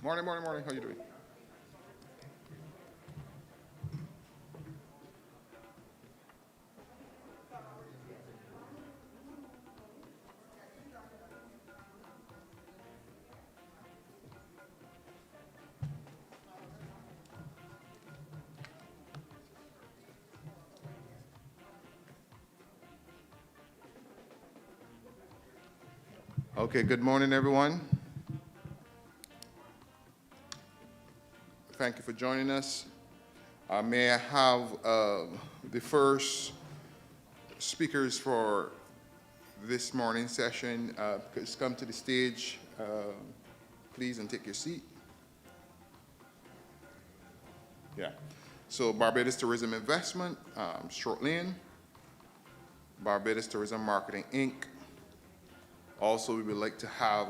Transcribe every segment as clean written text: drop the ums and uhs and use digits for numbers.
Morning, morning, morning. How you doing? Okay, good morning, everyone. Thank you for joining us. May I have the first speakers for this morning session? Please come to the stage, please, and take your seat. Yeah. So Barbados Tourism Investment, Short Lane, Barbados Tourism Marketing, Inc. Also, we would like to have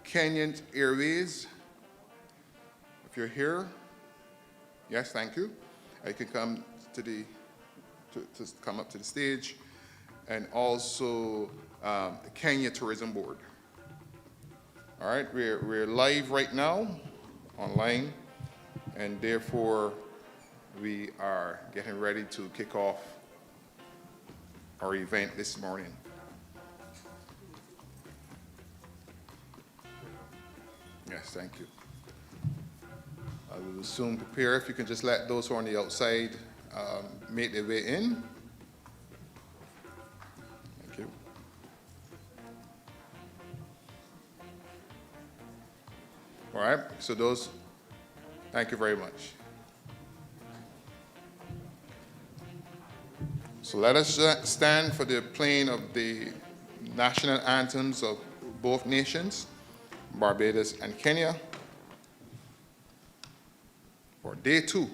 Kenyan Airways. If you're here, yes, thank you. You can come to come up to the stage, and also Kenya Tourism Board. All right, we're live right now, online, and therefore we are getting ready to kick off our event this morning. Yes, thank you. I will soon prepare. If you can just let those who are on the outside make their way in. Thank you. All right, so those, thank you very much. So let us stand for the playing of the national anthems of both nations, Barbados and Kenya, for day 2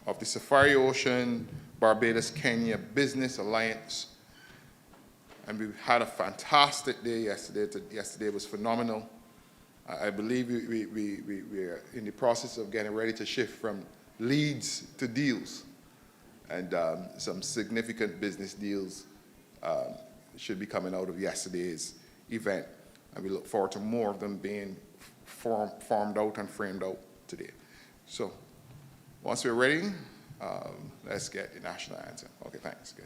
of the Safari Ocean Barbados-Kenya Business Alliance. And we had a fantastic day yesterday. Yesterday was phenomenal. I believe we are in the process of getting ready to shift from leads to deals. And some significant business deals should be coming out of yesterday's event. And we look forward to more of them being formed out and framed out today. So once we're ready, let's get the national anthem. Okay, thanks. Good.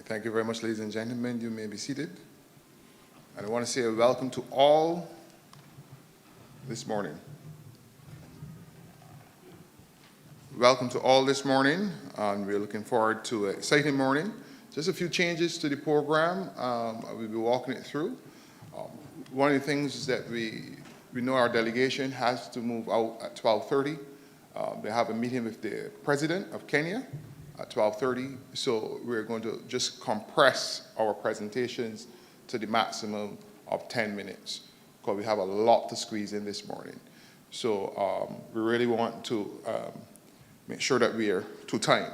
Thank you very much, ladies and gentlemen. You may be seated. And I want to say a welcome to all this morning. Welcome to all this morning, and we're looking forward to an exciting morning. Just a few changes to the program. We'll be walking it through. One of the things is that we know our delegation has to move out at 12:30. They have a meeting with the president of Kenya at 12:30, so we're going to just compress our presentations to the maximum of 10 minutes, because we have a lot to squeeze in this morning. So we really want to make sure that we are to time.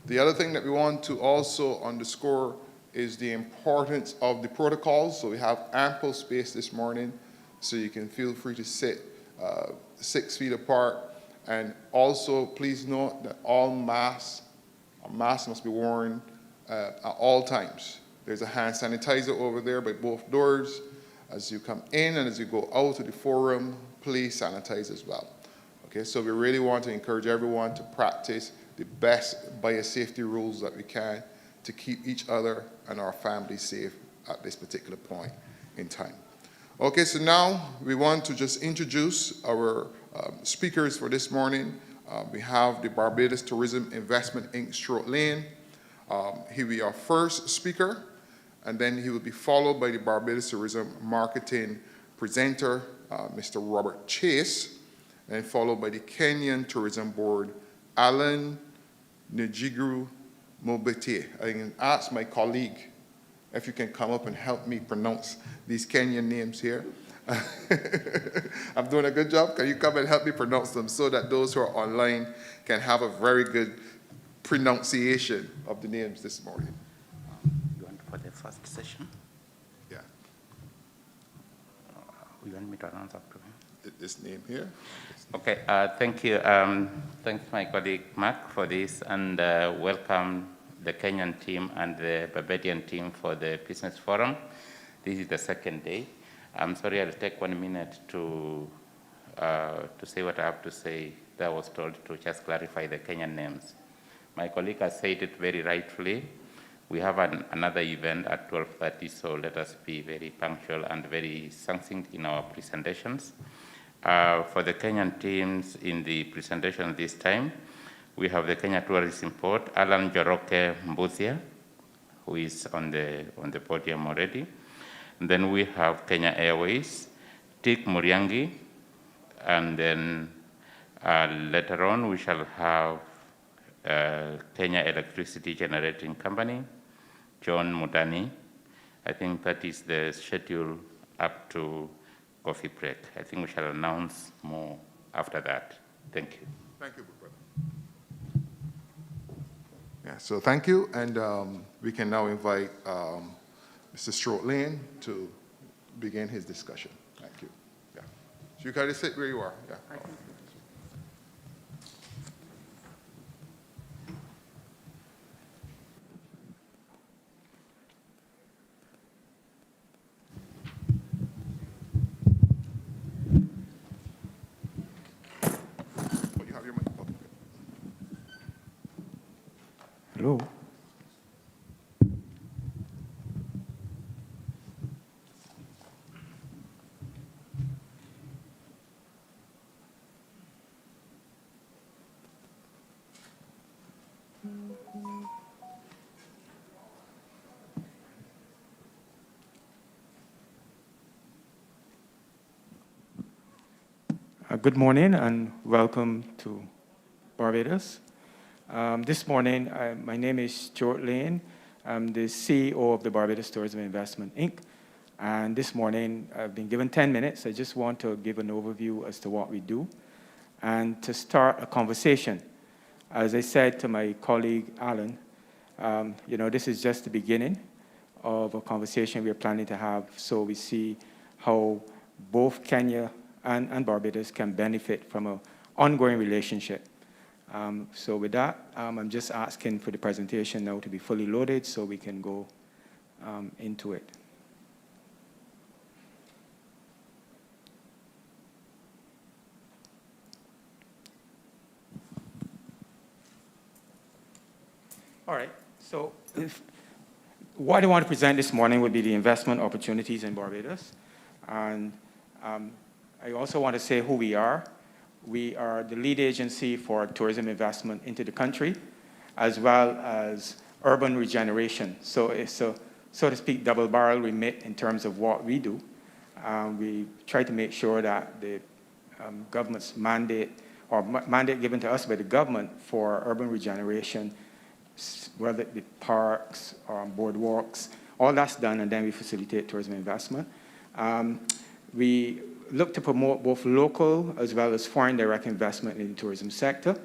The other thing that we want to also underscore is the importance of the protocols. So we have ample space this morning, so you can feel free to sit 6 feet apart. And also, please note that all masks must be worn at all times. There's a hand sanitizer over there by both doors. As you come in and as you go out to the forum, please sanitize as well. Okay, so we really want to encourage everyone to practice the best biosafety rules that we can to keep each other and our families safe at this particular point in time. Okay, so now we want to just introduce our speakers for this morning. We have the Barbados Tourism Investment Inc. Stuart Lane. He will be our first speaker, and then he will be followed by the Barbados Tourism Marketing presenter, Mr. Robert Chase, and followed by the Kenyan Tourism Board, Alan Njigiru Mobete. I can ask my colleague if you can come up and help me pronounce these Kenyan names here. I'm doing a good job. Can you come and help me pronounce them so that those who are online can have a very good pronunciation of the names this morning? You want for the first session? Yeah. You want me to announce up to him? This name here. Okay, thank you. Thanks my colleague Mark for this, and welcome the Kenyan team and the Barbadian team for the business forum. This is the second day. I'm sorry, I'll take 1 minute to say what I have to say. That was told to just clarify the Kenyan names. My colleague has said it very rightfully. We have another event at 12:30, so let us be very punctual and very succinct in our presentations. For the Kenyan teams in the presentation this time, we have the Kenya Tourism Board, Alan Joroke Mbuthia, who is on the podium already. And then we have Kenya Airways, Tik Muriangi, and then later on we shall have Kenya Electricity Generating Company, John Mudani. I think that is the schedule up to coffee break. I think we shall announce more after that. Thank you. Thank you, brother. Yeah, so thank you, and we can now invite Mr. Stuart Lane to begin his discussion. Thank you. Yeah. So you can just sit where you are. Yeah. Oh, you have your mic. Okay. Hello. Good morning and welcome to Barbados. This morning, my name is Stuart Lane. I'm the CEO of the Barbados Tourism Investment Inc. And this morning, I've been given 10 minutes. I just want to give an overview as to what we do and to start a conversation. As I said to my colleague, Alan, this is just the beginning of a conversation we're planning to have, so we see how both Kenya and Barbados can benefit from an ongoing relationship. So with that, I'm just asking for the presentation now to be fully loaded so we can go into it. All right, so What I want to present this morning would be the investment opportunities in Barbados. And I also want to say who we are. We are the lead agency for tourism investment into the country, as well as urban regeneration. So it's a, so to speak, double barrel remit in terms of what we do. We try to make sure that the government's mandate, or mandate given to us by the government for urban regeneration, whether it be parks or boardwalks, all that's done, and then we facilitate tourism investment. We look to promote both local as well as foreign direct investment in the tourism sector.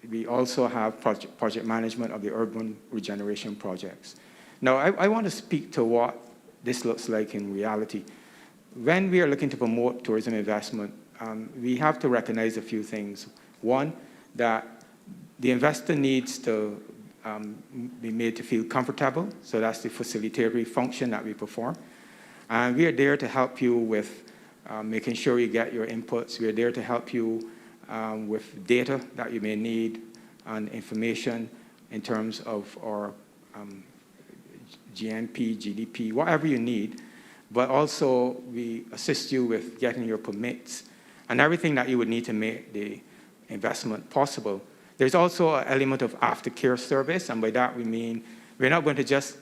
We also have project management of the urban regeneration projects. Now, I want to speak to what this looks like in reality. When we are looking to promote tourism investment, we have to recognize a few things. One, that the investor needs to be made to feel comfortable, so that's the facilitatory function that we perform. And we are there to help you with making sure you get your inputs. We are there to help you with data that you may need and information in terms of our GNP, GDP, whatever you need. But also, we assist you with getting your permits and everything that you would need to make the investment possible. There's also an element of aftercare service, and by that we mean we're not going to just,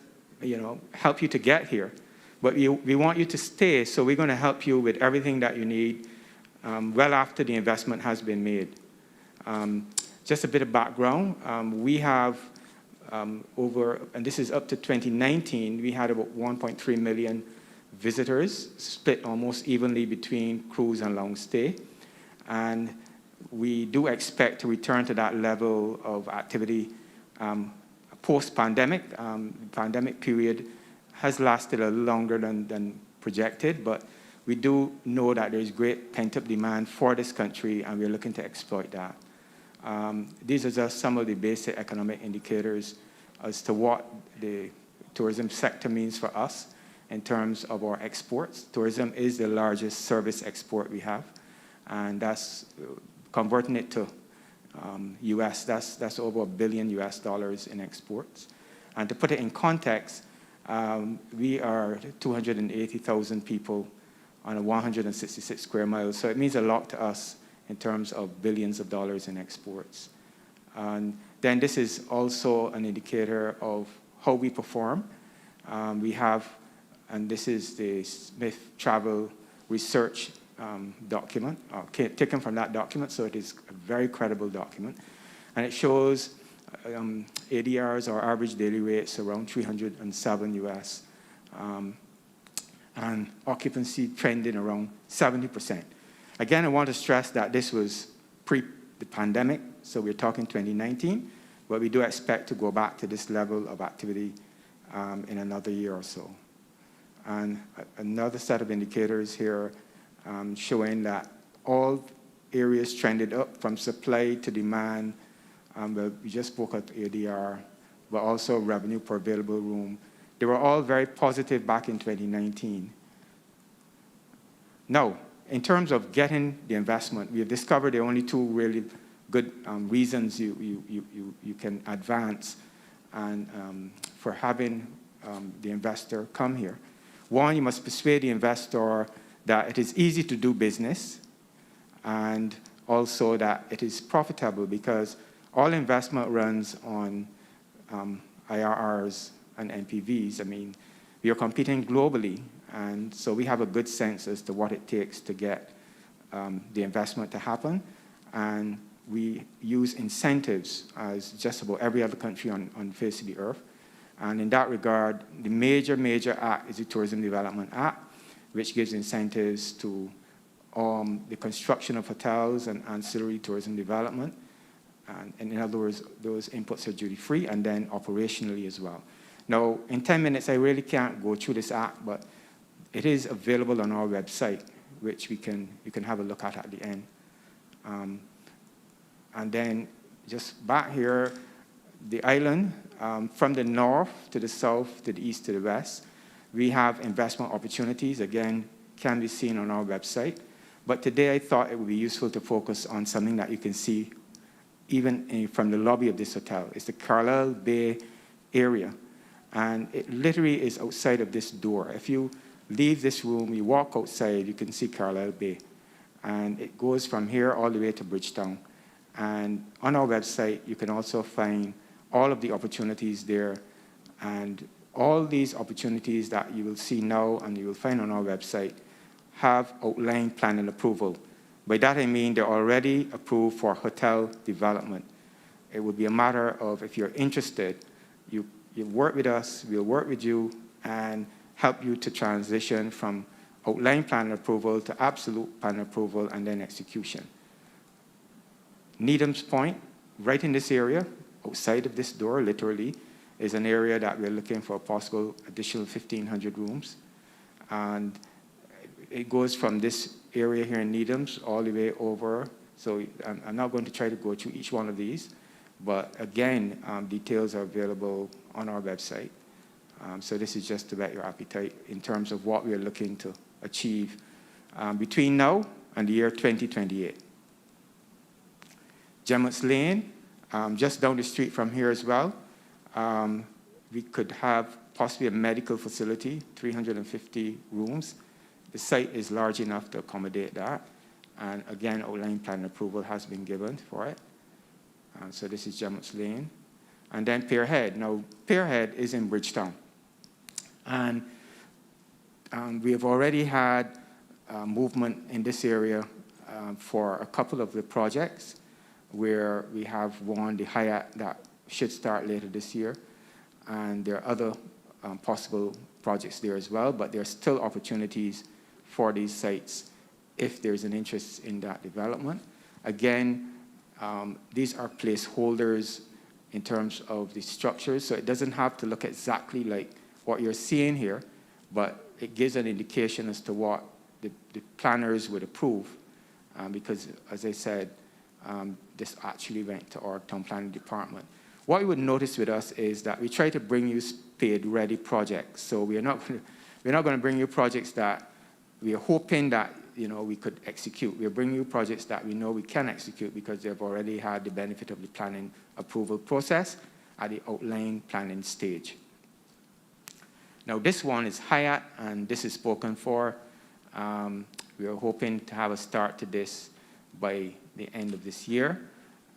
help you to get here, but we want you to stay, so we're going to help you with everything that you need well after the investment has been made. Just a bit of background, we have over, and this is up to 2019, we had about 1.3 million visitors, split almost evenly between cruise and long stay. And we do expect to return to that level of activity post-pandemic. The pandemic period has lasted a little longer than projected, but we do know that there's great pent-up demand for this country, and we're looking to exploit that. These are just some of the basic economic indicators as to what the tourism sector means for us in terms of our exports. Tourism is the largest service export we have, and that's converting it to US, that's over $1 billion in exports. And to put it in context, we are 280,000 people on a 166 square miles, so it means a lot to us in terms of billions of dollars in exports. And then this is also an indicator of how we perform. We have, and this is the Smith Travel Research document, taken from that document, so it is a very credible document. And it shows ADRs, or average daily rates, around 307 US, and occupancy trending around 70%. Again, I want to stress that this was pre the pandemic, so we're talking 2019, but we do expect to go back to this level of activity in another year or so. And another set of indicators here showing that all areas trended up from supply to demand. Well, we just spoke of ADR, but also revenue per available room. They were all very positive back in 2019. Now, in terms of getting the investment, we have discovered there are only two really good reasons you can advance and for having the investor come here. One, you must persuade the investor that it is easy to do business, and also that it is profitable, because all investment runs on IRRs and NPVs. I mean, we are competing globally, and so we have a good sense as to what it takes to get the investment to happen. And we use incentives as just about every other country on the face of the earth. And in that regard, the major act is the Tourism Development Act, which gives incentives to the construction of hotels and ancillary tourism development. And in other words, those inputs are duty-free, and then operationally as well. Now, in 10 minutes, I really can't go through this act, but it is available on our website, which you can have a look at the end. And then just back here, the island, from the north to the south, to the east to the west, we have investment opportunities, again, can be seen on our website. But today I thought it would be useful to focus on something that you can see even from the lobby of this hotel. It's the Carlisle Bay area. And it literally is outside of this door. If you leave this room, you walk outside, you can see Carlisle Bay. And it goes from here all the way to Bridgetown. And on our website, you can also find all of the opportunities there. And all these opportunities that you will see now and you will find on our website have outline planning approval. By that I mean they're already approved for hotel development. It would be a matter of, if you're interested, you work with us, we'll work with you and help you to transition from outline plan approval to absolute plan approval and then execution. Needham's Point, right in this area, outside of this door, literally, is an area that we're looking for a possible additional 1,500 rooms. And it goes from this area here in Needham's all the way over. So I'm not going to try to go through each one of these, but again, details are available on our website. So this is just to whet your appetite in terms of what we're looking to achieve between now and the year 2028. Gemmett's Lane, just down the street from here as well. We could have possibly a medical facility, 350 rooms. The site is large enough to accommodate that. And again, outline plan approval has been given for it. So this is Gemmett's Lane. And then Pierhead. Now, Pierhead is in Bridgetown. And we have already had movement in this area for a couple of the projects where we have one, the Hyatt, that should start later this year. And there are other possible projects there as well, but there are still opportunities for these sites if there's an interest in that development. Again, these are placeholders in terms of the structures, so it doesn't have to look exactly like what you're seeing here, but it gives an indication as to what the planners would approve, because, as I said, this actually went to our town planning department. What you would notice with us is that we try to bring you spade-ready projects. So we're not going to bring you projects that we are hoping that we could execute. We're bringing you projects that we know we can execute because they've already had the benefit of the planning approval process at the outline planning stage. Now this one is Hyatt, and this is spoken for. We are hoping to have a start to this by the end of this year,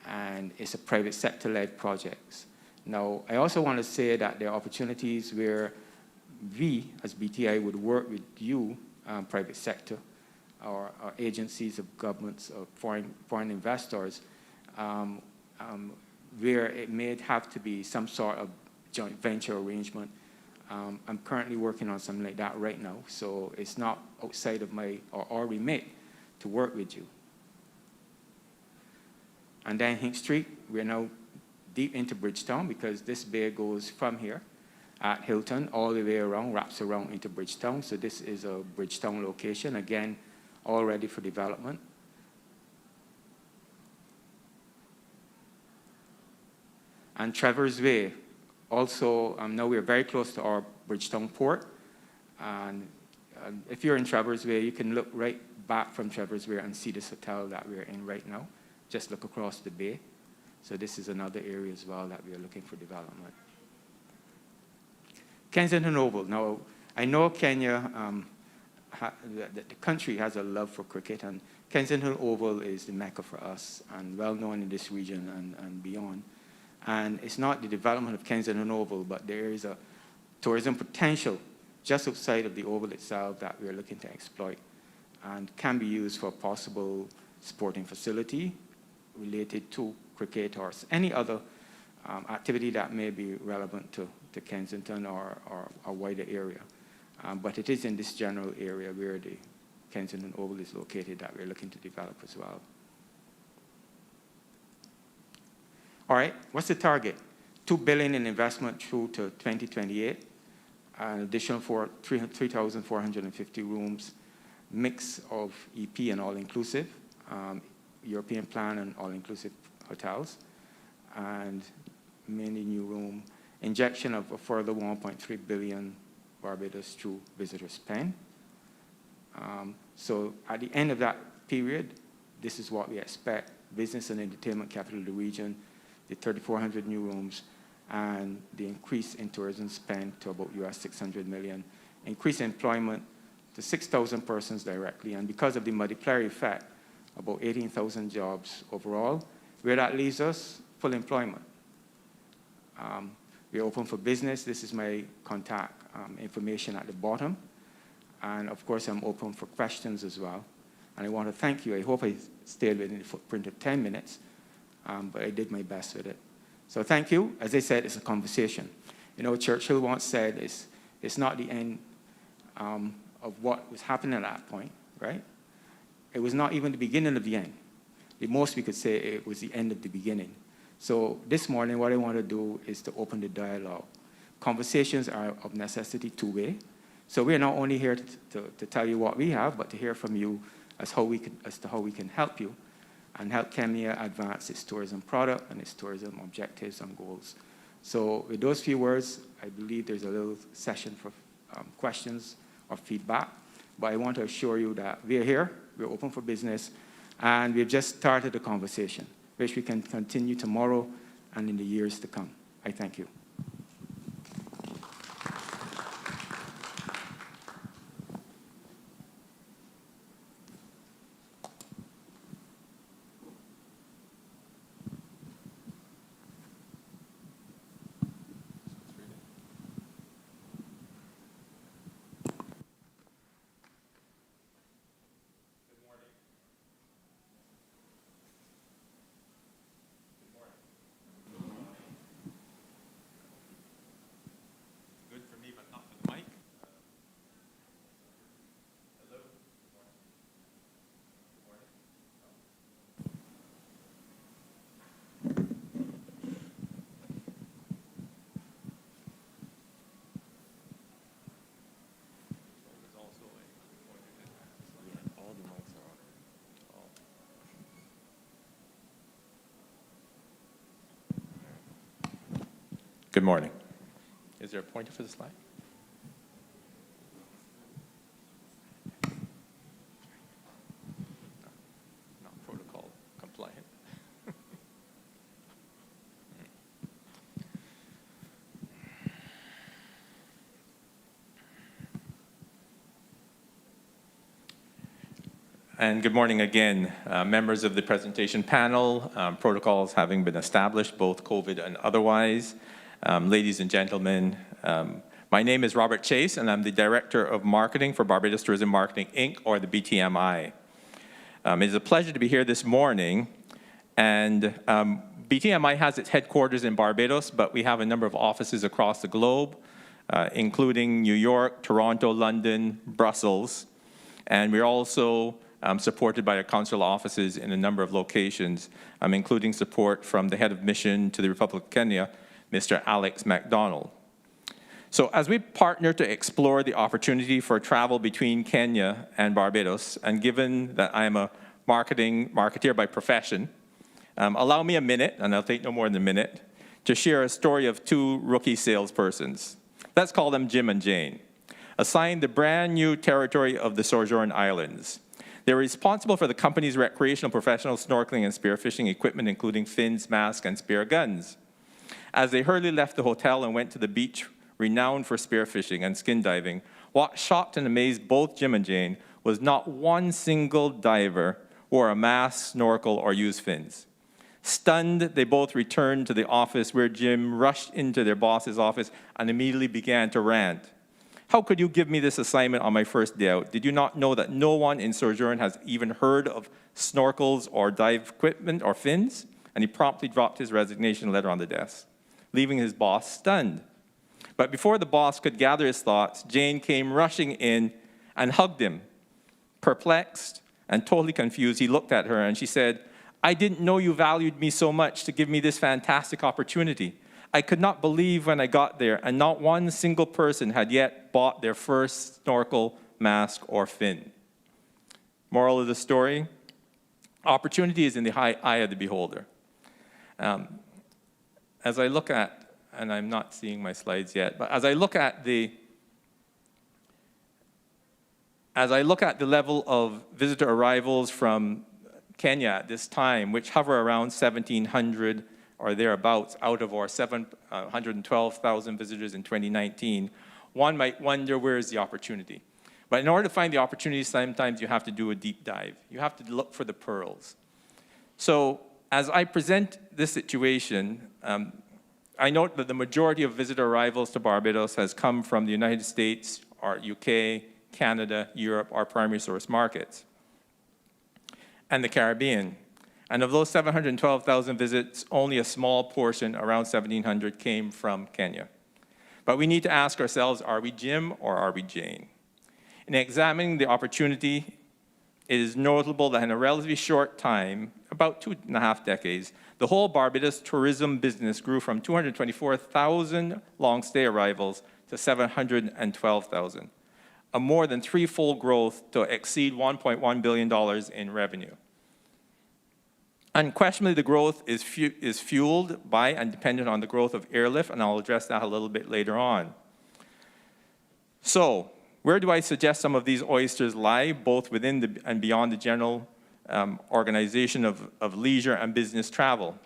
and it's a private sector-led project. Now, I also want to say that there are opportunities where we, as BTI, would work with you, private sector, or agencies of governments or foreign investors, where it may have to be some sort of joint venture arrangement. I'm currently working on something like that right now, so it's not outside of my or remit to work with you. And then Hink Street, we're now deep into Bridgetown because this bay goes from here at Hilton all the way around, wraps around into Bridgetown. So this is a Bridgetown location, again, all ready for development. And Travers Way, also, now we're very close to our Bridgetown port. And if you're in Travers Way, you can look right back from Travers Way and see this hotel that we're in right now. Just look across the bay. So this is another area as well that we are looking for development. Kensington Oval. Now, I know Kenya, the country has a love for cricket, and Kensington Oval is the mecca for us and well known in this region and beyond. And it's not the development of Kensington Oval, but there is a tourism potential just outside of the Oval itself that we are looking to exploit and can be used for a possible sporting facility related to cricket or any other activity that may be relevant to Kensington or a wider area. But it is in this general area where the Kensington Oval is located that we're looking to develop as well. All right, what's the target? $2 billion in investment through to 2028, an additional 3,450 rooms, mix of EP and all-inclusive, European plan and all-inclusive hotels, and mainly new room, injection of a further 1.3 billion Barbados through visitor spend. So at the end of that period, this is what we expect. Business and entertainment capital of the region, the 3,400 new rooms, and the increase in tourism spend to about US $600 million, increase in employment to 6,000 persons directly, and because of the multiplier effect, about 18,000 jobs overall. Where that leaves us, full employment. We're open for business. This is my contact information at the bottom. And of course, I'm open for questions as well. And I want to thank you. I hope I stayed within the footprint of 10 minutes, but I did my best with it. So thank you. As I said, it's a conversation. You know, Churchill once said, it's not the end of what was happening at that point, right? It was not even the beginning of the end. The most we could say it was the end of the beginning. So this morning, what I want to do is to open the dialogue. Conversations are of necessity two-way. So we're not only here to tell you what we have, but to hear from you as to how we can help you and help Kenya advance its tourism product and its tourism objectives and goals. So with those few words, I believe there's a little session for questions or feedback. But I want to assure you that we're here, we're open for business, and we've just started the conversation, which we can continue tomorrow and in the years to come. I thank you. Good morning. Is there a pointer for the slide? Not protocol compliant. And good morning again, members of the presentation panel, protocols having been established, both COVID and otherwise. Ladies and gentlemen, my name is Robert Chase, and I'm the Director of Marketing for Barbados Tourism Marketing, Inc., or the BTMI. It is a pleasure to be here this morning, and BTMI has its headquarters in Barbados, but we have a number of offices across the globe, including New York, Toronto, London, Brussels, and we're also supported by our consular offices in a number of locations, including support from the head of mission to the Republic of Kenya, Mr. Alex MacDonald. So as we partner to explore the opportunity for travel between Kenya and Barbados, and given that I am a marketeer by profession, allow me a minute, and I'll take no more than a minute, to share a story of two rookie salespersons. Let's call them Jim and Jane, assigned the brand new territory of the Sojourn Islands. They're responsible for the company's recreational professional snorkeling and spearfishing equipment, including fins, masks, and spear guns. As they hurriedly left the hotel and went to the beach, renowned for spearfishing and skin diving, what shocked and amazed both Jim and Jane was not one single diver wore a mask, snorkel, or used fins. Stunned, they both returned to the office where Jim rushed into their boss's office and immediately began to rant. "How could you give me this assignment on my first day out? Did you not know that no one in Sojourn has even heard of snorkels or dive equipment or fins?" And he promptly dropped his resignation letter on the desk, leaving his boss stunned. But before the boss could gather his thoughts, Jane came rushing in and hugged him. Perplexed and totally confused, he looked at her and she said, "I didn't know you valued me so much to give me this fantastic opportunity. I could not believe when I got there, and not one single person had yet bought their first snorkel, mask, or fin." Moral of the story, opportunity is in the eye of the beholder. As I look at, and I'm not seeing my slides yet, but as I look at the level of visitor arrivals from Kenya at this time, which hover around 1,700 or thereabouts out of our 712,000 visitors in 2019, one might wonder where is the opportunity. But in order to find the opportunity, sometimes you have to do a deep dive. You have to look for the pearls. So as I present this situation, I note that the majority of visitor arrivals to Barbados has come from the United States, or UK, Canada, Europe, our primary source markets, and the Caribbean. And of those 712,000 visits, only a small portion, around 1,700, came from Kenya. But we need to ask ourselves, are we Jim or are we Jane? In examining the opportunity, it is notable that in a relatively short time, about 2.5 decades, the whole Barbados tourism business grew from 224,000 long-stay arrivals to 712,000, a more than threefold growth to exceed $1.1 billion in revenue. Unquestionably, the growth is fueled by and dependent on the growth of airlift, and I'll address that a little bit later on. So, where do I suggest some of these oysters lie, both within and beyond the general organization of leisure and business travel?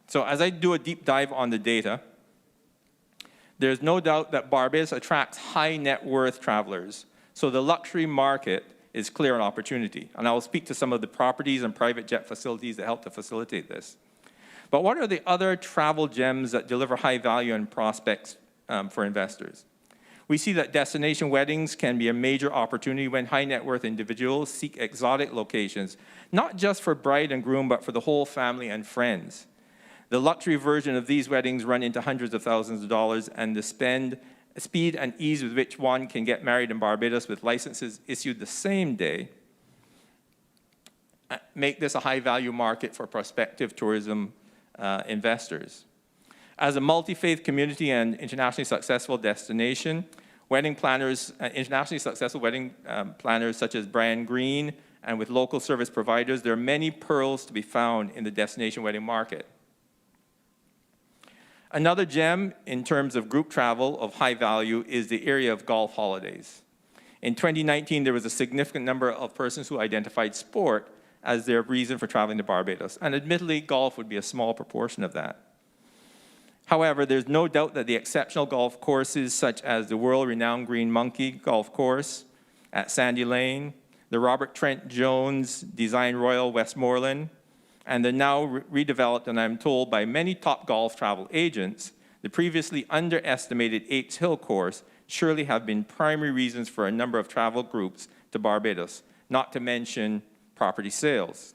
So as I do a deep dive on the data, there's no doubt that Barbados attracts high net worth travelers. So the luxury market is clear an opportunity. And I will speak to some of the properties and private jet facilities that help to facilitate this. But what are the other travel gems that deliver high value and prospects for investors? We see that destination weddings can be a major opportunity when high net worth individuals seek exotic locations, not just for bride and groom, but for the whole family and friends. The luxury version of these weddings run into hundreds of thousands of dollars, and the speed and ease with which one can get married in Barbados with licenses issued the same day make this a high value market for prospective tourism investors. As a multi-faith community and internationally successful destination, wedding planners, internationally successful wedding planners such as Brian Green, and with local service providers, there are many pearls to be found in the destination wedding market. Another gem in terms of group travel of high value is the area of golf holidays. In 2019, there was a significant number of persons who identified sport as their reason for traveling to Barbados, and admittedly, golf would be a small proportion of that. However, there's no doubt that the exceptional golf courses such as the world-renowned Green Monkey Golf Course at Sandy Lane, the Robert Trent Jones designed Royal Westmoreland, and the now redeveloped, and I'm told by many top golf travel agents, the previously underestimated Apes Hill course surely have been primary reasons for a number of travel groups to Barbados, not to mention property sales.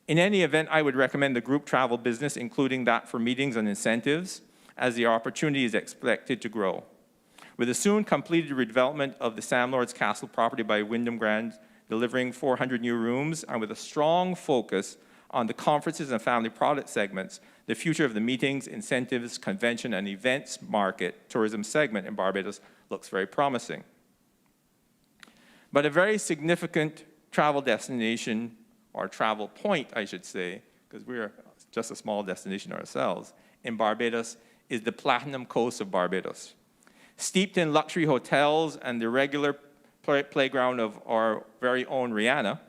In any event, I would recommend the group travel business, including that for meetings and incentives, as the opportunity is expected to grow. With the soon completed redevelopment of the Sam Lords Castle property by Wyndham Grand, delivering 400 new rooms, and with a strong focus on the conferences and family product segments, the future of the meetings, incentives, convention, and events market tourism segment in Barbados looks very promising. But a very significant travel destination, or travel point, I should say, because we're just a small destination ourselves, in Barbados is the Platinum Coast of Barbados. Steeped in luxury hotels and the regular playground of our very own Rihanna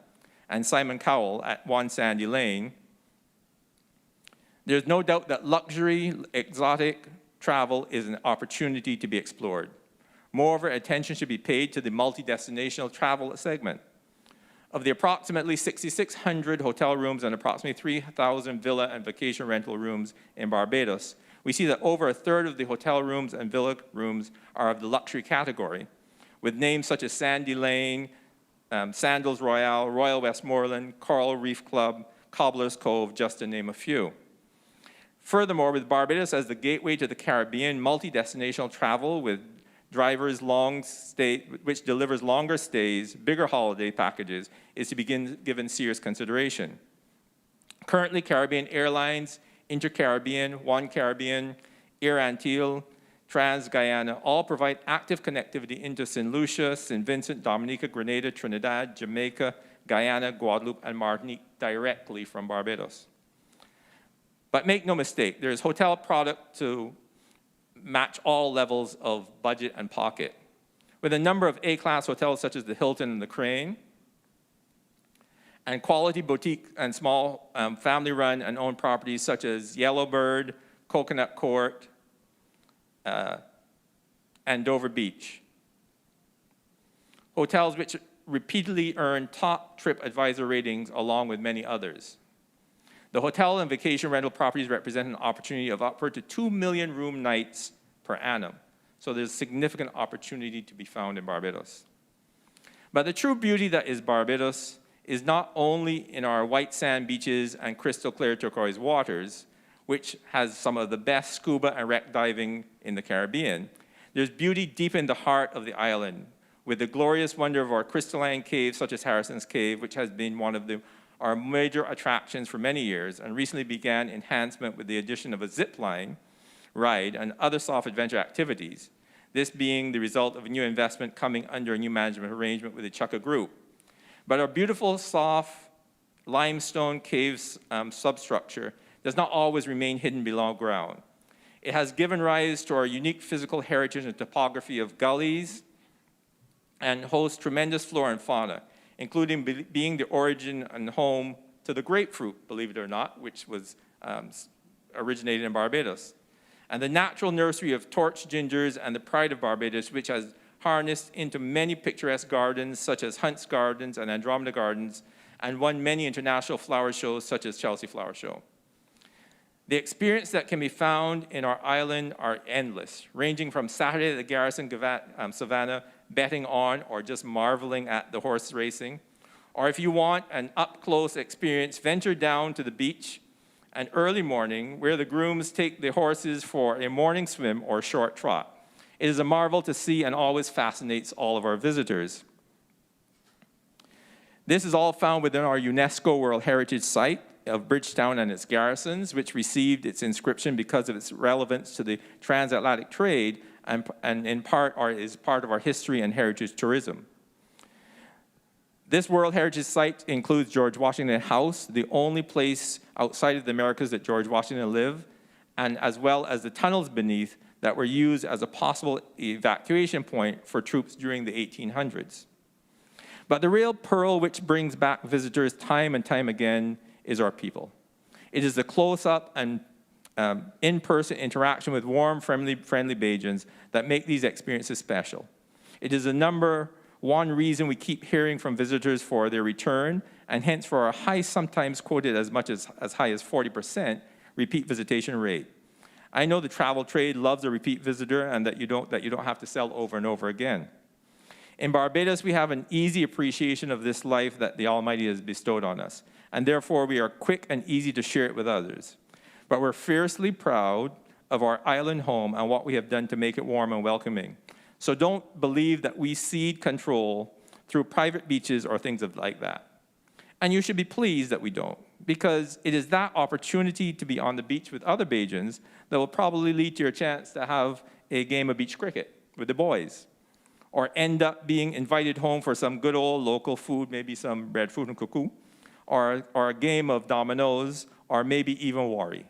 and Simon Cowell at One Sandy Lane, there's no doubt that luxury, exotic travel is an opportunity to be explored. Moreover, attention should be paid to the multi-destinational travel segment. Of the approximately 6,600 hotel rooms and approximately 3,000 villa and vacation rental rooms in Barbados, we see that over a third of the hotel rooms and villa rooms are of the luxury category, with names such as Sandy Lane, Sandals Royale, Royal Westmoreland, Coral Reef Club, Cobbler's Cove, just to name a few. Furthermore, with Barbados as the gateway to the Caribbean, multi-destinational travel with drivers which delivers longer stays, bigger holiday packages, is to begin given serious consideration. Currently, Caribbean Airlines, Inter-Caribbean, One Caribbean, Air Antilles, Trans-Guyana all provide active connectivity into St. Lucia, St. Vincent, Dominica, Grenada, Trinidad, Jamaica, Guyana, Guadeloupe, and Martinique directly from Barbados. But make no mistake, there is hotel product to match all levels of budget and pocket. With a number of A-class hotels such as the Hilton and the Crane, and quality boutique and small family-run and owned properties such as Yellowbird, Coconut Court, and Dover Beach. Hotels which repeatedly earn top TripAdvisor ratings along with many others. The hotel and vacation rental properties represent an opportunity of upward to 2 million room nights per annum. So there's significant opportunity to be found in Barbados. But the true beauty that is Barbados is not only in our white sand beaches and crystal clear turquoise waters, which has some of the best scuba and wreck diving in the Caribbean. There's beauty deep in the heart of the island, with the glorious wonder of our crystalline caves, such as Harrison's Cave, which has been one of our major attractions for many years, and recently began enhancement with the addition of a zip line ride and other soft adventure activities, this being the result of a new investment coming under a new management arrangement with the Chukka Group. But our beautiful soft limestone caves substructure does not always remain hidden below ground. It has given rise to our unique physical heritage and topography of gullies and hosts tremendous flora and fauna, including being the origin and home to the grapefruit, believe it or not, which was originated in Barbados. And the natural nursery of torch gingers and the pride of Barbados, which has harnessed into many picturesque gardens, such as Hunt's Gardens and Andromeda Gardens, and won many international flower shows, such as Chelsea Flower Show. The experience that can be found in our island are endless, ranging from Saturday at the Garrison Savannah, betting on or just marveling at the horse racing, or if you want an up-close experience, venture down to the beach an early morning where the grooms take the horses for a morning swim or short trot. It is a marvel to see and always fascinates all of our visitors. This is all found within our UNESCO World Heritage Site of Bridgetown and its garrisons, which received its inscription because of its relevance to the transatlantic trade and in part is part of our history and heritage tourism. This World Heritage Site includes George Washington House, the only place outside of the Americas that George Washington lived, and as well as the tunnels beneath that were used as a possible evacuation point for troops during the 1800s. But the real pearl which brings back visitors time and time again is our people. It is the close-up and in-person interaction with warm, friendly Bajans that make these experiences special. It is the number one reason we keep hearing from visitors for their return, and hence for our high, sometimes quoted as much as high as 40% repeat visitation rate. I know the travel trade loves a repeat visitor and that you don't have to sell over and over again. In Barbados, we have an easy appreciation of this life that the Almighty has bestowed on us, and therefore we are quick and easy to share it with others. But we're fiercely proud of our island home and what we have done to make it warm and welcoming. So don't believe that we cede control through private beaches or things like that. And you should be pleased that we don't, because it is that opportunity to be on the beach with other Bajans that will probably lead to your chance to have a game of beach cricket with the boys, or end up being invited home for some good old local food, maybe some breadfruit and cuckoo, or a game of dominoes, or maybe even worry.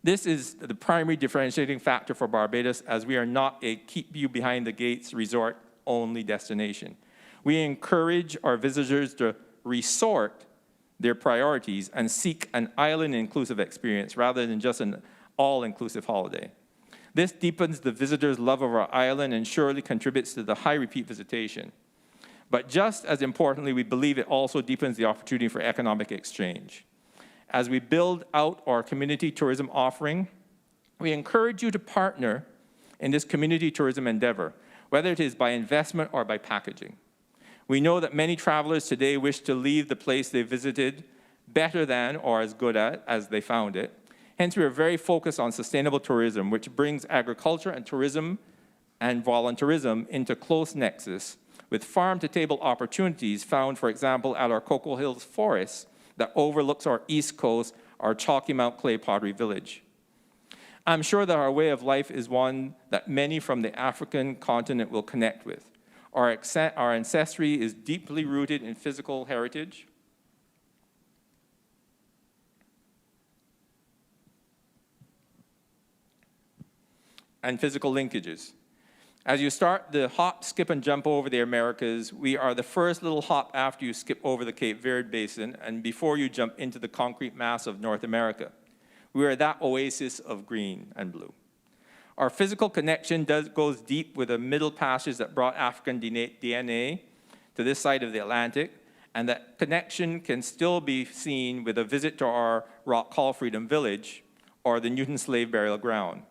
This is the primary differentiating factor for Barbados, as we are not a keep-you-behind-the-gates resort-only destination. We encourage our visitors to resort their priorities and seek an island-inclusive experience rather than just an all-inclusive holiday. This deepens the visitor's love of our island and surely contributes to the high repeat visitation. But just as importantly, we believe it also deepens the opportunity for economic exchange. As we build out our community tourism offering, we encourage you to partner in this community tourism endeavor, whether it is by investment or by packaging. We know that many travelers today wish to leave the place they visited better than or as good at as they found it. Hence, we are very focused on sustainable tourism, which brings agriculture and tourism and volunteerism into close nexus with farm-to-table opportunities found, for example, at our Cocoa Hills Forest that overlooks our east coast, our Chalky Mount Clay Pottery Village. I'm sure that our way of life is one that many from the African continent will connect with. Our ancestry is deeply rooted in physical heritage, and physical linkages. As you start the hop, skip, and jump over the Americas, we are the first little hop after you skip over the Cape Verde Basin and before you jump into the concrete mass of North America. We are that oasis of green and blue. Our physical connection goes deep with the Middle Passage that brought African DNA to this side of the Atlantic, and that connection can still be seen with a visit to our rock called Freedom Village or the Newton Slave Burial Ground.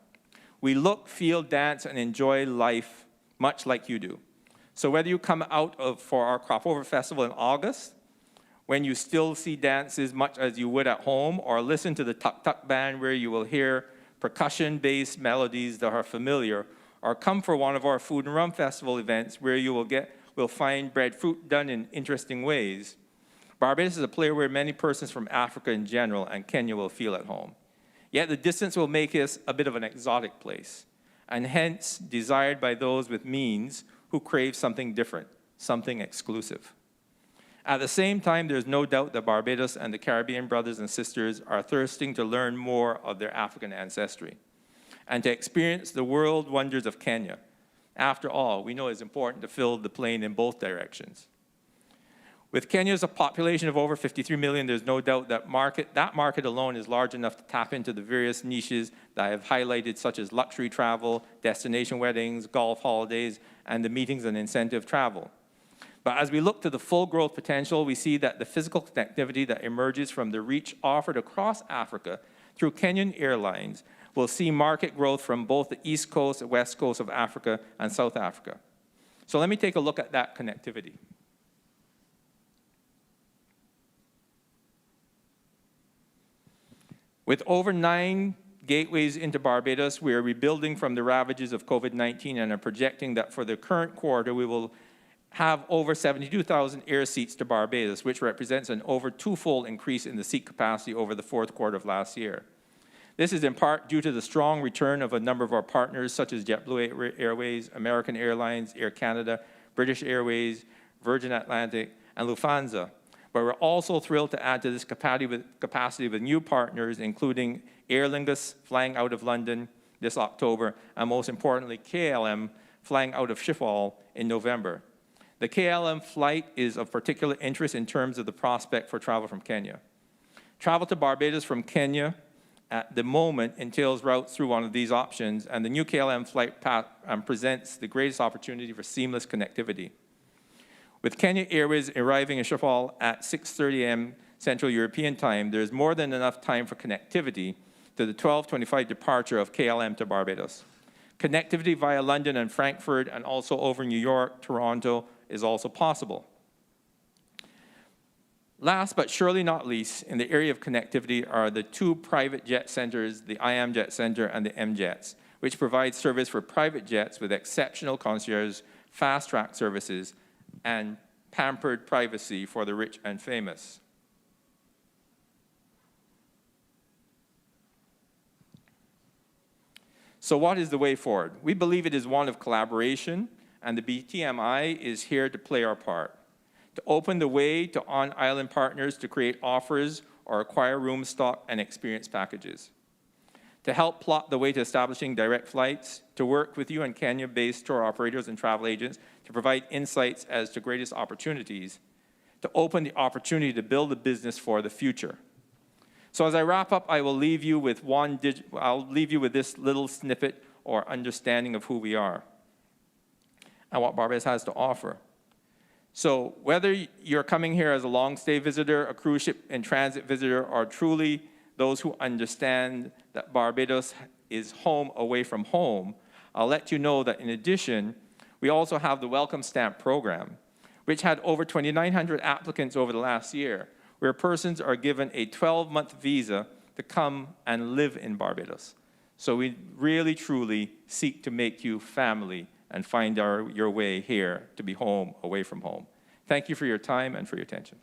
We look, feel, dance, and enjoy life much like you do. So whether you come out for our Crop Over Festival in August, when you still see dances much as you would at home, or listen to the Tuk Tuk Band where you will hear percussion-based melodies that are familiar, or come for one of our Food and Rum Festival events where you will find breadfruit done in interesting ways, Barbados is a place where many persons from Africa in general and Kenya will feel at home. Yet the distance will make us a bit of an exotic place, and hence desired by those with means who crave something different, something exclusive. At the same time, there's no doubt that Barbados and the Caribbean brothers and sisters are thirsting to learn more of their African ancestry and to experience the world wonders of Kenya. After all, we know it's important to fill the plane in both directions. With Kenya's population of over 53 million, there's no doubt that market alone is large enough to tap into the various niches that I have highlighted, such as luxury travel, destination weddings, golf holidays, and the meetings and incentive travel. But as we look to the full growth potential, we see that the physical connectivity that emerges from the reach offered across Africa through Kenyan airlines will see market growth from both the east coast and west coast of Africa and South Africa. So let me take a look at that connectivity. With over 9 gateways into Barbados, we are rebuilding from the ravages of COVID-19 and are projecting that for the current quarter, we will have over 72,000 air seats to Barbados, which represents an over twofold increase in the seat capacity over the fourth quarter of last year. This is in part due to the strong return of a number of our partners, such as JetBlue Airways, American Airlines, Air Canada, British Airways, Virgin Atlantic, and Lufthansa. But we're also thrilled to add to this capacity with new partners, including Aer Lingus flying out of London this October, and most importantly, KLM flying out of Schiphol in November. The KLM flight is of particular interest in terms of the prospect for travel from Kenya. Travel to Barbados from Kenya at the moment entails routes through one of these options, and the new KLM flight path presents the greatest opportunity for seamless connectivity. With Kenya Airways arriving in Schiphol at 6:30 a.m. Central European Time, there is more than enough time for connectivity to the 12:25 departure of KLM to Barbados. Connectivity via London and Frankfurt, and also over New York, Toronto, is also possible. Last but surely not least, in the area of connectivity are the 2 private jet centers, the IAM Jet Center and the MJets, which provide service for private jets with exceptional concierge, fast-track services, and pampered privacy for the rich and famous. So what is the way forward? We believe it is one of collaboration, and the BTMI is here to play our part, to open the way to on-island partners to create offers or acquire room stock and experience packages, to help plot the way to establishing direct flights, to work with you and Kenya-based tour operators and travel agents to provide insights as to greatest opportunities, to open the opportunity to build a business for the future. So as I wrap up, I will leave you with this little snippet or understanding of who we are and what Barbados has to offer. So whether you're coming here as a long-stay visitor, a cruise ship and transit visitor, or truly those who understand that Barbados is home away from home, I'll let you know that in addition, we also have the Welcome Stamp program, which had over 2,900 applicants over the last year, where persons are given a 12-month visa to come and live in Barbados. So we really, truly seek to make you family and find your way here to be home away from home. Thank you for your time and for your attention.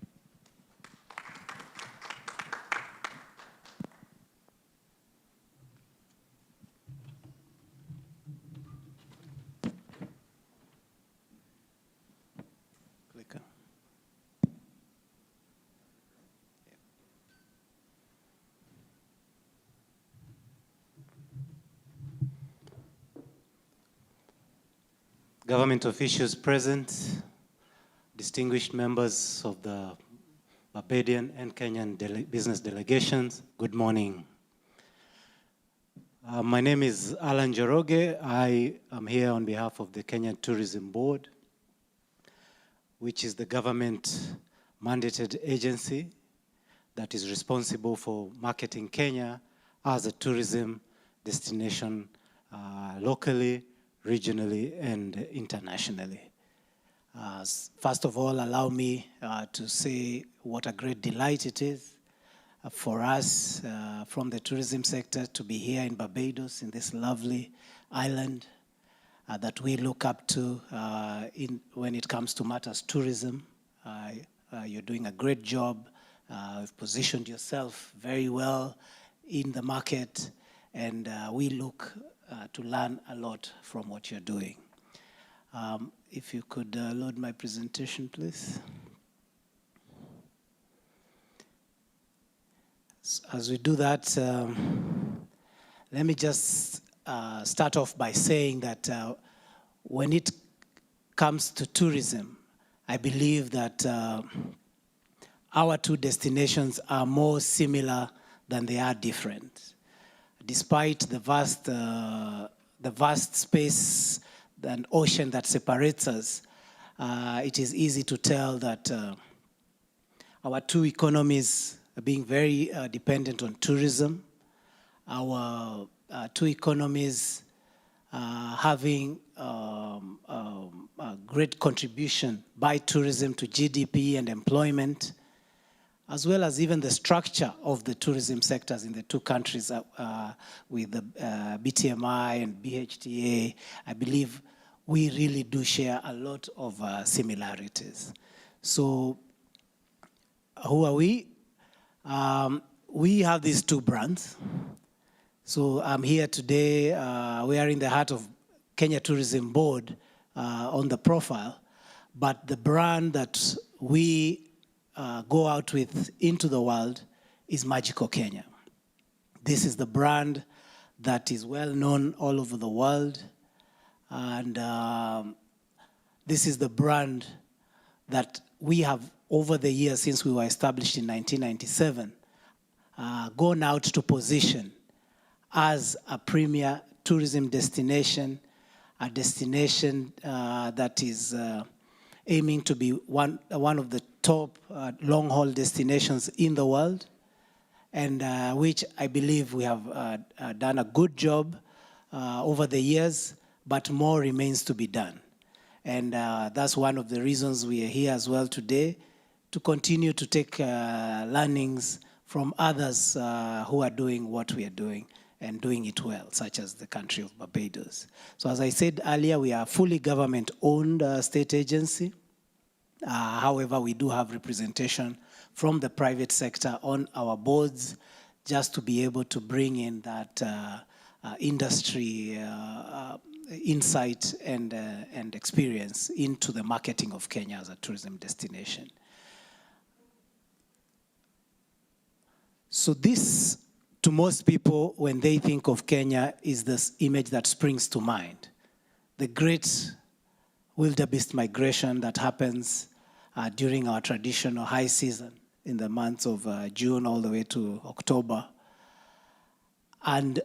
government officials present, distinguished members of the Barbadian and Kenyan business delegations, good morning. My name is Alan Joroge. I am here on behalf of the Kenyan Tourism Board, which is the government-mandated agency that is responsible for marketing Kenya as a tourism destination locally, regionally, and internationally. First of all, allow me to say what a great delight it is for us from the tourism sector to be here in Barbados, in this lovely island that we look up to when it comes to matters tourism. You're doing a great job. You've positioned yourself very well in the market, and we look to learn a lot from what you're doing. If you could load my presentation, please. As we do that, let me just start off by saying that when it comes to tourism, I believe that our two destinations are more similar than they are different. Despite the vast space and ocean that separates us, it is easy to tell that our two economies are being very dependent on tourism. Our two economies having a great contribution by tourism to GDP and employment, as well as even the structure of the tourism sectors in the two countries with the BTMI and BHTA. I believe we really do share a lot of similarities. So who are we? We have these two brands. So I'm here today, we are in the heart of Kenya Tourism Board on the profile, but the brand that we go out with into the world is Magical Kenya. This is the brand that is well known all over the world, and this is the brand that we have over the years since we were established in 1997 gone out to position as a premier tourism destination, a destination that is aiming to be one of the top long-haul destinations in the world, and which I believe we have done a good job over the years, but more remains to be done. And that's one of the reasons we are here as well today, to continue to take learnings from others who are doing what we are doing and doing it well, such as the country of Barbados. So as I said earlier, we are a fully government-owned state agency. However, we do have representation from the private sector on our boards, just to be able to bring in that industry insight and experience into the marketing of Kenya as a tourism destination. So this, to most people, when they think of Kenya, is this image that springs to mind. The great wildebeest migration that happens during our traditional high season in the months of June all the way to October. And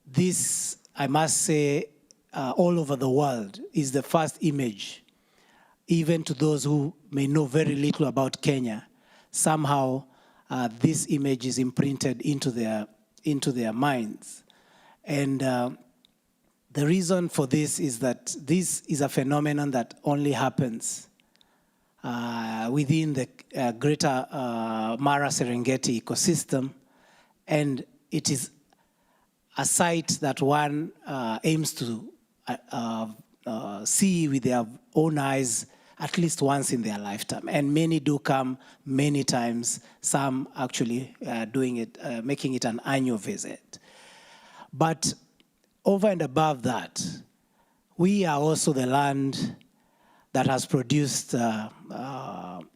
this, I must say, all over the world is the first image, even to those who may know very little about Kenya. Somehow, this image is imprinted into their minds. And the reason for this is that this is a phenomenon that only happens within the greater Mara Serengeti ecosystem, and it is a site that one aims to see with their own eyes at least once in their lifetime. And many do come many times, some actually doing it, making it an annual visit. But over and above that, we are also the land that has produced some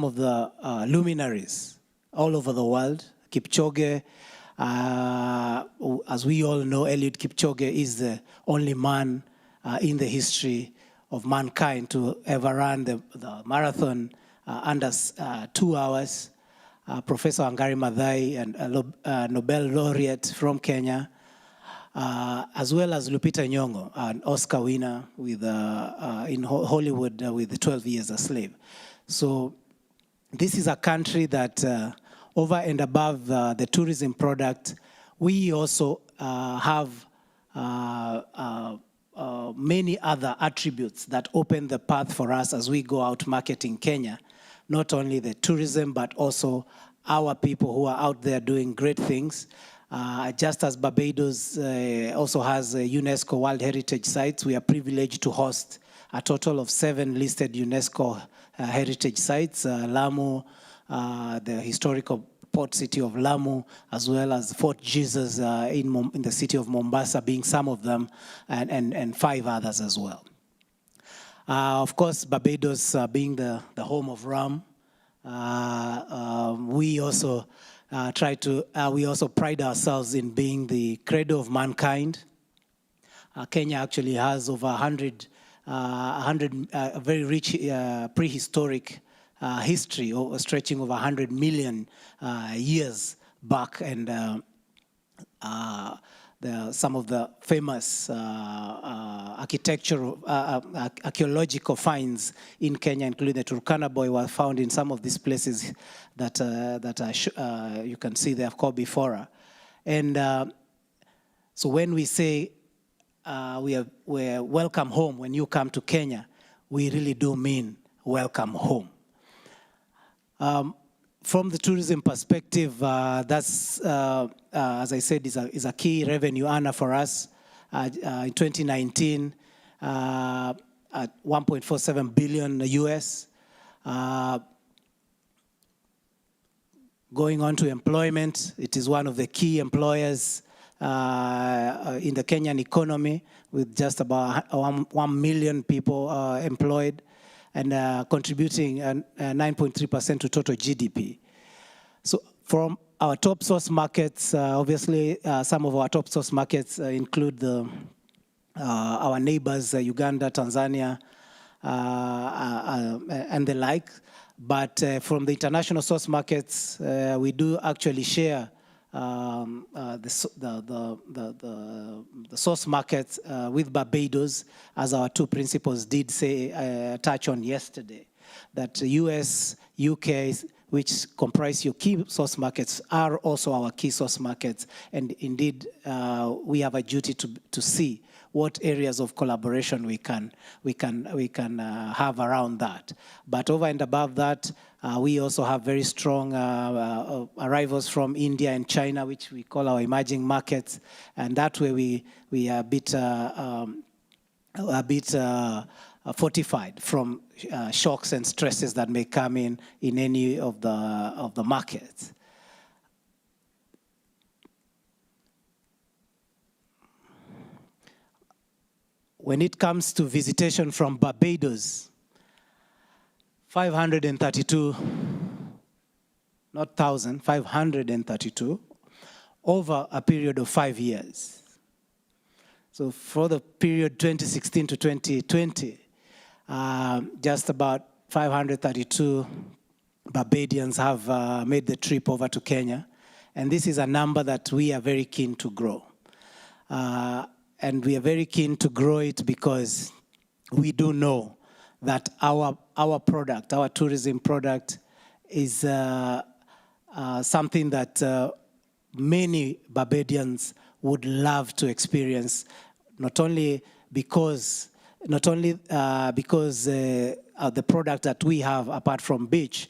of the luminaries all over the world. Kipchoge, as we all know, Eliud Kipchoge is the only man in the history of mankind to ever run the marathon under 2 hours. Professor Wangari Maathai, and a Nobel laureate from Kenya, as well as Lupita Nyong'o, an Oscar winner with, in Hollywood with 12 Years a Slave. So this is a country that over and above the tourism product, we also have many other attributes that open the path for us as we go out marketing Kenya. Not only the tourism, but also our people who are out there doing great things. Just as Barbados also has UNESCO World Heritage Sites, we are privileged to host a total of 7 listed UNESCO heritage sites, Lamu, the historical port city of Lamu, as well as Fort Jesus in the city of Mombasa being some of them, and 5 others as well. Of course, Barbados being the home of rum, we also we also pride ourselves in being the cradle of mankind. Kenya actually has over 100 very rich prehistoric history, stretching over 100 million years back, and some of the famous archaeological finds in Kenya, including the Turkana Boy, were found in some of these places that you can see they have called before. And so when we say we're welcome home when you come to Kenya, we really do mean welcome home. From the tourism perspective, that's, as I said, is a key revenue earner for us. In 2019, at 1.47 billion US. Going on to employment, it is one of the key employers in the Kenyan economy, with just about 1 million people employed, and contributing 9.3% to total GDP. So from our top source markets, obviously some of our top source markets include our neighbors, Uganda, Tanzania, and the like. But from the international source markets, we do actually share the source markets with Barbados, as our 2 principals did say, touch on yesterday, that US, UK, which comprise your key source markets, are also our key source markets. And indeed, we have a duty to see what areas of collaboration we can have around that. But over and above that, we also have very strong arrivals from India and China, which we call our emerging markets, and that way we are a bit fortified from shocks and stresses that may come in any of the markets. When it comes to visitation from Barbados, 532, not 1,000, 532, over a period of 5 years. So for the period 2016 to 2020, just about 532 Barbadians have made the trip over to Kenya. And this is a number that we are very keen to grow. And we are very keen to grow it because we do know that our product, our tourism product, is something that many Barbadians would love to experience, not only because the product that we have, apart from beach,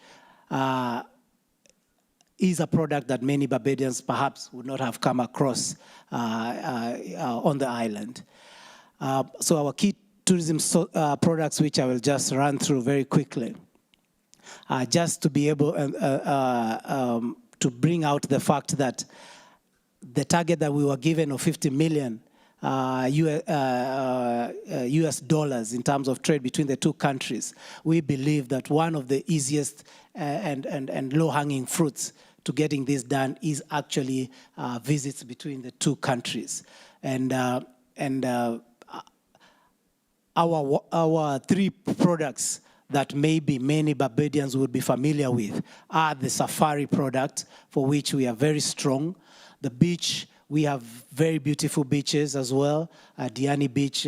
is a product that many Barbadians perhaps would not have come across on the island. So our key tourism products, which I will just run through very quickly, just to be able to bring out the fact that the target that we were given of 50 million US dollars in terms of trade between the 2 countries, we believe that one of the easiest and low-hanging fruits to getting this done is actually visits between the 2 countries. And our three products that maybe many Barbadians would be familiar with are the safari product, for which we are very strong. The beach, we have very beautiful beaches as well. Diani Beach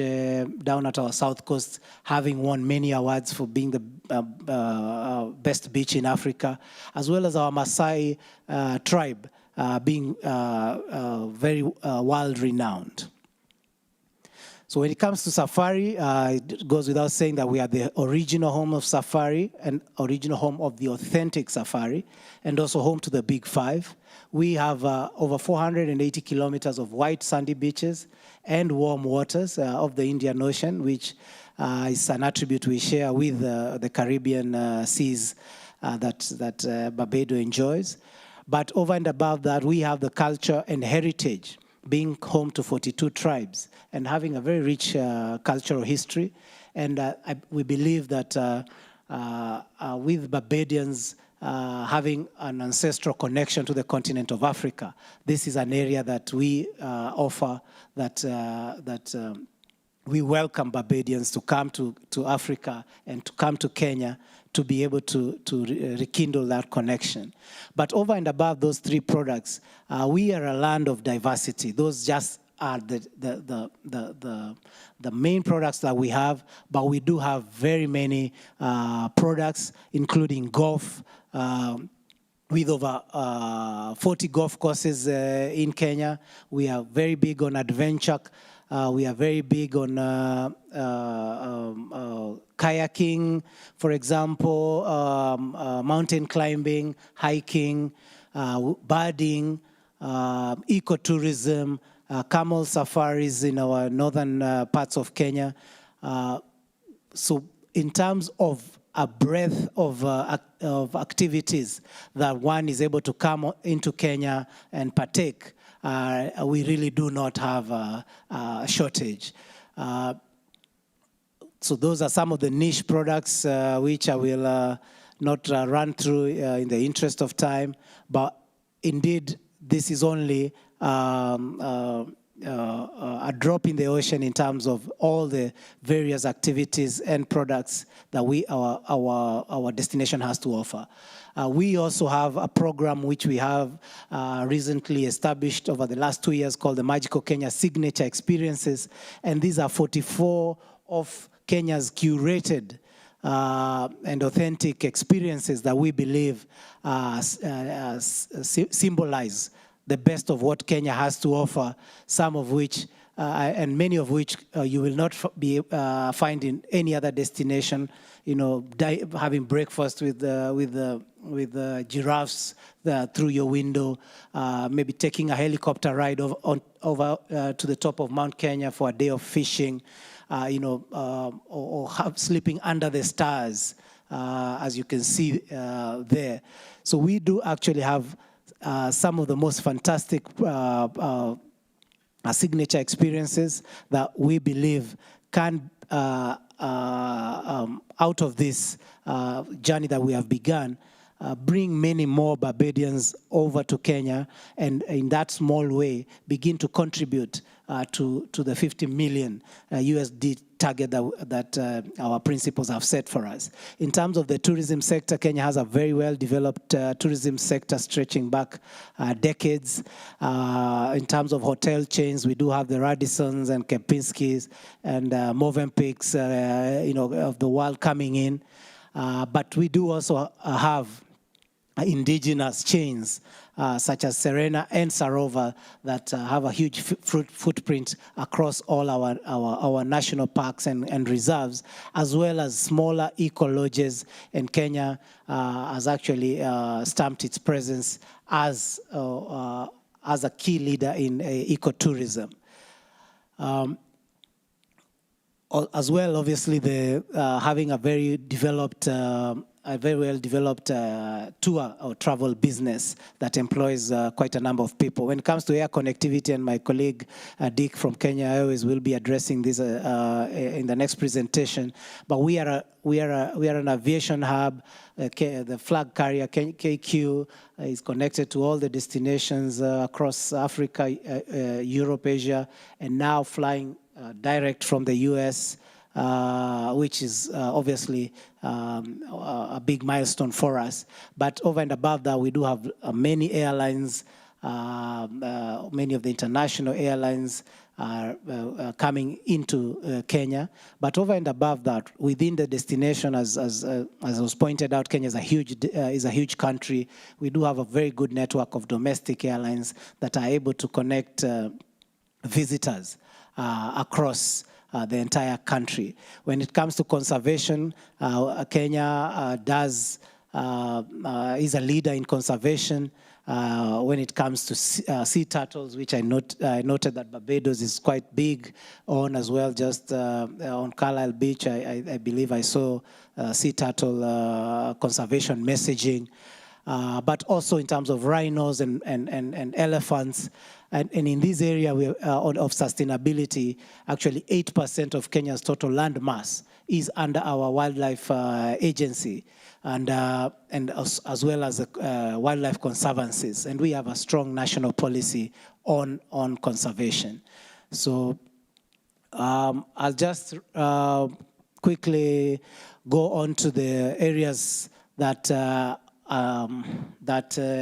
down at our south coast, having won many awards for being the best beach in Africa, as well as our Maasai tribe being very world-renowned. So when it comes to safari, it goes without saying that we are the original home of safari and original home of the authentic safari, and also home to the Big Five. We have over 480 kilometers of white sandy beaches and warm waters of the Indian Ocean, which is an attribute we share with the Caribbean seas that Barbados enjoys. But over and above that, we have the culture and heritage, being home to 42 tribes and having a very rich cultural history. And we believe that with Barbadians having an ancestral connection to the continent of Africa, this is an area that we offer, that we welcome Barbadians to come to Africa and to come to Kenya to be able to rekindle that connection. But over and above those three products, we are a land of diversity. Those just are the main products that we have, but we do have very many products, including golf, with over 40 golf courses in Kenya. We are very big on adventure. We are very big on kayaking, for example, mountain climbing, hiking, birding, ecotourism, camel safaris in our northern parts of Kenya. So in terms of a breadth of activities that one is able to come into Kenya and partake, we really do not have a shortage. So those are some of the niche products which I will not run through in the interest of time, but indeed this is only a drop in the ocean in terms of all the various activities and products that our destination has to offer. We also have a program which we have recently established over the last 2 years called the Magical Kenya Signature Experiences, and these are 44 of Kenya's curated and authentic experiences that we believe symbolize the best of what Kenya has to offer, some of which, and many of which you will not find in any other destination. You know, having breakfast with the giraffes through your window, maybe taking a helicopter ride over to the top of Mount Kenya for a day of fishing, or sleeping under the stars, as you can see there. So we do actually have some of the most fantastic signature experiences that we believe can, out of this journey that we have begun, bring many more Barbadians over to Kenya, and in that small way begin to contribute to the 50 million USD target that our principles have set for us. In terms of the tourism sector, Kenya has a very well-developed tourism sector stretching back decades. In terms of hotel chains, we do have the Radissons and Kempinskis and Movenpicks, of the world coming in. But we do also have indigenous chains such as Serena and Sarova that have a huge footprint across all our national parks and reserves, as well as smaller eco-lodges. And Kenya has actually stamped its presence as a key leader in ecotourism. As well, obviously, having a very well-developed tour or travel business that employs quite a number of people. When it comes to air connectivity, and my colleague Dick from Kenya Airways will be addressing this in the next presentation, but we are an aviation hub. The flag carrier KQ is connected to all the destinations across Africa, Europe, Asia, and now flying direct from the US which is obviously a big milestone for us. But over and above that, we do have many airlines, many of the international airlines are coming into Kenya. But over and above that, within the destination, as was pointed out, Kenya is a huge country. We do have a very good network of domestic airlines that are able to connect visitors across the entire country. When it comes to conservation, Kenya is a leader in conservation. When it comes to sea turtles, which I noted that Barbados is quite big on as well. Just on Carlisle Beach, I believe I saw sea turtle conservation messaging. But also in terms of rhinos and elephants. And in this area of sustainability, actually 8% of Kenya's total land mass is under our wildlife agency, and as well as wildlife conservancies. And we have a strong national policy on conservation. So I'll just quickly go on to the areas that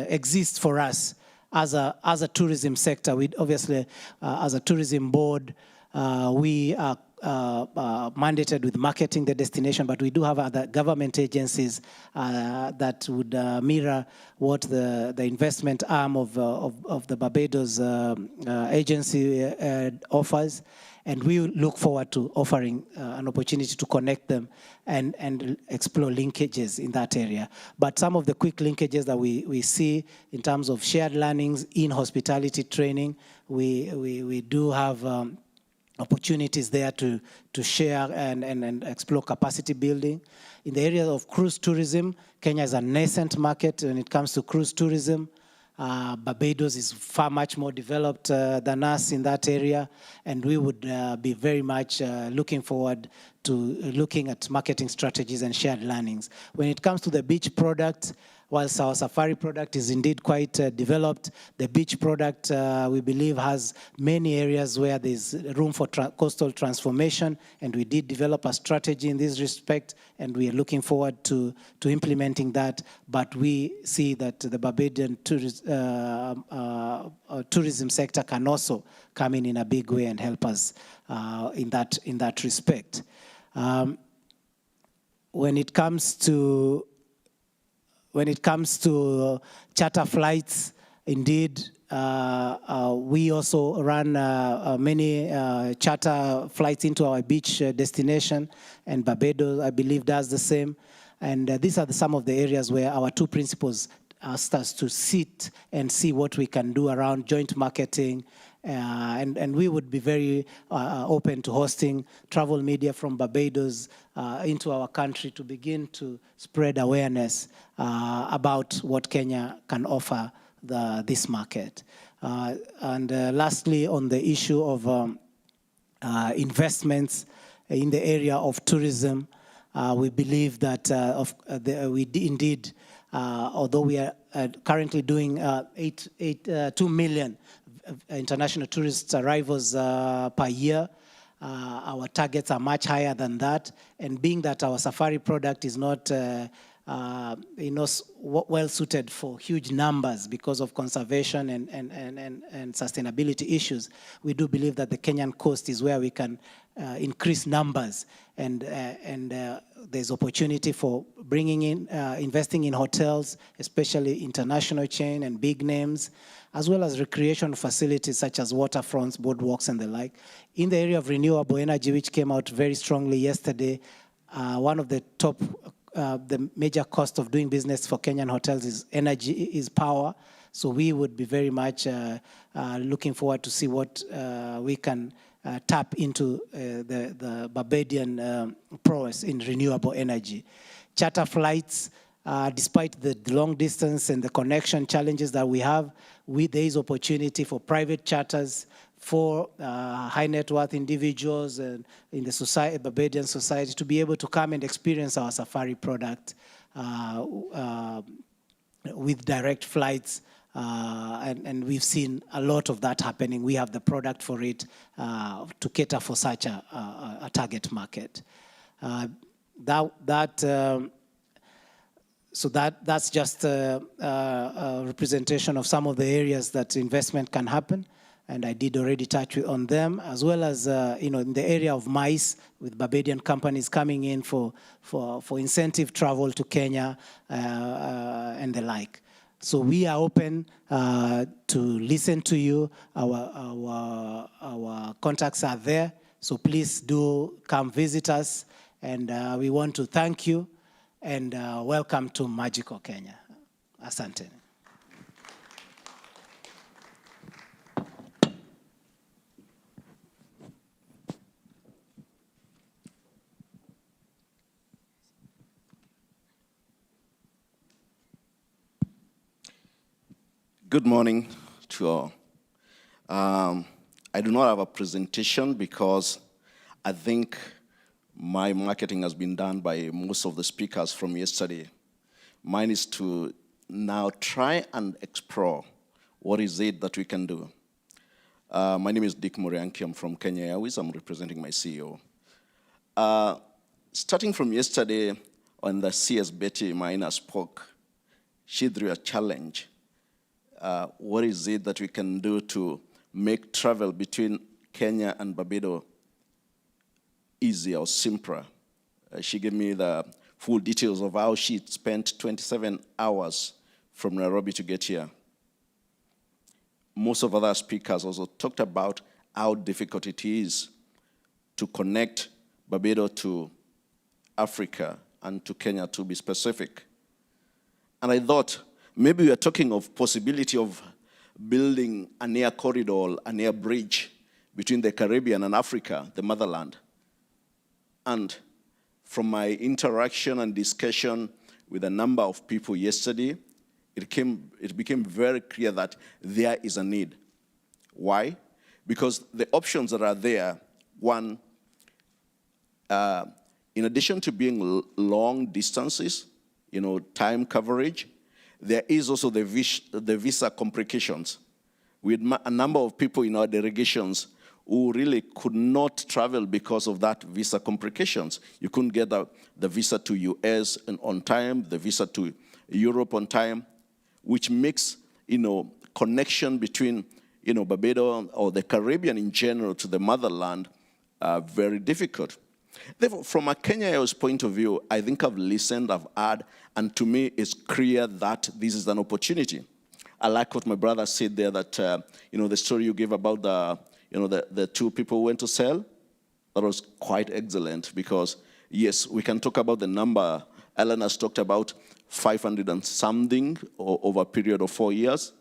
exist for us as a tourism sector. We obviously, as a tourism board, we are mandated with marketing the destination, but we do have other government agencies that would mirror what the investment arm of the Barbados agency offers. And we look forward to offering an opportunity to connect them and explore linkages in that area. But some of the quick linkages that we see in terms of shared learnings in hospitality training, we do have opportunities there to share and explore capacity building. In the area of cruise tourism, Kenya is a nascent market when it comes to cruise tourism. Barbados is far much more developed than us in that area, and we would be very much looking forward to looking at marketing strategies and shared learnings. When it comes to the beach product, whilst our safari product is indeed quite developed, the beach product, we believe, has many areas where there's room for coastal transformation, and we did develop a strategy in this respect, and we are looking forward to implementing that. But we see that the Barbadian tourism sector can also come in a big way and help us in that respect. When it comes to charter flights, indeed, we also run many charter flights into our beach destination, and Barbados, I believe, does the same. And these are some of the areas where our two principals asked us to sit and see what we can do around joint marketing. And we would be very open to hosting travel media from Barbados into our country to begin to spread awareness about what Kenya can offer this market. And lastly, on the issue of investments in the area of tourism, we believe that indeed, although we are currently doing 2 million international tourist arrivals per year, our targets are much higher than that. And being that our safari product is not well suited for huge numbers because of conservation and sustainability issues, we do believe that the Kenyan coast is where we can increase numbers, and there's opportunity for bringing in, investing in hotels, especially international chain and big names, as well as recreation facilities such as waterfronts, boardwalks, and the like. In the area of renewable energy, which came out very strongly yesterday, one of the top, the major cost of doing business for Kenyan hotels is energy, is power. So we would be very much looking forward to see what we can tap into the Barbadian prowess in renewable energy. Charter flights, despite the long distance and the connection challenges that we have, there is opportunity for private charters for high net worth individuals and in the society, Barbadian society, to be able to come and experience our safari product with direct flights And we've seen a lot of that happening. We have the product for it to cater for such a target market. So that's just a representation of some of the areas that investment can happen. And I did already touch on them, as well as in the area of MICE, with Barbadian companies coming in for incentive travel to Kenya and the like. So we are open to listen to you. Our contacts are there. So please do come visit us. And we want to thank you and welcome to Magical Kenya. Asante. Good morning to all. I do not have a presentation because I think my marketing has been done by most of the speakers from yesterday. Mine is to now try and explore what is it that we can do. My name is Dick Murianki. I'm from Kenya Airways. I'm representing my CEO. Starting from yesterday, when the CS Betty Maina spoke, she drew a challenge. What is it that we can do to make travel between Kenya and Barbados easier or simpler? She gave me the full details of how she spent 27 hours from Nairobi to get here. Most of other speakers also talked about how difficult it is to connect Barbados to Africa and to Kenya, to be specific. And I thought, maybe we are talking of possibility of building an air corridor, an air bridge between the Caribbean and Africa, the motherland. And from my interaction and discussion with a number of people yesterday, it became very clear that there is a need. Why? Because the options that are there, one, in addition to being long distances, time coverage, there is also the visa complications. We had a number of people in our delegations who really could not travel because of that visa complications. You couldn't get the visa to US on time, the visa to Europe on time, which makes, connection between, Barbados or the Caribbean in general to the motherland very difficult. Therefore, from a Kenya Airways point of view, I think I've listened, I've heard, and to me, it's clear that this is an opportunity. I like what my brother said there, that, the story you gave about the two people who went to sell. That was quite excellent because, yes, we can talk about the number. Ellen has talked about 500 and something over a period of 4 years.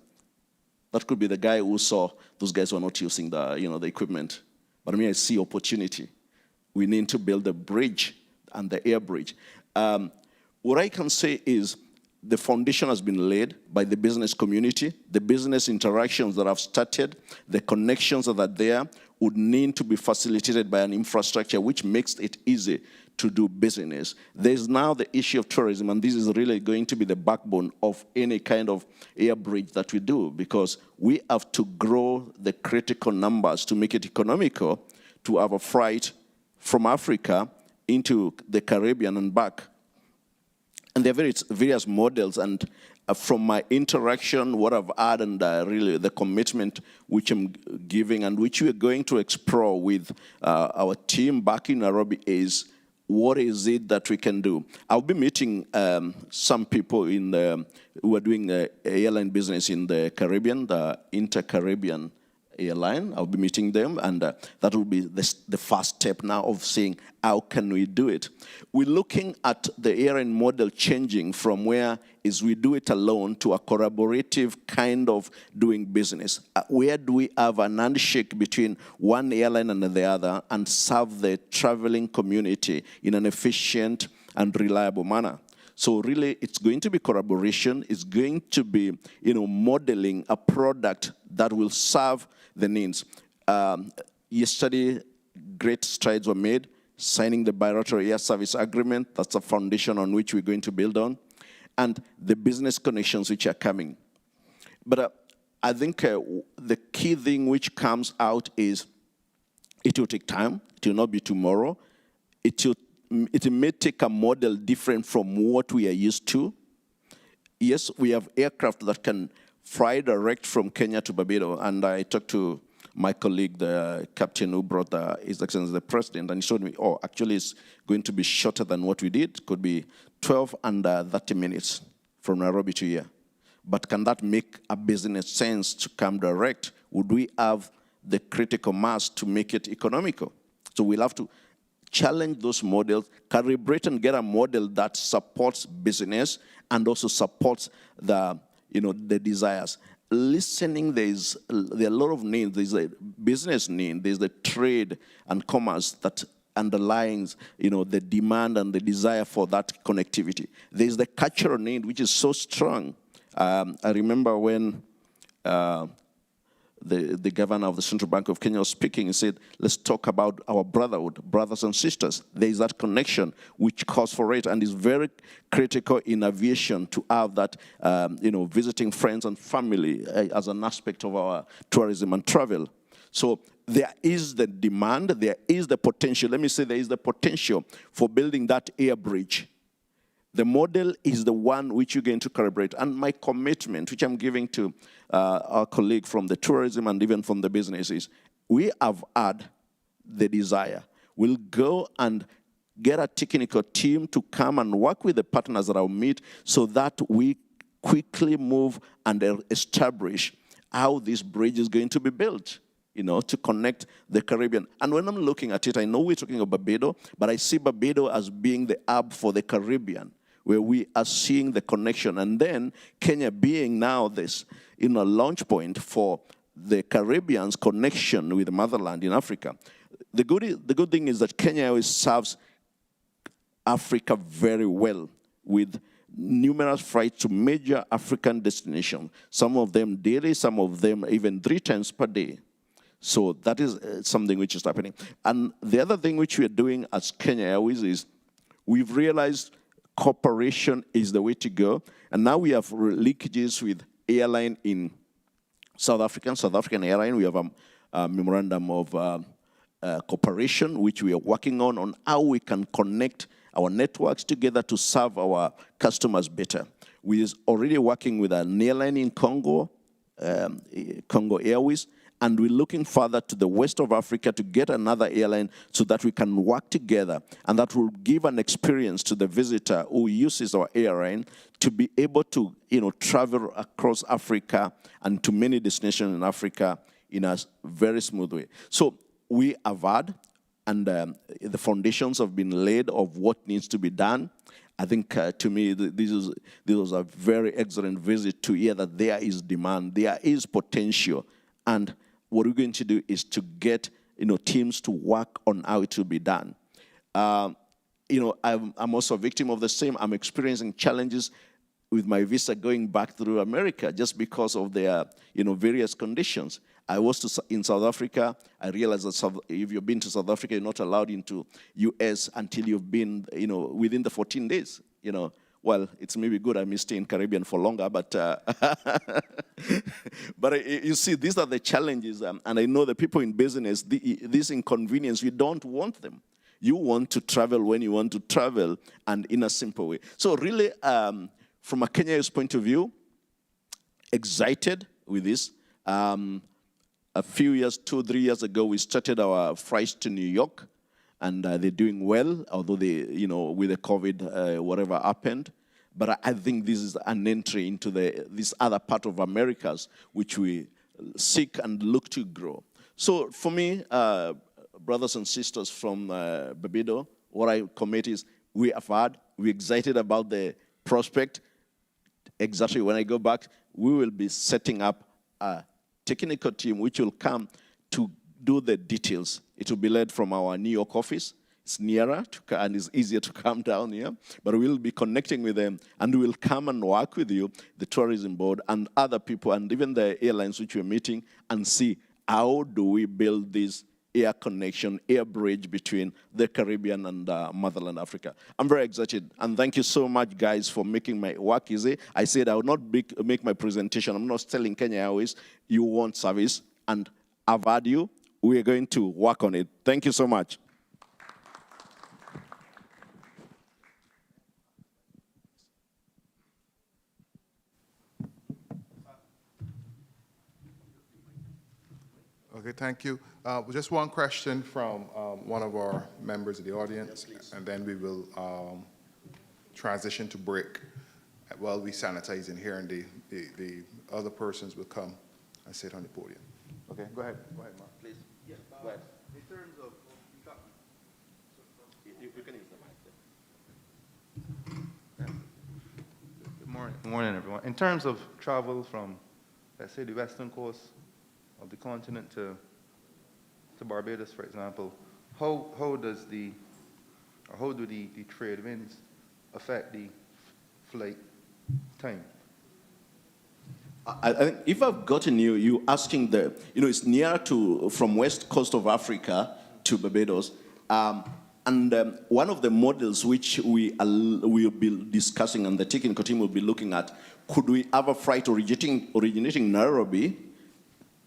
That could be the guy who saw those guys were not using the equipment. But I see opportunity. We need to build a bridge and the air bridge. What I can say is the foundation has been laid by the business community. The business interactions that have started, the connections that are there would need to be facilitated by an infrastructure which makes it easy to do business. There's now the issue of tourism, and this is really going to be the backbone of any kind of air bridge that we do, because we have to grow the critical numbers to make it economical to have a flight from Africa into the Caribbean and back. And there are various models, and from my interaction, what I've had, and really the commitment which I'm giving and which we're going to explore with our team back in Nairobi is, what is it that we can do? I'll be meeting some people who are doing airline business in the Caribbean, the Inter-Caribbean airline. I'll be meeting them, and that will be the first step now of seeing how can we do it. We're looking at the airline model changing from where is we do it alone to a collaborative kind of doing business. Where do we have an handshake between one airline and the other and serve the traveling community in an efficient and reliable manner? So really, it's going to be collaboration. It's going to be, modeling a product that will serve the needs. Yesterday, great strides were made, signing the bilateral air service agreement. That's the foundation on which we're going to build on, and the business connections which are coming. But I think the key thing which comes out is it will take time. It will not be tomorrow. It may take a model different from what we are used to. Yes, we have aircraft that can fly direct from Kenya to Barbados. And I talked to my colleague, the captain who brought His Excellency the President, and he showed me, oh, actually it's going to be shorter than what we did. It could be 12 and 30 minutes from Nairobi to here. But can that make a business sense to come direct? Would we have the critical mass to make it economical? So we'll have to challenge those models, calibrate and get a model that supports business and also supports the desires. Listening, there are a lot of needs. There's a business need, there's the trade and commerce that underlines, the demand and the desire for that connectivity. There's the cultural need, which is so strong. I remember when the governor of the Central Bank of Kenya was speaking, he said, let's talk about our brotherhood, brothers and sisters. There is that connection which calls for it, and is very critical in aviation to have that, visiting friends and family as an aspect of our tourism and travel. So there is the demand, there is the potential. Let me say there is the potential for building that air bridge. The model is the one which you're going to calibrate. And my commitment, which I'm giving to our colleague from the tourism and even from the businesses, we have had the desire. We'll go and get a technical team to come and work with the partners that I'll meet so that we quickly move and establish how this bridge is going to be built, to connect the Caribbean. And when I'm looking at it, I know we're talking about Barbados, but I see Barbados as being the hub for the Caribbean, where we are seeing the connection. And then Kenya being now this, launch point for the Caribbean's connection with the motherland in Africa. The good thing is that Kenya always serves Africa very well with numerous flights to major African destinations, some of them daily, some of them even 3 times per day. So that is something which is happening. And the other thing which we are doing as Kenya Airways is we've realized cooperation is the way to go. And now we have linkages with airline in South African airline. We have a memorandum of cooperation, which we are working on how we can connect our networks together to serve our customers better. We are already working with an airline in Congo, Congo Airways, and we're looking further to the west of Africa to get another airline so that we can work together, and that will give an experience to the visitor who uses our airline to be able to, travel across Africa and to many destinations in Africa in a very smooth way. So we have had, and the foundations have been laid of what needs to be done. I think, to me, this was a very excellent visit to hear that there is demand, there is potential, and what we're going to do is to get, teams to work on how it will be done. I'm also a victim of the same. I'm experiencing challenges with my visa going back through America just because of their, various conditions. I was in South Africa. I realized that if you've been to South Africa, you're not allowed into U.S. until you've been, within the 14 days, Well, it's maybe good I may stay in Caribbean for longer, but but you see, these are the challenges, and I know the people in business, this inconvenience, you don't want them. You want to travel when you want to travel, and in a simple way. So really, from a Kenya's point of view, excited with this. A few years, 2-3 years ago, we started our flights to New York. And they're doing well, although they, with the COVID, whatever happened. But I think this is an entry into this other part of Americas, which we seek and look to grow. So for me, brothers and sisters from Barbados, what I commit is we're excited about the prospect. Exactly when I go back, we will be setting up a technical team which will come to do the details. It will be led from our New York office. It's nearer and it's easier to come down here. But we'll be connecting with them, and we'll come and work with you, the tourism board, and other people, and even the airlines which we're meeting, and see how do we build this air connection, air bridge between the Caribbean and motherland Africa. I'm very excited, and thank you so much, guys, for making my work easy. I said I would not make my presentation. I'm not telling Kenya Airways you want service, and I've had you. We are going to work on it. Thank you so much. Okay, thank you. Just one question from one of our members of the audience, and then we will transition to break while we sanitize in here, and the other persons will come and sit on the podium. Okay, go ahead, Mark, please. Yeah, Go ahead. in terms of, you can use the mic. Good morning, everyone. In terms of travel from, let's say, the western coast of the continent to Barbados, for example, how do the trade winds affect the flight time? I think if I've gotten you asking it's near to, from west coast of Africa to Barbados. One of the models which we'll be discussing and the technical team will be looking at, could we have a flight originating Nairobi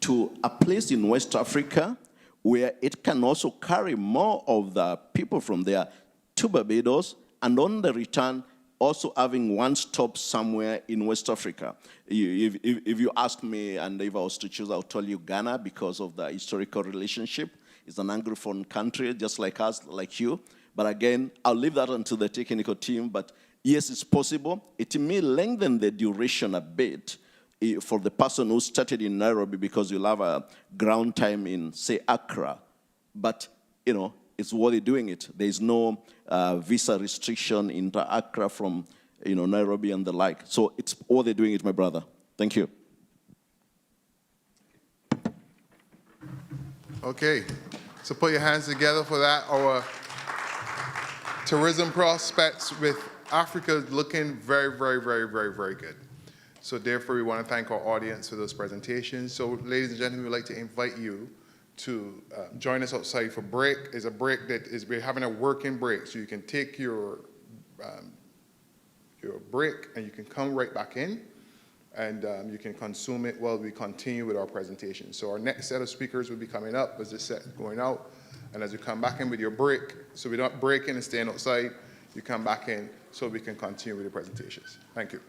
to a place in West Africa where it can also carry more of the people from there to Barbados, and on the return, also having one stop somewhere in West Africa. If you ask me, and if I was to choose, I'll tell you Ghana because of the historical relationship. It's an Anglophone country, just like us, like you. But again, I'll leave that onto the technical team. But yes, it's possible. It may lengthen the duration a bit for the person who started in Nairobi, because you'll have a ground time in, say, Accra. But, it's worth doing it. There is no visa restriction into Accra from, Nairobi and the like. So it's worth doing it, my brother. Thank you. Okay, so put your hands together for that. Our tourism prospects with Africa looking very, very, very, very, very good. So therefore, we want to thank our audience for those presentations. So ladies and gentlemen, we'd like to invite you to join us outside for break. It's a break that we're having a working break. So you can take your break and you can come right back in, and you can consume it while we continue with our presentation. So our next set of speakers will be coming up as this set is going out. And as you come back in with your break, so we don't break in and staying outside, you come back in so we can continue with the presentations. Thank you.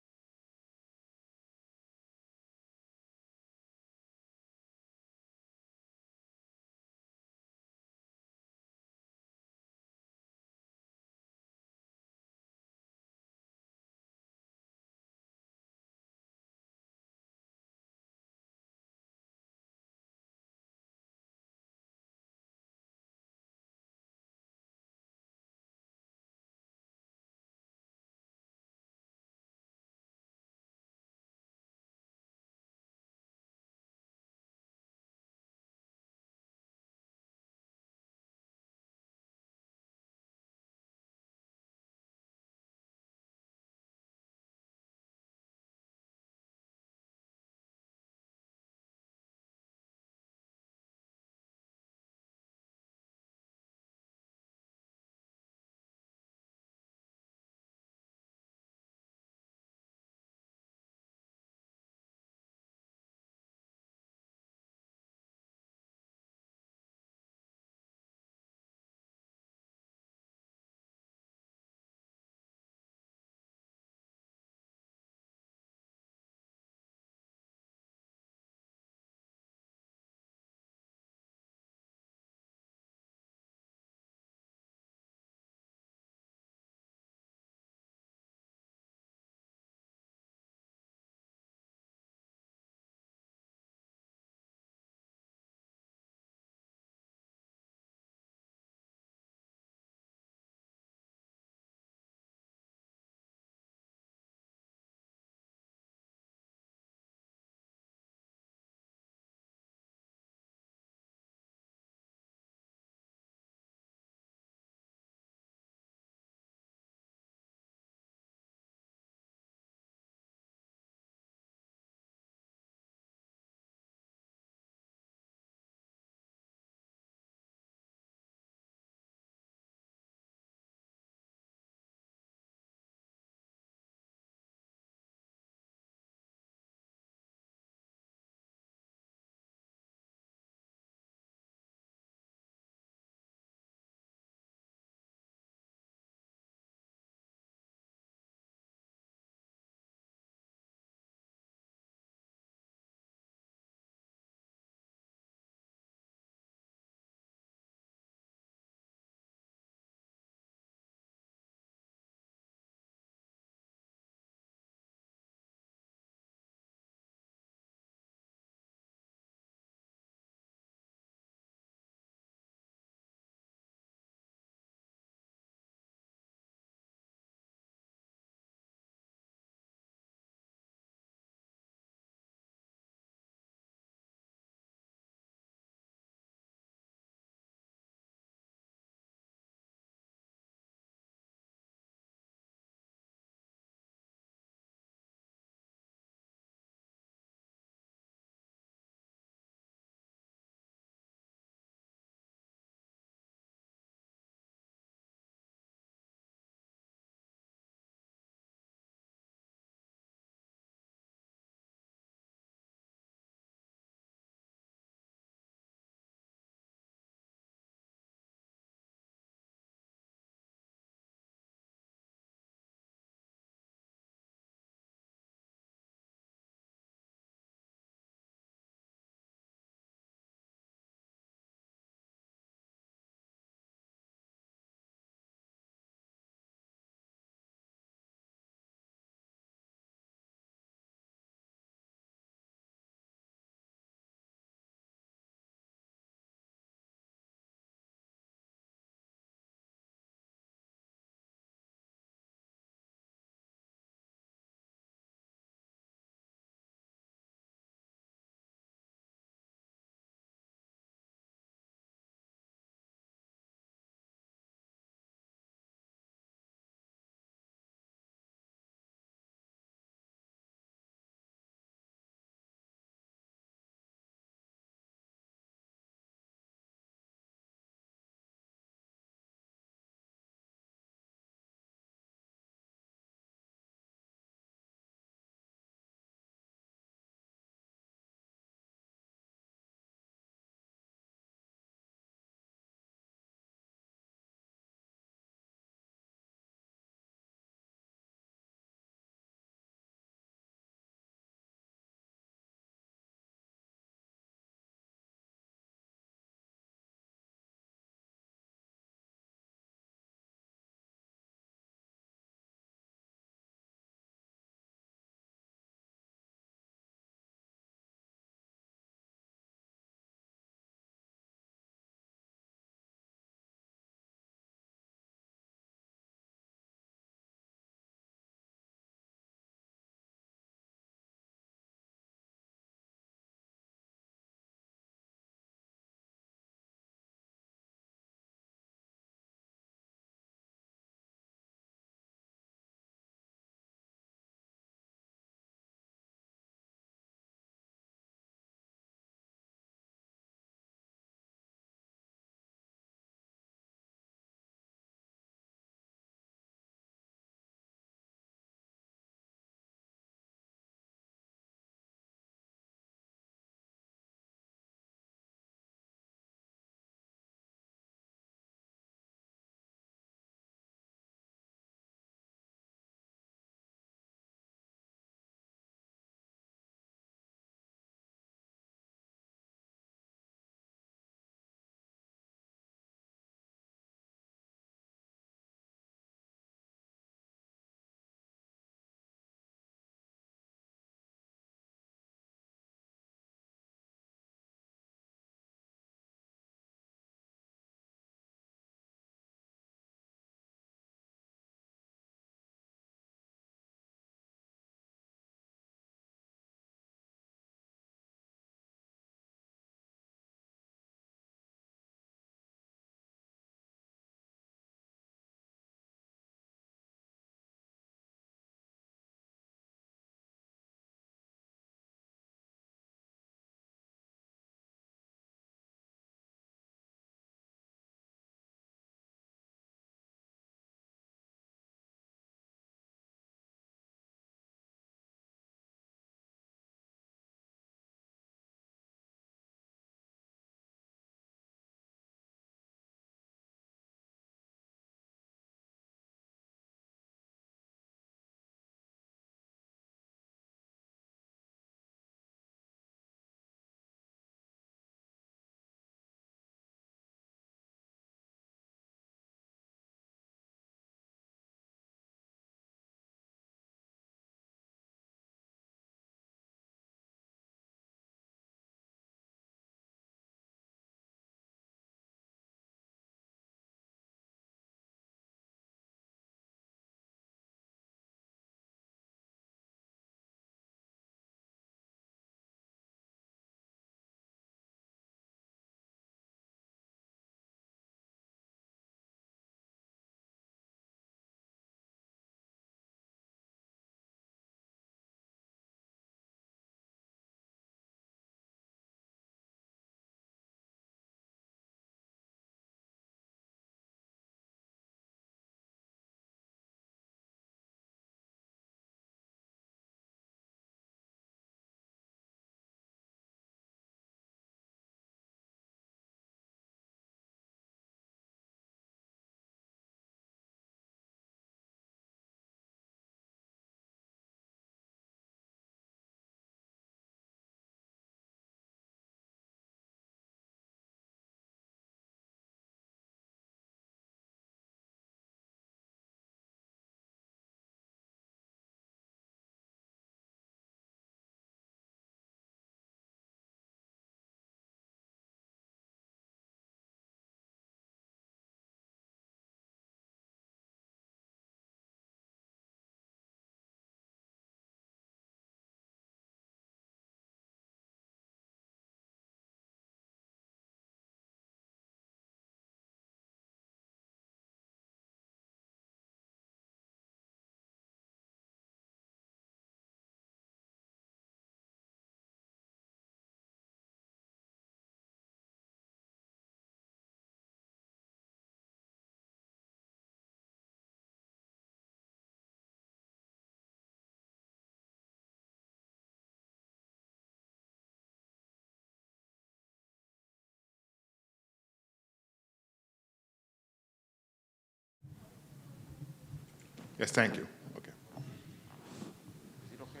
Yes, thank you. Okay. Is it okay?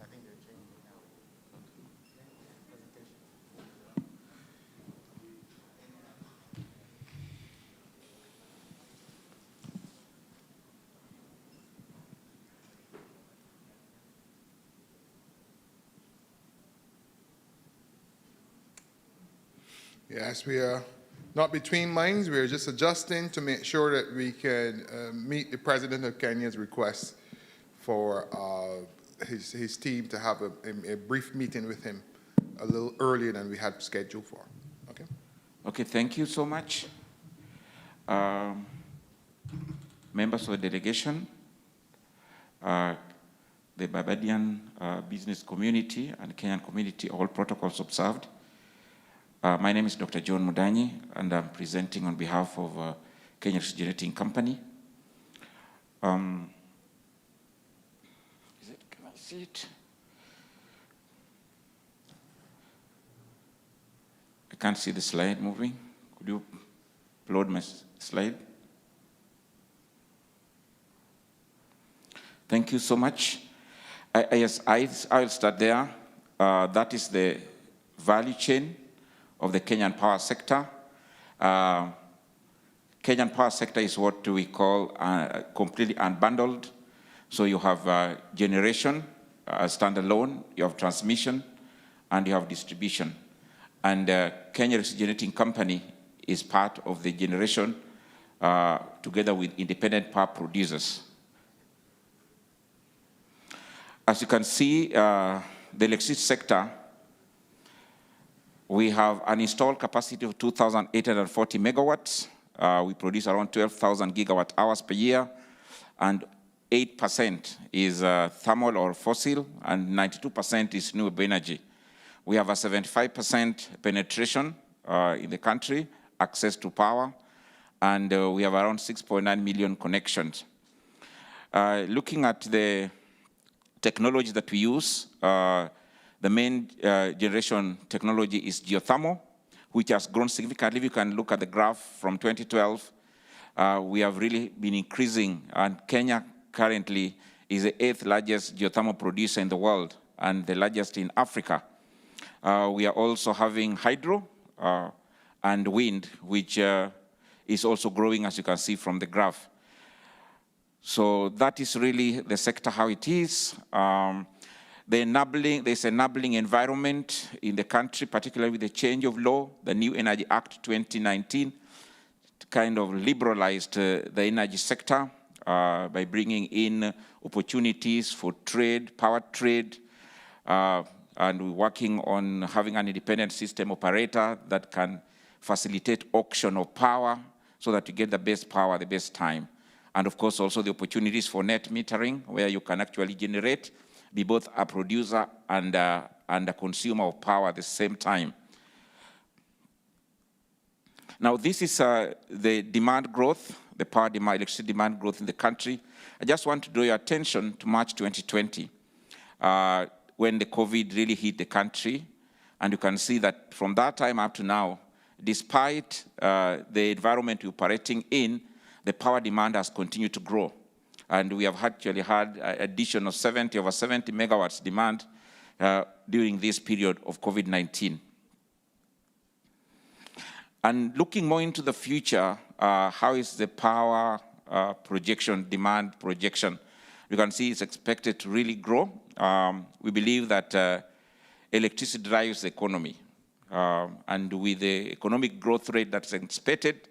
I think they're changing it now. Yes, we are not between minds. We are just adjusting to make sure that we can meet the President of Kenya's request for his team to have a brief meeting with him a little earlier than we had scheduled for. Okay? Okay, thank you so much. Members of the delegation, the Barbadian business community and Kenyan community, all protocols observed. My name is Dr. John Mudanyi, and I'm presenting on behalf of Kenya Refrigerating Company. Can I see it? I can't see the slide moving. Could you upload my slide? Thank you so much. Yes, I'll start there. That is the value chain of the Kenyan power sector. Kenyan power sector is what we call completely unbundled. So you have generation, standalone, you have transmission, and you have distribution. And Kenya Refrigerating Company is part of the generation together with independent power producers. As you can see, the electricity sector, we have an installed capacity of 2,840 megawatts. We produce around 12,000 gigawatt hours per year, and 8% is thermal or fossil, and 92% is renewable energy. We have a 75% penetration in the country, access to power, and we have around 6.9 million connections. Looking at the technology that we use, the main generation technology is geothermal, which has grown significantly. You can look at the graph from 2012. We have really been increasing, and Kenya currently is the 8th largest geothermal producer in the world and the largest in Africa. We are also having hydro and wind, which is also growing, as you can see from the graph. So that is really the sector how it is. There's enabling environment in the country, particularly with the change of law, the New Energy Act 2019, kind of liberalized the energy sector by bringing in opportunities for trade, power trade, and we're working on having an independent system operator that can facilitate auction of power so that you get the best power at the best time. And of course, also the opportunities for net metering, where you can actually generate, be both a producer and a consumer of power at the same time. Now, this is the demand growth, the power demand, electricity demand growth in the country. I just want to draw your attention to March 2020, when the COVID really hit the country. And you can see that from that time up to now, despite the environment we're operating in, the power demand has continued to grow. And we have actually had an addition of over 70 megawatts demand during this period of COVID-19. And looking more into the future, how is the power demand projection? You can see it's expected to really grow. We believe that electricity drives the economy. And with the economic growth rate that's expected,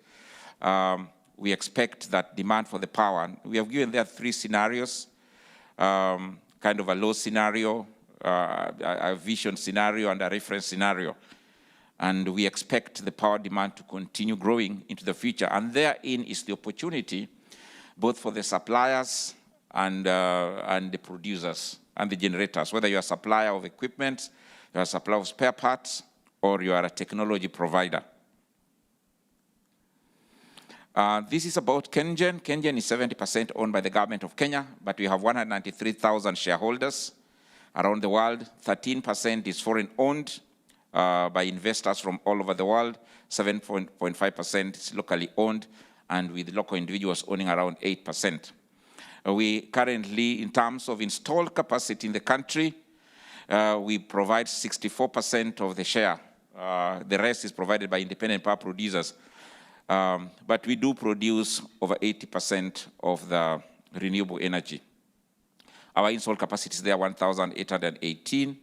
we expect that demand for the power. We have given there 3 scenarios, kind of a low scenario, a vision scenario, and a reference scenario. And we expect the power demand to continue growing into the future. And therein is the opportunity, both for the suppliers and the producers and the generators, whether you're a supplier of equipment, you're a supplier of spare parts, or you are a technology provider. This is about KenGen. KenGen is 70% owned by the government of Kenya, but we have 193,000 shareholders around the world. 13% is foreign owned, by investors from all over the world. 7.5% is locally owned, and with local individuals owning around 8%. We currently, in terms of installed capacity in the country, we provide 64% of the share. The rest is provided by independent power producers. But we do produce over 80% of the renewable energy. Our installed capacity is there 1,818,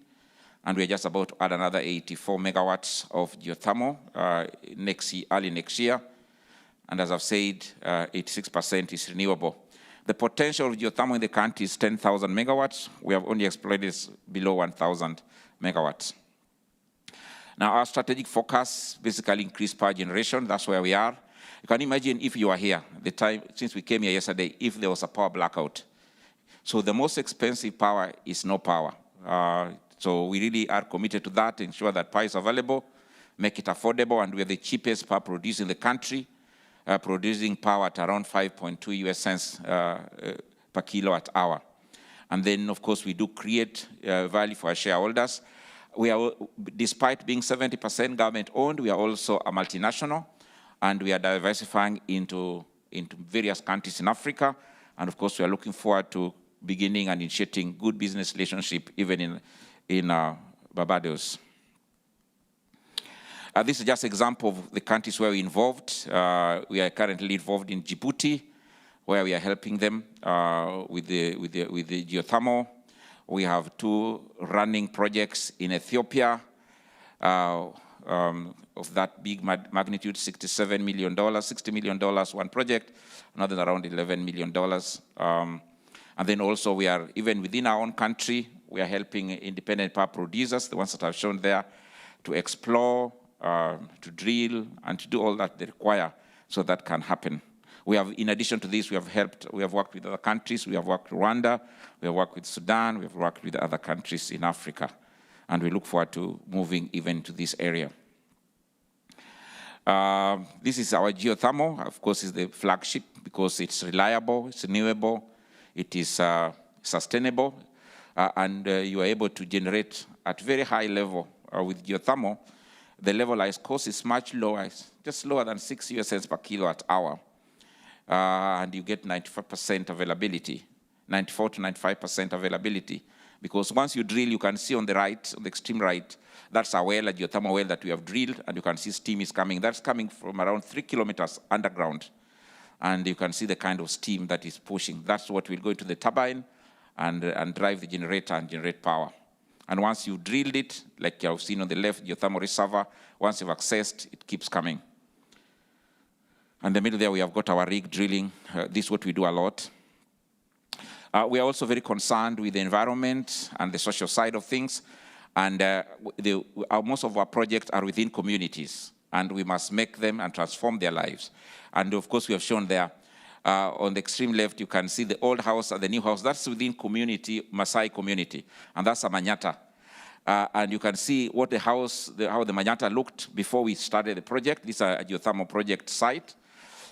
and we're just about to add another 84 megawatts of geothermal early next year. And as I've said, 86% is renewable. The potential of geothermal in the country is 10,000 megawatts. We have only exploited below 1,000 megawatts. Now, our strategic focus basically increased power generation. That's where we are. You can imagine if you are here, the time since we came here yesterday, if there was a power blackout. So the most expensive power is no power. So we really are committed to that, ensure that power is available, make it affordable, and we're the cheapest power producer in the country, producing power at around 5.2 US cents per kilowatt hour. And then, of course, we do create value for our shareholders. We are, despite being 70% government-owned, we are also a multinational, and we are diversifying into various countries in Africa. And of course, we are looking forward to beginning and initiating good business relationship even in Barbados. This is just an example of the countries where we're involved. We are currently involved in Djibouti, where we are helping them with the geothermal. We have 2 running projects in Ethiopia of that big magnitude, $67 million, $60 million, one project, another around $11 million. And then also we are, even within our own country, we are helping independent power producers, the ones that I've shown there, to explore, to drill, and to do all that they require so that can happen. We have, in addition to this, we have worked with other countries. We have worked with Rwanda, we have worked with Sudan, we have worked with other countries in Africa. And we look forward to moving even to this area. This is our geothermal. Of course, it's the flagship because it's reliable, it's renewable, it is sustainable, and you are able to generate at very high level with geothermal. The levelized cost is much lower, it's just lower than 6 US cents per kilowatt hour. And you get 95% availability, 94 to 95% availability. Because once you drill, you can see on the right, on the extreme right, that's a well, a geothermal well that we have drilled, and you can see steam is coming. That's coming from around 3 kilometers underground. And you can see the kind of steam that is pushing. That's what will go into the turbine and drive the generator and generate power. And once you've drilled it, like you've seen on the left, geothermal reservoir, once you've accessed, it keeps coming. And in the middle there, we have got our rig drilling. This is what we do a lot. We are also very concerned with the environment and the social side of things. And most of our projects are within communities, and we must make them and transform their lives. And of course, we have shown there, on the extreme left, you can see the old house and the new house. That's within community, Maasai community, and that's a Manyata. And you can see what the house, how the Manyata looked before we started the project. This is a geothermal project site.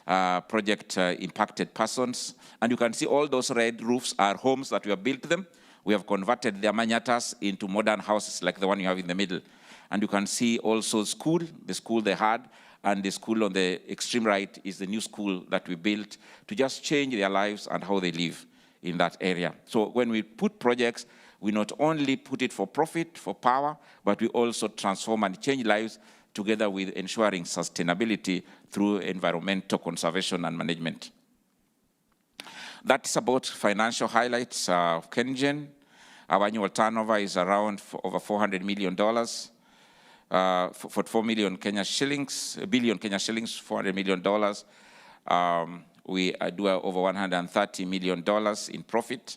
Impacted persons. And you can see all those red roofs are homes that we have built them. We have converted their manyatas into modern houses like the one you have in the middle. And you can see also school, the school they had, and the school on the extreme right is the new school that we built to just change their lives and how they live in that area. So when we put projects, we not only put it for profit, for power, but we also transform and change lives together with ensuring sustainability through environmental conservation and management. That's about financial highlights of KenGen. Our annual turnover is around over $400 million, 4 million Kenya shillings, a billion Kenya shillings, $400 million. We do over $130 million in profit,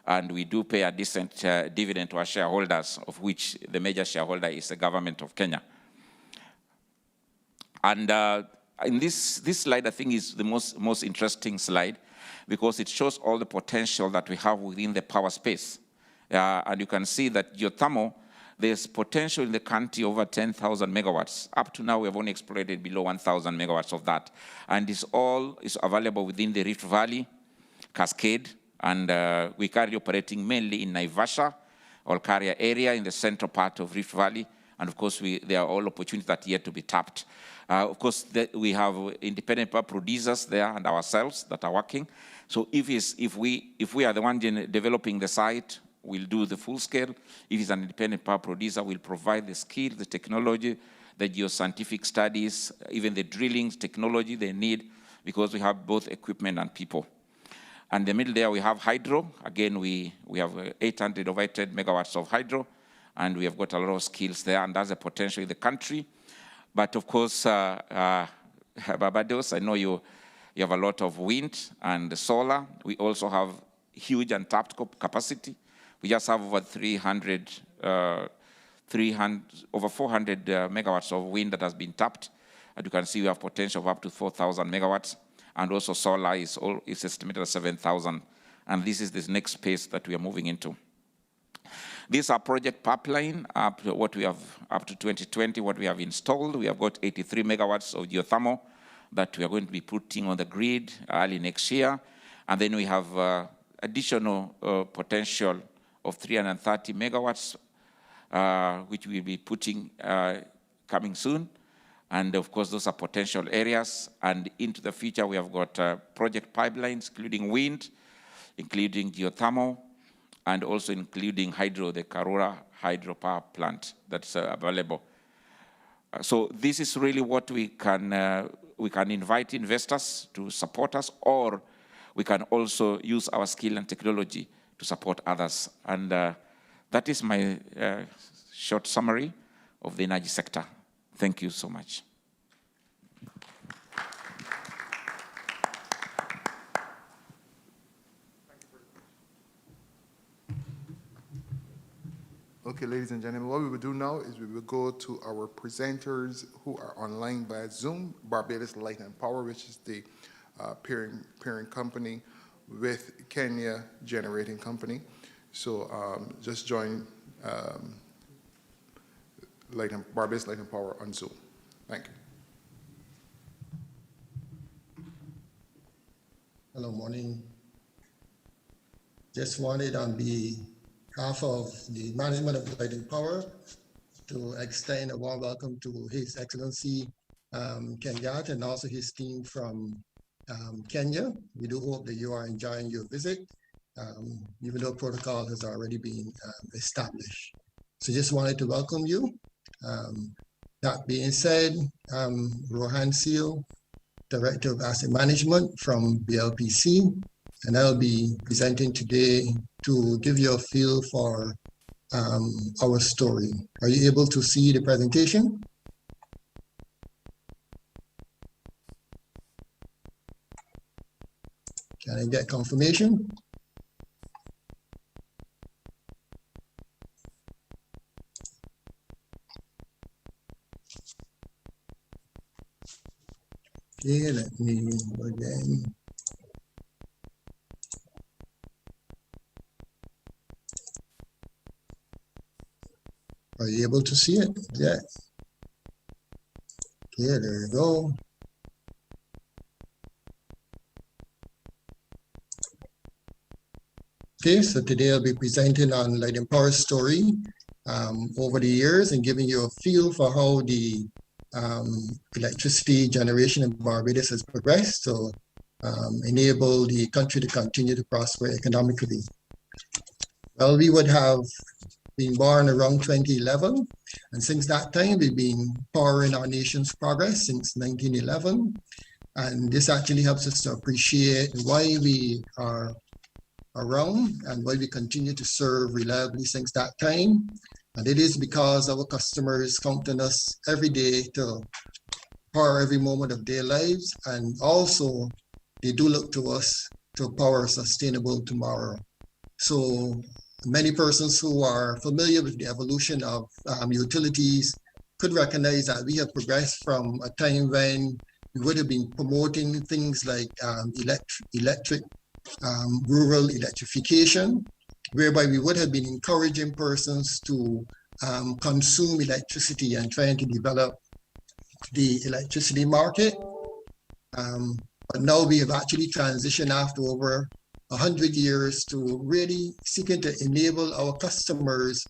and we do pay a decent dividend to our shareholders, of which the major shareholder is the government of Kenya. And in this slide, I think is the most interesting slide because it shows all the potential that we have within the power space. And you can see that geothermal, there's potential in the country over 10,000 megawatts. Up to now, we have only exploited below 1,000 megawatts of that. And this all is available within the Rift Valley, Cascade, and we're currently operating mainly in Naivasha, Olkaria area in the central part of Rift Valley, And of course, there are all opportunities that are yet to be tapped. Of course, we have independent power producers there and ourselves that are working. So if we are the one developing the site, we'll do the full scale. If it's an independent power producer, we'll provide the skill, the technology, the geoscientific studies, even the drilling technology they need, because we have both equipment and people. And in the middle there, we have hydro. Again, we have 800 over 800 megawatts of hydro, and we have got a lot of skills there, and that's a potential in the country. But of course, Barbados, I know you have a lot of wind and solar. We also have huge untapped capacity. We just have over 400 megawatts of wind that has been tapped. As you can see, we have potential of up to 4,000 megawatts. And also solar is estimated at 7,000. And this is the next phase that we are moving into. These are project pipeline, what we have up to 2020, what we have installed. We have got 83 megawatts of geothermal that we are going to be putting on the grid early next year. And then we have additional potential of 330 megawatts, which we'll be putting coming soon. And of course, those are potential areas. And into the future, we have got project pipelines, including wind, including geothermal, and also including hydro, the Karura hydropower plant that's available. So this is really what we can invite investors to support us, or we can also use our skill and technology to support others. And that is my short summary of the energy sector. Thank you so much. Okay, ladies and gentlemen, what we will do now is we will go to our presenters who are online via Zoom, Barbados Light and Power, which is the parent company with Kenya Generating Company. So just join Barbados Light and Power on Zoom. Thank you. Hello, morning. Just wanted on behalf of the management of Light and Power to extend a warm welcome to His Excellency Kenyatta and also his team from Kenya. We do hope that you are enjoying your visit, even though protocol has already been established. So just wanted to welcome you. That being said, Rohan Seal, Director of Asset Management from BLPC, and I'll be presenting today to give you a feel for our story. Are you able to see the presentation? Can I get confirmation? Okay, let me go again. Are you able to see it? Yeah. Okay, there you go. Okay, so today I'll be presenting on Light and Power's story over the years and giving you a feel for how the electricity generation in Barbados has progressed to enable the country to continue to prosper economically. Well, we would have been born around 2011, and since that time we've been powering our nation's progress since 1911, and this actually helps us to appreciate why we are around and why we continue to serve reliably since that time. And it is because our customers count on us every day to power every moment of their lives, and also they do look to us to power a sustainable tomorrow. So many persons who are familiar with the evolution of utilities could recognize that we have progressed from a time when we would have been promoting things like rural electrification, whereby we would have been encouraging persons to consume electricity and trying to develop the electricity market. But now we have actually transitioned after over 100 years to really seeking to enable our customers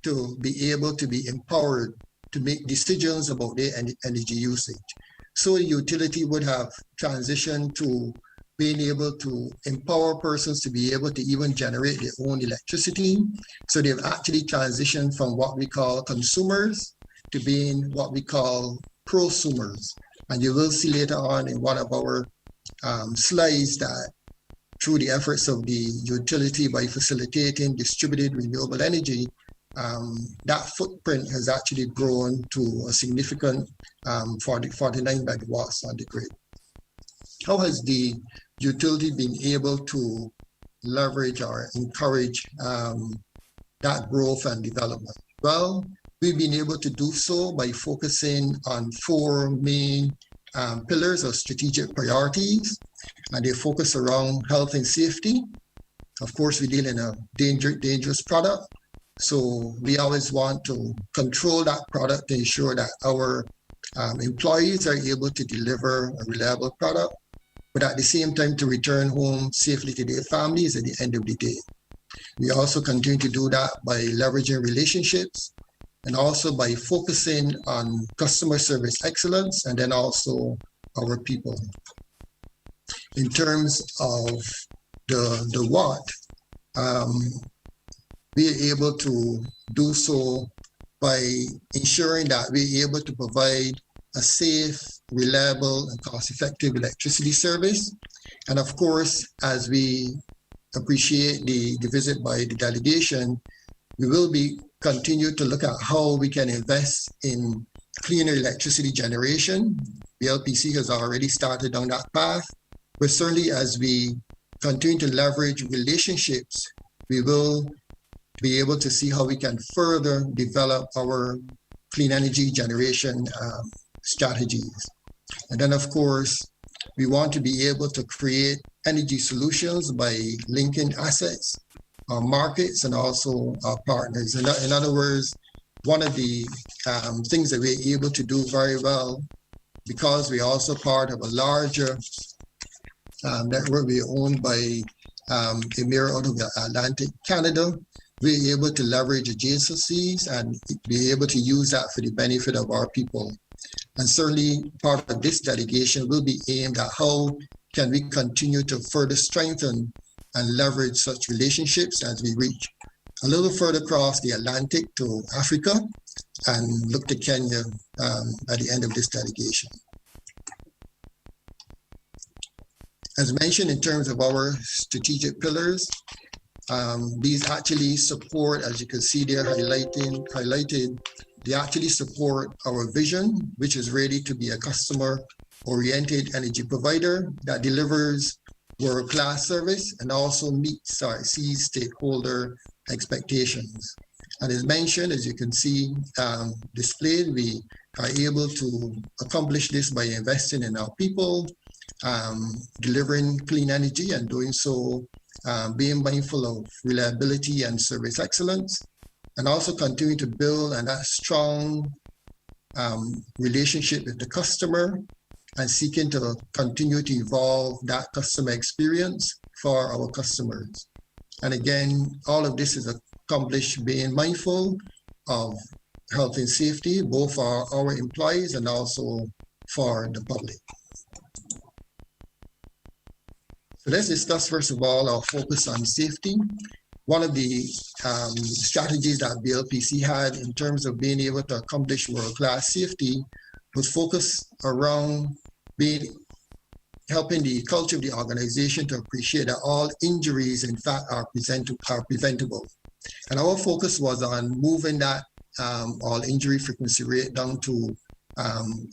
to be able to be empowered to make decisions about their energy usage. So the utility would have transitioned to being able to empower persons to be able to even generate their own electricity. So they've actually transitioned from what we call consumers to being what we call prosumers. And you will see later on in one of our slides that through the efforts of the utility by facilitating distributed renewable energy, that footprint has actually grown to a significant 49 megawatts on the grid. How has the utility been able to leverage or encourage that growth and development? Well, we've been able to do so by focusing on 4 main pillars of strategic priorities, and they focus around health and safety. Of course, we deal in a dangerous product, so we always want to control that product to ensure that our employees are able to deliver a reliable product, but at the same time to return home safely to their families at the end of the day. We also continue to do that by leveraging relationships and also by focusing on customer service excellence and then also our people. In terms of the what, we are able to do so by ensuring that we're able to provide a safe, reliable, and cost-effective electricity service. And of course, as we appreciate the visit by the delegation, we will be continue to look at how we can invest in cleaner electricity generation. The LPC has already started on that path, but certainly as we continue to leverage relationships, we will be able to see how we can further develop our clean energy generation strategies. And then of course, we want to be able to create energy solutions by linking assets, our markets, and also our partners. In other words, one of the things that we're able to do very well, because we're also part of a larger network we're owned by Emir out of Atlantic Canada, we're able to leverage adjacencies and be able to use that for the benefit of our people. And certainly part of this delegation will be aimed at how can we continue to further strengthen and leverage such relationships as we reach a little further across the Atlantic to Africa and look to Kenya at the end of this delegation. As mentioned, in terms of our strategic pillars, these actually support, as you can see there highlighted, they actually support our vision, which is ready to be a customer-oriented energy provider that delivers world-class service and also meets our key stakeholder expectations. And as mentioned, as you can see displayed, we are able to accomplish this by investing in our people, delivering clean energy, and doing so being mindful of reliability and service excellence, and also continue to build a strong relationship with the customer and seeking to continue to evolve that customer experience for our customers. And again, all of this is accomplished being mindful of health and safety, both for our employees and also for the public. So let's discuss, first of all, our focus on safety. One of the strategies that BLPC had in terms of being able to accomplish world-class safety was focused around helping the culture of the organization to appreciate that all injuries, in fact, are preventable. And our focus was on moving that all injury frequency rate down to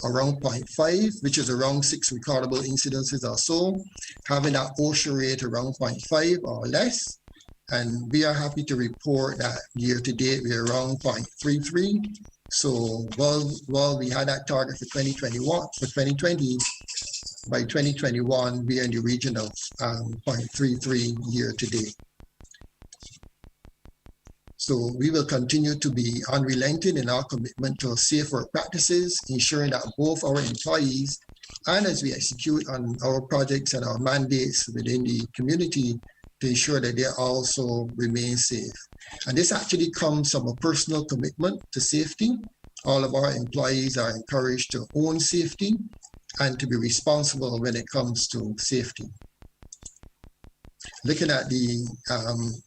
around 0.5, which is around 6 recordable incidences or so, having that OSHA rate around 0.5 or less. And we are happy to report that year to date, we're around 0.33. So while we had that target for 2020, by 2021, we are in the region of 0.33 year to date. So we will continue to be unrelenting in our commitment to safe work practices, ensuring that both our employees and as we execute on our projects and our mandates within the community to ensure that they also remain safe. And this actually comes from a personal commitment to safety, all of our employees are encouraged to own safety and to be responsible when it comes to safety. Looking at the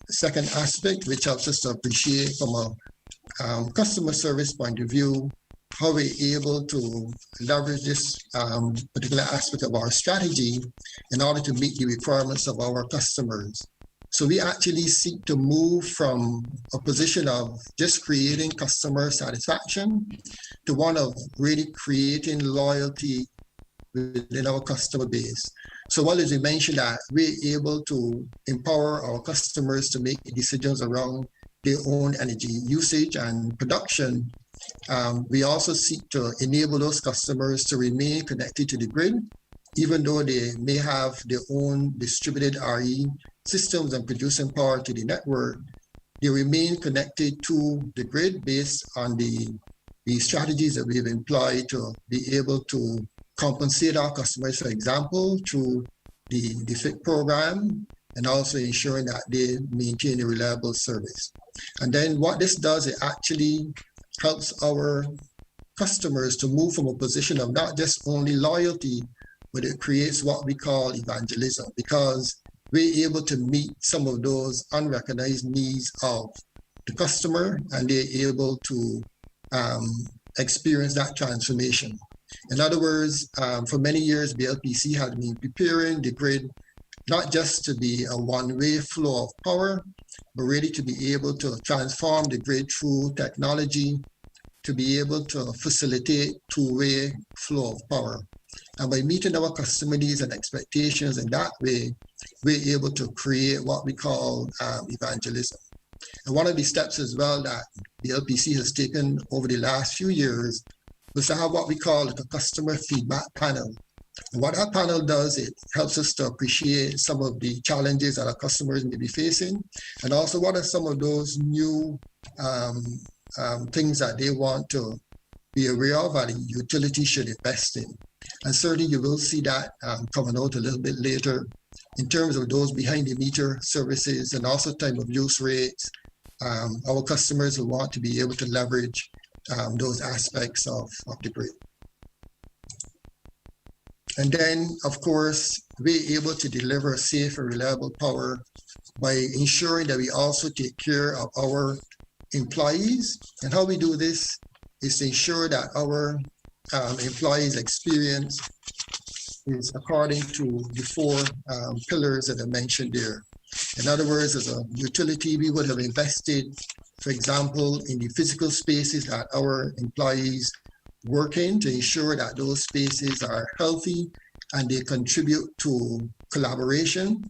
second aspect, which helps us to appreciate from a customer service point of view, how we're able to leverage this particular aspect of our strategy in order to meet the requirements of our customers. So we actually seek to move from a position of just creating customer satisfaction to one of really creating loyalty within our customer base. So while as we mentioned that we're able to empower our customers to make decisions around their own energy usage and production, we also seek to enable those customers to remain connected to the grid, even though they may have their own distributed RE systems and producing power to the network. They remain connected to the grid based on the strategies that we've employed to be able to compensate our customers, for example, through the FIT program, and also ensuring that they maintain a reliable service. And then what this does, it actually helps our customers to move from a position of not just only loyalty, but it creates what we call evangelism, because we're able to meet some of those unrecognized needs of the customer, and they're able to experience that transformation. In other words, for many years, BLPC has been preparing the grid not just to be a one-way flow of power, but really to be able to transform the grid through technology to be able to facilitate two-way flow of power. And by meeting our customer needs and expectations in that way, we're able to create what we call evangelism. And one of the steps as well that the LPC has taken over the last few years was to have what we call a customer feedback panel. And what that panel does, it helps us to appreciate some of the challenges that our customers may be facing, and also what are some of those new things that they want to be aware of and utility should invest in. And certainly you will see that coming out a little bit later in terms of those behind the meter services and also time of use rates. Our customers will want to be able to leverage those aspects of the grid. And then, of course, we're able to deliver safe and reliable power by ensuring that we also take care of our employees. And how we do this is to ensure that our employees' experience is according to the four pillars that I mentioned there. In other words, as a utility, we would have invested, for example, in the physical spaces that our employees work in to ensure that those spaces are healthy and they contribute to collaboration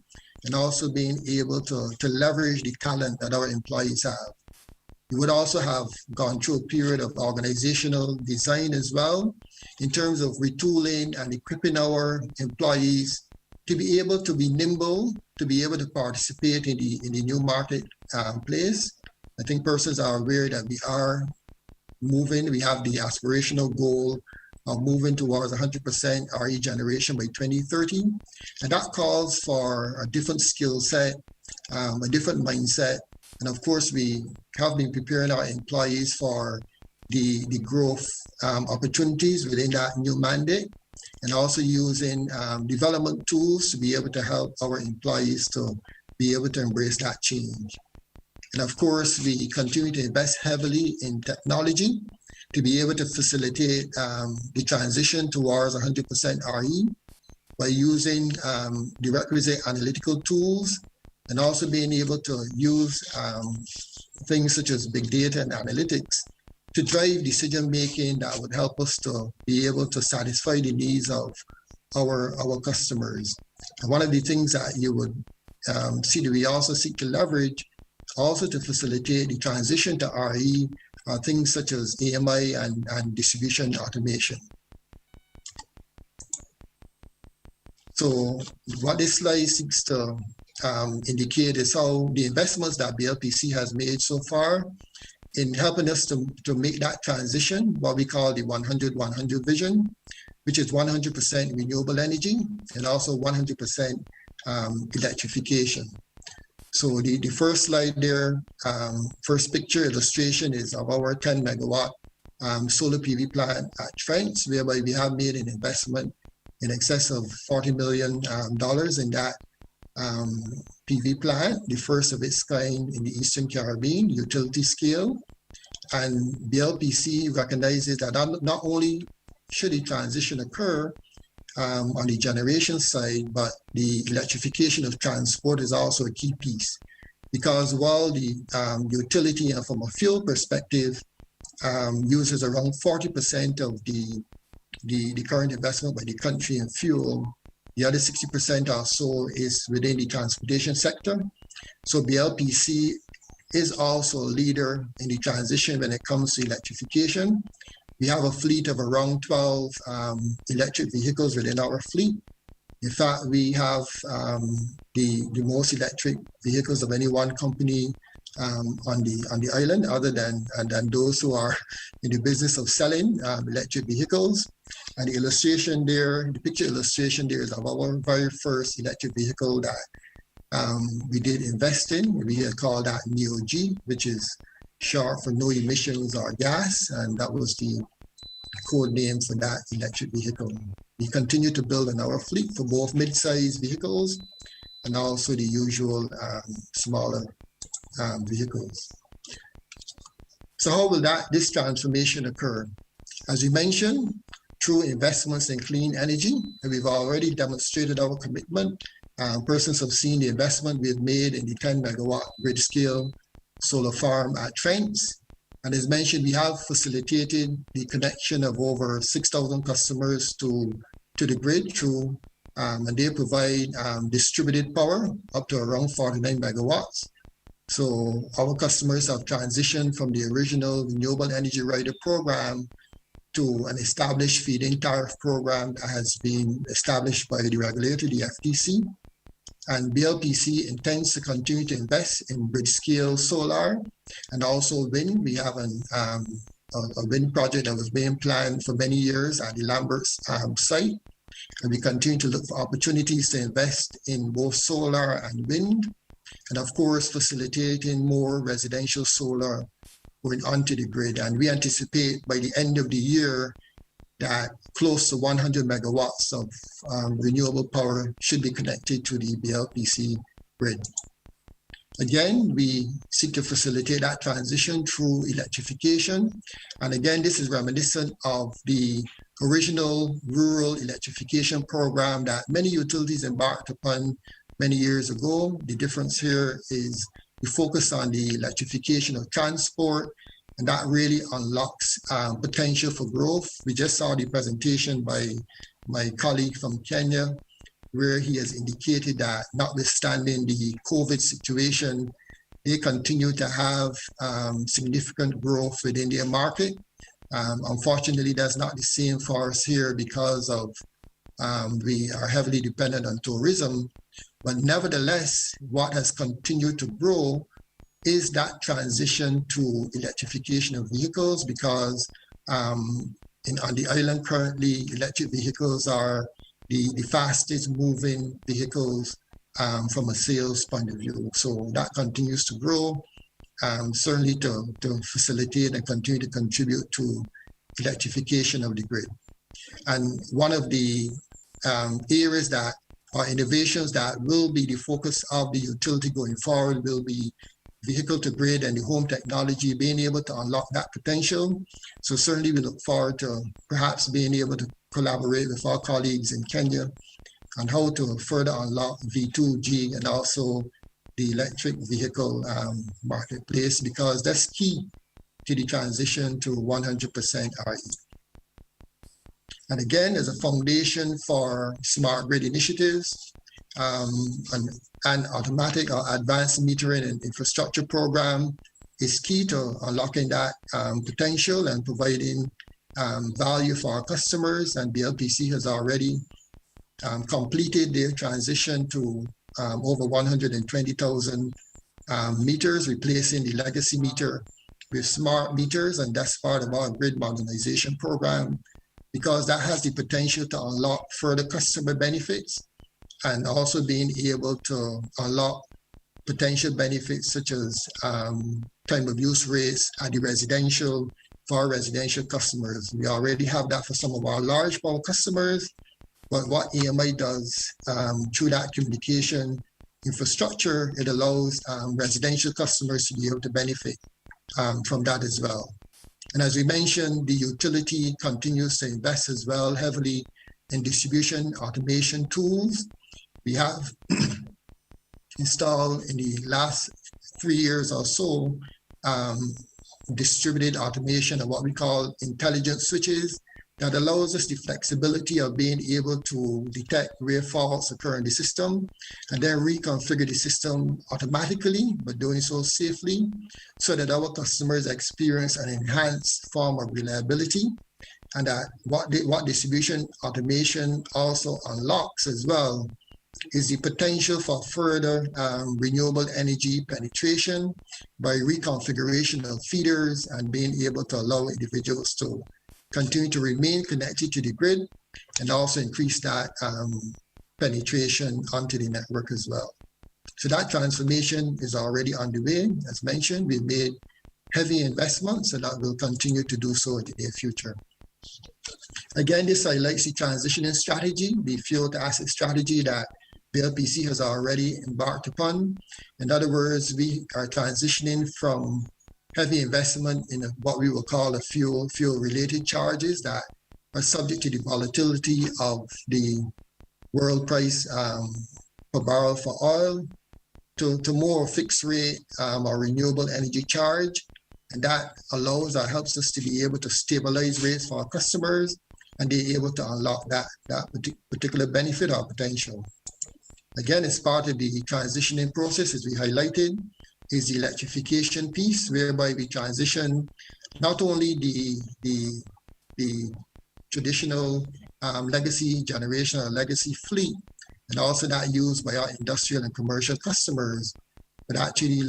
and also being able to leverage the talent that our employees have. We would also have gone through a period of organizational design as well in terms of retooling and equipping our employees to be able to be nimble, to be able to participate in the new marketplace. I think persons are aware that we are moving, we have the aspirational goal of moving towards 100% RE generation by 2030. And that calls for a different skill set, a different mindset. And of course, we have been preparing our employees for the growth opportunities within that new mandate, and also using development tools to be able to help our employees to be able to embrace that change. And of course, we continue to invest heavily in technology to be able to facilitate the transition towards 100% RE by using the requisite analytical tools, and also being able to use things such as big data and analytics to drive decision-making that would help us to be able to satisfy the needs of our customers. And one of the things that you would see that we also seek to leverage also to facilitate the transition to RE are things such as AMI and distribution automation. So what this slide seeks to indicate is how the investments that BLPC has made so far in helping us to make that transition, what we call the 100-100 vision, which is 100% renewable energy and also 100% electrification. So the first slide there, first picture illustration is of our 10 megawatt solar PV plant at Trent, whereby we have made an investment in excess of $40 million in that PV plant, the first of its kind in the Eastern Caribbean, utility scale. And BLPC recognizes that not only should the transition occur on the generation side, but the electrification of transport is also a key piece. Because while the utility and from a fuel perspective uses around 40% of the current investment by the country in fuel, the other 60% or so is within the transportation sector. So BLPC is also a leader in the transition when it comes to electrification. We have a fleet of around 12 electric vehicles within our fleet. In fact, we have the most electric vehicles of any one company on the island, other than those who are in the business of selling electric vehicles. And the illustration there, the picture illustration there is of our very first electric vehicle that we did invest in. We had called that NEO-G, which is short for no emissions or gas, and that was the code name for that electric vehicle. We continue to build on our fleet for both mid-sized vehicles and also the usual smaller vehicles. So how will this transformation occur? As we mentioned, through investments in clean energy, and we've already demonstrated our commitment. Persons have seen the investment we've made in the 10 megawatt grid scale solar farm at Trent. And as mentioned, we have facilitated the connection of over 6,000 customers to the grid through, and they provide distributed power up to around 49 megawatts. So our customers have transitioned from the original Renewable Energy Rider program to an established feed-in tariff program that has been established by the regulator, the FTC. And BLPC intends to continue to invest in grid-scale solar and also wind. We have a wind project that was being planned for many years at the Lambert site. And we continue to look for opportunities to invest in both solar and wind. And of course, facilitating more residential solar going onto the grid. And we anticipate by the end of the year that close to 100 megawatts of renewable power should be connected to the BLPC grid. Again, we seek to facilitate that transition through electrification. And again, this is reminiscent of the original rural electrification program that many utilities embarked upon many years ago. The difference here is we focus on the electrification of transport, and that really unlocks potential for growth. We just saw the presentation by my colleague from Kenya, where he has indicated that notwithstanding the COVID situation, they continue to have significant growth within their market. Unfortunately, that's not the same for us here because of we are heavily dependent on tourism. But nevertheless, what has continued to grow is that transition to electrification of vehicles, because on the island currently, electric vehicles are the fastest moving vehicles from a sales point of view. So that continues to grow, certainly to facilitate and continue to contribute to electrification of the grid. And one of the areas that are innovations that will be the focus of the utility going forward will be vehicle to grid and the home technology, being able to unlock that potential. So certainly we look forward to perhaps being able to collaborate with our colleagues in Kenya on how to further unlock V2G and also the electric vehicle marketplace, because that's key to the transition to 100% RE. And again, as a foundation for smart grid initiatives, and automatic or advanced metering and infrastructure program is key to unlocking that potential and providing value for our customers. And BLPC has already completed their transition to over 120,000 meters, replacing the legacy meter with smart meters. And that's part of our grid modernization program, because that has the potential to unlock further customer benefits and also being able to unlock potential benefits such as time of use rates at the residential for our residential customers. We already have that for some of our large power customers, but what AMI does through that communication infrastructure, it allows residential customers to be able to benefit from that as well. And as we mentioned, the utility continues to invest as well heavily in distribution automation tools. We have installed in the last 3 years or so distributed automation of what we call intelligent switches that allows us the flexibility of being able to detect where faults occur in the system and then reconfigure the system automatically, but doing so safely so that our customers experience an enhanced form of reliability. And that what distribution automation also unlocks as well is the potential for further renewable energy penetration by reconfiguration of feeders and being able to allow individuals to continue to remain connected to the grid and also increase that penetration onto the network as well. So that transformation is already underway. As mentioned, we've made heavy investments and that will continue to do so in the near future. Again, this highlights the transitioning strategy, the fuel to asset strategy that the LPC has already embarked upon. In other words, we are transitioning from heavy investment in what we will call a fuel-related charges that are subject to the volatility of the world price per barrel for oil to more fixed rate or renewable energy charge. And that allows or helps us to be able to stabilize rates for our customers and be able to unlock that particular benefit or potential. Again, as part of the transitioning process, as we highlighted, is the electrification piece, whereby we transition not only the traditional legacy generation or legacy fleet, and also that used by our industrial and commercial customers, but actually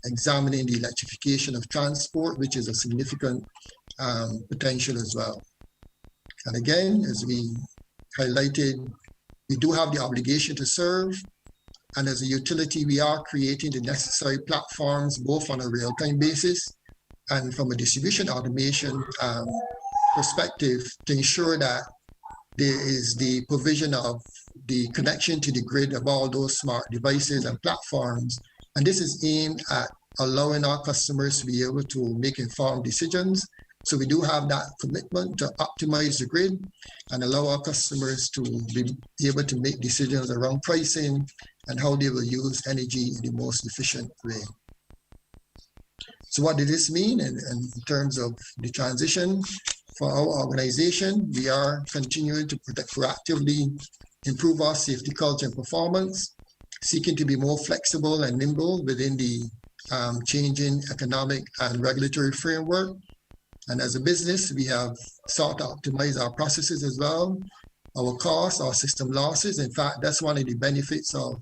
examining the electrification of transport, which is a significant potential as well. And again, as we highlighted, we do have the obligation to serve. And as a utility, we are creating the necessary platforms, both on a real-time basis and from a distribution automation perspective, to ensure that there is the provision of the connection to the grid of all those smart devices and platforms. And this is aimed at allowing our customers to be able to make informed decisions. So we do have that commitment to optimize the grid and allow our customers to be able to make decisions around pricing and how they will use energy in the most efficient way. So what did this mean in terms of the transition? For our organization, we are continuing to proactively improve our safety culture and performance, seeking to be more flexible and nimble within the changing economic and regulatory framework. And as a business, we have sought to optimize our processes as well, our costs, our system losses. In fact, that's one of the benefits of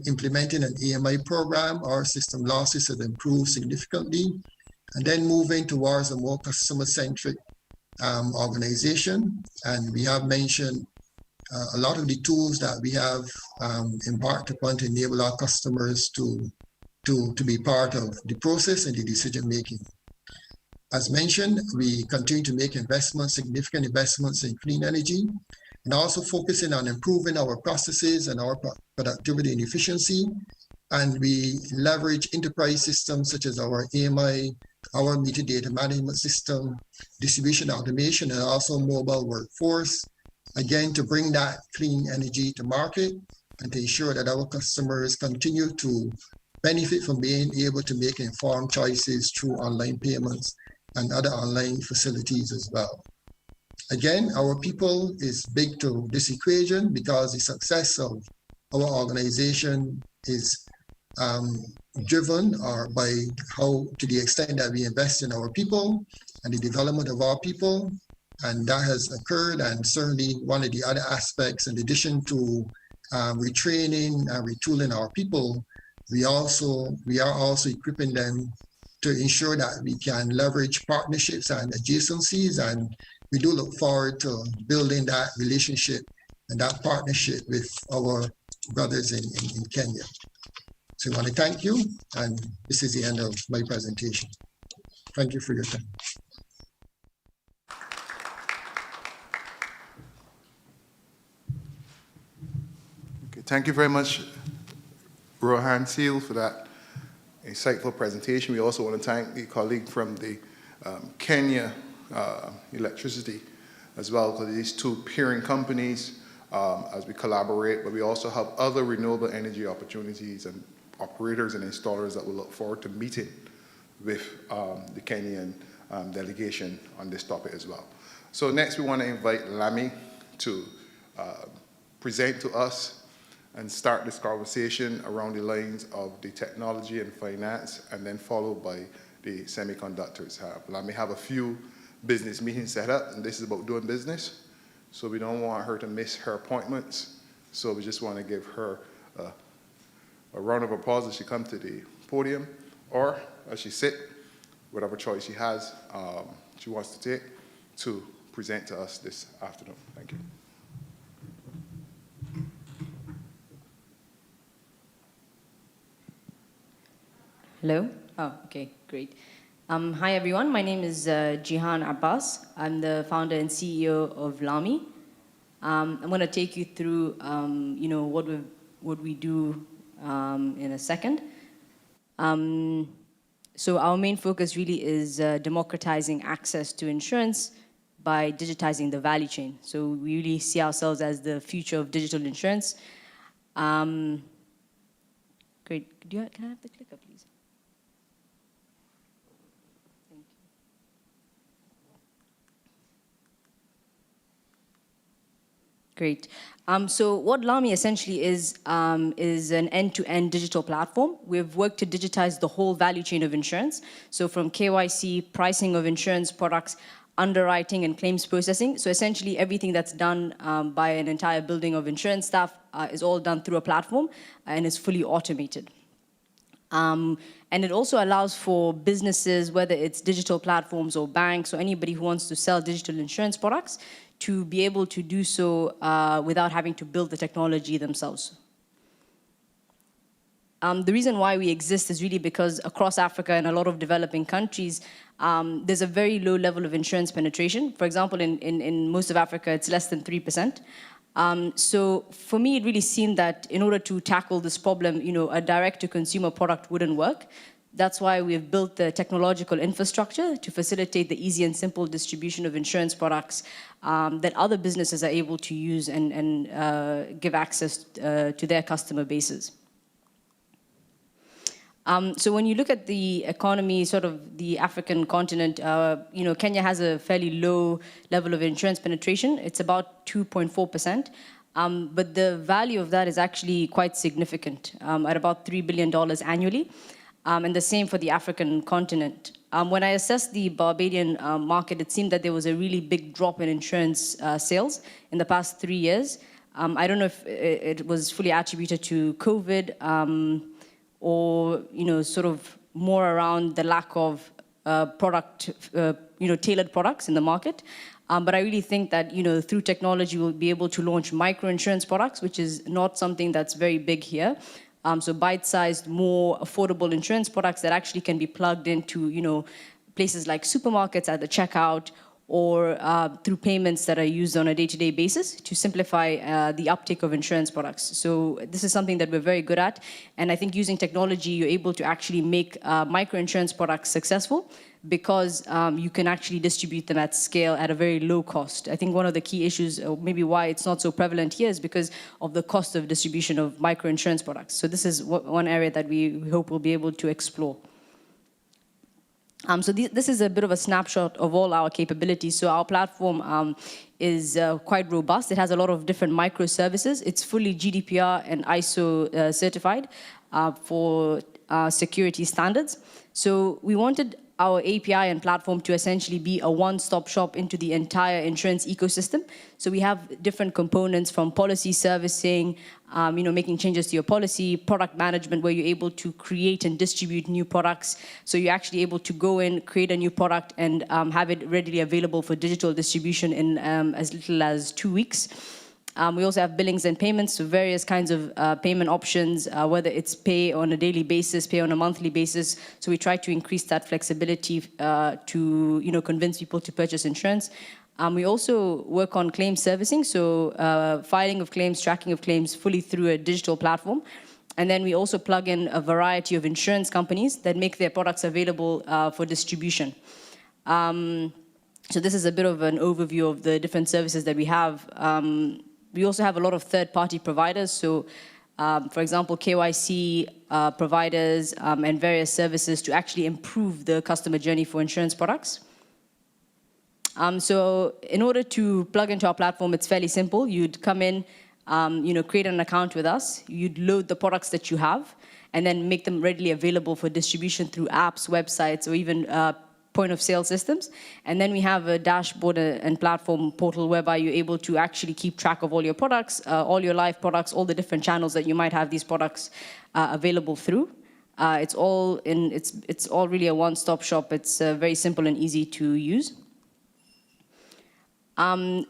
implementing an AMI program. Our system losses have improved significantly. And then moving towards a more customer-centric organization. And we have mentioned a lot of the tools that we have embarked upon to enable our customers to be part of the process and the decision-making. As mentioned, we continue to make significant investments in clean energy, and also focusing on improving our processes and our productivity and efficiency. And we leverage enterprise systems such as our AMI, our meter data management system, distribution automation, and also mobile workforce, again, to bring that clean energy to market and to ensure that our customers continue to benefit from being able to make informed choices through online payments and other online facilities as well. Again, our people is big to this equation because the success of our organization is driven by to the extent that we invest in our people and the development of our people. And that has occurred. And certainly one of the other aspects, in addition to retraining and retooling our people, we are also equipping them to ensure that we can leverage partnerships and adjacencies. And we do look forward to building that relationship and that partnership with our brothers in Kenya. So I want to thank you, and this is the end of my presentation. Thank you for your time. Okay, thank you very much, Rohan Seal, for that insightful presentation. We also want to thank the colleague from the Kenya Electricity as well, because these two peering companies as we collaborate, but we also have other renewable energy opportunities and operators and installers that we look forward to meeting with the Kenyan delegation on this topic as well. So next we want to invite Lami to present to us and start this conversation around the lines of the technology and finance, and then followed by the semiconductors. Lami have a few business meetings set up, and this is about doing business. So we don't want her to miss her appointments. So we just want to give her a round of applause as she comes to the podium, or as she sit, whatever choice she has, she wants to take to present to us this afternoon. Thank you. Hello? Oh, okay, great. Hi, everyone. My name is Jihan Abbas. I'm the founder and CEO of Lami. I'm going to take you through, what we do in a second. So our main focus really is democratizing access to insurance by digitizing the value chain. So we really see ourselves as the future of digital insurance. Great. Can I have the clicker, please? Great. So what Lami essentially is an end-to-end digital platform. We've worked to digitize the whole value chain of insurance. So from KYC, pricing of insurance products, underwriting and claims processing. So essentially everything that's done by an entire building of insurance staff is all done through a platform and is fully automated. And it also allows for businesses, whether it's digital platforms or banks or anybody who wants to sell digital insurance products, to be able to do so without having to build the technology themselves. The reason why we exist is really because across Africa and a lot of developing countries, there's a very low level of insurance penetration. For example, in most of Africa, it's less than 3%. So for me, it really seemed that in order to tackle this problem, a direct-to-consumer product wouldn't work. That's why we've built the technological infrastructure to facilitate the easy and simple distribution of insurance products that other businesses are able to use and give access to their customer bases. So when you look at the economy, sort of the African continent, Kenya has a fairly low level of insurance penetration. It's about 2.4%. But the value of that is actually quite significant, at about $3 billion annually. And the same for the African continent. When I assessed the Barbadian market, it seemed that there was a really big drop in insurance sales in the past 3 years. I don't know if it was fully attributed to COVID or sort of more around the lack of tailored products in the market. But I really think that through technology we'll be able to launch micro-insurance products, which is not something that's very big here. So bite-sized, more affordable insurance products that actually can be plugged into, places like supermarkets at the checkout or through payments that are used on a day-to-day basis to simplify the uptake of insurance products. So this is something that we're very good at. And I think using technology, you're able to actually make micro-insurance products successful because you can actually distribute them at scale at a very low cost. I think one of the key issues, or maybe why it's not so prevalent here, is because of the cost of distribution of micro-insurance products. So this is one area that we hope we'll be able to explore. So this is a bit of a snapshot of all our capabilities. So our platform is quite robust. It has a lot of different microservices. It's fully GDPR and ISO certified for security standards. So we wanted our API and platform to essentially be a one-stop shop into the entire insurance ecosystem. So we have different components from policy servicing, making changes to your policy, product management, where you're able to create and distribute new products. So you're actually able to go in, create a new product, and have it readily available for digital distribution in as little as 2 weeks. We also have billings and payments, so various kinds of payment options, whether it's pay on a daily basis, pay on a monthly basis. So we try to increase that flexibility to convince people to purchase insurance. We also work on claim servicing, so filing of claims, tracking of claims fully through a digital platform. And then we also plug in a variety of insurance companies that make their products available for distribution. So this is a bit of an overview of the different services that we have. We also have a lot of third-party providers. So, for example, KYC providers and various services to actually improve the customer journey for insurance products. So in order to plug into our platform, it's fairly simple. You'd come in, create an account with us. You'd load the products that you have and then make them readily available for distribution through apps, websites, or even point-of-sale systems. And then we have a dashboard and platform portal whereby you're able to actually keep track of all your products, all your live products, all the different channels that you might have these products available through. It's all really a one-stop shop. It's very simple and easy to use.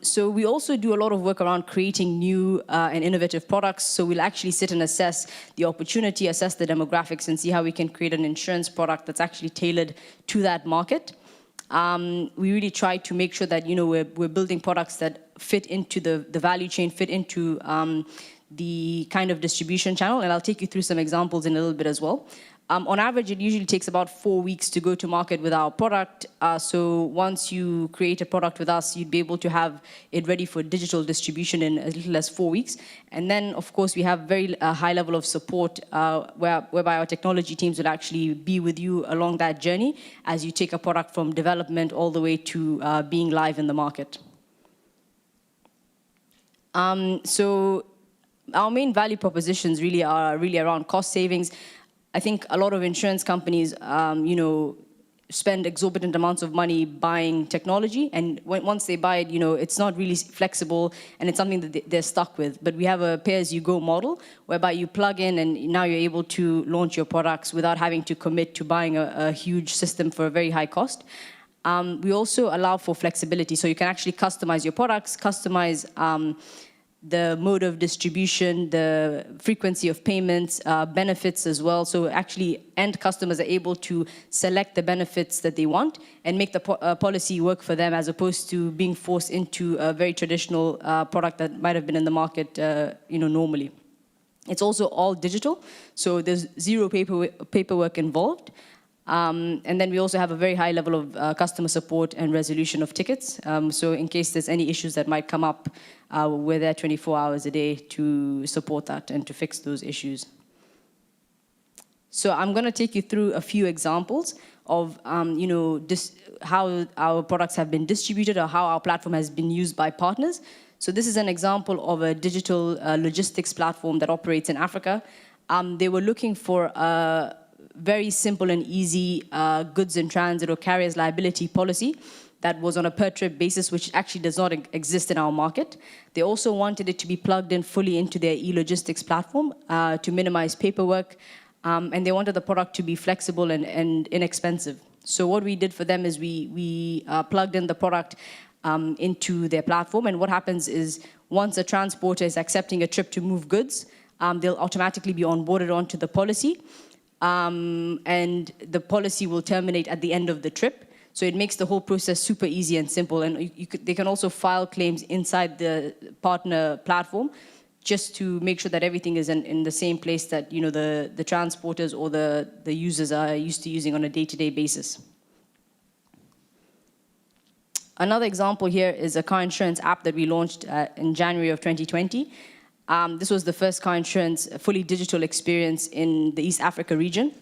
So we also do a lot of work around creating new and innovative products. So we'll actually sit and assess the opportunity, assess the demographics, and see how we can create an insurance product that's actually tailored to that market. We really try to make sure that we're building products that fit into the value chain, fit into the kind of distribution channel. And I'll take you through some examples in a little bit as well. On average, it usually takes about 4 weeks to go to market with our product. So once you create a product with us, you'd be able to have it ready for digital distribution in as little as 4 weeks. And then, of course, we have very high level of support whereby our technology teams will actually be with you along that journey as you take a product from development all the way to being live in the market. So our main value propositions really are around cost savings. I think a lot of insurance companies, spend exorbitant amounts of money buying technology, and once they buy it, it's not really flexible, and it's something that they're stuck with. But we have a pay-as-you-go model, whereby you plug in, and now you're able to launch your products without having to commit to buying a huge system for a very high cost. We also allow for flexibility, so you can actually customize your products, customize the mode of distribution, the frequency of payments, benefits as well. So actually, end customers are able to select the benefits that they want and make the policy work for them, as opposed to being forced into a very traditional product that might have been in the market, normally. It's also all digital, so there's zero paperwork involved. And then we also have a very high level of customer support and resolution of tickets. So in case there's any issues that might come up, we're there 24 hours a day to support that and to fix those issues. So I'm going to take you through a few examples of how our products have been distributed or how our platform has been used by partners. So this is an example of a digital logistics platform that operates in Africa. They were looking for a very simple and easy goods in transit or carrier's liability policy that was on a per-trip basis, which actually does not exist in our market. They also wanted it to be plugged in fully into their e-logistics platform to minimize paperwork, and they wanted the product to be flexible and inexpensive. So what we did for them is we plugged in the product into their platform, and what happens is once a transporter is accepting a trip to move goods, they'll automatically be onboarded onto the policy, and the policy will terminate at the end of the trip. So it makes the whole process super easy and simple. And they can also file claims inside the partner platform just to make sure that everything is in the same place that the transporters or the users are used to using on a day-to-day basis. Another example here is a car insurance app that we launched in January of 2020. This was the first car insurance fully digital experience in the East Africa region.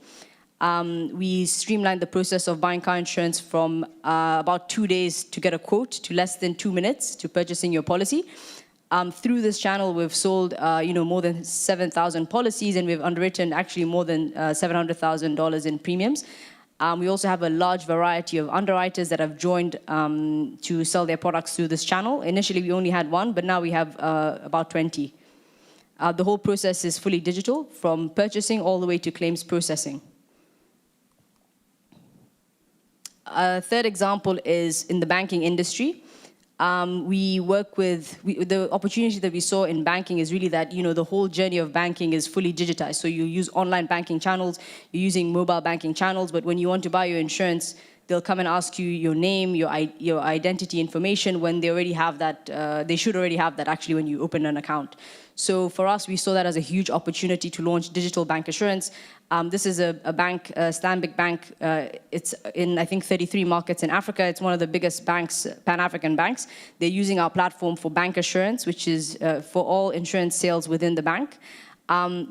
We streamlined the process of buying car insurance from about 2 days to get a quote to less than 2 minutes to purchasing your policy. Through this channel, we've sold more than 7,000 policies, and we've underwritten actually more than $700,000 in premiums. We also have a large variety of underwriters that have joined to sell their products through this channel. Initially, we only had one, but now we have about 20. The whole process is fully digital, from purchasing all the way to claims processing. A third example is in the banking industry. We work with, the opportunity that we saw in banking is really that, the whole journey of banking is fully digitized. So you use online banking channels, you're using mobile banking channels, but when you want to buy your insurance, they'll come and ask you your name, your identity information when they already have that, they should already have that actually when you open an account. So for us, we saw that as a huge opportunity to launch digital bank assurance. This is a bank, Stanbic Bank. It's in, I think, 33 markets in Africa. It's one of the biggest banks, Pan-African banks. They're using our platform for bank assurance, which is for all insurance sales within the bank.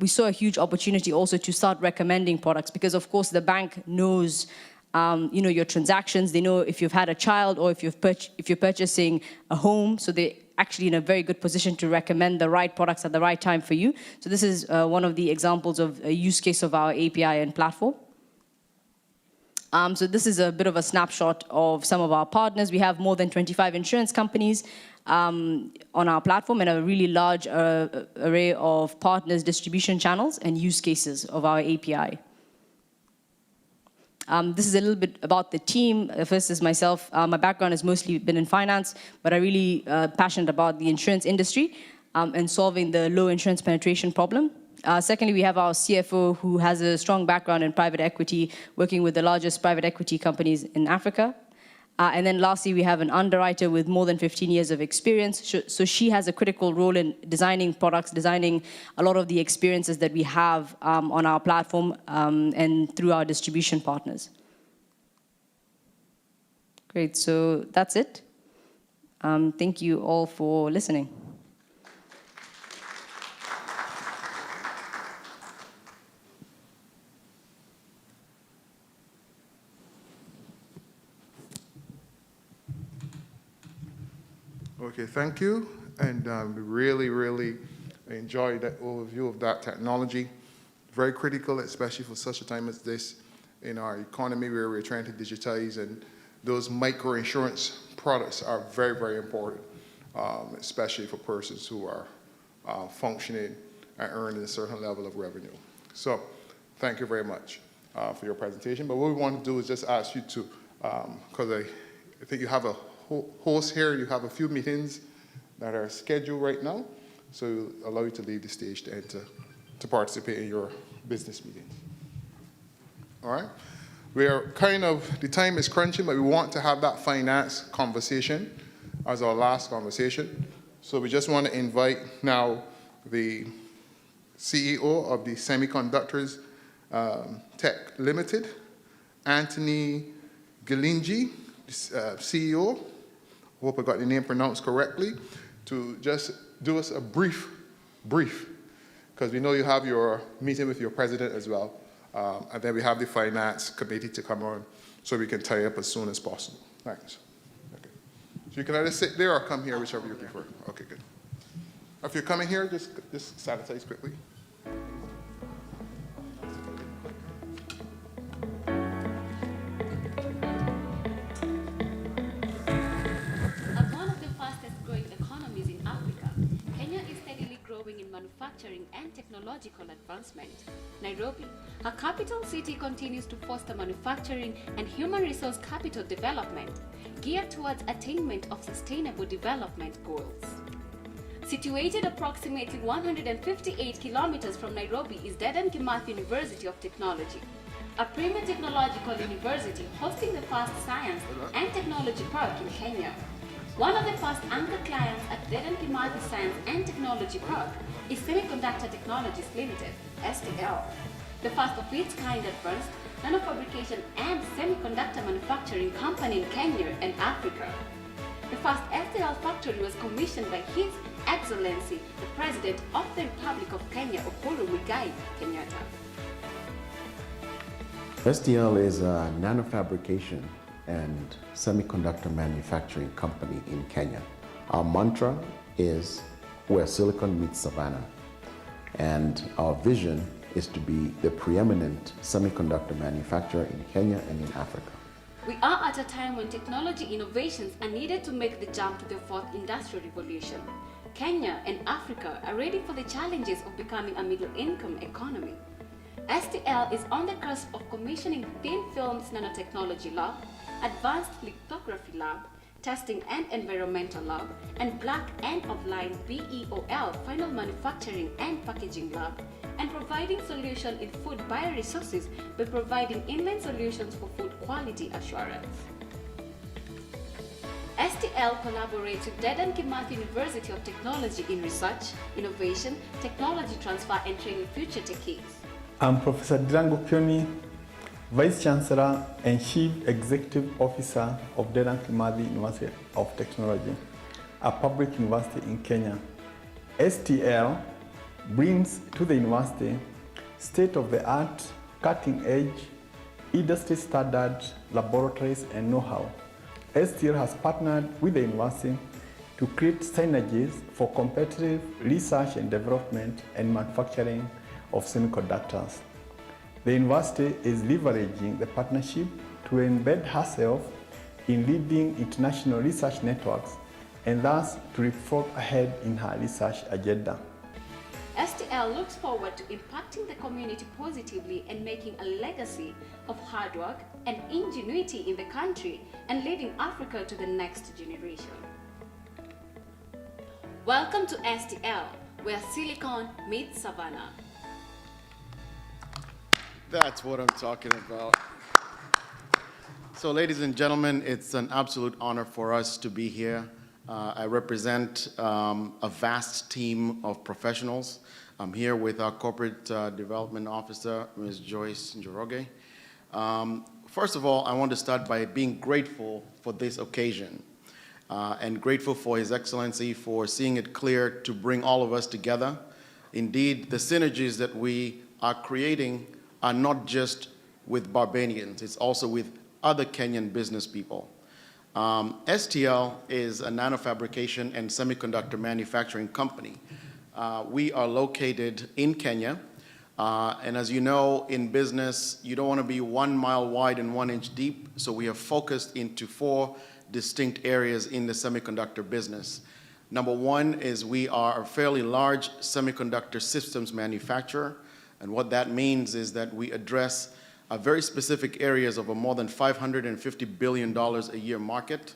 We saw a huge opportunity also to start recommending products because, of course, the bank knows your transactions. They know if you've had a child or if you're purchasing a home. So they're actually in a very good position to recommend the right products at the right time for you. So this is one of the examples of a use case of our API and platform. So this is a bit of a snapshot of some of our partners. We have more than 25 insurance companies on our platform and a really large array of partners, distribution channels, and use cases of our API. This is a little bit about the team. First is myself. My background has mostly been in finance, but I'm really passionate about the insurance industry and solving the low insurance penetration problem. Secondly, we have our CFO who has a strong background in private equity, working with the largest private equity companies in Africa. And then lastly, we have an underwriter with more than 15 years of experience. So she has a critical role in designing products, designing a lot of the experiences that we have on our platform and through our distribution partners. Great, so that's it. Thank you all for listening. Okay, thank you. And we really, really enjoyed that overview of that technology. Very critical, especially for such a time as this in our economy where we're trying to digitize, and those micro-insurance products are very, very important, especially for persons who are functioning and earning a certain level of revenue. So thank you very much for your presentation. But what we want to do is just ask you to, because I think you have a host here, you have a few meetings that are scheduled right now, so we'll allow you to leave the stage to enter, to participate in your business meetings. All right? We are the time is crunching, but we want to have that finance conversation as our last conversation. So we just want to invite now the CEO of the Semiconductors Tech Limited, Anthony Gilingi, CEO, hope I got the name pronounced correctly, to just do us a brief, because we know you have your meeting with your president as well, and then we have the finance committee to come on so we can tie up as soon as possible. Thanks. Okay. So you can either sit there or come here, whichever you prefer. Okay, good. If you're coming here, just sanitize quickly. Manufacturing and technological advancement. Nairobi, a capital city, continues to foster manufacturing and human resource capital development geared towards attainment of sustainable development goals. Situated approximately 158 kilometers from Nairobi is Dedan Kimathi University of Technology, a premier technological university hosting the first science and technology park in Kenya. One of the first anchor clients at Dedan Kimathi Science and Technology Park is Semiconductor Technologies Limited, STL, the first of its kind advanced nanofabrication and semiconductor manufacturing company in Kenya and Africa. The first STL factory was commissioned by His Excellency, the President of the Republic of Kenya, Uhuru Muigai Kenyatta. STL is a nanofabrication and semiconductor manufacturing company in Kenya. Our mantra is where silicon meets savannah, and our vision is to be the preeminent semiconductor manufacturer in Kenya and in Africa. We are at a time when technology innovations are needed to make the jump to the fourth industrial revolution. Kenya and Africa are ready for the challenges of becoming a middle-income economy. STL is on the cusp of commissioning thin films nanotechnology lab, advanced lithography lab, Testing and Environmental Lab, and Black End of Line BEOL Final Manufacturing and Packaging Lab, and providing solutions in food bioresources by providing inline solutions for food quality assurance. STL collaborates with Dedan Kimathi University of Technology in research, innovation, technology transfer, and training future techies. I'm Professor Drango Kioni, Vice Chancellor and Chief Executive Officer of Dedan Kimathi University of Technology, a public university in Kenya. STL brings to the university state-of-the-art, cutting-edge, industry-standard laboratories and know-how. STL has partnered with the university to create synergies for competitive research and development and manufacturing of semiconductors. The university is leveraging the partnership to embed herself in leading international research networks and thus to leapfrog ahead in her research agenda. STL looks forward to impacting the community positively and making a legacy of hard work and ingenuity in the country and leading Africa to the next generation. Welcome to STL, where silicon meets savannah. That's what I'm talking about. So ladies and gentlemen, it's an absolute honor for us to be here. I represent a vast team of professionals. I'm here with our Corporate Development Officer, Ms. Joyce Njoroge. First of all, I want to start by being grateful for this occasion and grateful for His Excellency for seeing it clear to bring all of us together. Indeed, the synergies that we are creating are not just with Barbadians, it's also with other Kenyan business people. STL is a nanofabrication and semiconductor manufacturing company. We are located in Kenya, and as you know, in business, you don't want to be 1 mile wide and 1 inch deep, so we are focused into 4 distinct areas in the semiconductor business. Number one is we are a fairly large semiconductor systems manufacturer, and what that means is that we address very specific areas of a more than $550 billion a year market.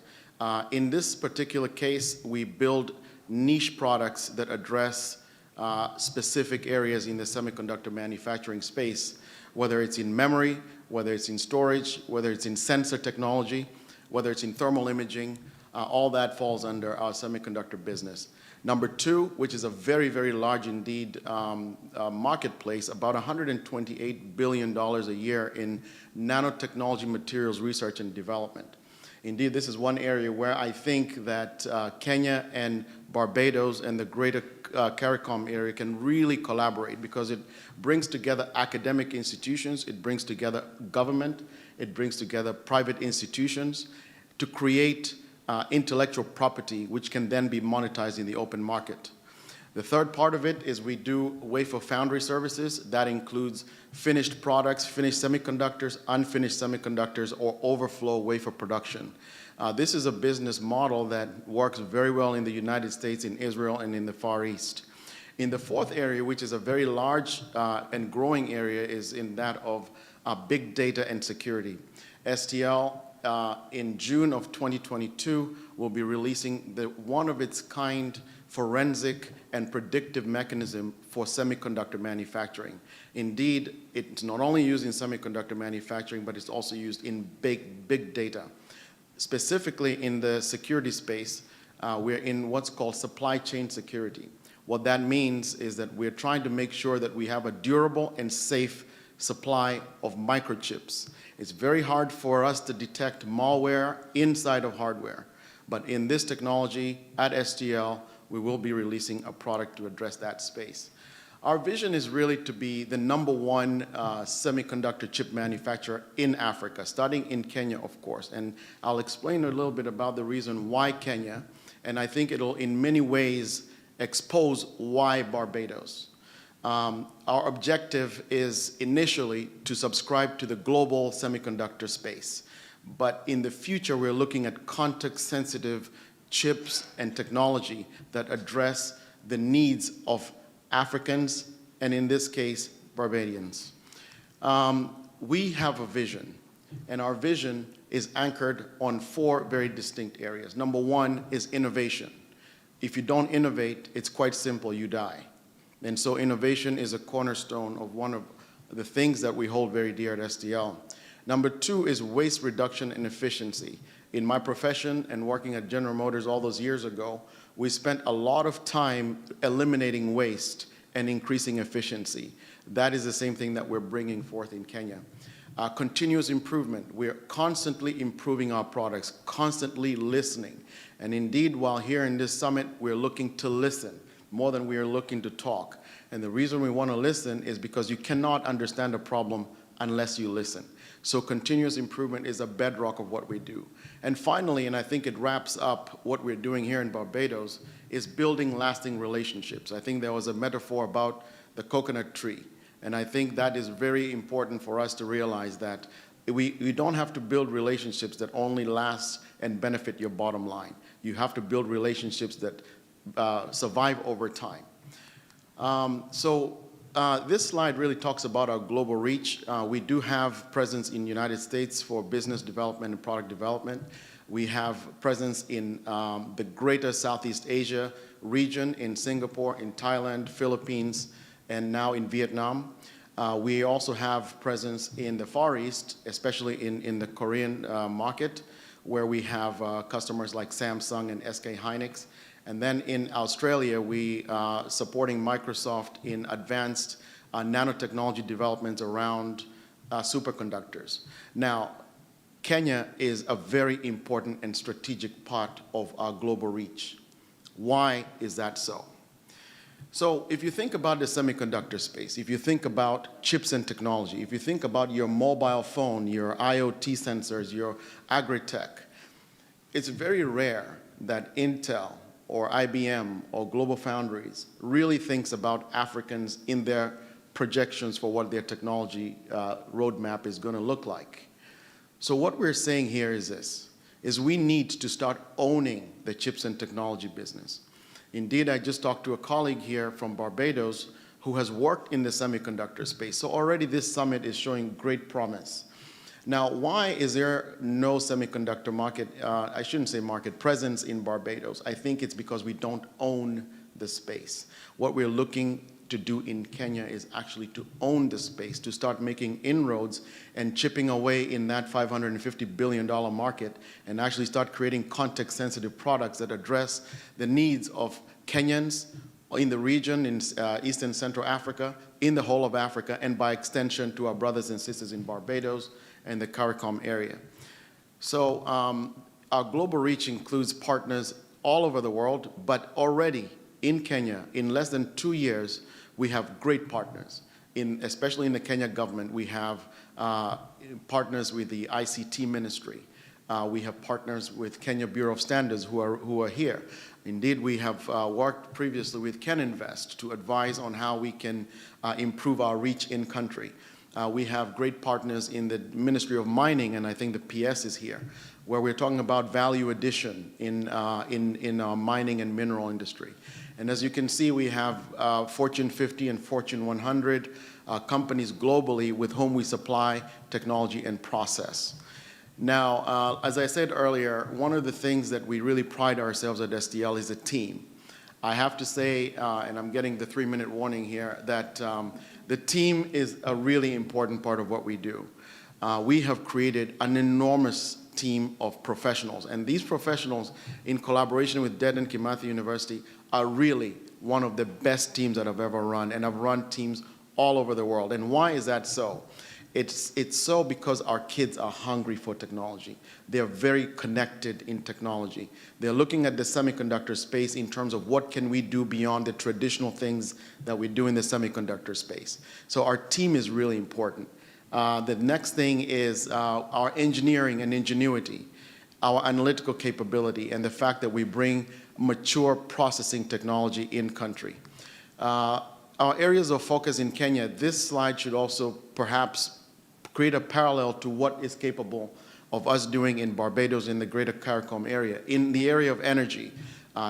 In this particular case, we build niche products that address specific areas in the semiconductor manufacturing space, whether it's in memory, whether it's in storage, whether it's in sensor technology, whether it's in thermal imaging, all that falls under our semiconductor business. Number two, which is a very, very large indeed marketplace, about $128 billion a year in nanotechnology materials research and development. Indeed, this is one area where I think that Kenya and Barbados and the greater CARICOM area can really collaborate because it brings together academic institutions, it brings together government, it brings together private institutions to create intellectual property, which can then be monetized in the open market. The third part of it is we do wafer foundry services. That includes finished products, finished semiconductors, unfinished semiconductors, or overflow wafer production. This is a business model that works very well in the United States, in Israel, and in the Far East. In the fourth area, which is a very large and growing area, is in that of big data and security. STL in June of 2022, will be releasing the one-of-its-kind forensic and predictive mechanism for semiconductor manufacturing. Indeed, it's not only used in semiconductor manufacturing, but it's also used in big data. Specifically in the security space, we're in what's called supply chain security. What that means is that we're trying to make sure that we have a durable and safe supply of microchips. It's very hard for us to detect malware inside of hardware. But in this technology at STL, we will be releasing a product to address that space. Our vision is really to be the #1 semiconductor chip manufacturer in Africa, starting in Kenya, of course. And I'll explain a little bit about the reason why Kenya, and I think it'll in many ways expose why Barbados. Our objective is initially to subscribe to the global semiconductor space. But in the future, we're looking at context-sensitive chips and technology that address the needs of Africans, and in this case, Barbadians. We have a vision. And our vision is anchored on 4 very distinct areas. Number 1 is innovation. If you don't innovate, it's quite simple, you die. And so innovation is a cornerstone of one of the things that we hold very dear at STL. Number 2 is waste reduction and efficiency. In my profession and working at General Motors all those years ago, we spent a lot of time eliminating waste and increasing efficiency. That is the same thing that we're bringing forth in Kenya. Continuous improvement. We're constantly improving our products, constantly listening. And indeed, while here in this summit, we're looking to listen more than we are looking to talk. And the reason we want to listen is because you cannot understand a problem unless you listen. So continuous improvement is a bedrock of what we do. And finally, and I think it wraps up what we're doing here in Barbados, is building lasting relationships. I think there was a metaphor about the coconut tree. And I think that is very important for us to realize that we don't have to build relationships that only last and benefit your bottom line. You have to build relationships that survive over time. This slide really talks about our global reach. We do have presence in the United States for business development and product development. We have presence in the greater Southeast Asia region, in Singapore, in Thailand, Philippines, and now in Vietnam. We also have presence in the Far East, especially in the Korean market, where we have customers like Samsung and SK Hynix. And then in Australia, we are supporting Microsoft in advanced nanotechnology developments around superconductors. Now, Kenya is a very important and strategic part of our global reach. Why is that so? So if you think about the semiconductor space, if you think about chips and technology, if you think about your mobile phone, your IoT sensors, your agri-tech, it's very rare that Intel or IBM or Global Foundries really thinks about Africans in their projections for what their technology roadmap is going to look like. So what we're saying here is this, is we need to start owning the chips and technology business. Indeed, I just talked to a colleague here from Barbados who has worked in the semiconductor space. So already this summit is showing great promise. Now, why is there no semiconductor market, I shouldn't say market, presence in Barbados? I think it's because we don't own the space. What we're looking to do in Kenya is actually to own the space, to start making inroads and chipping away in that $550 billion market and actually start creating context-sensitive products that address the needs of Kenyans in the region, in East and Central Africa, in the whole of Africa, and by extension to our brothers and sisters in Barbados and the CARICOM area. So our global reach includes partners all over the world, but already in Kenya, in less than 2 years, we have great partners. Especially in the Kenya government, we have partners with the ICT ministry. We have partners with Kenya Bureau of Standards who are here. Indeed, we have worked previously with KenInvest to advise on how we can improve our reach in country. We have great partners in the Ministry of Mining, and I think the PS is here, where we're talking about value addition in our mining and mineral industry. And as you can see, we have Fortune 50 and Fortune 100 companies globally with whom we supply technology and process. Now, as I said earlier, one of the things that we really pride ourselves at STL is a team. I have to say, and I'm getting the 3-minute warning here, that the team is a really important part of what we do. We have created an enormous team of professionals, and these professionals, in collaboration with Dedan Kimathi University, are really one of the best teams that I've ever run, and I've run teams all over the world. And why is that so? It's so because our kids are hungry for technology. They're very connected in technology. They're looking at the semiconductor space in terms of what can we do beyond the traditional things that we do in the semiconductor space. So our team is really important. The next thing is our engineering and ingenuity, our analytical capability, and the fact that we bring mature processing technology in country. Our areas of focus in Kenya, this slide should also perhaps create a parallel to what is capable of us doing in Barbados in the greater CARICOM area. In the area of energy,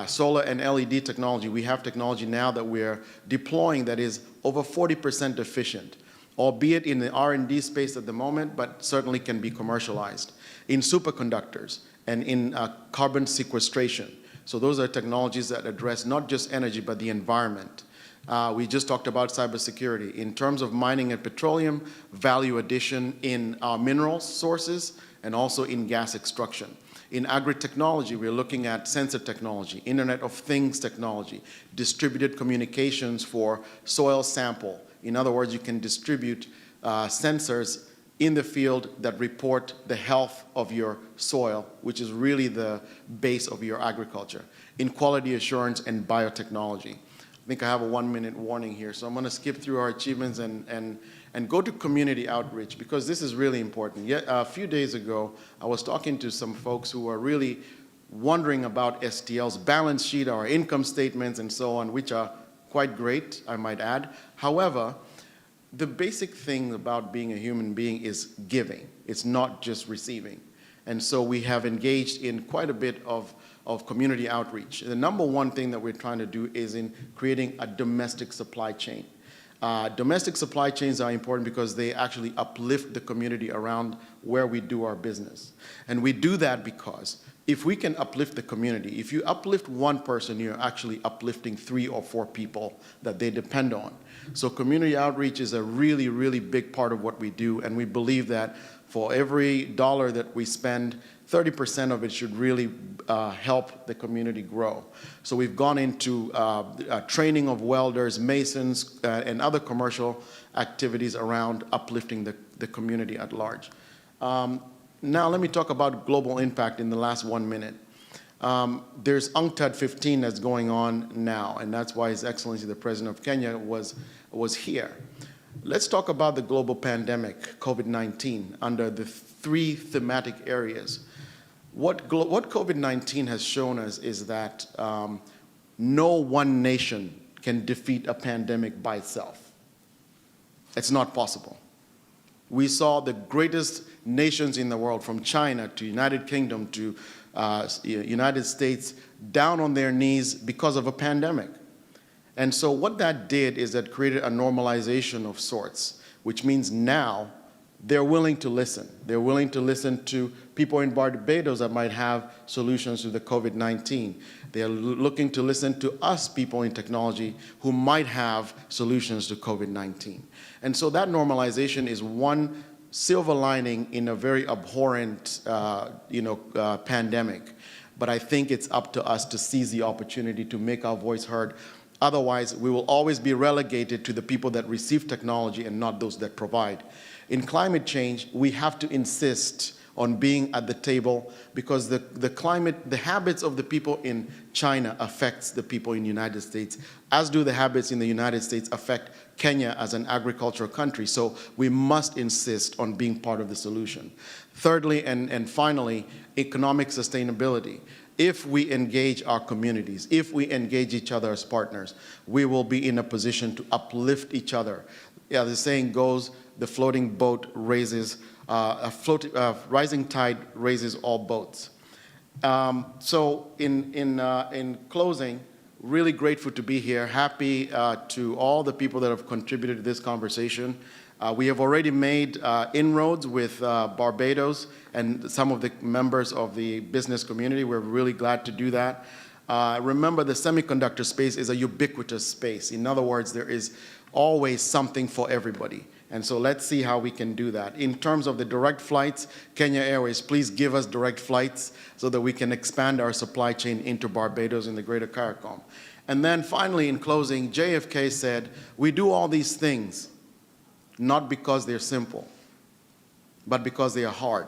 solar and LED technology, we have technology now that we're deploying that is over 40% efficient. albeit in the R&D space at the moment, but certainly can be commercialized, in superconductors and in carbon sequestration. So those are technologies that address not just energy, but the environment. We just talked about cybersecurity. In terms of mining and petroleum, value addition in mineral sources, and also in gas extraction. In agri-technology, we're looking at sensor technology, Internet of Things technology, distributed communications for soil sample. In other words, you can distribute sensors in the field that report the health of your soil, which is really the base of your agriculture. In quality assurance and biotechnology. I think I have a 1-minute warning here, so I'm going to skip through our achievements and go to community outreach, because this is really important. Yet, a few days ago, I was talking to some folks who are really wondering about STL's balance sheet, our income statements, and so on, which are quite great, I might add. However, the basic thing about being a human being is giving. It's not just receiving. And so we have engaged in quite a bit of community outreach. The number one thing that we're trying to do is in creating a domestic supply chain. Domestic supply chains are important because they actually uplift the community around where we do our business. And we do that because if we can uplift the community, if you uplift one person, you're actually uplifting 3 or 4 people that they depend on. So community outreach is a really, really big part of what we do, and we believe that for every dollar that we spend, 30% of it should really help the community grow. So we've gone into training of welders, masons, and other commercial activities around uplifting the community at large. Now let me talk about global impact in the last 1 minute. There's UNCTAD 15 that's going on now, and that's why His Excellency the President of Kenya was here. Let's talk about the global pandemic, COVID-19, under the 3 thematic areas. What COVID-19 has shown us is that no one nation can defeat a pandemic by itself. It's not possible. We saw the greatest nations in the world, from China to United Kingdom to United States, down on their knees because of a pandemic. And so what that did is that created a normalization of sorts, which means now they're willing to listen. They're willing to listen to people in Barbados that might have solutions to the COVID-19. They're looking to listen to us, people in technology, who might have solutions to COVID-19. And so that normalization is one silver lining in a very abhorrent pandemic. But I think it's up to us to seize the opportunity to make our voice heard. Otherwise, we will always be relegated to the people that receive technology and not those that provide. In climate change, we have to insist on being at the table, because the habits of the people in China affects the people in the United States, as do the habits in the United States affect Kenya as an agricultural country. So we must insist on being part of the solution. Thirdly, and finally, economic sustainability. If we engage our communities, if we engage each other as partners, we will be in a position to uplift each other. Yeah, the saying goes, the floating boat raises, rising tide raises all boats. So in closing, really grateful to be here. Happy to all the people that have contributed to this conversation. We have already made inroads with Barbados and some of the members of the business community. We're really glad to do that. Remember, the semiconductor space is a ubiquitous space. In other words, there is always something for everybody. And so let's see how we can do that. In terms of the direct flights, Kenya Airways, please give us direct flights so that we can expand our supply chain into Barbados and the Greater CARICOM. And then finally, in closing, JFK said, we do all these things not because they're simple, but because they are hard.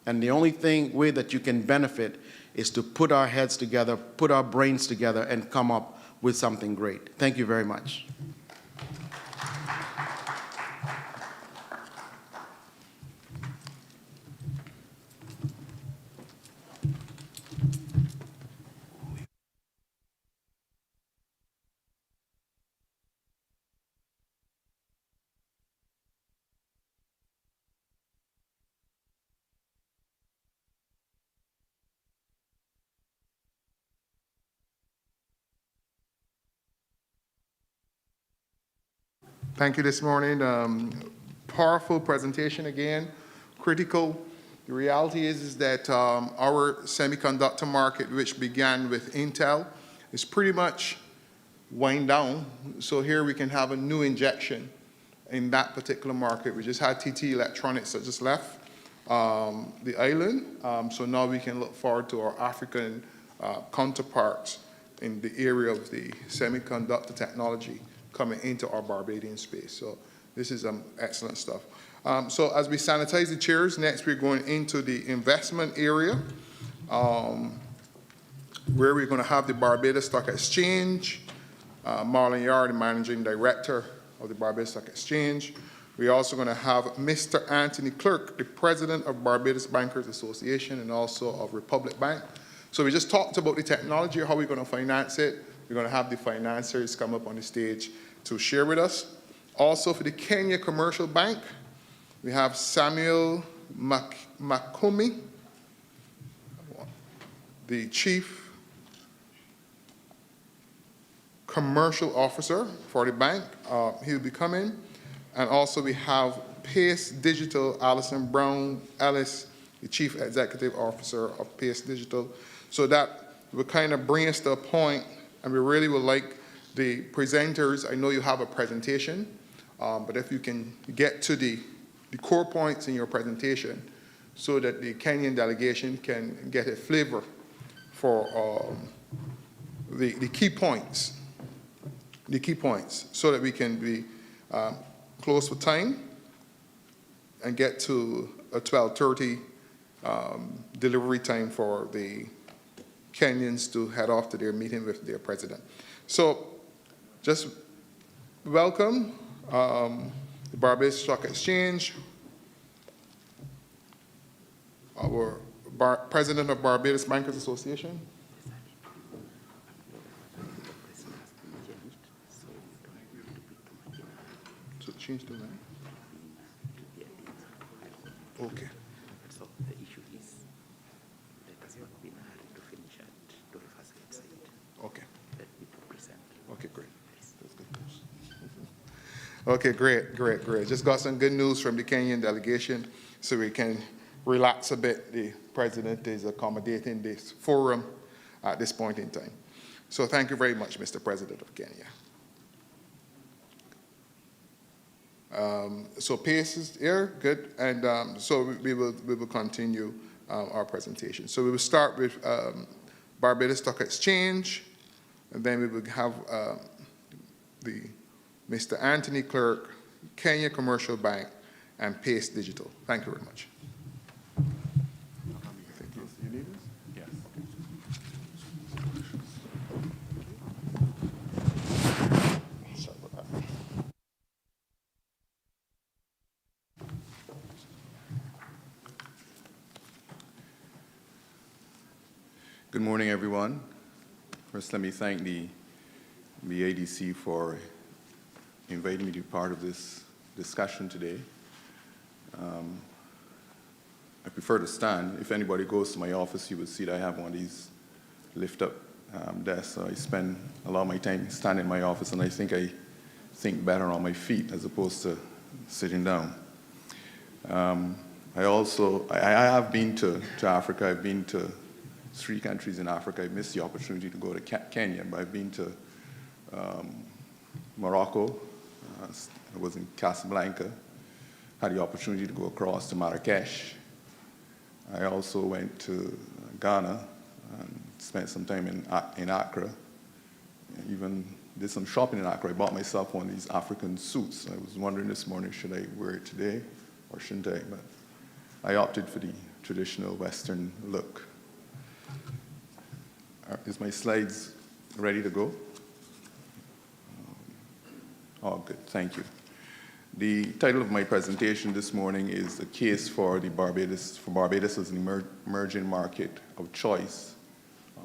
And the only way that you can benefit is to put our heads together, put our brains together, and come up with something great. Thank you very much. Thank you this morning. Powerful presentation again, critical. The reality is that our semiconductor market, which began with Intel, is pretty much wind down. So here we can have a new injection in that particular market. We just had TT Electronics that just left the island. So now we can look forward to our African counterparts in the area of the semiconductor technology coming into our Barbadian space. So this is excellent stuff. So as we sanitize the chairs, next we're going into the investment area, where we're going to have the Barbados Stock Exchange, Marlon Yard, the Managing Director of the Barbados Stock Exchange. We're also going to have Mr. Anthony Clerk, the President of Barbados Bankers Association and also of Republic Bank. So we just talked about the technology, how we're going to finance it. We're going to have the financiers come up on the stage to share with us. Also for the Kenya Commercial Bank, we have Samuel Makumi, the Chief Commercial Officer for the bank. He'll be coming. And also we have Pace Digital, Alison Brown Ellis, the Chief Executive Officer of Pace Digital. So that will kind of bring us to a point, and we really would like the presenters, I know you have a presentation, but if you can get to the core points in your presentation so that the Kenyan delegation can get a flavor for the key points, so that we can be close for time and get to a 12:30 delivery time for the Kenyans to head off to their meeting with their president. So just welcome the Barbados Stock Exchange, our President of Barbados Bankers Association. So change to 9? Okay. So the issue is, let us not be in a hurry to finish at 21st side. Okay. Let people present. Okay, great. That's good news. Okay, great. Just got some good news from the Kenyan delegation, so we can relax a bit. The president is accommodating this forum at this point in time. So thank you very much, Mr. President of Kenya. So Pace is here, good, and so we will continue our presentation. So we will start with Barbados Stock Exchange, and then we will have Mr. Anthony Clerk, Kenya Commercial Bank, and Pace Digital. Thank you very much. Thank you. You need this? Yes. Sorry about that. Good morning, everyone. First, let me thank the ADC for inviting me to be part of this discussion today. I prefer to stand. If anybody goes to my office, you will see that I have one of these lift-up desks. So I spend a lot of my time standing in my office, and I think better on my feet as opposed to sitting down. I have been to Africa. I've been to 3 countries in Africa. I missed the opportunity to go to Kenya, but I've been to Morocco. I was in Casablanca. Had the opportunity to go across to Marrakesh. I also went to Ghana and spent some time in Accra. Even did some shopping in Accra. I bought myself one of these African suits. I was wondering this morning, should I wear it today or shouldn't I? But I opted for the traditional Western look. Is my slides ready to go? Oh, good, thank you. The title of my presentation this morning is "The Case for Barbados as an emerging market of choice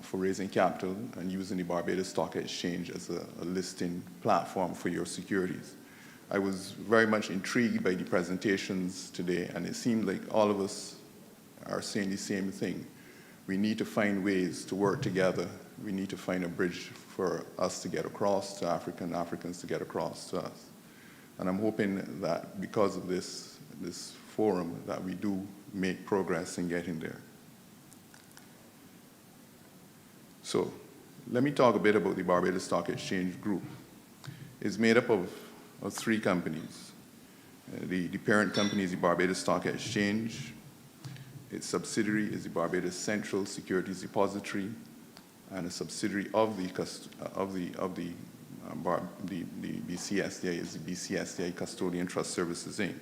for raising capital and using the Barbados Stock Exchange as a listing platform for your securities." I was very much intrigued by the presentations today, and it seemed like all of us are saying the same thing. We need to find ways to work together. We need to find a bridge for us to get across to Africa and Africans to get across to us. And I'm hoping that because of this forum, that we do make progress in getting there. So let me talk a bit about the Barbados Stock Exchange Group. It's made up of 3 companies. The parent company is the Barbados Stock Exchange. Its subsidiary is the Barbados Central Securities Depository, and a subsidiary of the BCSDI is the BCSDI Custodian Trust Services, Inc.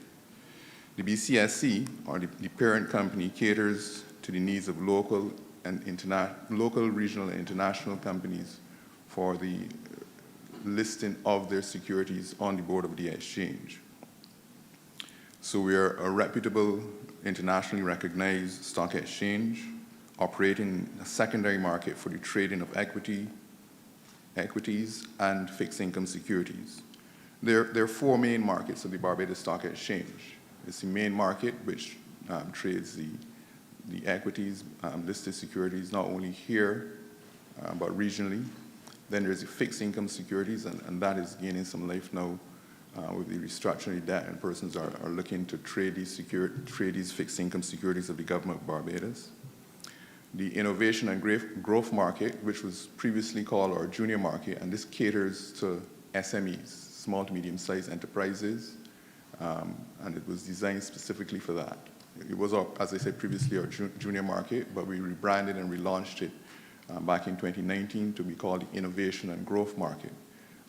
The BCSC, or the parent company, caters to the needs of local, regional, and international companies for the listing of their securities on the board of the exchange. So we are a reputable, internationally recognized stock exchange operating a secondary market for the trading of equities and fixed income securities. There are 4 main markets of the Barbados Stock Exchange. It's the main market, which trades the equities, listed securities, not only here, but regionally. Then there's the fixed income securities, and that is gaining some life now with the restructuring of debt, and persons are looking to trade these fixed income securities of the government of Barbados. The innovation and growth market, which was previously called our junior market, and this caters to SMEs, small to medium-sized enterprises, and it was designed specifically for that. It was, as I said previously, our junior market, but we rebranded and relaunched it back in 2019 to be called the innovation and growth market.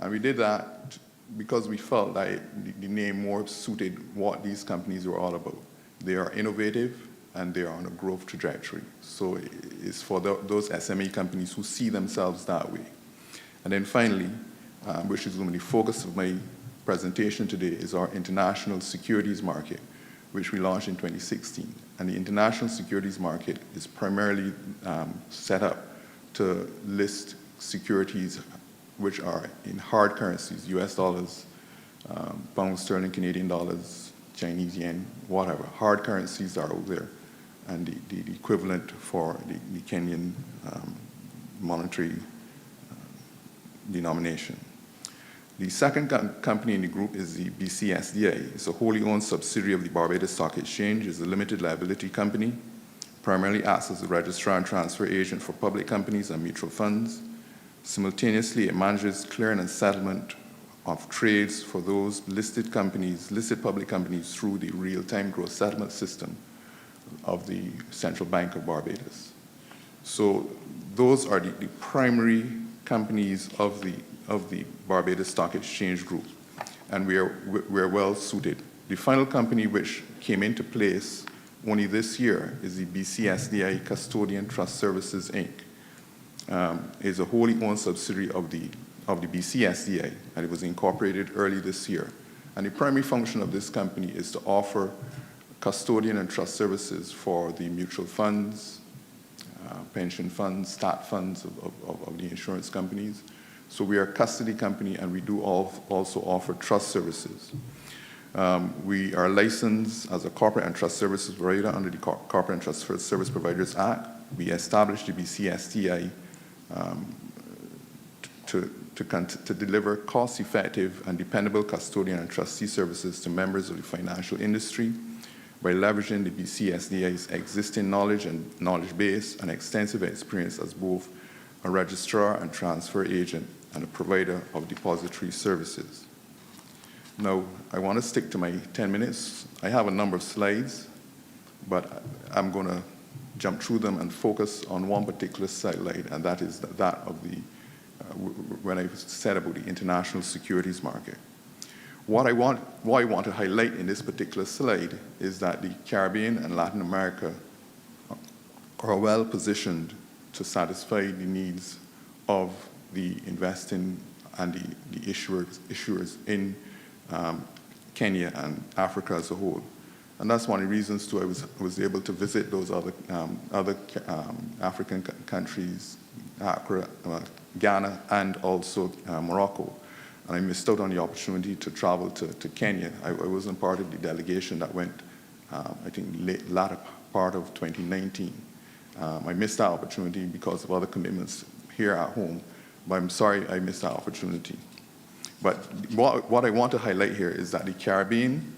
And we did that because we felt that the name more suited what these companies were all about. They are innovative and they are on a growth trajectory. So it's for those SME companies who see themselves that way. And then finally, which is going to be the focus of my presentation today, is our international securities market, which we launched in 2016. And the international securities market is primarily set up to list securities which are in hard currencies, US dollars, pound sterling, Canadian dollars, Chinese yen, whatever. Hard currencies are out there, and the equivalent for the Kenyan monetary denomination. The second company in the group is the BCSDI. It's a wholly owned subsidiary of the Barbados Stock Exchange. It's a limited liability company, primarily acts as a registrar and transfer agent for public companies and mutual funds. Simultaneously, it manages clearing and settlement of trades for those listed public companies through the real-time gross settlement system of the Central Bank of Barbados. So those are the primary companies of the Barbados Stock Exchange Group, and we're well suited. The final company which came into place only this year is the BCSDI Custodian Trust Services, Inc. Is a wholly owned subsidiary of the BCSDI, and it was incorporated early this year. And the primary function of this company is to offer custodian and trust services for the mutual funds, pension funds, stat funds of the insurance companies. So we are a custody company, and we do also offer trust services. We are licensed as a corporate and trust services provider under the Corporate and Trust Service Providers Act. We established the BCSDI to deliver cost-effective and dependable custodian and trustee services to members of the financial industry by leveraging the BCSDI's existing knowledge base and extensive experience as both a registrar and transfer agent and a provider of depository services. Now, I want to stick to my 10 minutes. I have a number of slides, but I'm going to jump through them and focus on one particular slide, and that is that of when I said about the international securities market. What I want to highlight in this particular slide is that the Caribbean and Latin America are well positioned to satisfy the needs of the investing and the issuers in Kenya and Africa as a whole. And that's one of the reasons, too, I was able to visit those other African countries, Accra, Ghana, and also Morocco. And I missed out on the opportunity to travel to Kenya. I wasn't part of the delegation that went, I think, latter part of 2019. I missed that opportunity because of other commitments here at home, but I'm sorry I missed that opportunity. But what I want to highlight here is that the Caribbean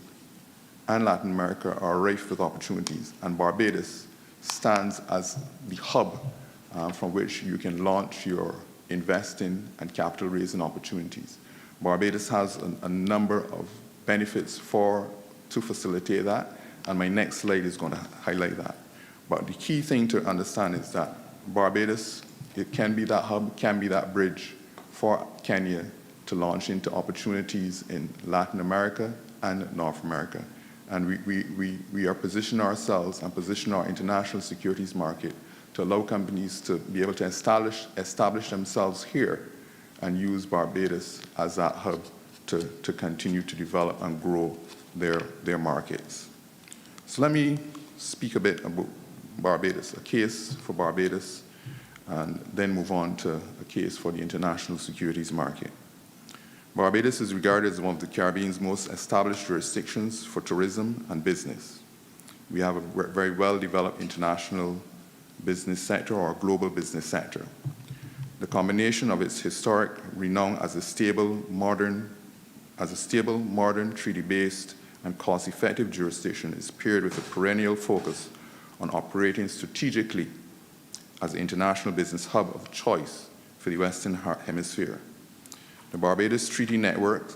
and Latin America are rife with opportunities, and Barbados stands as the hub from which you can launch your investing and capital raising opportunities. Barbados has a number of benefits to facilitate that, and my next slide is going to highlight that. But the key thing to understand is that Barbados, it can be that hub, can be that bridge for Kenya to launch into opportunities in Latin America and North America. And we are positioning ourselves and position our international securities market to allow companies to be able to establish themselves here and use Barbados as that hub to continue to develop and grow their markets. So let me speak a bit about Barbados, a case for Barbados, and then move on to a case for the international securities market. Barbados is regarded as one of the Caribbean's most established jurisdictions for tourism and business. We have a very well-developed international business sector or global business sector. The combination of its historic renown as a stable, modern, treaty-based, and cost-effective jurisdiction is paired with a perennial focus on operating strategically as an international business hub of choice for the Western Hemisphere. The Barbados Treaty Network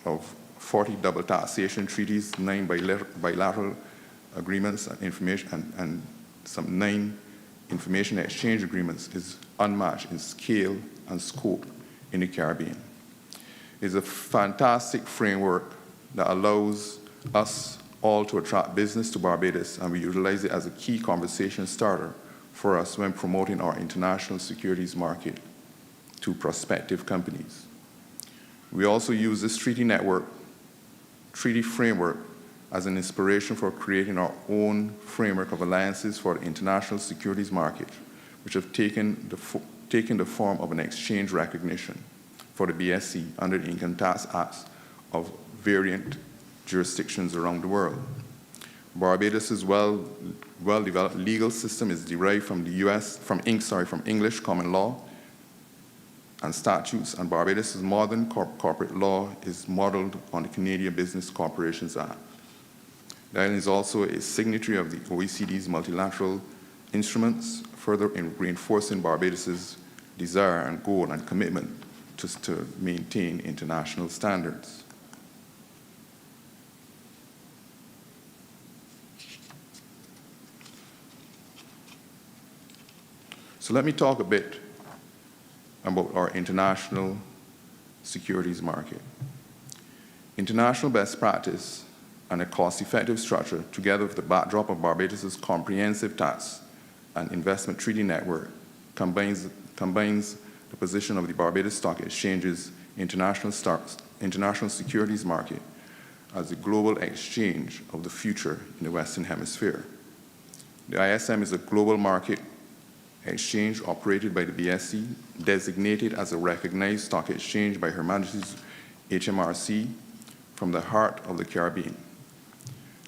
of 40 double taxation treaties, 9 bilateral agreements and some 9 information exchange agreements is unmatched in scale and scope in the Caribbean. It's a fantastic framework that allows us all to attract business to Barbados, and we utilize it as a key conversation starter for us when promoting our international securities market to prospective companies. We also use this treaty framework as an inspiration for creating our own framework of alliances for the international securities market, which have taken the form of an exchange recognition for the BSC under the Income Tax Acts of variant jurisdictions around the world. Barbados' well-developed legal system is derived from English common law and statutes, and Barbados' modern corporate law is modeled on the Canadian Business Corporations Act. The island is also a signatory of the OECD's multilateral instruments, further reinforcing Barbados' desire and goal and commitment to maintain international standards. So let me talk a bit about our international securities market. International best practice and a cost-effective structure, together with the backdrop of Barbados' comprehensive tax and investment treaty network, combines the position of the Barbados Stock Exchange's international securities market as the global exchange of the future in the Western Hemisphere. The ISM is a global market exchange operated by the BSC, designated as a recognized stock exchange by Her Majesty's HMRC from the heart of the Caribbean.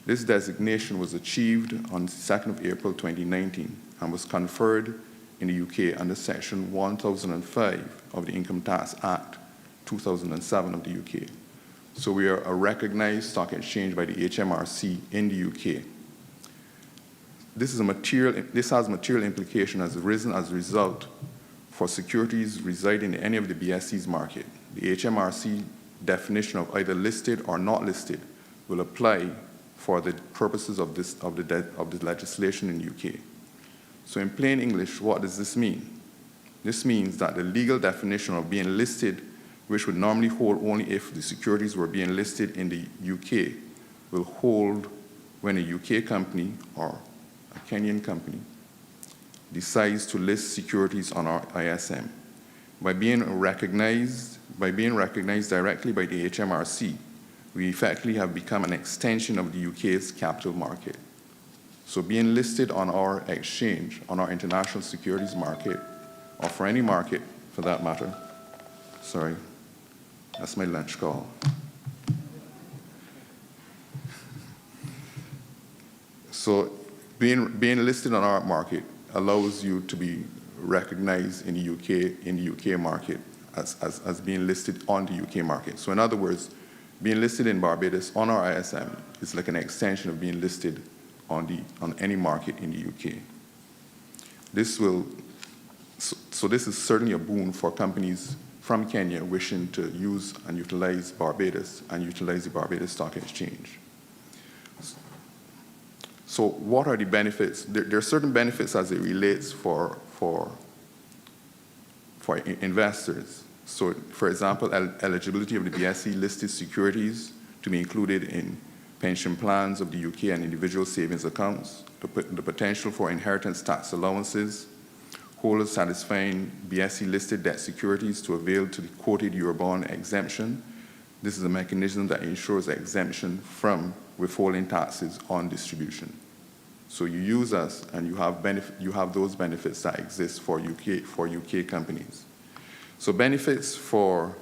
This designation was achieved on the 2nd of April 2019 and was conferred in the UK under Section 1005 of the Income Tax Act 2007 of the UK. So we are a recognized stock exchange by the HMRC in the UK. This has material implication as arisen as a result for securities residing in any of the BSC's market. The HMRC definition of either listed or not listed will apply for the purposes of the legislation in the UK. So in plain English, what does this mean? This means that the legal definition of being listed, which would normally hold only if the securities were being listed in the UK, will hold when a UK company or a Kenyan company decides to list securities on our ISM. By being recognized directly by the HMRC, we effectively have become an extension of the UK's capital market. So being listed on our exchange, on our international securities market, or for any market for that matter, sorry, that's my lunch call. So being listed on our market allows you to be recognized in the UK market as being listed on the UK market. So in other words, being listed in Barbados on our ISM is like an extension of being listed on any market in the UK. This is certainly a boon for companies from Kenya wishing to use and utilize Barbados and utilize the Barbados Stock Exchange. So what are the benefits? There are certain benefits as it relates for investors. So, for example, eligibility of the BSE listed securities to be included in pension plans of the UK and individual savings accounts, the potential for inheritance tax allowances, holders satisfying BSE listed debt securities to avail to the quoted Eurobond exemption. This is a mechanism that ensures exemption from withholding taxes on distribution. So you use us and you have those benefits that exist for UK companies. So benefits for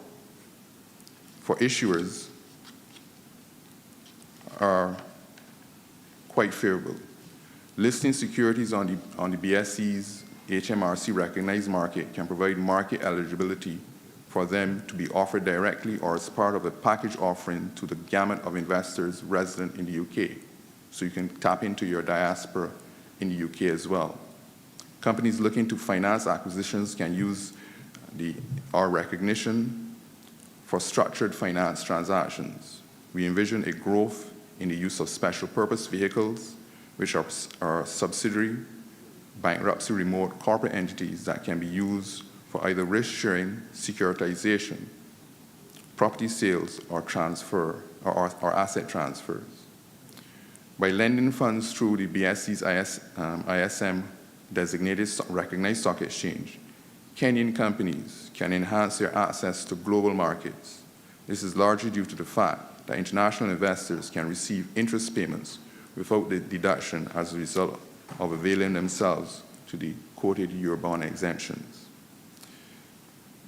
issuers are quite favorable. Listing securities on the BSE's HMRC recognized market can provide market eligibility for them to be offered directly or as part of a package offering to the gamut of investors resident in the UK. So you can tap into your diaspora in the UK as well. Companies looking to finance acquisitions can use our recognition for structured finance transactions. We envision a growth in the use of special purpose vehicles, which are subsidiary, bankruptcy remote corporate entities that can be used for either risk sharing, securitization, property sales, or transfer, or asset transfers. By lending funds through the BSE's ISM designated recognized stock exchange, Kenyan companies can enhance their access to global markets. This is largely due to the fact that international investors can receive interest payments without the deduction as a result of availing themselves to the quoted Eurobond exemptions.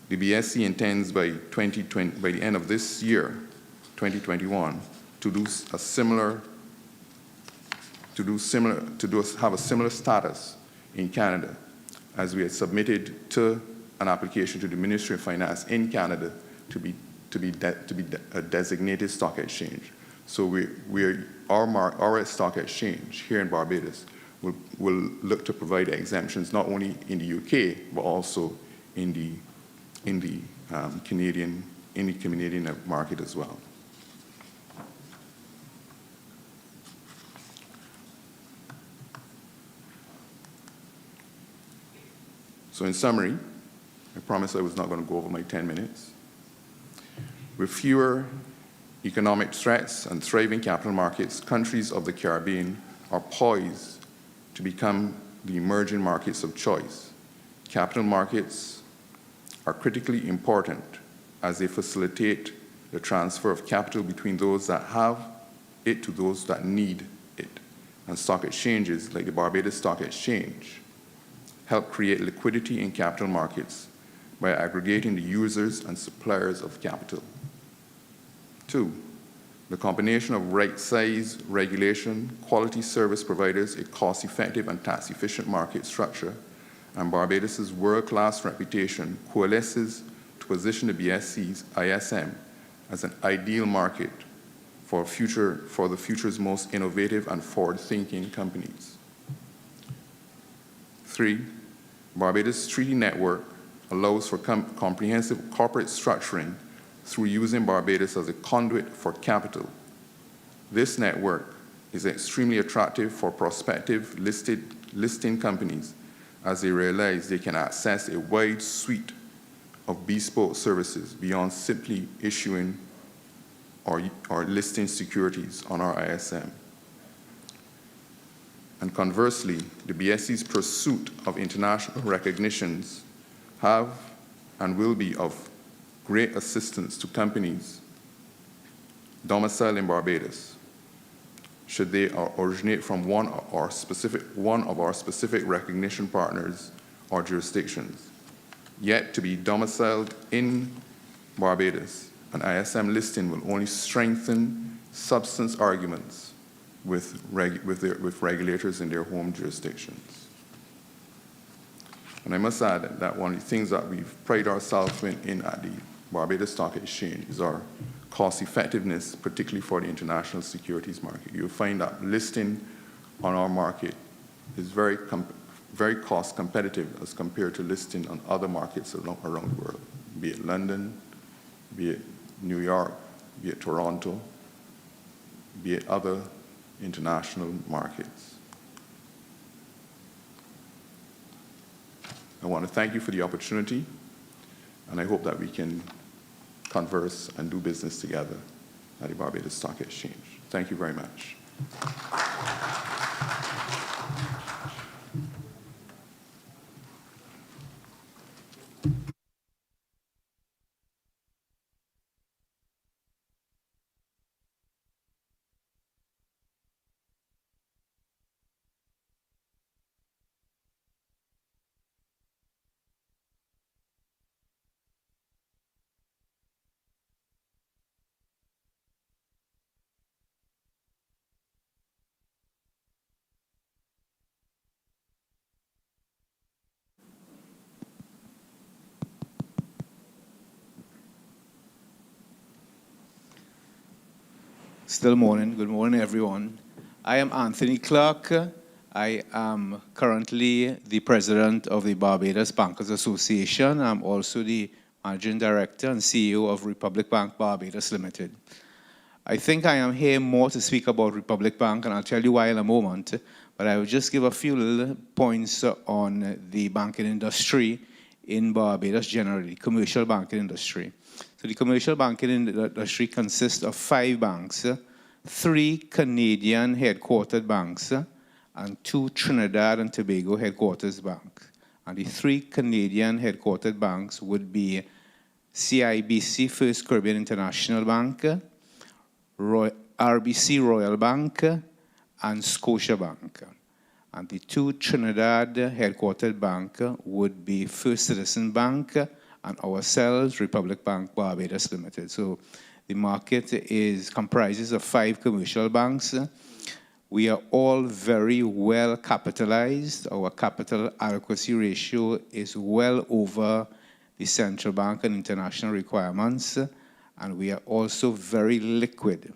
The BSE intends by the end of this year, 2021, have a similar status in Canada, as we had submitted to an application to the Ministry of Finance in Canada to be a designated stock exchange. So our stock exchange here in Barbados will look to provide exemptions not only in the UK but also in the Canadian market as well. So in summary, I promised I was not going to go over my 10 minutes. With fewer economic threats and thriving capital markets, countries of the Caribbean are poised to become the emerging markets of choice. Capital markets are critically important as they facilitate the transfer of capital between those that have it to those that need it. And stock exchanges, like the Barbados Stock Exchange, help create liquidity in capital markets by aggregating the users and suppliers of capital. 2, the combination of right-size regulation, quality service providers, a cost-effective and tax-efficient market structure, and Barbados's world-class reputation coalesces to position the BSE's ISM as an ideal market for the future's most innovative and forward-thinking companies. 3, Barbados' treaty network allows for comprehensive corporate structuring through using Barbados as a conduit for capital. This network is extremely attractive for prospective listing companies as they realize they can access a wide suite of bespoke services beyond simply issuing or listing securities on our ISM. And conversely, the BSE's pursuit of international recognitions have and will be of great assistance to companies domiciled in Barbados, should they originate from one of our specific recognition partners or jurisdictions. Yet to be domiciled in Barbados, an ISM listing will only strengthen substance arguments with regulators in their home jurisdictions. And I must add that one of the things that we've prided ourselves in at the Barbados Stock Exchange is our cost effectiveness, particularly for the international securities market. You'll find that listing on our market is very cost competitive as compared to listing on other markets around the world, be it London, be it New York, be it Toronto, be it other international markets. I want to thank you for the opportunity, and I hope that we can converse and do business together at the Barbados Stock Exchange. Thank you very much. Still morning. Good morning, everyone. I am Anthony Clark. I am currently the president of the Barbados Bankers Association. I'm also the managing director and CEO of Republic Bank Barbados Limited. I think I am here more to speak about Republic Bank, and I'll tell you why in a moment, but I will just give a few little points on the banking industry in Barbados generally, commercial banking industry. So the commercial banking industry consists of 5 banks, 3 Canadian headquartered banks, and 2 Trinidad and Tobago headquarters banks. And the 3 Canadian headquartered banks would be CIBC First Caribbean International Bank, RBC Royal Bank, and Scotiabank. And the 2 Trinidad headquartered bank would be First Citizen Bank and ourselves, Republic Bank Barbados Limited. So the market comprises of 5 commercial banks. We are all very well capitalized. Our capital adequacy ratio is well over the central bank and international requirements, and we are also very liquid.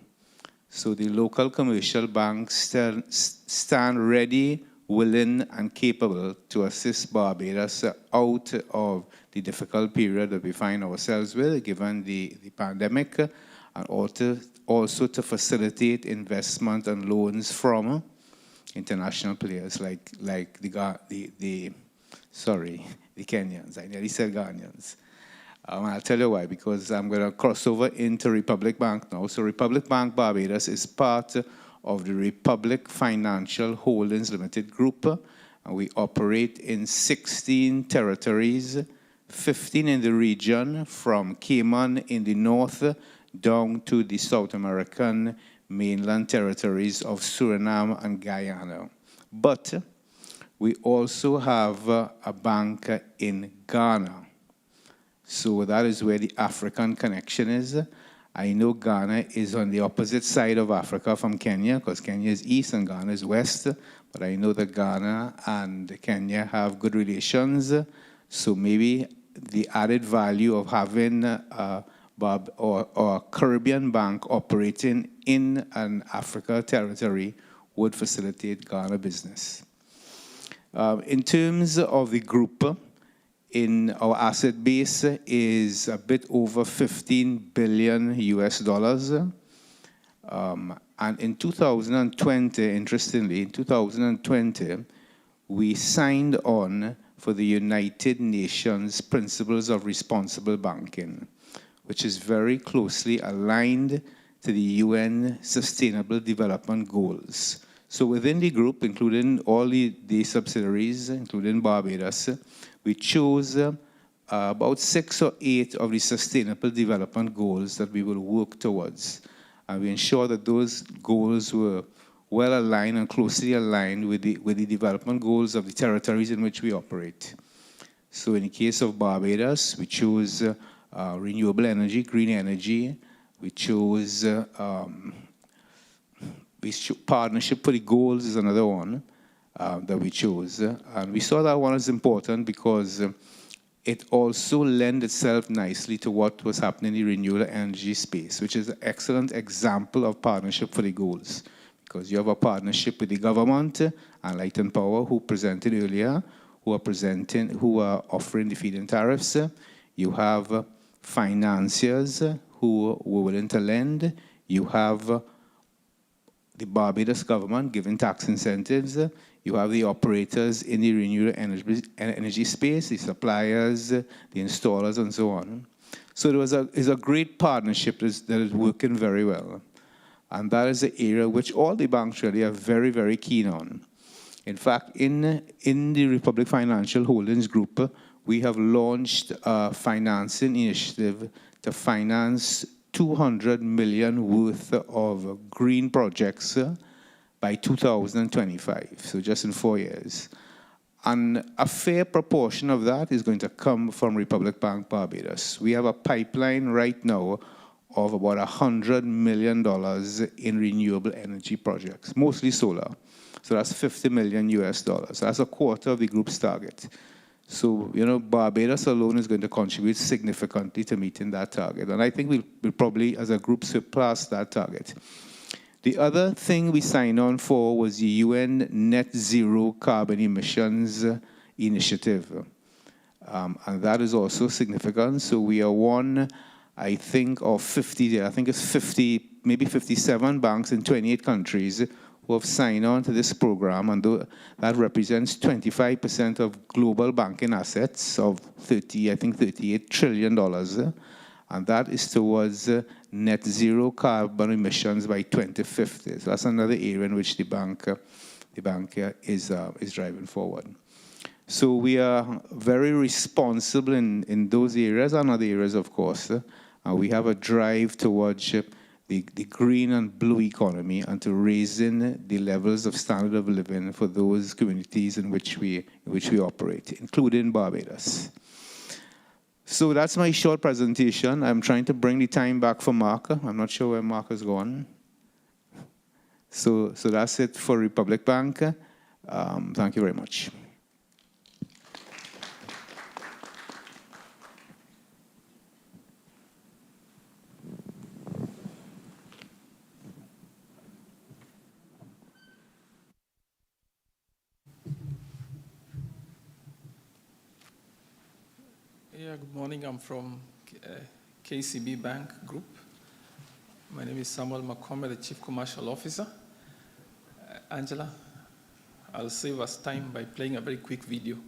So the local commercial banks stand ready, willing, and capable to assist Barbados out of the difficult period that we find ourselves with, given the pandemic, and also to facilitate investment and loans from international players like the Kenyans. I nearly said Ghanaians. I'll tell you why, because I'm going to cross over into Republic Bank now. So Republic Bank Barbados is part of the Republic Financial Holdings Limited Group, and we operate in 16 territories, 15 in the region, from Cayman in the north down to the South American mainland territories of Suriname and Guyana. But we also have a bank in Ghana. So that is where the African connection is. I know Ghana is on the opposite side of Africa from Kenya, because Kenya is east and Ghana is west. But I know that Ghana and Kenya have good relations. So maybe the added value of having a Caribbean bank operating in an Africa territory would facilitate Ghana business. In terms of the group, in our asset base is a bit over 15 billion US dollars. And in 2020, interestingly, in 2020, we signed on for the United Nations Principles of Responsible Banking, which is very closely aligned to the UN Sustainable Development Goals. So within the group, including all the subsidiaries, including Barbados, we chose about 6 or 8 of the Sustainable Development Goals that we will work towards. And we ensure that those goals were well aligned and closely aligned with the development goals of the territories in which we operate. So in the case of Barbados, we chose renewable energy, green energy. We chose partnership for the goals is another one. that we chose. And we saw that one as important because it also lent itself nicely to what was happening in the renewable energy space, which is an excellent example of partnership for the goals. Because you have a partnership with the government and Light and Power, who presented earlier, who are offering the feed-in tariffs. You have financiers who were willing to lend. You have the Barbados government giving tax incentives. You have the operators in the renewable energy space, the suppliers, the installers, and so on. So it's a great partnership that is working very well. And that is the area which all the banks really are very, very keen on. In fact, in the Republic Financial Holdings Group, we have launched a financing initiative to finance 200 million worth of green projects by 2025, so just in 4 years. And a fair proportion of that is going to come from Republic Bank Barbados. We have a pipeline right now of about $100 million in renewable energy projects, mostly solar. So that's $50 million US. So that's a quarter of the group's target. So, Barbados alone is going to contribute significantly to meeting that target. And I think we'll probably, as a group, surpass that target. The other thing we signed on for was the UN Net Zero Carbon Emissions Initiative. And that is also significant. So we are one, I think, of 50, I think it's 50, maybe 57 banks in 28 countries who have signed on to this program, and that represents 25% of global banking assets of $38 trillion, and that is towards net zero carbon emissions by 2050. So that's another area in which the bank is driving forward. So we are very responsible in those areas and other areas, of course. We have a drive towards the green and blue economy and to raising the levels of standard of living for those communities in which we operate, including Barbados. So that's my short presentation. I'm trying to bring the time back for Mark. I'm not sure where Mark has gone. So that's it for Republic Bank. Thank you very much. Yeah, good morning. I'm from KCB Bank Group. My name is Samuel McCormick, the Chief Commercial Officer. Angela, I'll save us time by playing a very quick video.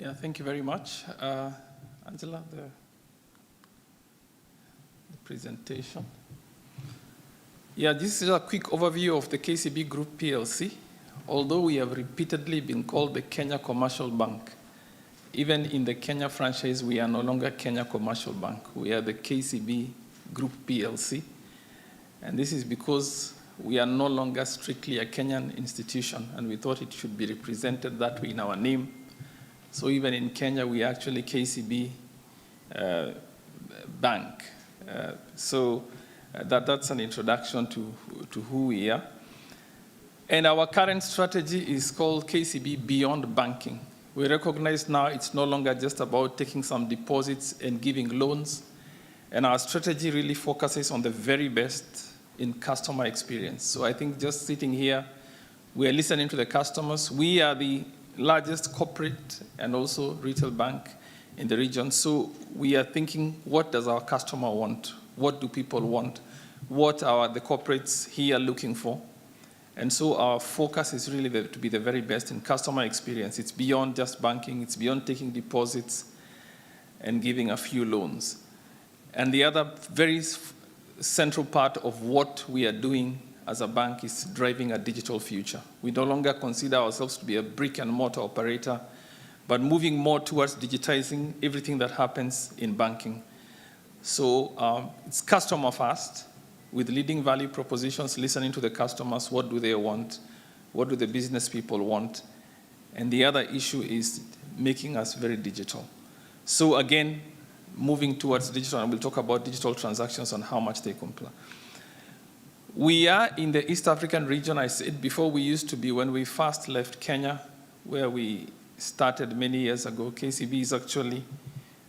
Yeah, thank you very much. Angela, the presentation. Yeah, this is a quick overview of the KCB Group PLC. Although we have repeatedly been called the Kenya Commercial Bank, even in the Kenya franchise, we are no longer Kenya Commercial Bank. We are the KCB Group PLC. And this is because we are no longer strictly a Kenyan institution, and we thought it should be represented that way in our name. So even in Kenya, we are actually KCB Bank. That's an introduction to who we are. And our current strategy is called KCB Beyond Banking. We recognize now it's no longer just about taking some deposits and giving loans. And our strategy really focuses on the very best in customer experience. So I think just sitting here, we are listening to the customers. We are the largest corporate and also retail bank in the region. So we are thinking, what does our customer want? What do people want? What are the corporates here looking for? And so our focus is really to be the very best in customer experience. It's beyond just banking. It's beyond taking deposits and giving a few loans. And the other very central part of what we are doing as a bank is driving a digital future. We no longer consider ourselves to be a brick and mortar operator, but moving more towards digitizing everything that happens in banking. So it's customer first, with leading value propositions, listening to the customers, what do they want, what do the business people want, and the other issue is making us very digital. So again, moving towards digital, and we'll talk about digital transactions and how much they comply. We are in the East African region. I said before, we used to be, when we first left Kenya, where we started many years ago. KCB is actually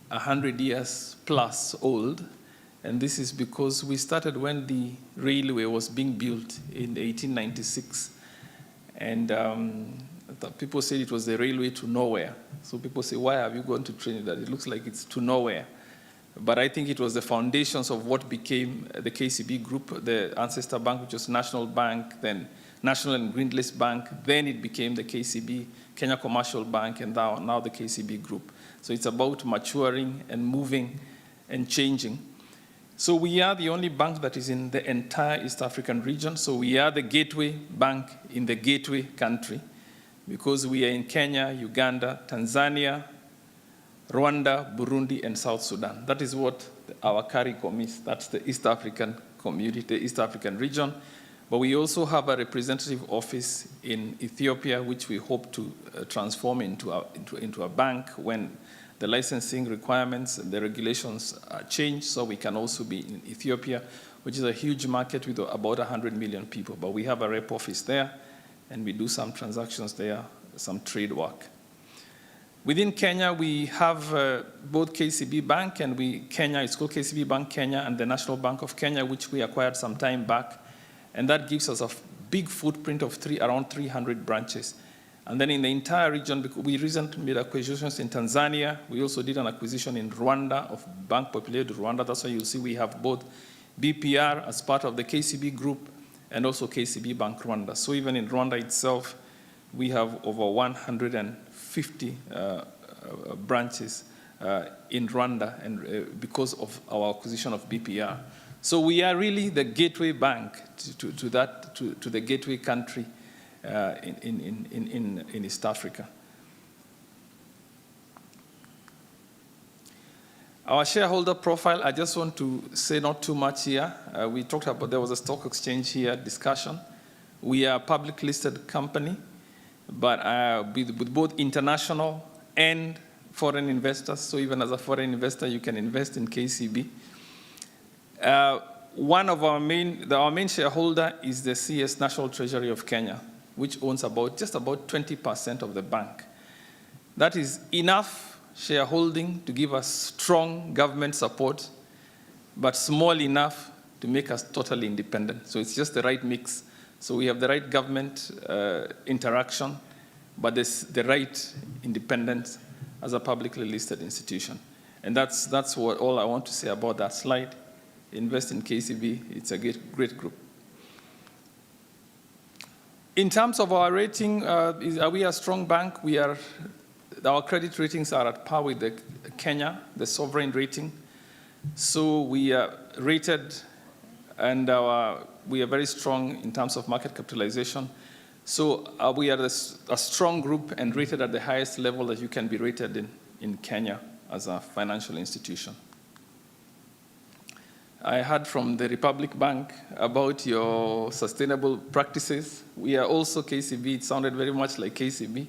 100 years plus old. And this is because we started when the railway was being built in 1896. And people said it was the railway to nowhere. So people say, why have you gone to Trinidad? It looks like it's to nowhere. But I think it was the foundations of what became the KCB Group, the ancestor bank, which was National Bank, then National and Greenlist Bank. Then it became the KCB, Kenya Commercial Bank, and now the KCB Group. So it's about maturing and moving and changing. So we are the only bank that is in the entire East African region. So we are the gateway bank in the gateway country, because we are in Kenya, Uganda, Tanzania, Rwanda, Burundi, and South Sudan. That is what our CARICOM is. That's the East African community, the East African region. But we also have a representative office in Ethiopia, which we hope to transform into a bank when the licensing requirements and the regulations change, so we can also be in Ethiopia, which is a huge market with about 100 million people. But we have a rep office there, and we do some transactions there, some trade work. Within Kenya, we have both KCB Bank and Kenya, it's called KCB Bank Kenya, and the National Bank of Kenya, which we acquired some time back. And that gives us a big footprint of around 300 branches. And then in the entire region, we recently made acquisitions in Tanzania. We also did an acquisition in Rwanda of Bank Populaire de Rwanda. That's why you'll see we have both BPR as part of the KCB Group and also KCB Bank Rwanda. So even in Rwanda itself, we have over 150 branches in Rwanda, and because of our acquisition of BPR. So we are really the gateway bank to the gateway country in East Africa. Our shareholder profile, I just want to say not too much here. We talked about, there was a stock exchange here discussion. We are a public listed company, but with both international and foreign investors. So even as a foreign investor, you can invest in KCB. One of our main shareholder is the CS National Treasury of Kenya, which owns just about 20% of the bank. That is enough shareholding to give us strong government support, but small enough to make us totally independent. So it's just the right mix. So we have the right government interaction, but there's the right independence as a publicly listed institution. And that's all I want to say about that slide. Invest in KCB. It's a great group. In terms of our rating, are we a strong bank? We are our credit ratings are at par with the Kenya, the sovereign rating. So we are rated, and we are very strong in terms of market capitalization. So we are a strong group and rated at the highest level that you can be rated in Kenya as a financial institution. I heard from the Republic Bank about your sustainable practices. We are also KCB. It sounded very much like KCB.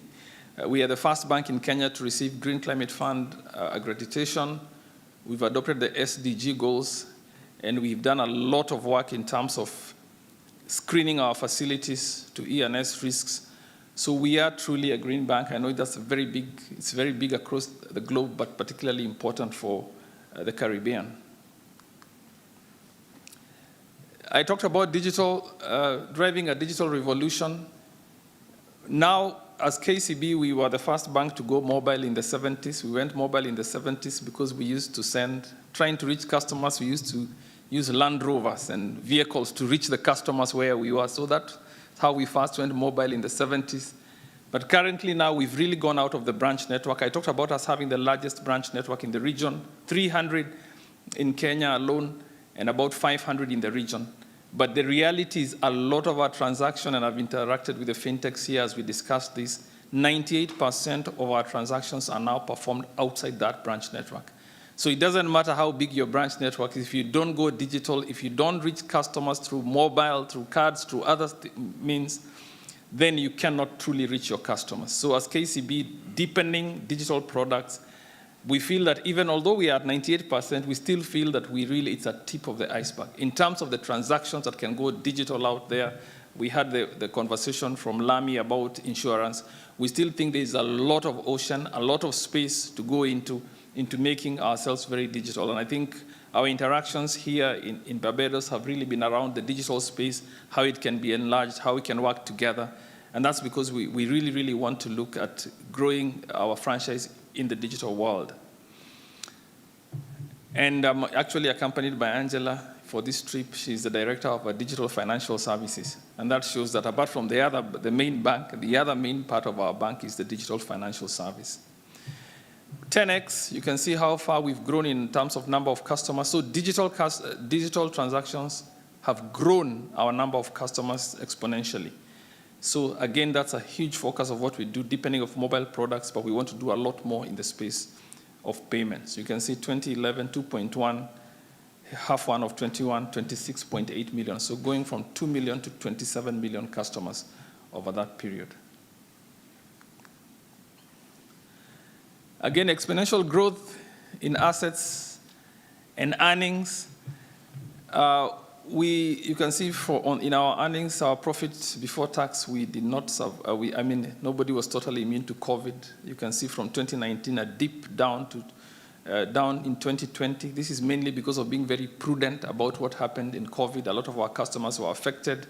We are the first bank in Kenya to receive Green Climate Fund accreditation. We've adopted the SDG goals, and we've done a lot of work in terms of screening our facilities to E&S risks. So we are truly a green bank. I know that's it's very big across the globe, but particularly important for the Caribbean. I talked about digital, driving a digital revolution. Now, as KCB, we were the first bank to go mobile in the 70s. We went mobile in the 70s because we used to trying to reach customers, we used to use Land Rovers and vehicles to reach the customers where we were. So that's how we first went mobile in the 70s. But currently now, we've really gone out of the branch network. I talked about us having the largest branch network in the region, 300 in Kenya alone, and about 500 in the region. But the reality is a lot of our transactions, and I've interacted with the fintechs here as we discussed this, 98% of our transactions are now performed outside that branch network. So it doesn't matter how big your branch network is, if you don't go digital, if you don't reach customers through mobile, through cards, through other means, then you cannot truly reach your customers. So as KCB, deepening digital products, we feel that even although we are at 98%, we still feel that it's a tip of the iceberg. In terms of the transactions that can go digital out there, we had the conversation from Lami about insurance. We still think there's a lot of ocean, a lot of space to go into making ourselves very digital. And I think our interactions here in Barbados have really been around the digital space, how it can be enlarged, how we can work together. And that's because we really, really want to look at growing our franchise in the digital world. And I'm actually accompanied by Angela for this trip. She's the director of our digital financial services. And that shows that apart from the main bank, the other main part of our bank is the digital financial service. 10x, you can see how far we've grown in terms of number of customers. So digital transactions have grown our number of customers exponentially. So again, that's a huge focus of what we do, deepening of mobile products, but we want to do a lot more in the space of payments. You can see 2011, 2.1, half one of 21, 26.8 million. So going from 2 million to 27 million customers over that period. Again, exponential growth in assets and earnings. You can see in our earnings, our profits before tax, we did not nobody was totally immune to COVID. You can see from 2019 a dip down in 2020. This is mainly because of being very prudent about what happened in COVID. A lot of our customers were affected,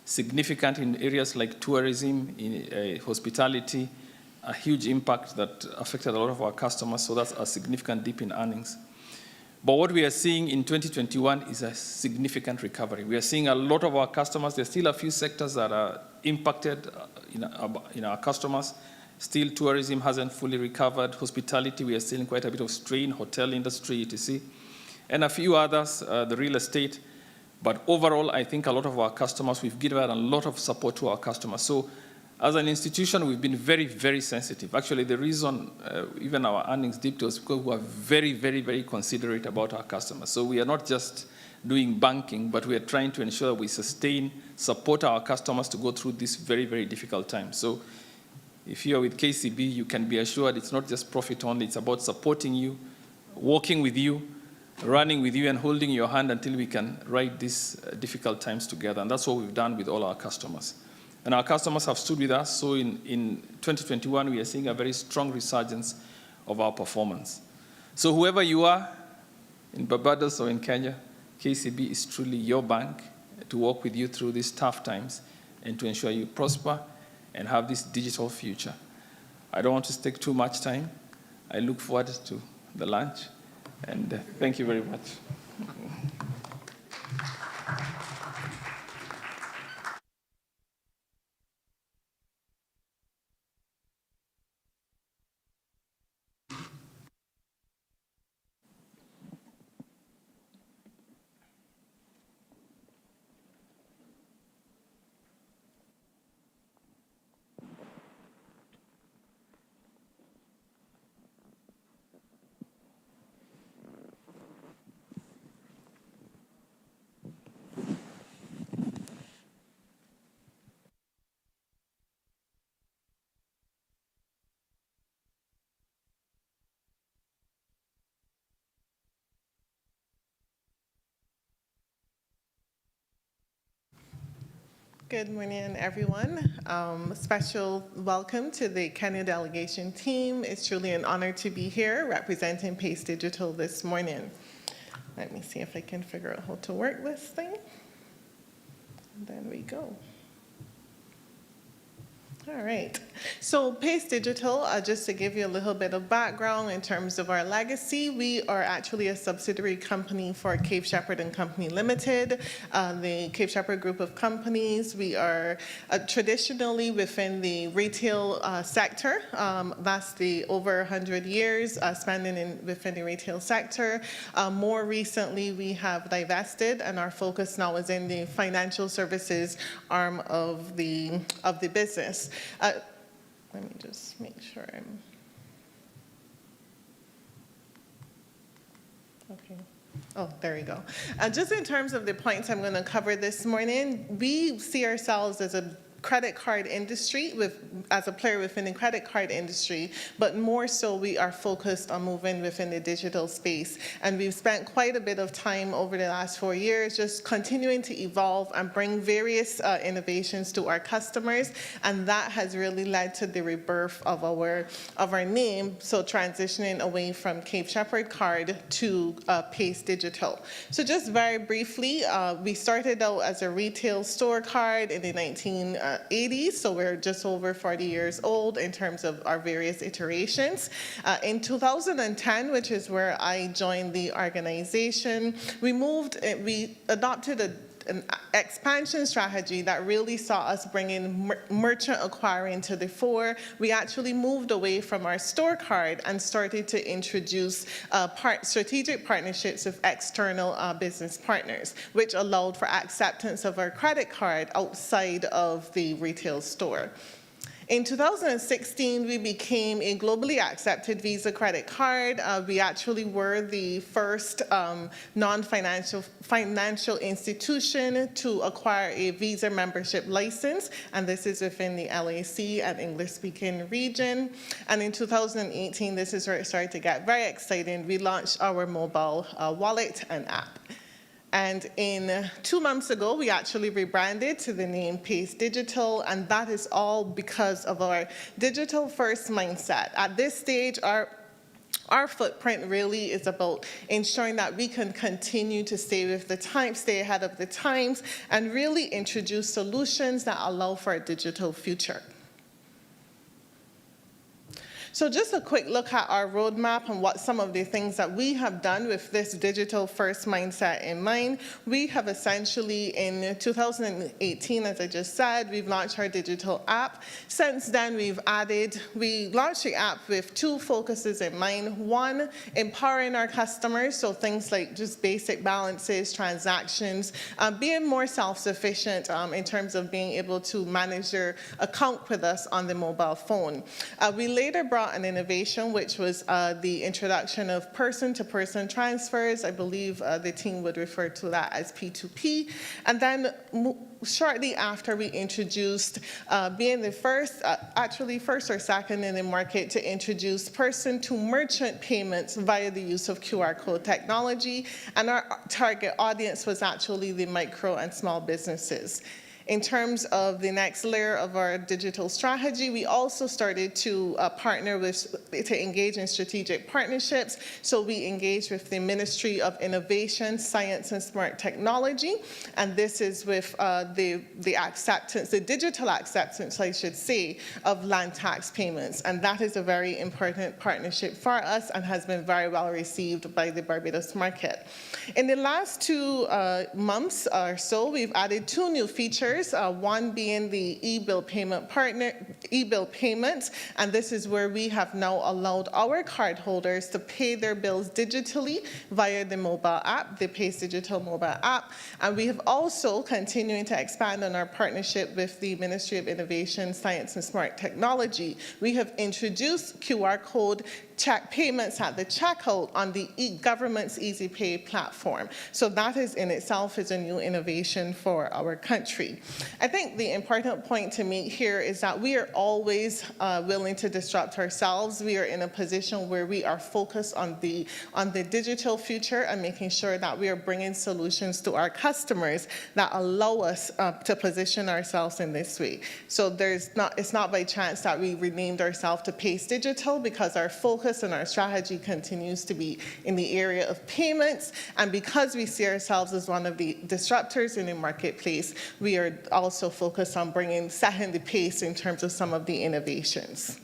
significant in areas like tourism, in hospitality, a huge impact that affected a lot of our customers. So that's a significant dip in earnings. But what we are seeing in 2021 is a significant recovery. We are seeing a lot of our customers. There's still a few sectors that are impacted in our customers. Still, tourism hasn't fully recovered. Hospitality, we are seeing quite a bit of strain, hotel industry, etc. And a few others, the real estate. But overall, I think a lot of our customers, we've given a lot of support to our customers. So as an institution, we've been very, very sensitive. Actually, the reason even our earnings dipped was because we are very, very, very considerate about our customers. So we are not just doing banking, but we are trying to ensure we support our customers to go through this very, very difficult time. So if you are with KCB, you can be assured it's not just profit only. It's about supporting you, working with you, running with you, and holding your hand until we can ride these difficult times together. And that's what we've done with all our customers. And our customers have stood with us. So in 2021, we are seeing a very strong resurgence of our performance. So whoever you are, in Barbados or in Kenya, KCB is truly your bank to work with you through these tough times and to ensure you prosper and have this digital future. I don't want to take too much time. I look forward to the lunch. And thank you very much. Good morning, everyone. Special welcome to the Kenya delegation team. It's truly an honor to be here representing Pace Digital this morning. Let me see if I can figure out how to work this thing. And there we go. All right. So Pace Digital, just to give you a little bit of background in terms of our legacy, we are actually a subsidiary company for Cape Shepherd and Company Limited, the Cape Shepherd group of companies. We are traditionally within the retail sector. That's the over 100 years spending within the retail sector. More recently, we have divested, and our focus now is in the financial services arm of the business. Let me just make sure I'm okay. Oh, there we go. Just in terms of the points I'm going to cover this morning, we see ourselves as a credit card industry, as a player within the credit card industry, but more so we are focused on moving within the digital space. And we've spent quite a bit of time over the last 4 years just continuing to evolve and bring various innovations to our customers, and that has really led to the rebirth of our name, so transitioning away from Cape Shepherd Card to Pace Digital. So just very briefly, we started out as a retail store card in the 1980s, so we're just over 40 years old in terms of our various iterations. In 2010, which is where I joined the organization, we adopted an expansion strategy that really saw us bringing merchant acquiring to the fore. We actually moved away from our store card and started to introduce strategic partnerships with external business partners, which allowed for acceptance of our credit card outside of the retail store. In 2016, we became a globally accepted Visa credit card. We actually were the first non-financial institution to acquire a Visa membership license, and this is within the LAC and English-speaking region. And in 2018, this is where it started to get very exciting. We launched our mobile wallet and app. And 2 months ago, we actually rebranded to the name Pace Digital, and that is all because of our digital-first mindset. At this stage, our footprint really is about ensuring that we can continue to stay with the times, stay ahead of the times, and really introduce solutions that allow for a digital future. So just a quick look at our roadmap and what some of the things that we have done with this digital-first mindset in mind. We have essentially, in 2018, as I just said, we've launched our digital app. Since then, we launched the app with 2 focuses in mind. One, empowering our customers, so things like just basic balances, transactions, being more self-sufficient in terms of being able to manage their account with us on the mobile phone. We later brought an innovation, which was the introduction of person-to-person transfers. I believe the team would refer to that as P2P. And then shortly after, we introduced, being the first, actually first or second in the market, to introduce person-to-merchant payments via the use of QR code technology. And our target audience was actually the micro and small businesses. In terms of the next layer of our digital strategy, we also started to to engage in strategic partnerships. So we engaged with the Ministry of Innovation, Science and Smart Technology, and this is with the acceptance, the digital acceptance, I should say, of land tax payments. And that is a very important partnership for us and has been very well received by the Barbados market. In the last 2 months or so, we've added 2 new features. One being the e-bill payment and this is where we have now allowed our cardholders to pay their bills digitally via the mobile app, the Pace Digital mobile app. And we have also continuing to expand on our partnership with the Ministry of Innovation, Science and Smart Technology. We have introduced QR code check payments at the checkout on the government's Easy Pay platform. So that is in itself is a new innovation for our country. I think the important point to make here is that we are always willing to disrupt ourselves. We are in a position where we are focused on the digital future and making sure that we are bringing solutions to our customers that allow us to position ourselves in this way. So it's not by chance that we renamed ourselves to Pace Digital, because our focus and our strategy continues to be in the area of payments. And because we see ourselves as one of the disruptors in the marketplace, we are also focused on setting the pace in terms of some of the innovations.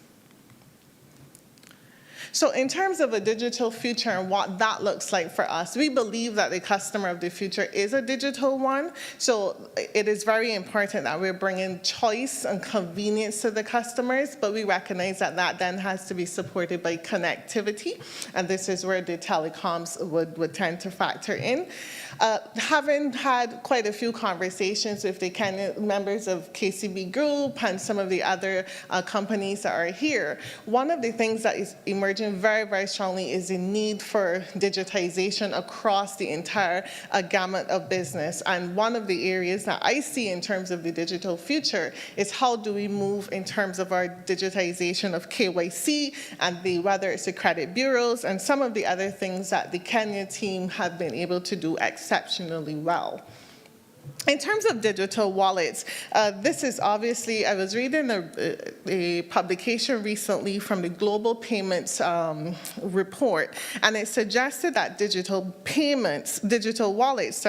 So in terms of a digital future and what that looks like for us, we believe that the customer of the future is a digital one. So it is very important that we're bringing choice and convenience to the customers, but we recognize that that then has to be supported by connectivity, and this is where the telecoms would tend to factor in. Having had quite a few conversations with the members of KCB Group and some of the other companies that are here, one of the things that is emerging very, very strongly is the need for digitization across the entire gamut of business. And one of the areas that I see in terms of the digital future is how do we move in terms of our digitization of KYC and whether it's the credit bureaus and some of the other things that the Kenya team have been able to do exceptionally well. In terms of digital wallets, this is obviously, I was reading a publication recently from the Global Payments report, and it suggested that digital wallets,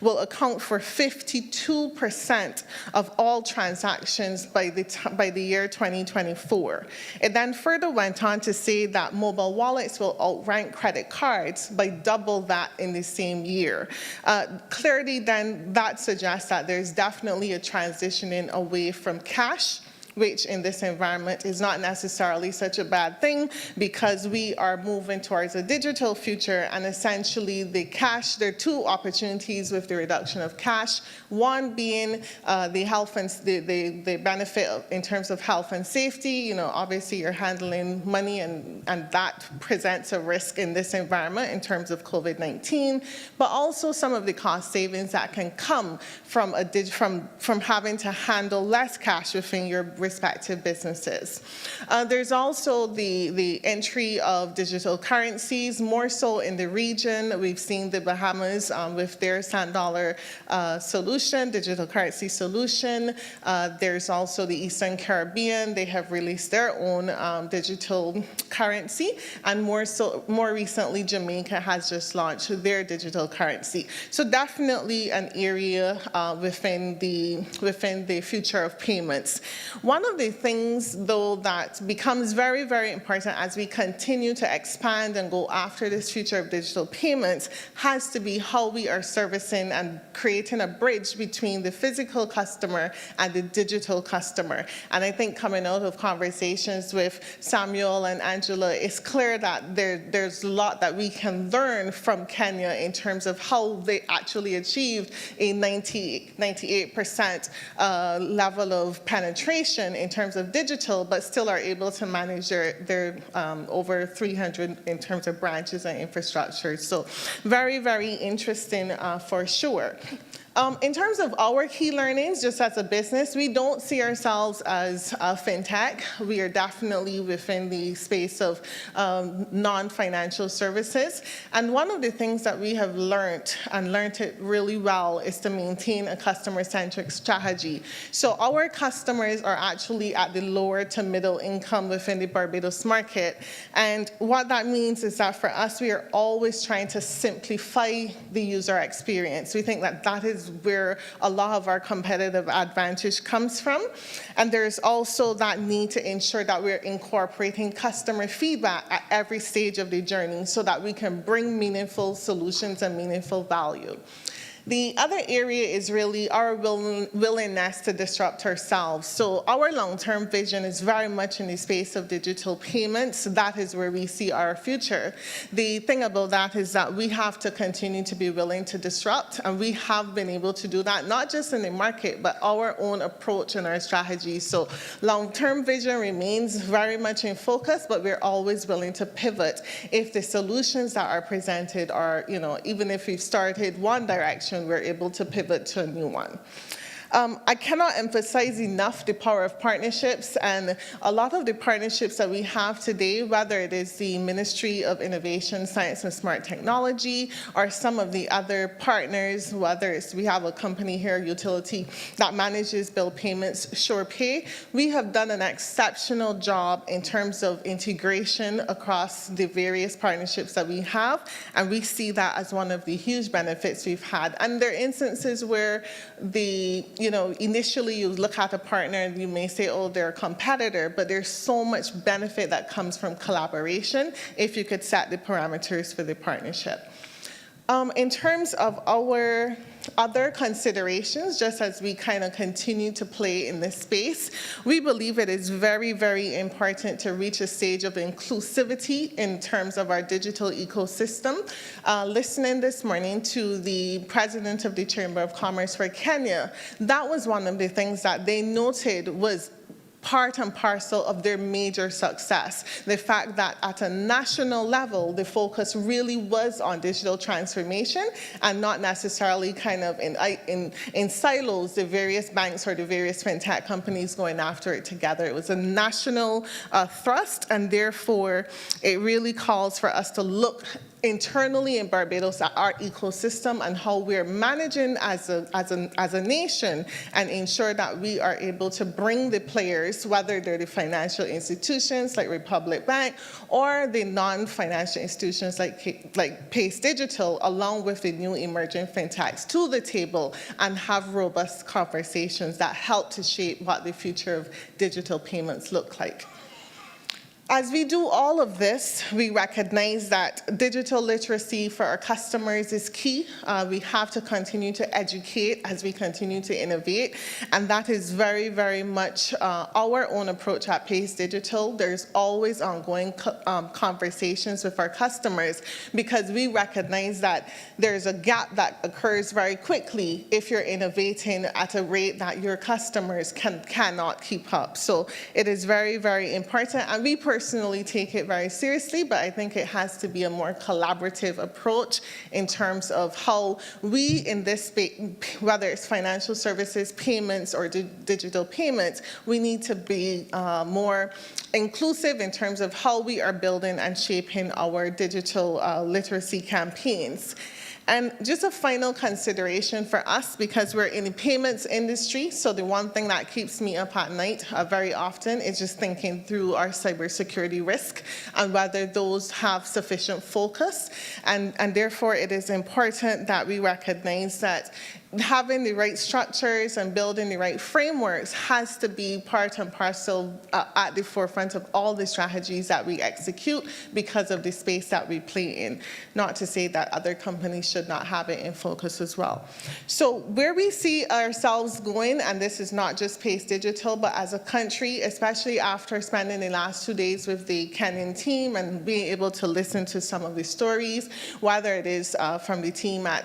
will account for 52% of all transactions by the year 2024. It then further went on to say that mobile wallets will outrank credit cards by double that in the same year. Clearly, then, that suggests that there's definitely a transitioning away from cash, which in this environment is not necessarily such a bad thing, because we are moving towards a digital future. And essentially the cash, there are two opportunities with the reduction of cash. One being the health and the benefit in terms of health and safety. You know, obviously you're handling money, and that presents a risk in this environment in terms of COVID-19, but also some of the cost savings that can come from having to handle less cash within your respective businesses. There's also the entry of digital currencies, more so in the region. We've seen the Bahamas with their Sand Dollar solution, digital currency solution. There's also the Eastern Caribbean. They have released their own digital currency, and more recently, Jamaica has just launched their digital currency. So definitely an area within the future of payments. One of the things, though, that becomes very, very important as we continue to expand and go after this future of digital payments has to be how we are servicing and creating a bridge between the physical customer and the digital customer. And I think coming out of conversations with Samuel and Angela, it's clear that there's a lot that we can learn from Kenya in terms of how they actually achieved a 98% level of penetration in terms of digital, but still are able to manage their over 300 in terms of branches and infrastructure. So very, very interesting for sure. In terms of our key learnings, just as a business, we don't see ourselves as fintech. We are definitely within the space of non-financial services. And one of the things that we have learned, and learned it really well, is to maintain a customer-centric strategy. So our customers are actually at the lower to middle income within the Barbados market. And what that means is that for us, we are always trying to simplify the user experience. We think that that is where a lot of our competitive advantage comes from. And there's also that need to ensure that we're incorporating customer feedback at every stage of the journey so that we can bring meaningful solutions and meaningful value. The other area is really our willingness to disrupt ourselves. So our long-term vision is very much in the space of digital payments. That is where we see our future. The thing about that is that we have to continue to be willing to disrupt, and we have been able to do that, not just in the market, but our own approach and our strategy. So long-term vision remains very much in focus, but we're always willing to pivot if the solutions that are presented are, even if we've started one direction, we're able to pivot to a new one. I cannot emphasize enough the power of partnerships, and a lot of the partnerships that we have today, whether it is the Ministry of Innovation, Science and Smart Technology, or some of the other partners, whether it's, we have a company here, utility, that manages bill payments, SurePay. We have done an exceptional job in terms of integration across the various partnerships that we have, and we see that as one of the huge benefits we've had. And there are instances where initially you look at a partner and you may say, oh, they're a competitor, but there's so much benefit that comes from collaboration if you could set the parameters for the partnership. In terms of our other considerations, just as we kind of continue to play in this space, we believe it is very, very important to reach a stage of inclusivity in terms of our digital ecosystem. Listening this morning to the president of the Chamber of Commerce for Kenya, that was one of the things that they noted was part and parcel of their major success. The fact that at a national level, the focus really was on digital transformation and not necessarily kind of in silos, the various banks or the various fintech companies going after it together. It was a national thrust, and therefore it really calls for us to look internally in Barbados at our ecosystem and how we're managing as a nation, and ensure that we are able to bring the players, whether they're the financial institutions like Republic Bank or the non-financial institutions like Pace Digital, along with the new emerging fintechs, to the table and have robust conversations that help to shape what the future of digital payments look like. As we do all of this, we recognize that digital literacy for our customers is key. We have to continue to educate as we continue to innovate, and that is very, very much our own approach at Pace Digital. There's always ongoing conversations with our customers, because we recognize that there's a gap that occurs very quickly if you're innovating at a rate that your customers cannot keep up. So it is very, very important, and we personally take it very seriously, but I think it has to be a more collaborative approach in terms of how we in this space, whether it's financial services, payments, or digital payments, we need to be more inclusive in terms of how we are building and shaping our digital literacy campaigns. And just a final consideration for us, because we're in the payments industry, so the one thing that keeps me up at night very often is just thinking through our cybersecurity risk and whether those have sufficient focus. And therefore, it is important that we recognize that having the right structures and building the right frameworks has to be part and parcel at the forefront of all the strategies that we execute, because of the space that we play in. Not to say that other companies should not have it in focus as well. So where we see ourselves going, and this is not just Pace Digital, but as a country, especially after spending the last 2 days with the Kenyan team and being able to listen to some of the stories, whether it is from the team at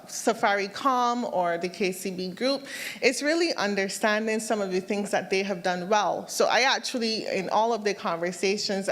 Safaricom or the KCB group, it's really understanding some of the things that they have done well. So I actually, in all of the conversations,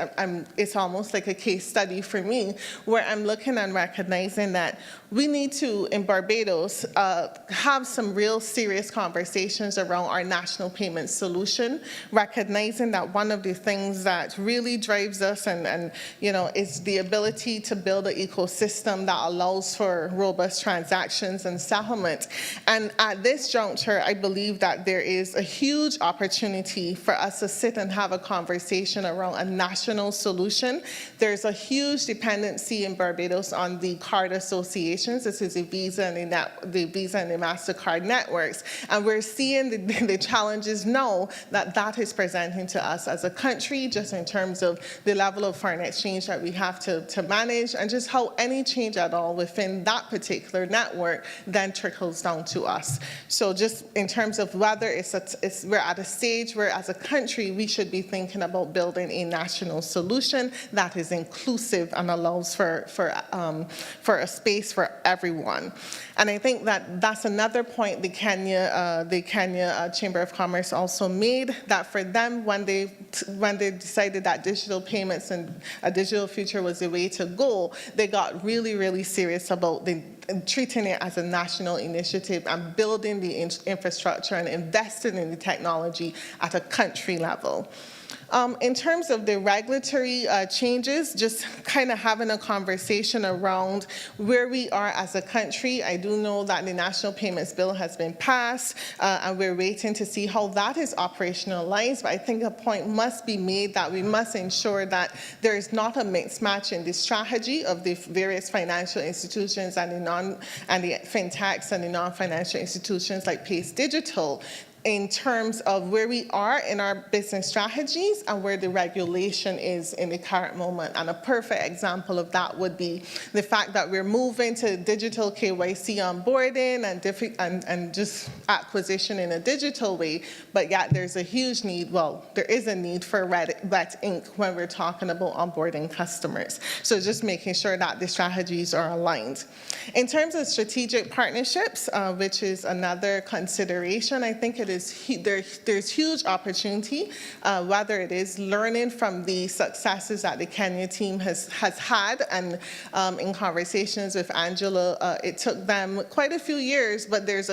it's almost like a case study for me, where I'm looking and recognizing that we need to, in Barbados, have some real serious conversations around our national payment solution, recognizing that one of the things that really drives us and is the ability to build an ecosystem that allows for robust transactions and settlement. And at this juncture, I believe that there is a huge opportunity for us to sit and have a conversation around a national solution. There's a huge dependency in Barbados on the card associations. This is the Visa and the MasterCard networks. And we're seeing the challenges now that is presenting to us as a country, just in terms of the level of foreign exchange that we have to manage, and just how any change at all within that particular network then trickles down to us. So just in terms of whether we're at a stage where as a country we should be thinking about building a national solution that is inclusive and allows for a space for everyone. And I think that that's another point the Kenya Chamber of Commerce also made, that for them, when they decided that digital payments and a digital future was the way to go, they got really, really serious about treating it as a national initiative and building the infrastructure and investing in the technology at a country level. In terms of the regulatory changes, just kind of having a conversation around where we are as a country. I do know that the National Payments Bill has been passed, and we're waiting to see how that is operationalized. But I think a point must be made that we must ensure that there is not a mismatch in the strategy of the various financial institutions and the fintechs and the non-financial institutions like Pace Digital, in terms of where we are in our business strategies and where the regulation is in the current moment. And a perfect example of that would be the fact that we're moving to digital KYC onboarding and just acquisition in a digital way, but yet there's a huge need, well, there is a need for wet ink when we're talking about onboarding customers. So just making sure that the strategies are aligned. In terms of strategic partnerships, which is another consideration, I think it is there's huge opportunity, whether it is learning from the successes that the Kenya team has had, and in conversations with Angela, it took them quite a few years, but there was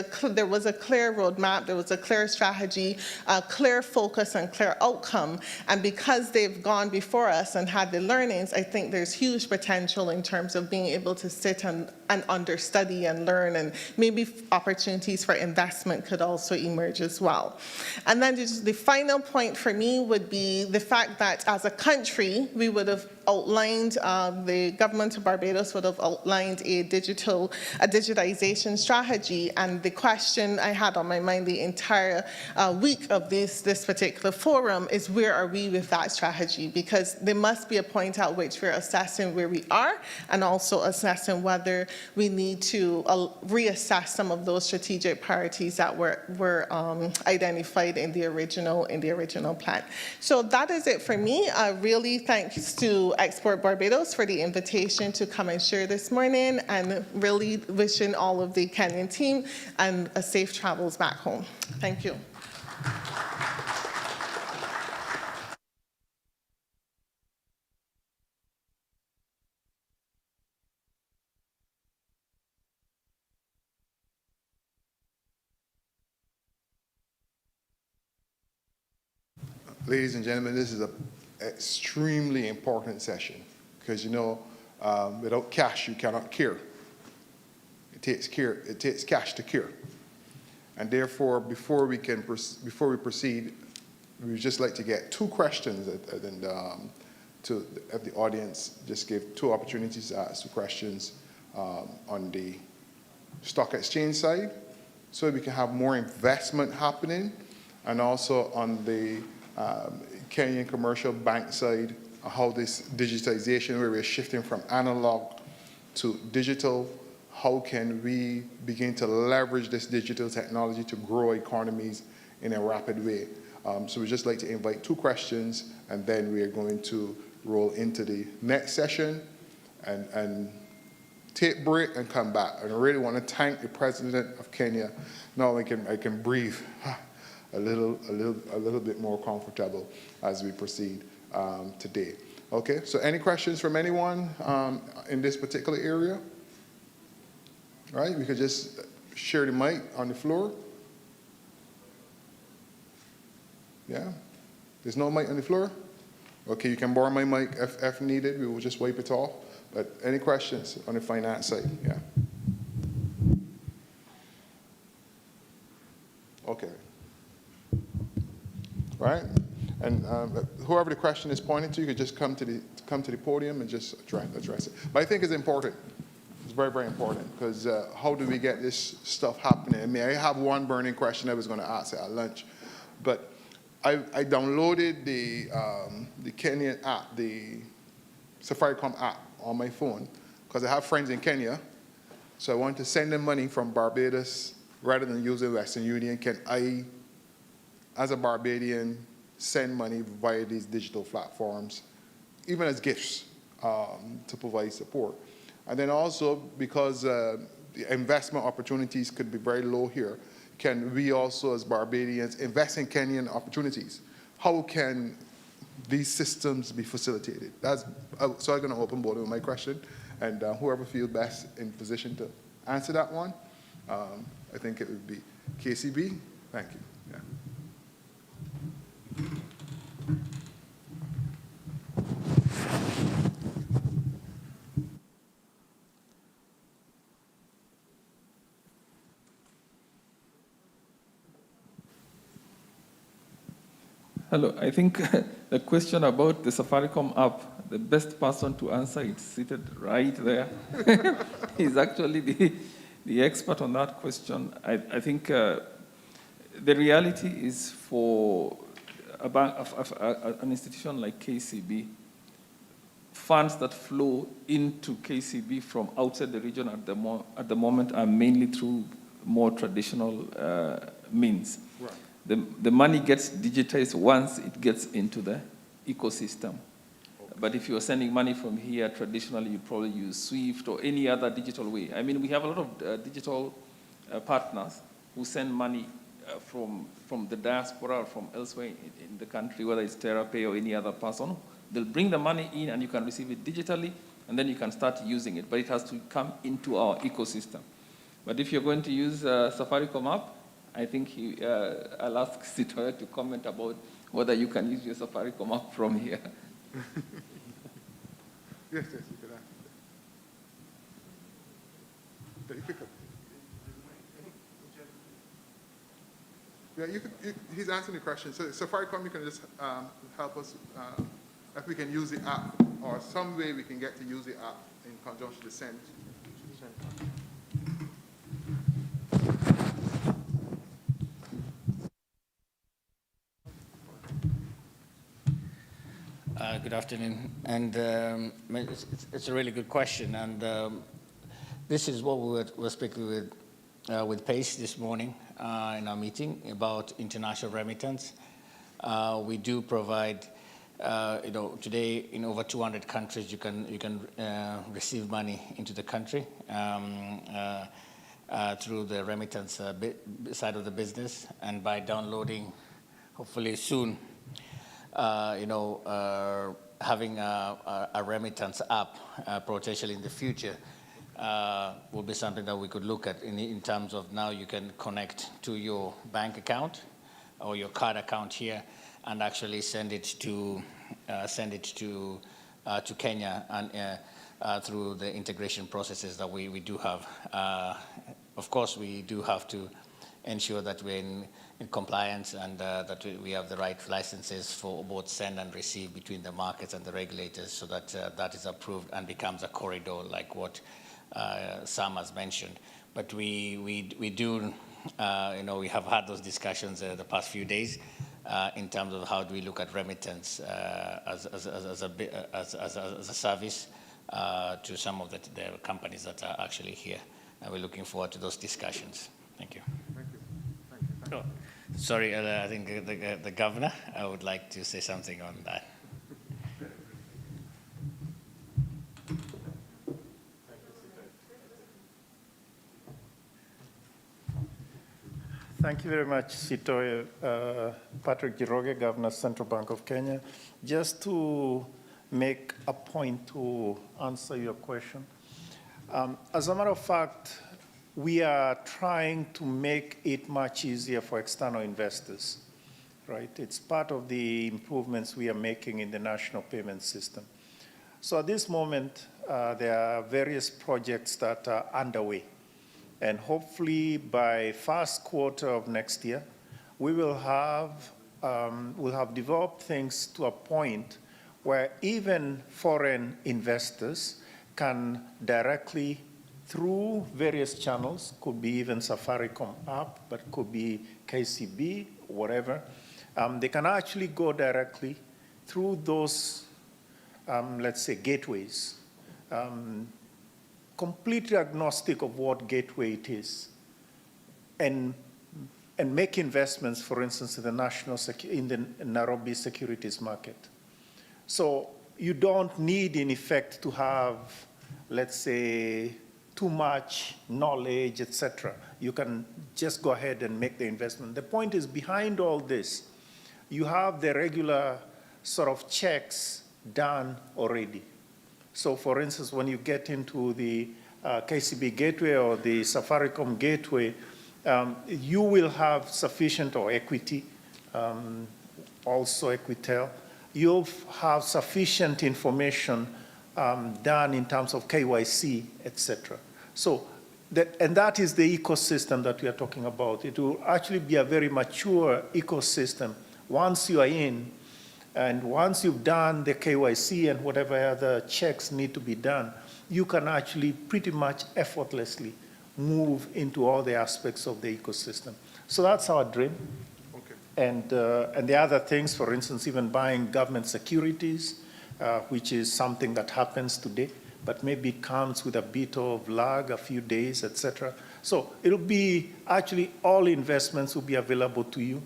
a clear roadmap, there was a clear strategy, a clear focus and clear outcome, and because they've gone before us and had the learnings, I think there's huge potential in terms of being able to sit and understudy and learn, and maybe opportunities for investment could also emerge as well. And then just the final point for me would be the fact that as a country, we would have outlined, the government of Barbados would have outlined a digitization strategy, and the question I had on my mind the entire week of this particular forum is, where are we with that strategy? Because there must be a point at which we're assessing where we are and also assessing whether we need to reassess some of those strategic priorities that were identified in the original plan. So that is it for me. Really thanks to Export Barbados for the invitation to come and share this morning, and really wishing all of the Kenyan team and a safe travels back home. Thank you. Ladies and gentlemen, this is an extremely important session because, you know, without cash, you cannot cure. It takes cash to cure. And therefore, before we proceed, we would just like to get two questions to the audience. Just give two opportunities to ask two questions on the stock exchange side, so we can have more investment happening, and also on the Kenyan commercial bank side, how this digitization, where we're shifting from analog to digital, how can we begin to leverage this digital technology to grow economies in a rapid way? So we'd just like to invite two questions, and then we are going to roll into the next session and take a break and come back. And I really want to thank the President of Kenya. Now I can breathe a little bit more comfortable as we proceed today. Okay, so any questions from anyone in this particular area? All right, we could just share the mic on the floor. Yeah, there's no mic on the floor? Okay, you can borrow my mic if needed. We will just wipe it off. But any questions on the finance side? Yeah. Okay. Right? And whoever the question is pointed to, you could just come to the podium and just address it. But I think it's important. It's very, very important, because how do we get this stuff happening? I mean, I have one burning question I was going to ask at lunch, but I downloaded the Kenyan app, the Safaricom app on my phone, because I have friends in Kenya, so I want to send them money from Barbados rather than using Western Union. Can I, as a Barbadian, send money via these digital platforms, even as gifts, to provide support? And then also, because the investment opportunities could be very low here, can we also, as Barbadians, invest in Kenyan opportunities? How can these systems be facilitated? So I'm going to open board with my question, and whoever feels best in position to answer that one. I think it would be KCB. Thank you. Yeah. Hello, I think the question about the Safaricom app, the best person to answer it seated right there. He's actually the expert on that question. I think the reality is for a bank, an institution like KCB, funds that flow into KCB from outside the region at the moment are mainly through more traditional means. Right. The money gets digitized once it gets into the ecosystem. Okay. But if you're sending money from here, traditionally, you probably use SWIFT or any other digital way. I mean, we have a lot of digital partners who send money from the diaspora or from elsewhere in the country, whether it's TerraPay or any other person. They'll bring the money in and you can receive it digitally, and then you can start using it. But it has to come into our ecosystem. But if you're going to use Safaricom app, I think I'll ask Sitoya to comment about whether you can use your Safaricom app from here. Yes, you can answer. Did he pick up? Yeah, he's answering the question. So Safaricom, you can just help us if we can use the app or some way we can get to use the app in conjunction with send. Good afternoon, and it's a really good question, and this is what we were speaking with Pace this morning in our meeting about international remittance. We do provide, today in over 200 countries you can receive money into the country through the remittance side of the business, and by downloading, hopefully soon, having a remittance app potentially in the future will be something that we could look at in terms of now you can connect to your bank account or your card account here and actually send it to Kenya and through the integration processes that we do have. Of course, we do have to ensure that we're in compliance and that we have the right licenses for both send and receive between the markets and the regulators, so that that is approved and becomes a corridor like what Sam has mentioned. But we do, we have had those discussions the past few days in terms of how do we look at remittance as a service to some of the companies that are actually here. And we're looking forward to those discussions. Thank you. Thank you. Thank you. Oh, sorry, I think the governor, I would like to say something on that. Thank you very much, Sitoya. Patrick Jiroge, Governor, Central Bank of Kenya. Just to make a point to answer your question. As a matter of fact, we are trying to make it much easier for external investors, right? It's part of the improvements we are making in the national payment system. So at this moment, there are various projects that are underway. And hopefully by first quarter of next year, we will have, we'll have developed things to a point where even foreign investors can directly, through various channels, could be even Safaricom app, but could be KCB, whatever, they can actually go directly through those, let's say, gateways, completely agnostic of what gateway it is, and make investments, for instance, in the Nairobi securities market. So you don't need, in effect, to have, let's say, too much knowledge, etc. You can just go ahead and make the investment. The point is, behind all this, you have the regular sort of checks done already. So for instance, when you get into the KCB gateway or the Safaricom gateway, you will have sufficient, or Equity, also Equitel, you'll have sufficient information done in terms of KYC, etc. So, and that is the ecosystem that we are talking about. It will actually be a very mature ecosystem once you are in, and once you've done the KYC and whatever other checks need to be done, you can actually pretty much effortlessly move into all the aspects of the ecosystem. So that's our dream. Okay. And the other things, for instance, even buying government securities, which is something that happens today, but maybe comes with a bit of lag, a few days, etc. So it'll be actually all investments will be available to you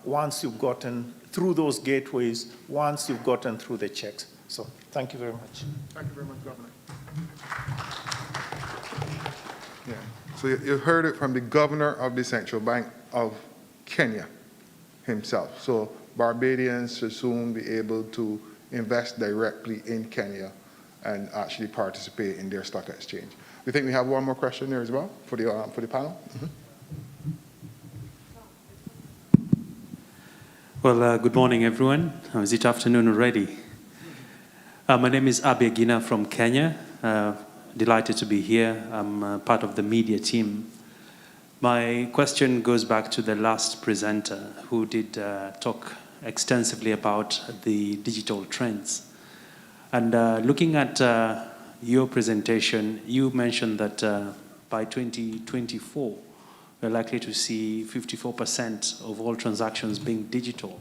once you've gotten through those gateways, once you've gotten through the checks. So thank you very much. Thank you very much, Governor. Yeah. So you heard it from the governor of the Central Bank of Kenya himself. So Barbadians should soon be able to invest directly in Kenya and actually participate in their stock exchange. We think we have one more question there as well for the panel. Mm-hmm. Well, good morning, everyone. Is it afternoon already? My name is Abe Gina from Kenya. Delighted to be here. I'm part of the media team. My question goes back to the last presenter who did talk extensively about the digital trends. And looking at your presentation, you mentioned that by 2024, we're likely to see 54% of all transactions being digital.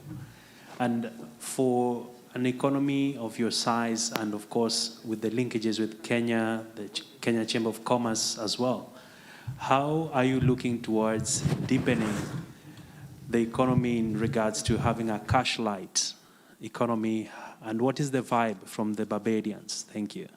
And for an economy of your size, and of course with the linkages with Kenya, the Kenya Chamber of Commerce as well, how are you looking towards deepening the economy in regards to having a cash-light economy, and what is the vibe from the Barbadians? Thank you.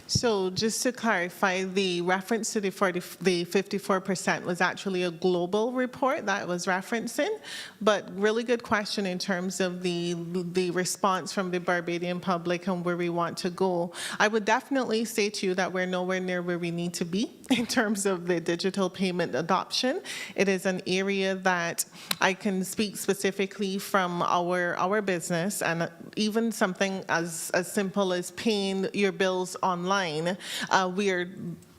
So just to clarify, the reference to the 54% was actually a global report that was referencing, but really good question in terms of the response from the Barbadian public and where we want to go. I would definitely say to you that we're nowhere near where we need to be in terms of the digital payment adoption. It is an area that I can speak specifically from our business, and even something as simple as paying your bills online. We are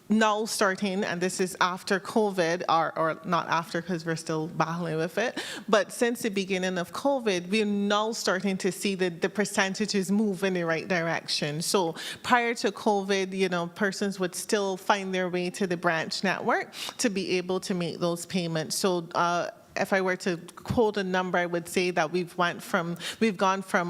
now starting, and this is after COVID, or not after because we're still battling with it, but since the beginning of COVID, we're now starting to see the percentages move in the right direction. So prior to COVID, persons would still find their way to the branch network to be able to make those payments. So if I were to quote a number, I would say that we've gone from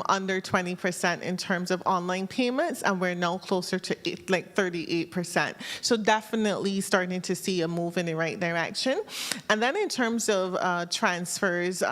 under 20% in terms of online payments, and we're now closer to 38%. So definitely starting to see a move in the right direction. And then in terms of transfers,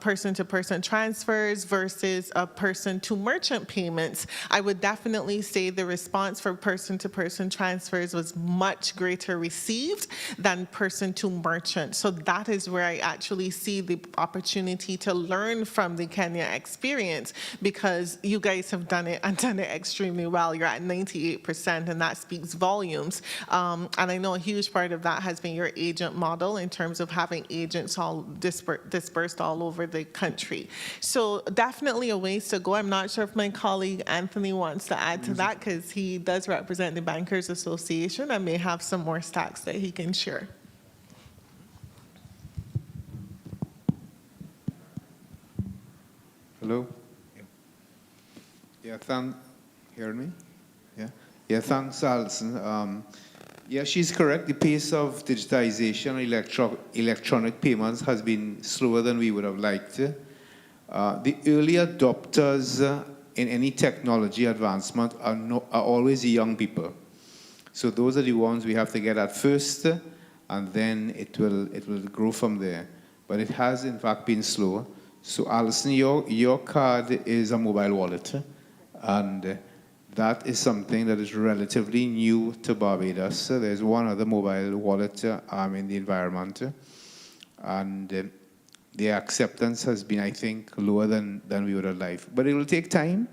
person-to-person transfers versus person-to-merchant payments, I would definitely say the response for person-to-person transfers was much greater received than person-to-merchant. So that is where I actually see the opportunity to learn from the Kenya experience, because you guys have done it and done it extremely well. You're at 98%, and that speaks volumes. And I know a huge part of that has been your agent model in terms of having agents all dispersed all over the country. So definitely a ways to go. I'm not sure if my colleague Anthony wants to add to that, because he does represent the Bankers Association and may have some more stats that he can share. Hello? Yeah, hear me? Yeah, thanks, Alison. Yeah, she's correct. The pace of digitization, electronic payments has been slower than we would have liked. The early adopters in any technology advancement are always the young people. So those are the ones we have to get at first, and then it will grow from there. But it has, in fact, been slow. So Alison, your card is a mobile wallet, and that is something that is relatively new to Barbados. There's one other mobile wallet in the environment, and their acceptance has been, I think, lower than we would have liked. But it will take time.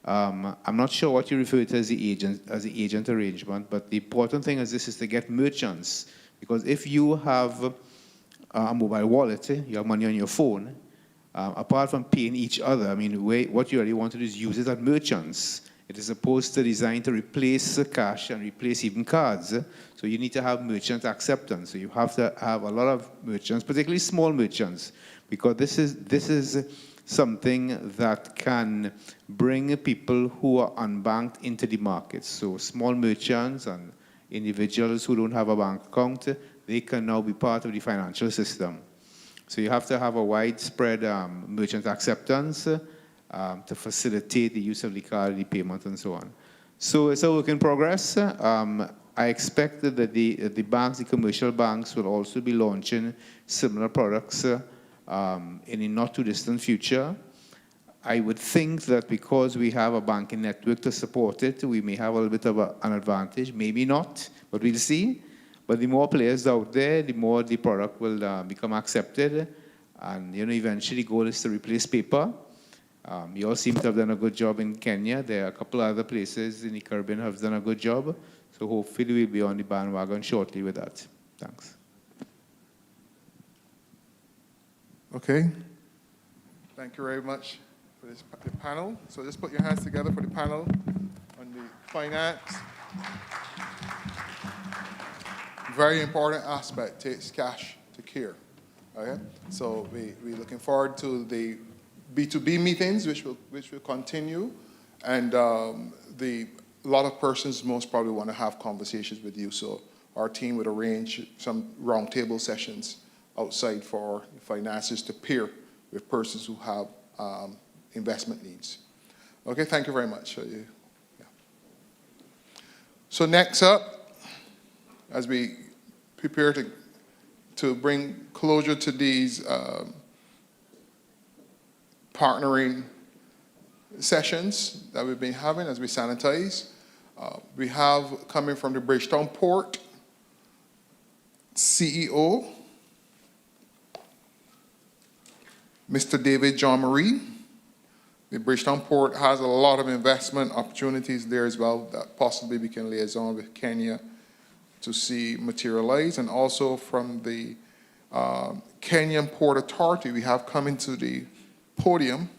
I'm not sure what you refer to as the agent arrangement, but the important thing is this is to get merchants. Because if you have a mobile wallet, you have money on your phone, apart from paying each other, I mean, what you really want to do is use it at merchants. It is supposed to design to replace cash and replace even cards. So you need to have merchant acceptance. So you have to have a lot of merchants, particularly small merchants, because this is something that can bring people who are unbanked into the market. So small merchants and individuals who don't have a bank account, they can now be part of the financial system. So you have to have a widespread merchant acceptance to facilitate the use of the card, the payment, and so on. So it's a work in progress. I expect that the banks, the commercial banks, will also be launching similar products in a not too distant future. I would think that because we have a banking network to support it, we may have a little bit of an advantage. Maybe not, but we'll see. But the more players out there, the more the product will become accepted. And eventually the goal is to replace paper. You all seem to have done a good job in Kenya. There are a couple of other places in the Caribbean have done a good job. So hopefully we'll be on the bandwagon shortly with that. Thanks. Okay. Thank you very much for the panel. So just put your hands together for the panel on the finance. Very important aspect, takes cash to care. Okay? So we're looking forward to the B2B meetings, which will continue. And a lot of persons most probably want to have conversations with you. So our team would arrange some roundtable sessions outside for finances to peer with persons who have investment needs. Okay, thank you very much. So next up, as we prepare to bring closure to these partnering sessions that we've been having as we sanitize, we have coming from the Bridgetown Port, CEO, Mr. David John Marie. The Bridgetown Port has a lot of investment opportunities there as well that possibly we can liaison with Kenya to see materialize. And also from the Kenyan Port Authority, we have coming to the podium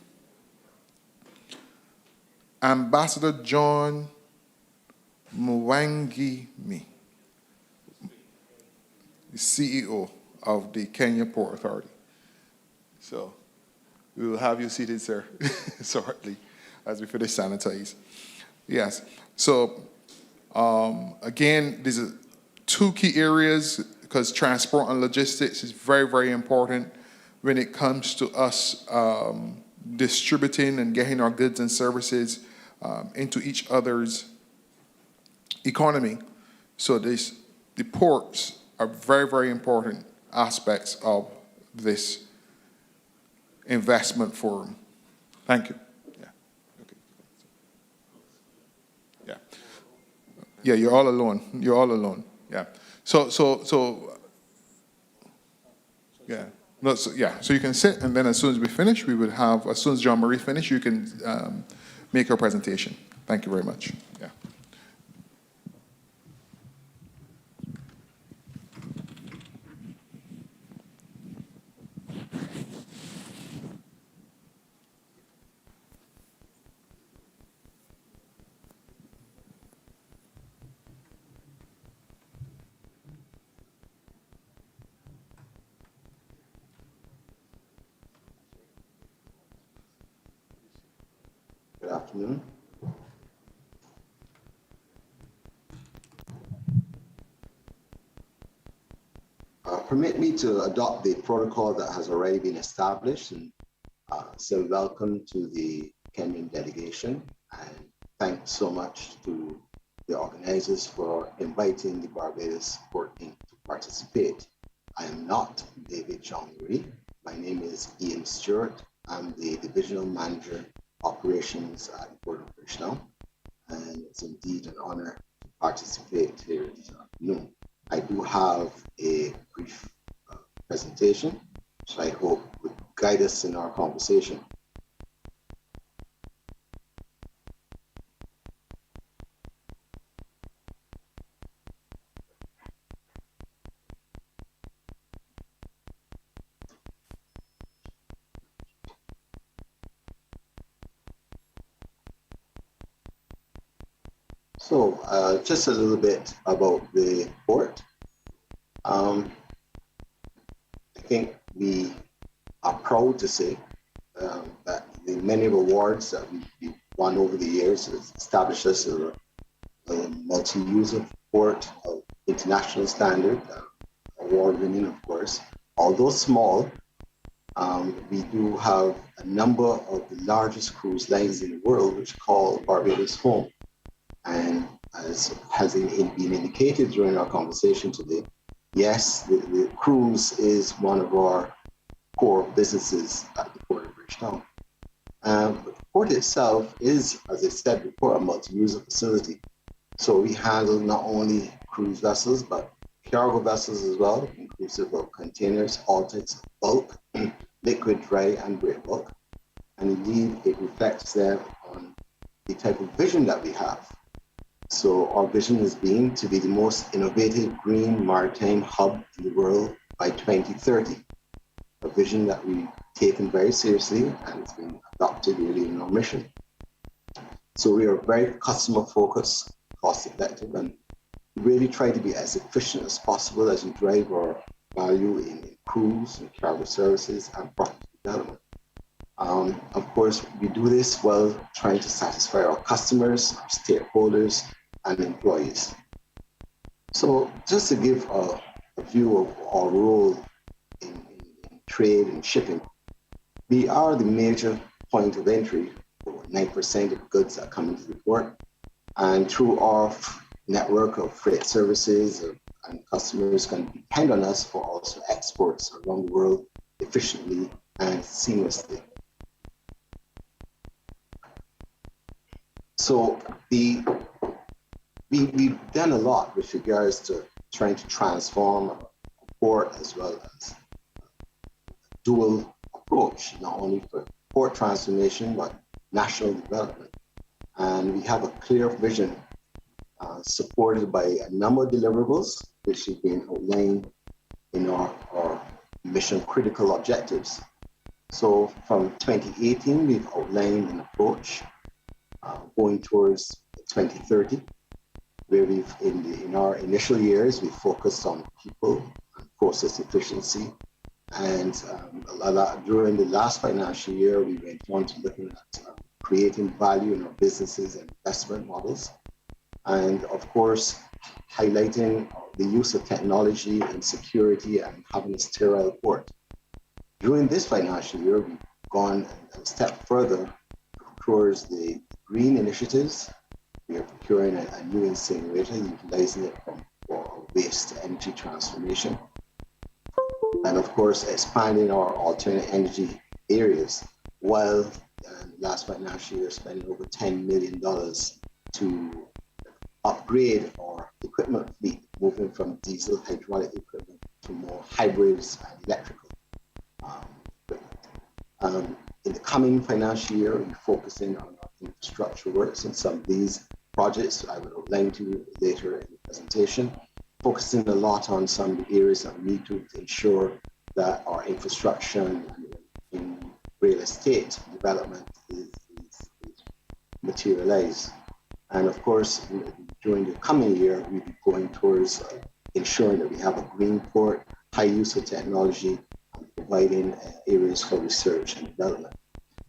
Ambassador John Mwangimi, the CEO of the Kenya Port Authority. So we will have you seated, sir, shortly as we finish sanitize. Yes. So again, these are two key areas because transport and logistics is very, very important when it comes to us distributing and getting our goods and services into each other's economy. So the ports are very, very important aspects of this investment forum. Thank you. Yeah. Okay. Yeah. Yeah, you're all alone. You're all alone. Yeah. So yeah. No, so, yeah. So you can sit, and then as soon as we finish, we would have, as soon as John Marie finish, you can make your presentation. Thank you very much. Yeah. Good afternoon. Permit me to adopt the protocol that has already been established and say welcome to the Kenyan delegation, and thanks so much to the organizers for inviting the Barbados Port Inc. to participate. I am not David Chongri. My name is Ian Stewart. I'm the Divisional Manager Operations at the Port of Bridgetown, and it's indeed an honor to participate here this afternoon. I do have a brief presentation, which I hope guide us in our conversation. So just a little bit about the port. I think we are proud to say that the many awards that we've won over the years has established us as a multi-user port of international standard, award-winning, of course. Although small, we do have a number of the largest cruise lines in the world which call Barbados home. And as has been indicated during our conversation today, yes, the cruise is one of our core businesses at the Port of Bridgetown. But the port itself is, as I said before, a multi-user facility. So we handle not only cruise vessels, but cargo vessels as well, inclusive of containers, all types of bulk, liquid, dry, and break bulk. And indeed, it reflects there on the type of vision that we have. So our vision has been to be the most innovative green maritime hub in the world by 2030. A vision that we've taken very seriously and it's been adopted really in our mission. So we are very customer focused, cost effective, and really try to be as efficient as possible as we drive our value in cruise and cargo services and product development. Of course, we do this while trying to satisfy our customers, our stakeholders, and employees. So just to give a view of our role in trade and shipping, we are the major point of entry for 9% of goods that come into the port. And through our network of freight services and customers can depend on us for also exports around the world efficiently and seamlessly. So we've done a lot with regards to trying to transform a port as well as dual approach, not only for port transformation, but national development. And we have a clear vision supported by a number of deliverables, which have been outlined in our mission critical objectives. So from 2018, we've outlined an approach going towards 2030, where we've, in our initial years, we focused on people and process efficiency. And during the last financial year, we went on to looking at creating value in our businesses and investment models. And of course, highlighting the use of technology and security and having a sterile port. During this financial year, we've gone a step further towards the green initiatives. We are procuring a new incinerator, utilizing it for waste to energy transformation. And of course, expanding our alternate energy areas, while last financial year spending over $10 million to upgrade our equipment fleet, moving from diesel hydraulic equipment to more hybrids and electrical. In the coming financial year, we're focusing on our infrastructure works, and some of these projects I will outline to you later in the presentation, focusing a lot on some of the areas that we need to ensure that our infrastructure in real estate development is materialized. And of course, during the coming year, we'll be going towards ensuring that we have a green port, high use of technology, and providing areas for research and development.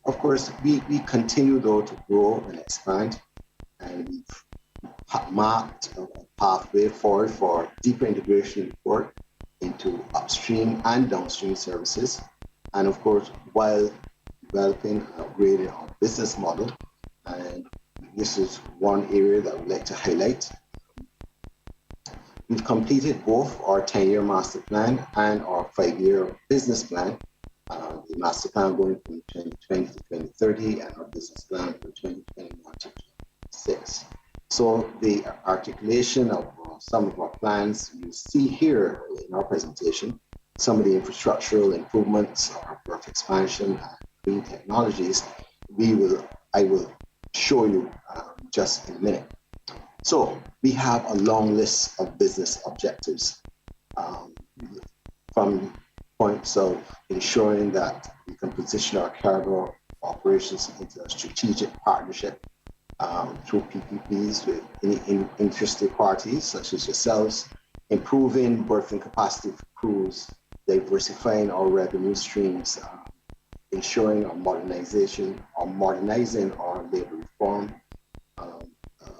Of course, we continue though to grow and expand, and we've marked a pathway forward for deeper integration in port into upstream and downstream services. And of course, while developing and upgrading our business model, and this is one area that we'd like to highlight. We've completed both our 10-year master plan and our 5-year business plan. The master plan going from 2020 to 2030 and our business plan from 2021 to 2026. So the articulation of some of our plans you see here in our presentation some of the infrastructural improvements, our berth expansion, green technologies, I will show you just in a minute. So we have a long list of business objectives, from points of ensuring that we can position our cargo operations into a strategic partnership through PPPs with any interested parties such as yourselves, improving berthing capacity for crews, diversifying our revenue streams, ensuring our modernizing our labor reform,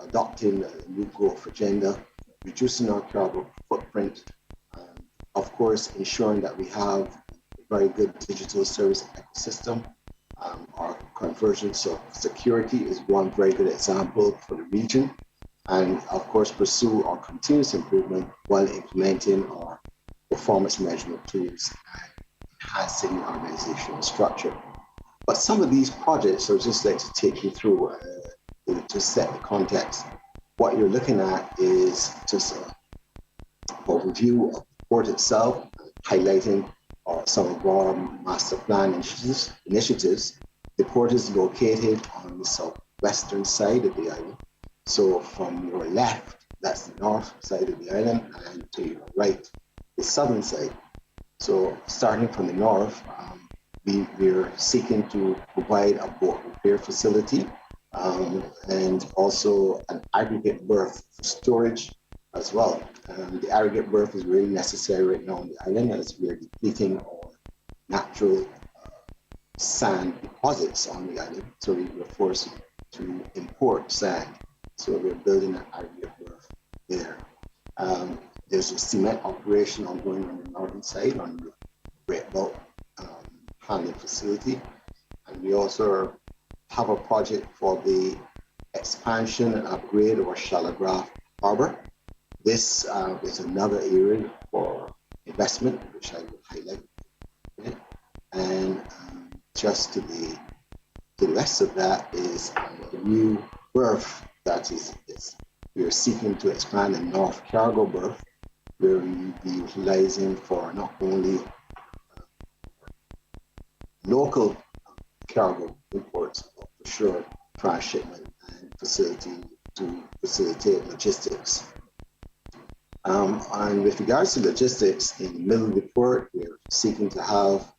adopting a new growth agenda, reducing our cargo footprint, of course, ensuring that we have a very good digital service ecosystem. Our convergence of security is one very good example for the region. And of course, pursue our continuous improvement while implementing our performance measurement tools and enhancing the organizational structure. But some of these projects, I would just like to take you through to set the context. What you're looking at is just an overview of the port itself, highlighting some of our master plan initiatives. The port is located on the southwestern side of the island. So from your left, that's the north side of the island, and to your right, the southern side. So starting from the north, we're seeking to provide a boat repair facility and also an aggregate berth for storage as well. The aggregate berth is really necessary right now on the island as we are depleting our natural sand deposits on the island. So we were forced to import sand. So we're building an aggregate berth there. There's a cement operation ongoing on the northern side on the great bulk handling facility. And we also have a project for the expansion and upgrade of our Shalagraph Harbor. This is another area for investment, which I will highlight. And just to the rest of that is a new berth that we are seeking to expand the North Cargo berth, where we will be utilizing for not only local cargo imports, but for sure transshipment and to facilitate logistics. And with regards to logistics, in the middle of the port, we're seeking to have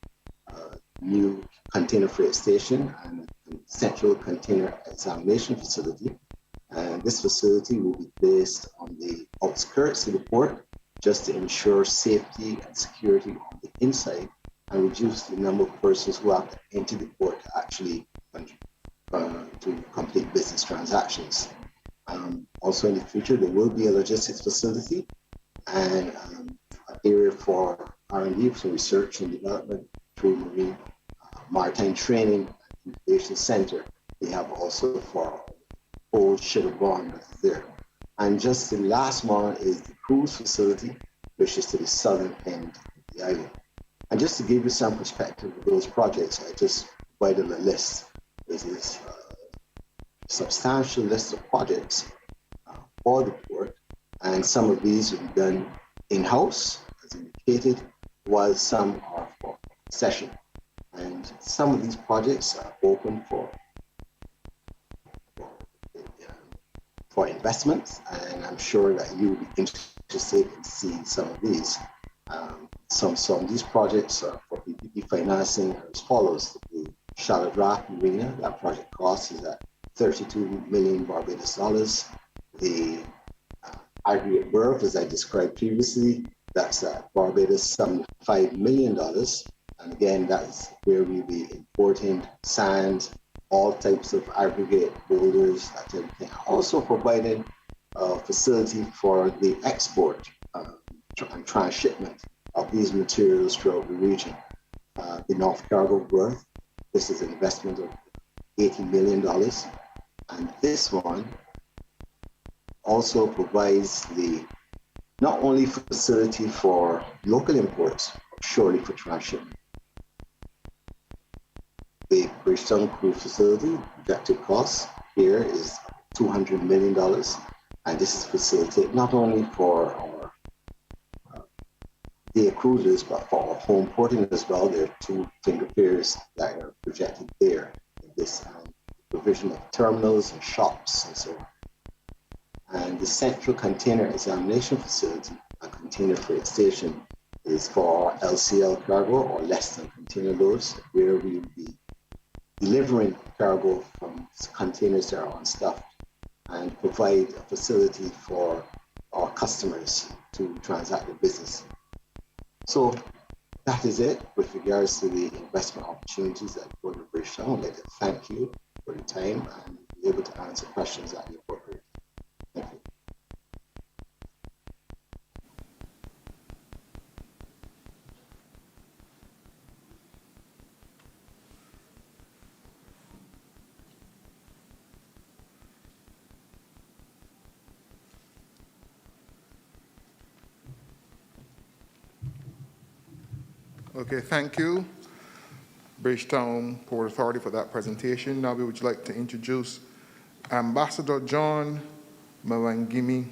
a new container freight station and a central container examination facility. And this facility will be placed on the outskirts of the port just to ensure safety and security on the inside and reduce the number of persons who have to enter the port to actually to complete business transactions. Also in the future, there will be a logistics facility and an area for R&D, for research and development through marine maritime training and incubation center. We have also for old sugar bond that's there. And just the last one is the cruise facility, which is to the southern end of the island. And just to give you some perspective of those projects, I just provided a list. This is a substantial list of projects for the port, and some of these will be done in-house, as indicated, while some are for concession. And some of these projects are open for investments, and I'm sure that you will be interested in seeing some of these. Some of these projects are for PPP financing as follows. The Shalagraph Marina, that project cost is at 32 million Barbados dollars. The aggregate berth, as I described previously, that's at Barbados $75 million. And again, that's where we'll be importing sand, all types of aggregate boulders, that type of thing. Also providing a facility for the export and transshipment of these materials throughout the region. The North Cargo berth, this is an investment of $80 million. And this one also provides the not only facility for local imports, but surely for transshipment. The Bridgetown Cruise facility projected cost here is $200 million. And this is facilitated not only for our day cruises, but for home porting as well, there are 2 finger piers that are projected there in this provision of terminals and shops and so on. And the central container examination facility, a container freight station, is for LCL cargo or less than container loads, where we will be delivering cargo from containers that are unstuffed and provide a facility for our customers to transact their business. So that is it with regards to the investment opportunities that go to British Town. I'd like to thank you for the time and be able to answer questions at the appropriate. Thank you. Okay, thank you, Bridgetown Port Authority, for that presentation. Now we would like to introduce Ambassador John Mwangimi,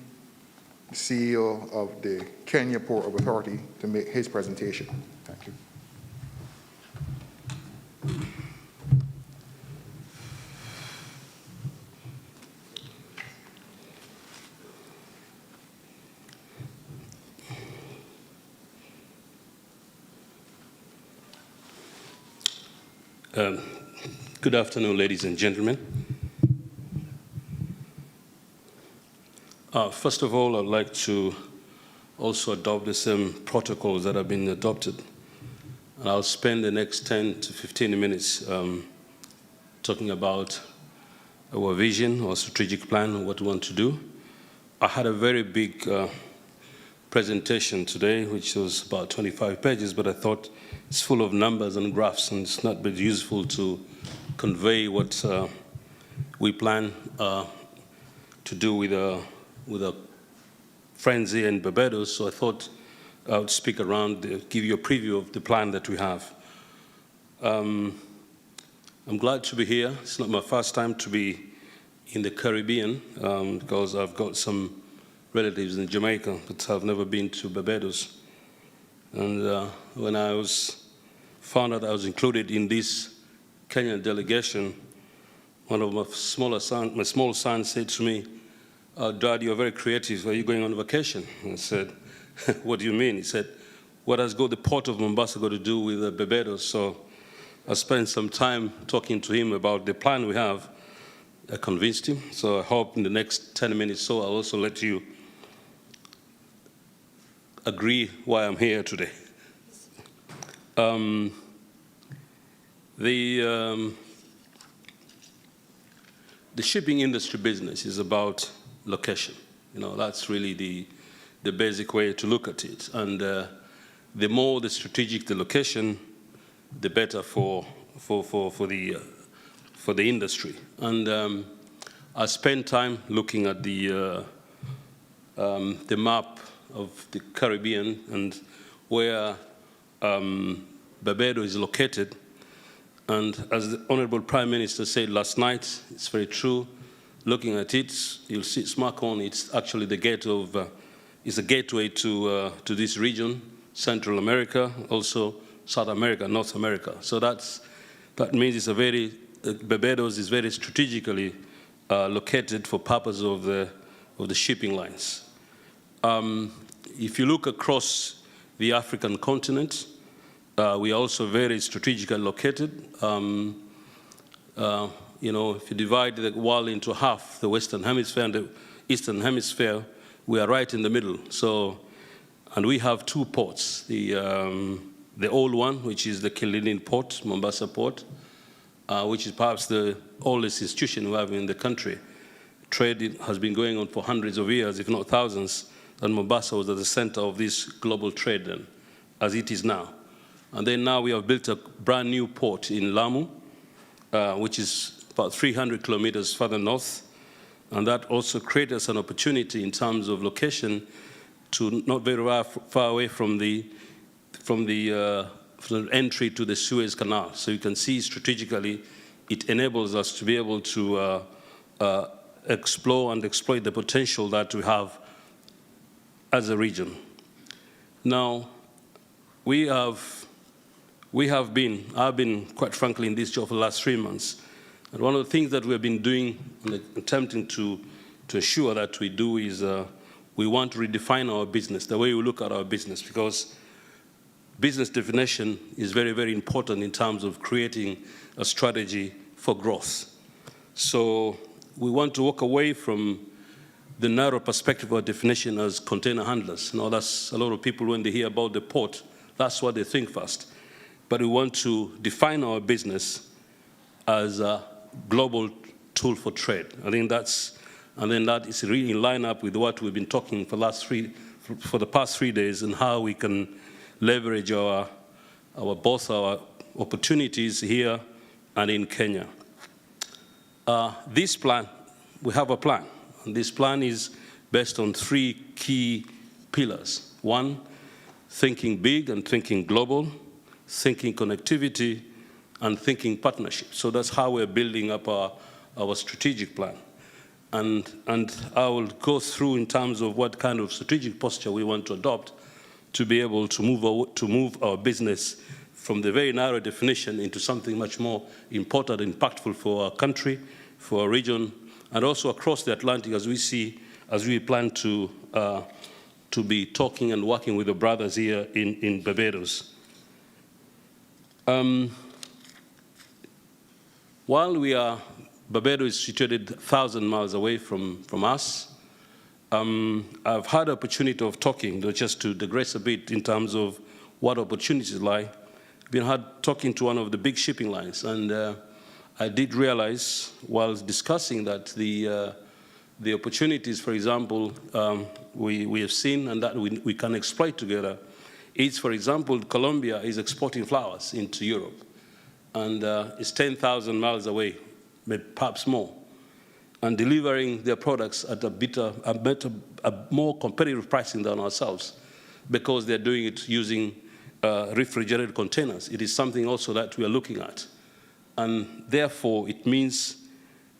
CEO of the Kenya Port Authority, to make his presentation. Thank you. Good afternoon, ladies and gentlemen. First of all, I'd like to also adopt the same protocols that have been adopted. And I'll spend the next 10 to 15 minutes talking about our vision or strategic plan, what we want to do. I had a very big presentation today, which was about 25 pages, but I thought it's full of numbers and graphs, and it's not very useful to convey what we plan to do with our friends here in Barbados. So I thought I would speak around, give you a preview of the plan that we have. I'm glad to be here. It's not my first time to be in the Caribbean because I've got some relatives in Jamaica, but I've never been to Barbados. And when I found out I was included in this Kenyan delegation, one of my small sons said to me, "Dad, you're very creative. Are you going on vacation?" And I said, "What do you mean?" He said, "What has the port of Mombasa got to do with Barbados?" So I spent some time talking to him about the plan we have. I convinced him. So I hope in the next 10 minutes so I'll also let you agree why I'm here today. The shipping industry business is about location. You know, that's really the basic way to look at it. And the more the strategic the location, the better for the industry. And I spent time looking at the map of the Caribbean and where Barbados is located. And as the Honorable Prime Minister said last night, it's very true. Looking at it, you'll see it's marked on. It's actually the gate of, it's a gateway to this region, Central America, also South America, North America. So that means it's a very, Barbados is very strategically located for purpose of the shipping lines. If you look across the African continent, we are also very strategically located. You know, if you divide the world into half, the Western Hemisphere and the Eastern Hemisphere, we are right in the middle. So, and we have 2 ports. The old one, which is the Kilindini Port, Mombasa Port, which is perhaps the oldest institution we have in the country. Trade has been going on for hundreds of years, if not thousands, and Mombasa was at the center of this global trade then, as it is now. And then now we have built a brand new port in Lamu, which is about 300 kilometers further north. And that also created us an opportunity in terms of location to not very far away from the entry to the Suez Canal. So you can see strategically it enables us to be able to explore and exploit the potential that we have as a region. Now, I've been, quite frankly, in this job for the last 3 months. And one of the things that we've been doing, and attempting to ensure that we do is we want to redefine our business, the way we look at our business, because business definition is very, very important in terms of creating a strategy for growth. So we want to walk away from the narrow perspective of definition as container handlers. Now, that's a lot of people, when they hear about the port, that's what they think first. But we want to define our business as a global tool for trade. I think that's, and then that is really in line up with what we've been talking for the past 3 days, and how we can leverage both our opportunities here and in Kenya. This plan, we have a plan. And this plan is based on 3 key pillars. 1, thinking big and thinking global, thinking connectivity, and thinking partnership. So that's how we're building up our strategic plan. And I will go through in terms of what kind of strategic posture we want to adopt to be able to move our business from the very narrow definition into something much more important and impactful for our country, for our region, and also across the Atlantic, as we plan to be talking and working with the brothers here in Barbados. While Barbados is situated 1,000 miles away from us, I've had the opportunity of talking, just to digress a bit in terms of what opportunities lie. I've been talking to one of the big shipping lines, and I did realize while discussing that the opportunities, for example, we have seen and that we can exploit together. It's, for example, Colombia is exporting flowers into Europe, and it's 10,000 miles away, perhaps more, and delivering their products at a more competitive pricing than ourselves, because they're doing it using refrigerated containers. It is something also that we are looking at. And therefore, it means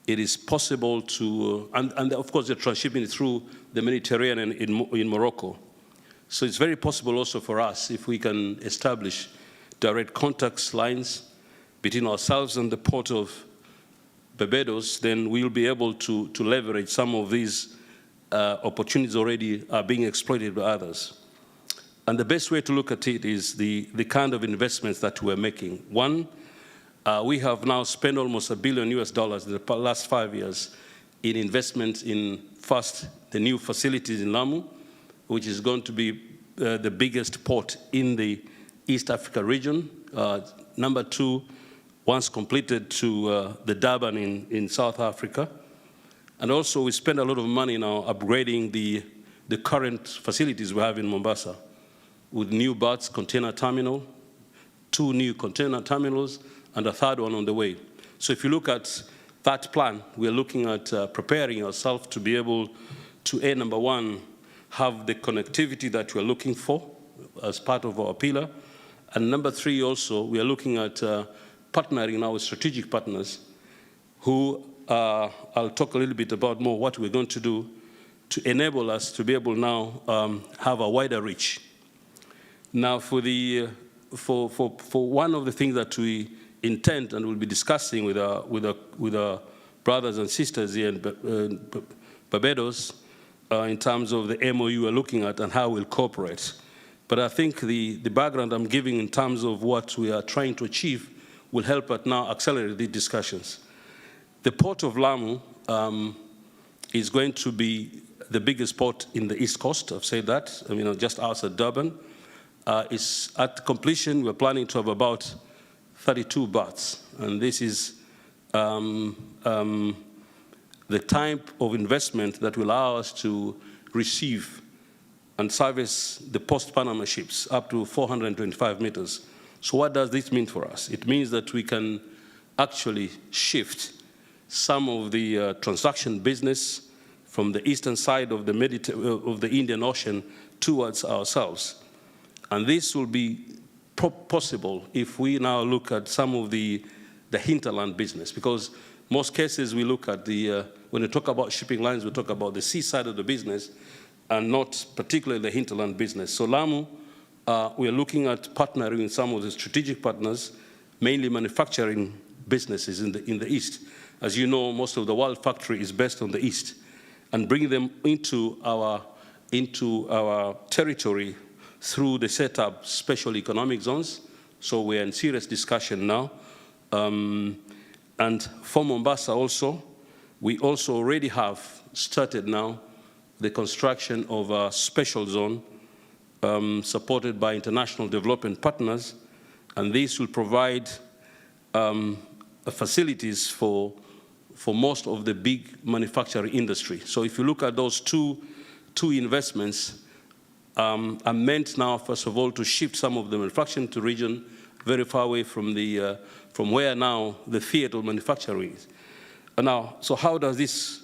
it is possible to, and of course, they're transshipping it through the Mediterranean in Morocco. So it's very possible also for us, if we can establish direct contacts lines between ourselves and the port of Barbados, then we'll be able to leverage some of these opportunities already are being exploited by others. And the best way to look at it is the kind of investments that we're making. 1, we have now spent almost $1 billion in the last 5 years in investment in, first, the new facilities in Lamu, which is going to be the biggest port in the East Africa region. Number 2, once completed, to the Durban in South Africa. And also we spend a lot of money now upgrading the current facilities we have in Mombasa with new berths, container terminal, 2 new container terminals, and a 3rd one on the way. So if you look at that plan, we're looking at preparing ourselves to be able to, number 1, have the connectivity that we're looking for as part of our pillar. And number 3 also, we are looking at partnering now with strategic partners who, I'll talk a little bit about more what we're going to do to enable us to be able now have a wider reach. Now for one of the things that we intend and will be discussing with our brothers and sisters here in Barbados in terms of the MOU we're looking at and how we'll cooperate. But I think the background I'm giving in terms of what we are trying to achieve will help us now accelerate these discussions. The port of Lamu is going to be the biggest port in the East Coast. I've said that, just outside Durban. It's at completion, we're planning to have about 32 berths. And this is the type of investment that will allow us to receive and service the post-Panama ships up to 425 meters. So what does this mean for us? It means that we can actually shift some of the transaction business from the eastern side of the Indian Ocean towards ourselves. And this will be possible if we now look at some of the hinterland business, because most cases we look at when we talk about shipping lines, we talk about the seaside of the business and not particularly the hinterland business. So Lamu We are looking at partnering with some of the strategic partners, mainly manufacturing businesses in the East. As you know, most of the world factory is based on the East, and bring them into our territory through the setup special economic zones. So we're in serious discussion now. And for Mombasa also, we also already have started now the construction of a special zone supported by international development partners, and this will provide facilities for most of the big manufacturing industry. So if you look at those two investments, are meant now, first of all, to shift some of the manufacturing to region very far away from where now the theater of manufacturing is. Now, so how does this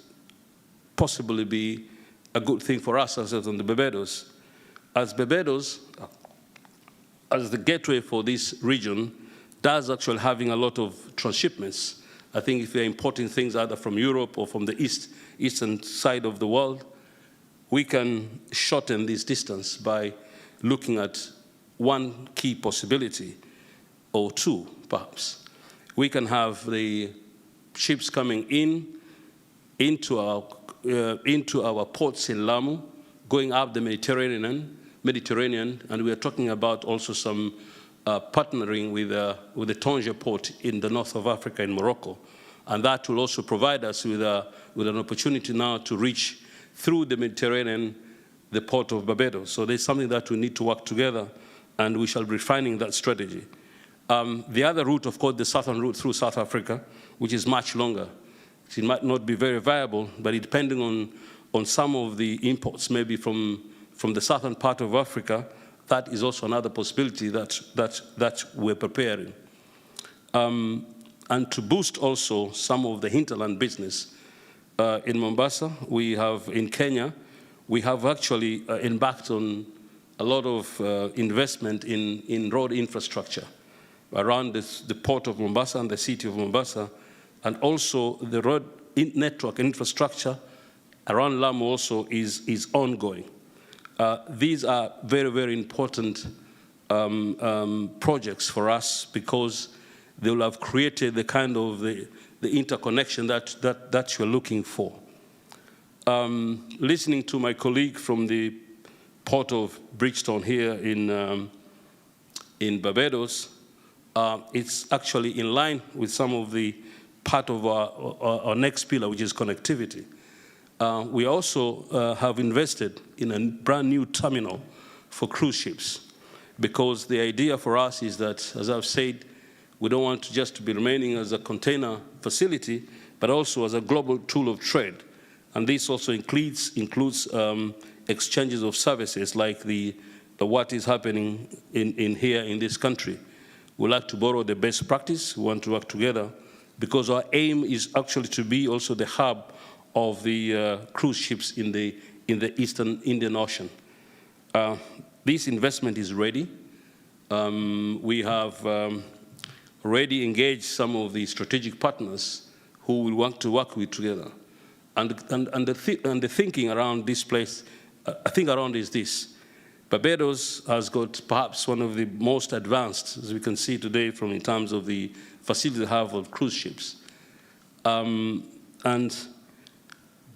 possibly be a good thing for us as on the Barbados? As Barbados, as the gateway for this region, does actually having a lot of transshipments. I think if they're importing things either from Europe or from the eastern side of the world, we can shorten this distance by looking at one key possibility, or two, perhaps. We can have the ships coming into our ports in Lamu, going up the Mediterranean, and we are talking about also some partnering with the Tanger port in the north of Africa in Morocco. And that will also provide us with an opportunity now to reach through the Mediterranean, the port of Barbados. So there's something that we need to work together, and we shall be refining that strategy. The other route, of course, the southern route through South Africa, which is much longer. It might not be very viable, but depending on some of the imports, maybe from the southern part of Africa, that is also another possibility that we're preparing. And to boost also some of the hinterland business, in Mombasa, in Kenya, we have actually embarked on a lot of investment in road infrastructure around the port of Mombasa and the city of Mombasa, and also the road network infrastructure around Lamu also is ongoing. These are very, very important projects for us because they will have created the kind of the interconnection that you're looking for. Listening to my colleague from the port of Bridgetown here in Barbados, it's actually in line with some of the part of our next pillar, which is connectivity. We also have invested in a brand new terminal for cruise ships, because the idea for us is that, as I've said, we don't want just to be remaining as a container facility, but also as a global tool of trade. And this also includes exchanges of services like the what is happening here in this country. We like to borrow the best practice. We want to work together because our aim is actually to be also the hub of the cruise ships in the Eastern Indian Ocean. This investment is ready. We have already engaged some of the strategic partners who will want to work with together. And the thinking around this place, I think around is this. Barbados has got perhaps one of the most advanced, as we can see today, in terms of the facility they have of cruise ships. And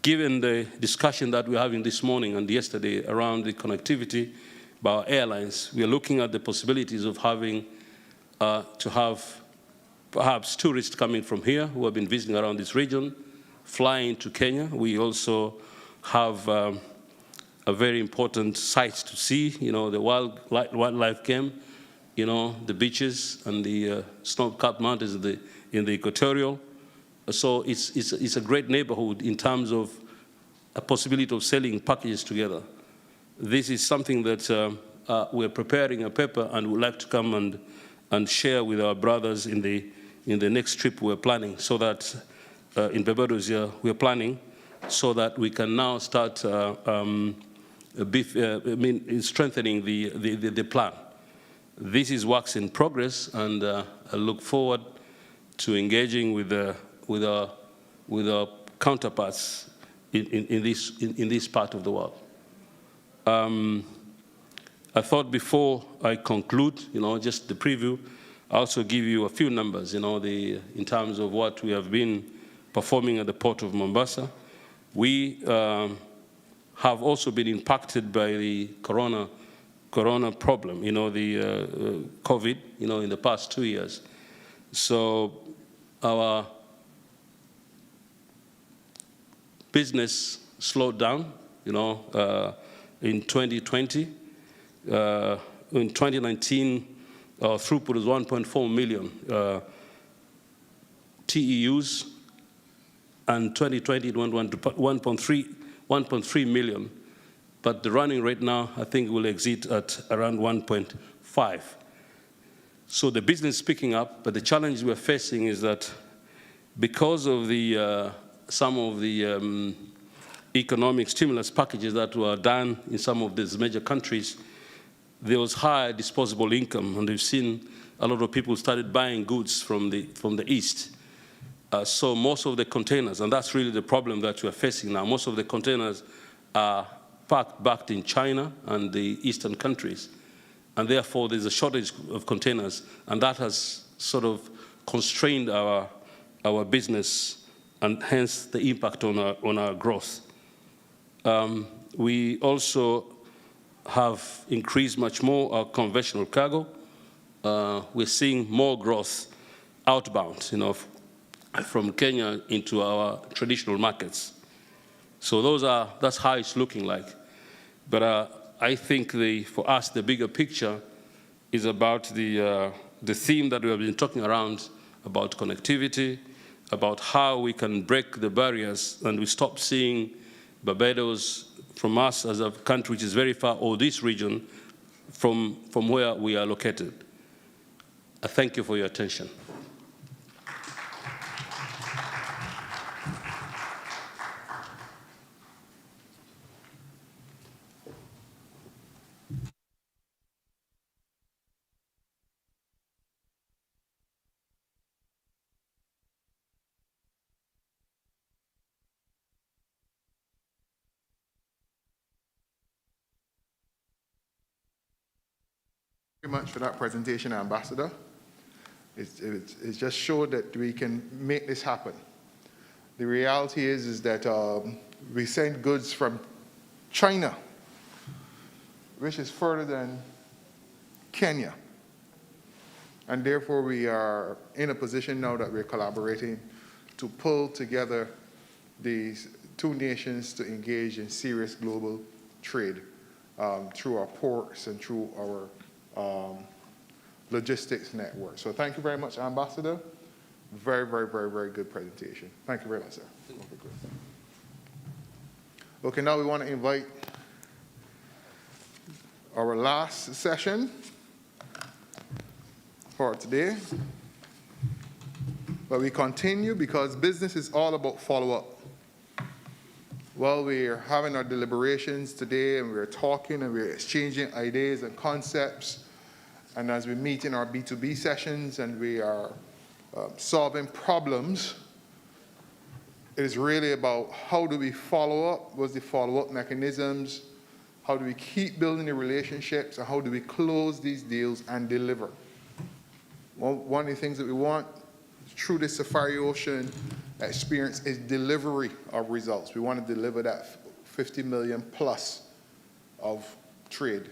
given the discussion that we're having this morning and yesterday around the connectivity by our airlines, we are looking at the possibilities of having to have perhaps tourists coming from here who have been visiting around this region, flying to Kenya. We also have a very important site to see, the wildlife game, the beaches and the snow-capped mountains in the equatorial. So it's a great neighborhood in terms of a possibility of selling packages together. This is something that we're preparing a paper and would like to come and share with our brothers in the next trip we're planning, so that in Barbados we're planning, so that we can now start strengthening the plan. This is works in progress, and I look forward to engaging with our counterparts in this part of the world. I thought before I conclude, just the preview, I also give you a few numbers, in terms of what we have been performing at the Port of Mombasa. We have also been impacted by the corona problem, the COVID, in the past 2 years. So our business slowed down, in 2020. In 2019, our throughput was 1.4 million TEUs, and 2020 it went to 1.3 million. But the running rate now, I think, will exit at around 1.5. So the business is picking up, but the challenge we're facing is that because of the some of the economic stimulus packages that were done in some of these major countries, there was high disposable income, and we've seen a lot of people started buying goods from the East. So most of the containers, and that's really the problem that we're facing now, most of the containers are backed in China and the Eastern countries. And therefore, there's a shortage of containers, and that has sort of constrained our business, and hence the impact on our growth. We also have increased much more our conventional cargo. We're seeing more growth outbound, from Kenya into our traditional markets. So that's how it's looking like. But I think for us, the bigger picture is about the theme that we have been talking around, about connectivity, about how we can break the barriers and we stop seeing Barbados from us as a country which is very far, or this region from where we are located. I thank you for your attention. Very much for that presentation, Ambassador. It's just showed that we can make this happen. The reality is that we send goods from China, which is further than Kenya. And therefore, we are in a position now that we're collaborating to pull together these two nations to engage in serious global trade through our ports and through our logistics network. So thank you very much, Ambassador. Very, very, very, very good presentation. Thank you very much, sir. Okay, now we want to invite our last session for today. But we continue because business is all about follow-up. Well, we're having our deliberations today, and we're talking and we're exchanging ideas and concepts. And as we meet in our B2B sessions and we are solving problems, it is really about how do we follow up, what's the follow-up mechanisms, how do we keep building the relationships, and how do we close these deals and deliver. Well, one of the things that we want through this Safari Ocean experience is delivery of results. We want to deliver that 50 million plus of trade,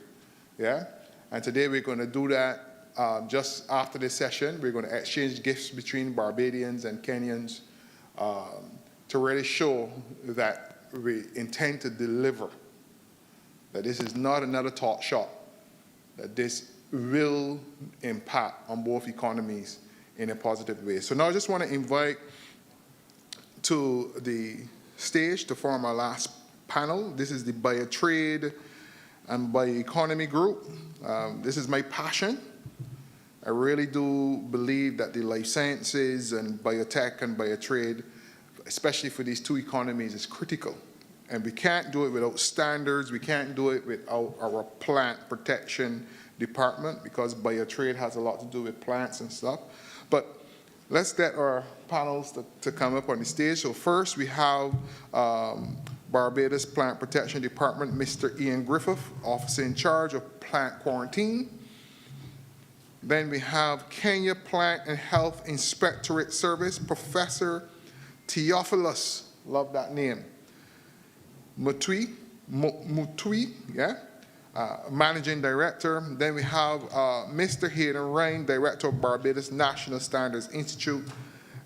yeah? And today we're going to do that just after this session. We're going to exchange gifts between Barbadians and Kenyans to really show that we intend to deliver, that this is not another talk shop, that this will impact on both economies in a positive way. So now I just want to invite to the stage to form our last panel. This is the Biotrade and Bioeconomy group. This is my passion. I really do believe that the life sciences and biotech and biotrade, especially for these two economies, is critical. And we can't do it without standards. We can't do it without our plant protection department, because biotrade has a lot to do with plants and stuff. But let's get our panels to come up on the stage. So first we have Barbados Plant Protection Department, Mr. Ian Griffith, officer in charge of plant quarantine. Then we have Kenya Plant and Health Inspectorate Service, Professor Theophilus, love that name, Mutui, yeah, Managing Director. Then we have Mr. Hayden Ryan, Director of Barbados National Standards Institute.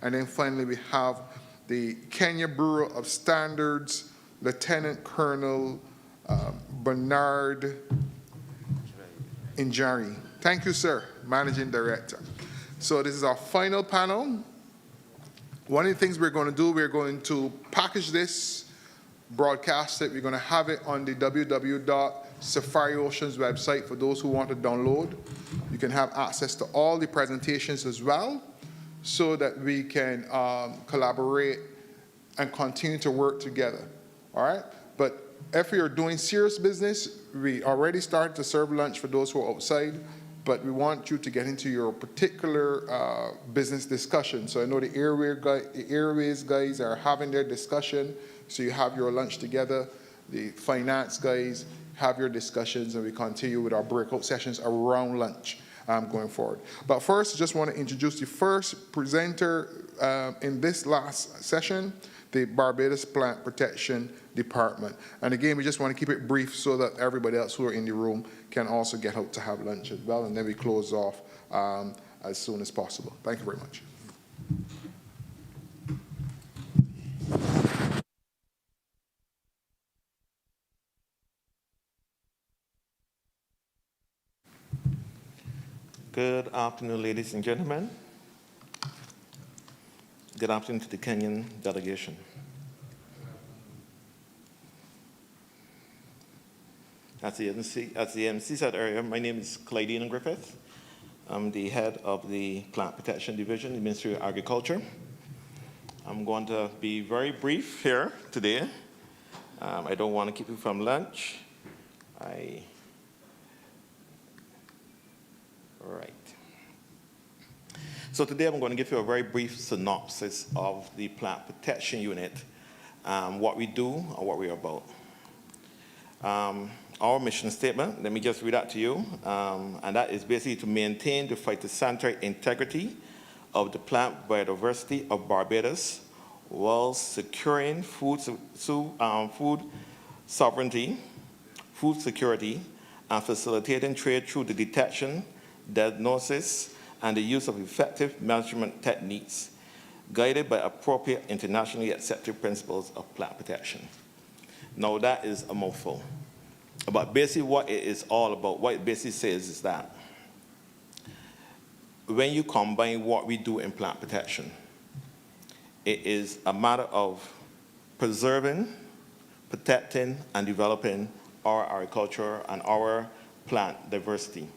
And then finally we have the Kenya Bureau of Standards, Lieutenant Colonel Bernard Injari. Thank you, sir, Managing Director. So this is our final panel. One of the things we're going to do, we're going to package this, broadcast it. We're going to have it on the www.Safari Ocean's website for those who want to download. You can have access to all the presentations as well, so that we can collaborate and continue to work together, all right? But if you're doing serious business, we already started to serve lunch for those who are outside, but we want you to get into your particular business discussion. So I know the Airways guys are having their discussion, so you have your lunch together. The finance guys have your discussions, and we continue with our breakout sessions around lunch going forward. But first, I just want to introduce the first presenter in this last session, the Barbados Plant Protection Department. And again, we just want to keep it brief so that everybody else who are in the room can also get out to have lunch as well, and then we close off as soon as possible. Thank you very much. Good afternoon, ladies and gentlemen. Good afternoon to the Kenyan delegation. As the MC said earlier, my name is Clydine Griffith. I'm the head of the Plant Protection Division, the Ministry of Agriculture. I'm going to be very brief here today. I don't want to keep you from lunch. All right. So today I'm going to give you a very brief synopsis of the Plant Protection Unit, what we do and what we're about. Our mission statement, let me just read that to you, and that is basically to maintain the phytosanitary integrity of the plant biodiversity of Barbados while securing food sovereignty, food security, and facilitating trade through the detection, diagnosis, and the use of effective management techniques guided by appropriate internationally accepted principles of plant protection. Now that is a mouthful. But basically what it is all about, what it basically says is that when you combine what we do in plant protection, it is a matter of preserving, protecting, and developing our agriculture and our plant diversity.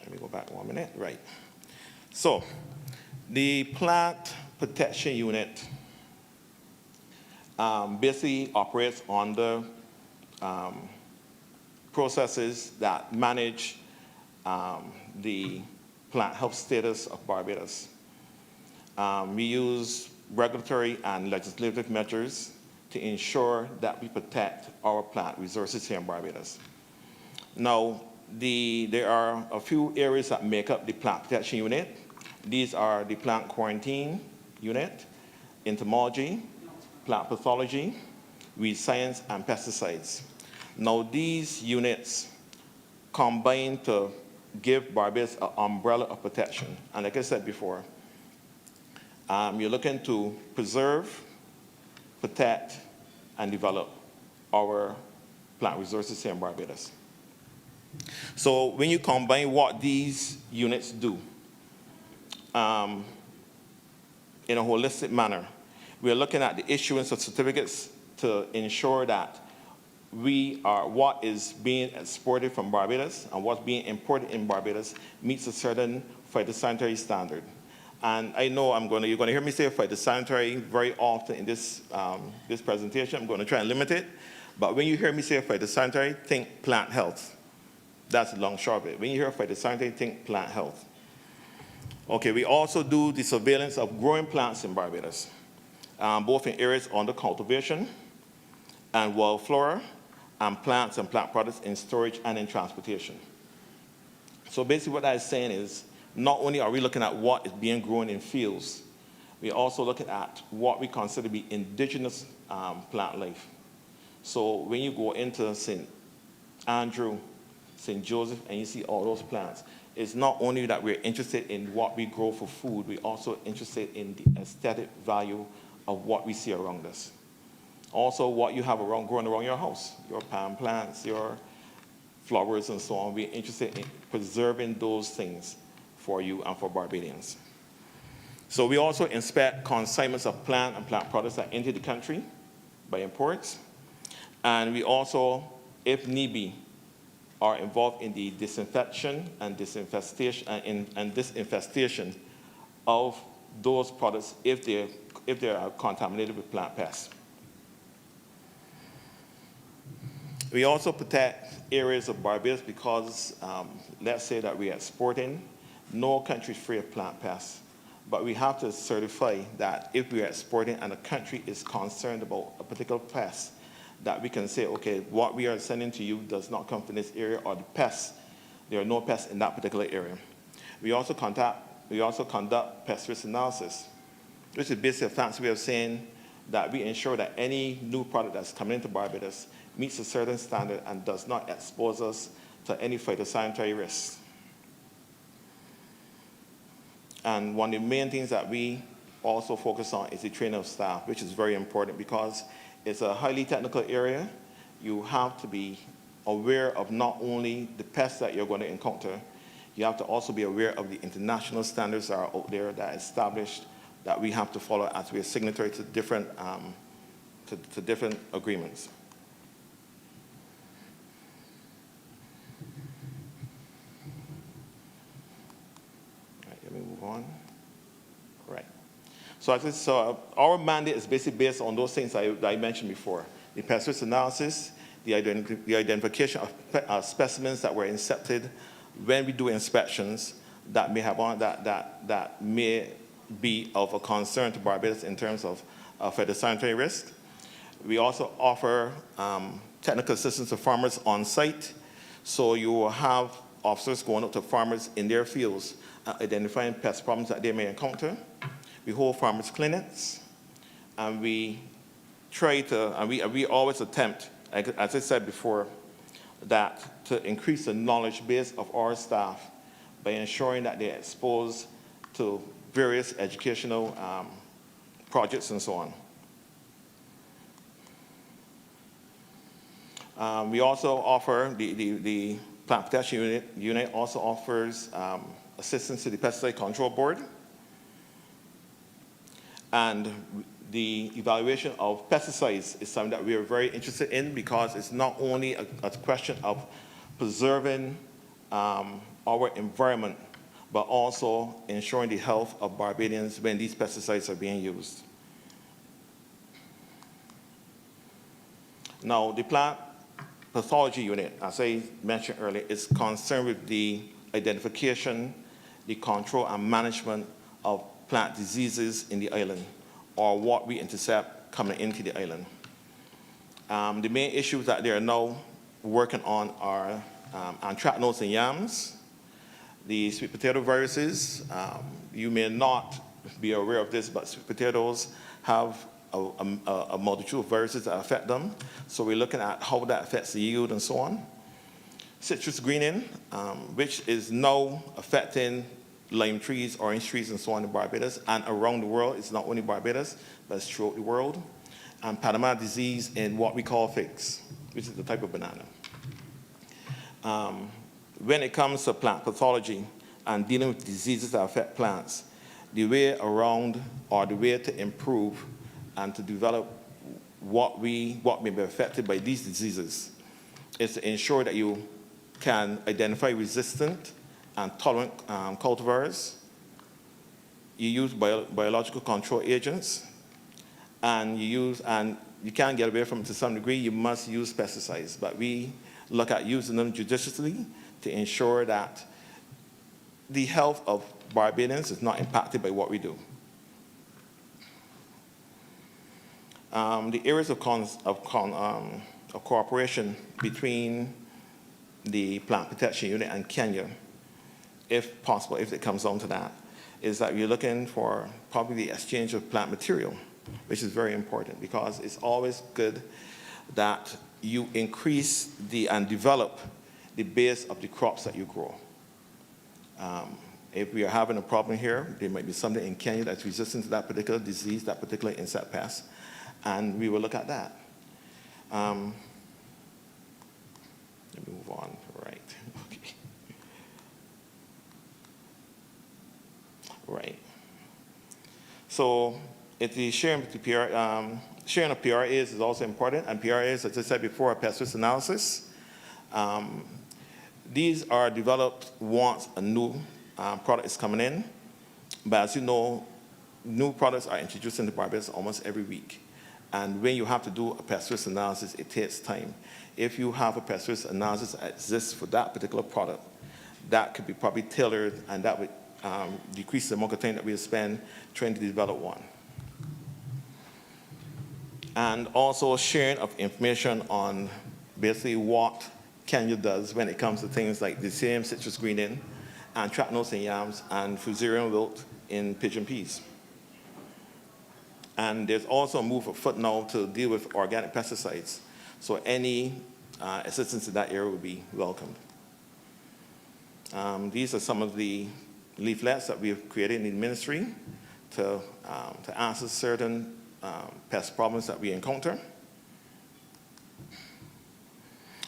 Let me go back 1 minute, right. So, the Plant Protection Unit basically operates on the processes that manage the plant health status of Barbados. We use regulatory and legislative measures to ensure that we protect our plant resources here in Barbados. Now, there are a few areas that make up the Plant Protection Unit. These are the Plant Quarantine Unit, Entomology, Plant Pathology, Weed Science, and Pesticides. Now, these units combine to give Barbados an umbrella of protection. And like I said before, you're looking to preserve, protect, and develop our plant resources here in Barbados. So when you combine what these units do in a holistic manner, we are looking at the issuance of certificates to ensure that what is being exported from Barbados and what's being imported in Barbados meets a certain phytosanitary standard. And I know you're going to hear me say phytosanitary very often in this presentation. I'm going to try and limit it. But when you hear me say phytosanitary, think plant health. That's the long short of it. When you hear phytosanitary, think plant health. Okay, we also do the surveillance of growing plants in Barbados, both in areas under cultivation and wild flora, and plants and plant products in storage and in transportation. So basically what that is saying is, not only are we looking at what is being grown in fields, we're also looking at what we consider to be indigenous plant life. So when you go into St. Andrew, St. Joseph, and you see all those plants, it's not only that we're interested in what we grow for food, we're also interested in the aesthetic value of what we see around us. Also, what you have growing around your house, your palm plants, your flowers, and so on. We're interested in preserving those things for you and for Barbadians. So we also inspect consignments of plant and plant products that enter the country by imports. And we also, if need be, are involved in the disinfection and disinfestation of those products if they are contaminated with plant pests. We also protect areas of Barbados because, let's say that we are exporting, no country is free of plant pests, but we have to certify that if we are exporting and a country is concerned about a particular pest, that we can say, okay, what we are sending to you does not come from this area, or the pests, there are no pests in that particular area. We also conduct pest risk analysis, which is basically a fancy way of saying that we ensure that any new product that's coming into Barbados meets a certain standard and does not expose us to any phytosanitary risks. And one of the main things that we also focus on is the training of staff, which is very important because it's a highly technical area. You have to be aware of not only the pests that you're going to encounter, you have to also be aware of the international standards that are out there that are established that we have to follow as we are signatory to different agreements. Move on. Right. So our mandate is basically based on those things that I mentioned before: the pest risk analysis, the identification of specimens that were incepted when we do inspections that may have that may be of a concern to Barbados in terms of phytosanitary risk. We also offer technical assistance to farmers on site, so you will have officers going out to farmers in their fields, identifying pest problems that they may encounter. We hold farmers clinics, and we try to, and we always attempt, as I said before, that to increase the knowledge base of our staff by ensuring that they're exposed to various educational projects and so on. We also offer, the Plant Protection Unit also offers assistance to the Pesticide Control Board. And the evaluation of pesticides is something that we are very interested in because it's not only a question of preserving our environment, but also ensuring the health of Barbadians when these pesticides are being used. Now, the Plant Pathology Unit, as I mentioned earlier, is concerned with the identification, the control and management of plant diseases in the island, or what we intercept coming into the island. The main issues that they are now working on are anthracnose in yams, the sweet potato viruses. You may not be aware of this, but sweet potatoes have a multitude of viruses that affect them. So we're looking at how that affects the yield and so on. Citrus greening, which is now affecting lime trees, orange trees, and so on in Barbados and around the world. It's not only Barbados, but it's throughout the world. And Panama disease in what we call figs, which is the type of banana. When it comes to plant pathology and dealing with diseases that affect plants, the way around, or the way to improve and to develop what may be affected by these diseases is to ensure that you can identify resistant and tolerant cultivars. You use biological control agents, and you can't get away from it to some degree. You must use pesticides, but we look at using them judiciously to ensure that the health of Barbadians is not impacted by what we do. The areas of cooperation between the Plant Protection Unit and Kenya, if possible, if it comes down to that, is that we're looking for probably the exchange of plant material, which is very important because it's always good that you increase and develop the base of the crops that you grow. If we are having a problem here, there might be something in Kenya that's resistant to that particular disease, that particular insect pest, and we will look at that. Let me move on, right. Okay. Right. So the sharing of PRAs is also important, and PRAs, as I said before, are pest risk analysis. These are developed once a new product is coming in, but as you know, new products are introduced into Barbados almost every week. And when you have to do a pest risk analysis, it takes time. If you have a pest risk analysis that exists for that particular product, that could be probably tailored, and that would decrease the amount of time that we spend trying to develop one. And also sharing of information on basically what Kenya does when it comes to things like the same citrus greening, anthracnose in yams, and fusarium wilt in pigeon peas. And there's also a move afoot now to deal with organic pesticides. So any assistance in that area would be welcomed. These are some of the leaflets that we have created in the ministry to answer certain pest problems that we encounter.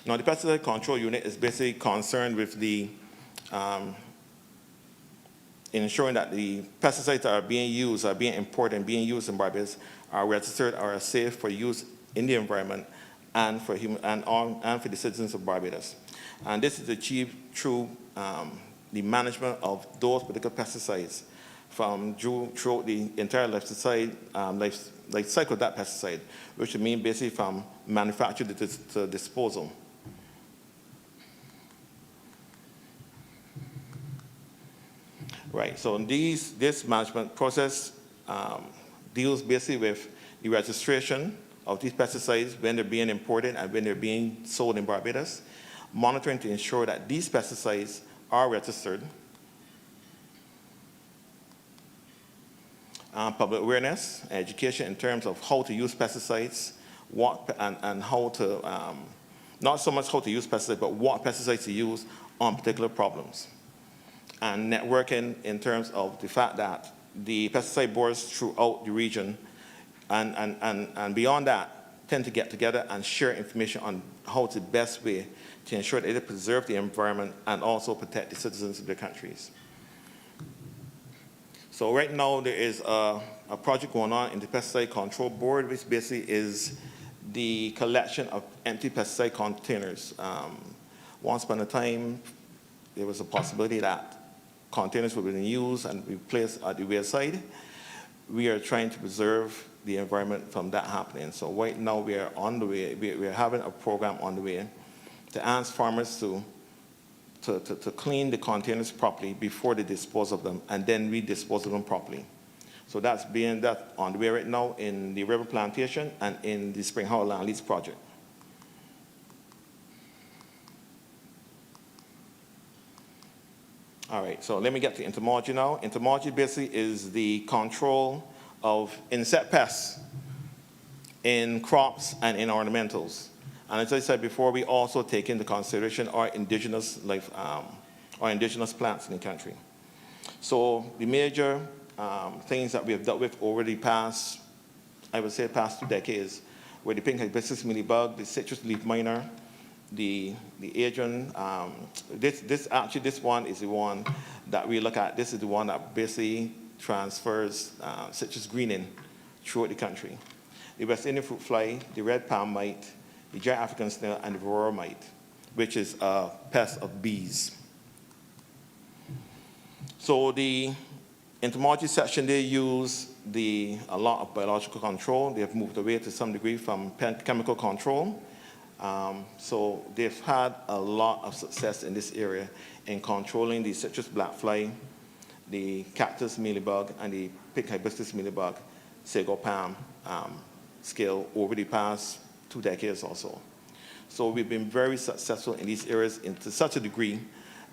Now, the pesticide control unit is basically concerned with the ensuring that the pesticides that are being used, are being imported and being used in Barbados are registered, are safe for use in the environment and for the citizens of Barbados. And this is achieved through the management of those particular pesticides throughout the entire life cycle of that pesticide, which would mean basically from manufacture to disposal. Right, so this management process deals basically with the registration of these pesticides when they're being imported and when they're being sold in Barbados, monitoring to ensure that these pesticides are registered, public awareness, education in terms of how to use pesticides, and how to, not so much how to use pesticides, but what pesticides to use on particular problems. And networking in terms of the fact that the pesticide boards throughout the region and beyond that tend to get together and share information on how it's the best way to ensure that they preserve the environment and also protect the citizens of their countries. So right now there is a project going on in the Pesticide Control Board, which basically is the collection of empty pesticide containers. Once upon a time, there was a possibility that containers were being used and replaced at the wayside. We are trying to preserve the environment from that happening. So right now we are on the way, we are having a program on the way to ask farmers to clean the containers properly before they dispose of them, and then re-dispose of them properly. So that's on the way right now in the River Plantation and in the Spring Harbor Land Lease project. All right, so let me get to entomology now. Entomology basically is the control of insect pests in crops and in ornamentals. And as I said before, we also take into consideration our indigenous plants in the country. So the major things that we have dealt with over the past, I would say past 2 decades, were the pink hibiscus mealybug, the citrus leaf miner, the Adrian, this one is the one that we look at. This is the one that basically transfers citrus greening throughout the country. The West Indian fruit fly, the red palm mite, the giant African snail, and the varroa mite, which is a pest of bees. So the entomology section, they use a lot of biological control. They have moved away to some degree from chemical control. So they've had a lot of success in this area in controlling the citrus blackfly, the cactus mealybug, and the pink hibiscus mealybug sago palm scale over the past 2 decades or so. So we've been very successful in these areas to such a degree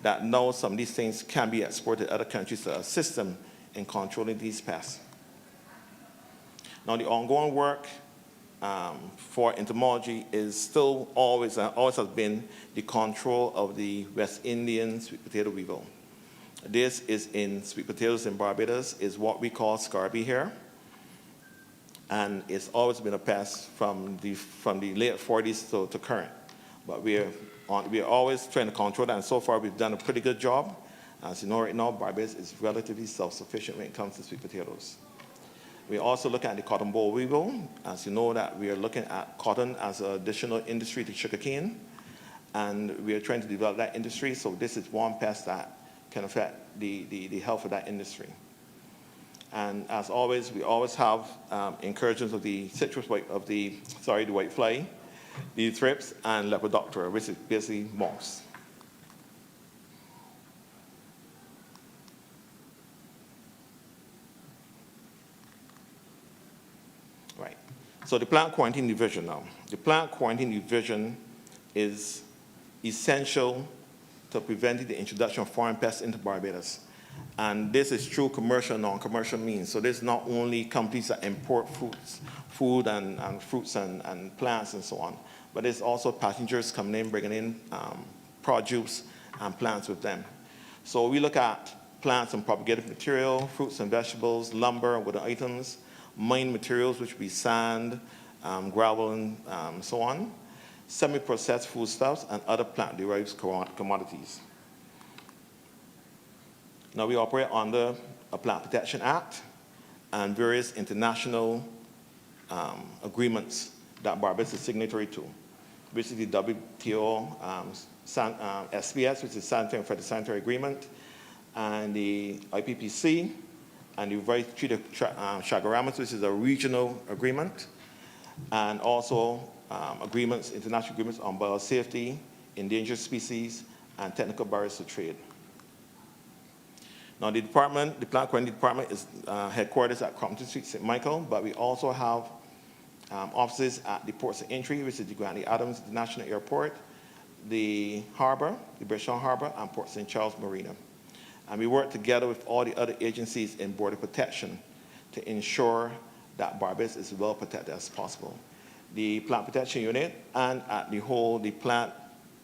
that now some of these things can be exported to other countries to assist them in controlling these pests. Now the ongoing work for entomology is still always has been the control of the West Indian sweet potato weevil. This is in sweet potatoes in Barbados, is what we call scarabee hair. And it's always been a pest from the late 40s to current. But we're always trying to control that, and so far we've done a pretty good job. As you know, right now, Barbados is relatively self-sufficient when it comes to sweet potatoes. We also look at the cotton boll weevil. As you know, that we are looking at cotton as an additional industry to sugarcane, and we are trying to develop that industry, so this is one pest that can affect the health of that industry. And as always, we always have incursions of the the white fly, the thrips, and Lepidoptera, which is basically moths. Right. So the plant quarantine division now. The plant quarantine division is essential to preventing the introduction of foreign pests into Barbados. And this is through commercial and non-commercial means. So this is not only companies that import food and fruits and plants and so on, but it's also passengers coming in, bringing in produce and plants with them. So we look at plants and propagated material, fruits and vegetables, lumber and wooden items, mined materials, which would be sand, gravel, and so on, semi-processed foodstuffs, and other plant-derived commodities. Now we operate under a Plant Protection Act and various international agreements that Barbados is signatory to, which is the WTO SPS, which is Sanitary and Phytosanitary Agreement, and the IPPC, and the Revised Treaty of Chaguaramas, which is a regional agreement, and also international agreements on biosafety, endangered species, and technical barriers to trade. Now the plant quarantine department is headquarters at Crompton Street, St. Michael, but we also have offices at the ports of entry, which is the Grantley Adams International Airport, the harbor, the British Harbor, and Port St. Charles Marina. And we work together with all the other agencies in border protection to ensure that Barbados is well protected as possible. The Plant Protection Unit and at the Plant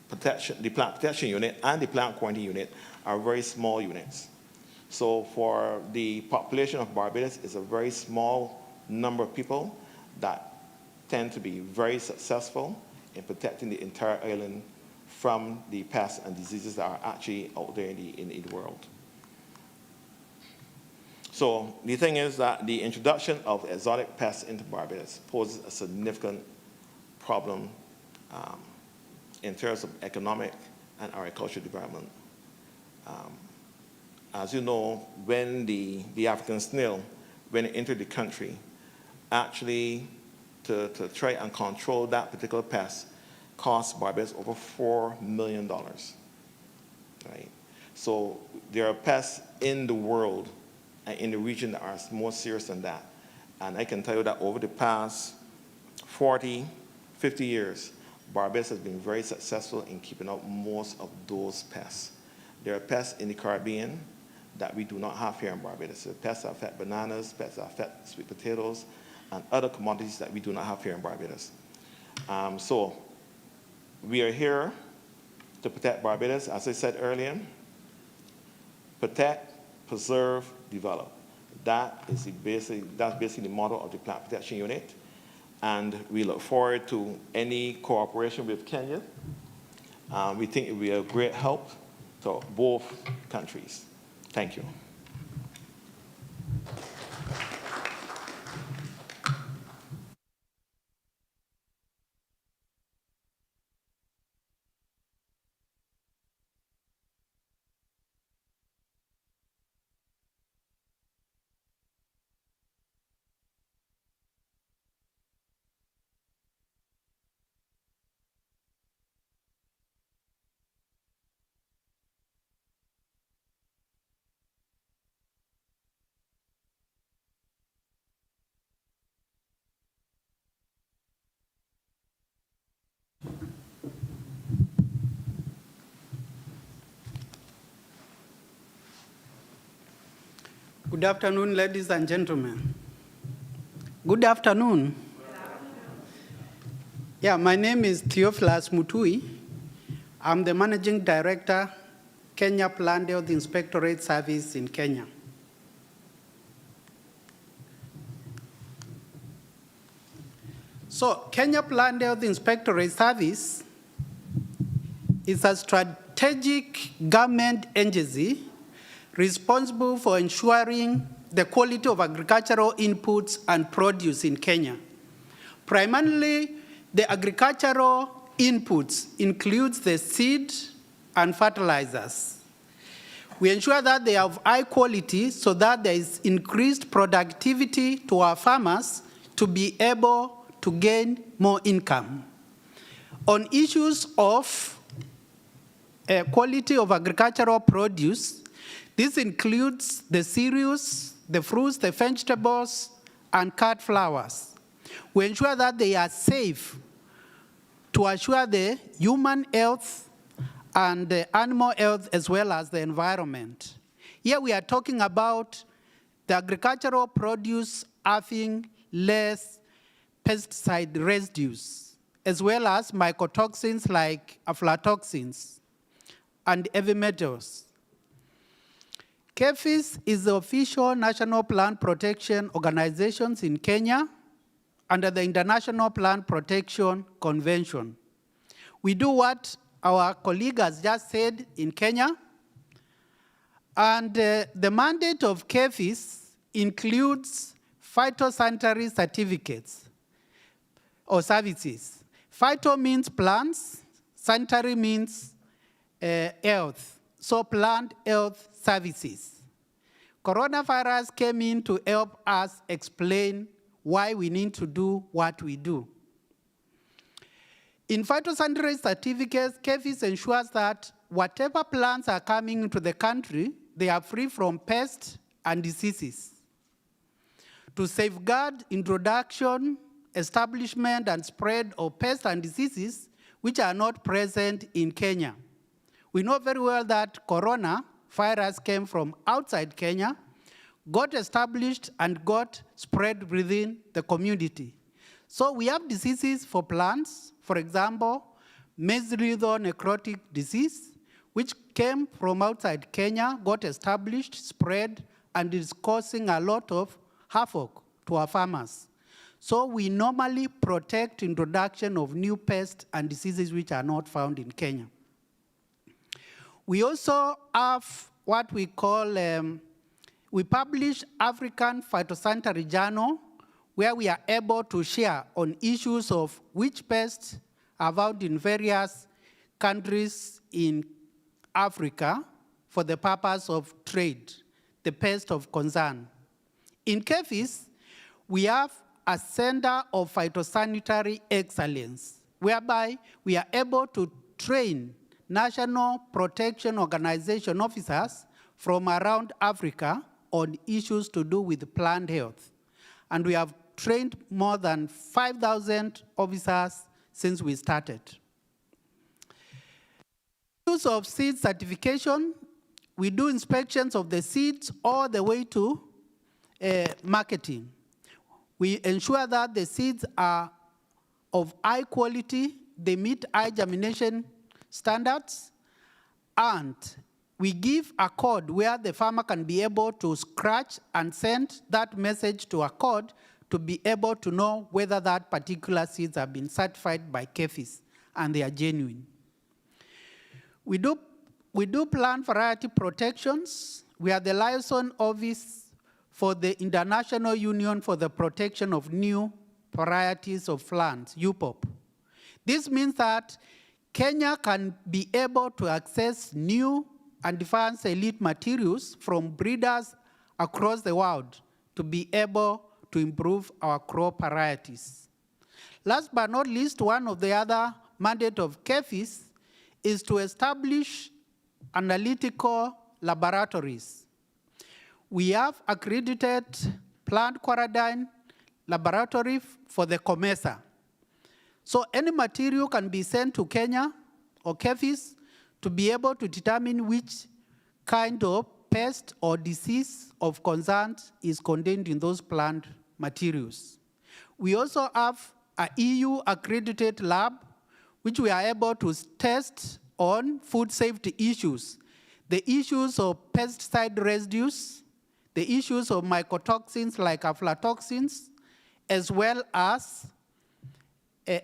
Protection Unit and the Plant Quarantine Unit are very small units. So for the population of Barbados, it's a very small number of people that tend to be very successful in protecting the entire island from the pests and diseases that are actually out there in the world. So the thing is that the introduction of exotic pests into Barbados poses a significant problem in terms of economic and agricultural development. As you know, when the African snail, when it entered the country, actually to try and control that particular pest cost Barbados over $4 million, right? So there are pests in the world and in the region that are more serious than that. And I can tell you that over the past 40, 50 years, Barbados has been very successful in keeping out most of those pests. There are pests in the Caribbean that we do not have here in Barbados. So pests that affect bananas, pests that affect sweet potatoes, and other commodities that we do not have here in Barbados. So we are here to protect Barbados, as I said earlier. Protect, preserve, develop. That's basically the model of the Plant Protection Unit. And we look forward to any cooperation with Kenya. We think it will be a great help to both countries. Thank you. Good afternoon, ladies and gentlemen. Good afternoon. Yeah, my name is Theophilus Mutui. I'm the Managing Director, Kenya Plant Health Inspectorate Service in Kenya. So, Kenya Plant Health Inspectorate Service is a strategic government agency responsible for ensuring the quality of agricultural inputs and produce in Kenya. Primarily, the agricultural inputs includes the seed and fertilizers. We ensure that they have high quality so that there is increased productivity to our farmers to be able to gain more income. On issues of quality of agricultural produce, this includes the cereals, the fruits, the vegetables, and cut flowers. We ensure that they are safe to assure the human health and the animal health as well as the environment. Here we are talking about the agricultural produce having less pesticide residues, as well as mycotoxins like aflatoxins and heavy metals. KEPHIS is the official national plant protection organization in Kenya under the International Plant Protection Convention. We do what our colleague has just said in Kenya, and the mandate of KEPHIS includes phytosanitary certificates or services. Phyto means plants, sanitary means health, so plant health services. Coronavirus came in to help us explain why we need to do what we do. In phytosanitary certificates, KEPHIS ensures that whatever plants are coming into the country, they are free from pests and diseases. To safeguard introduction, establishment, and spread of pests and diseases which are not present in Kenya. We know very well that coronavirus came from outside Kenya, got established, and got spread within the community. So we have diseases for plants, for example, mesothelial necrotic disease, which came from outside Kenya, got established, spread, and is causing a lot of havoc to our farmers. So we normally protect introduction of new pests and diseases which are not found in Kenya. We also have what we call, we publish African Phytosanitary Journal, where we are able to share on issues of which pests are found in various countries in Africa for the purpose of trade, the pest of concern. In KEPHIS, we have a Center of Phytosanitary Excellence, whereby we are able to train National Protection Organization officers from around Africa on issues to do with plant health. And we have trained more than 5,000 officers since we started. Use of seed certification, we do inspections of the seeds all the way to marketing. We ensure that the seeds are of high quality, they meet high germination standards, and we give a code where the farmer can be able to scratch and send that message to a code to be able to know whether that particular seeds have been certified by KEPHIS and they are genuine. We do plant variety protections. We are the liaison office for the International Union for the Protection of New Varieties of Plants, UPOP. This means that Kenya can be able to access new and advanced elite materials from breeders across the world to be able to improve our crop varieties. Last but not least, one of the other mandate of KEPHIS is to establish analytical laboratories. We have accredited plant quarantine laboratory for the COMESA. So any material can be sent to Kenya or KEPHIS to be able to determine which kind of pest or disease of concern is contained in those plant materials. We also have an EU accredited lab, which we are able to test on food safety issues, the issues of pesticide residues, the issues of mycotoxins like aflatoxins, as well as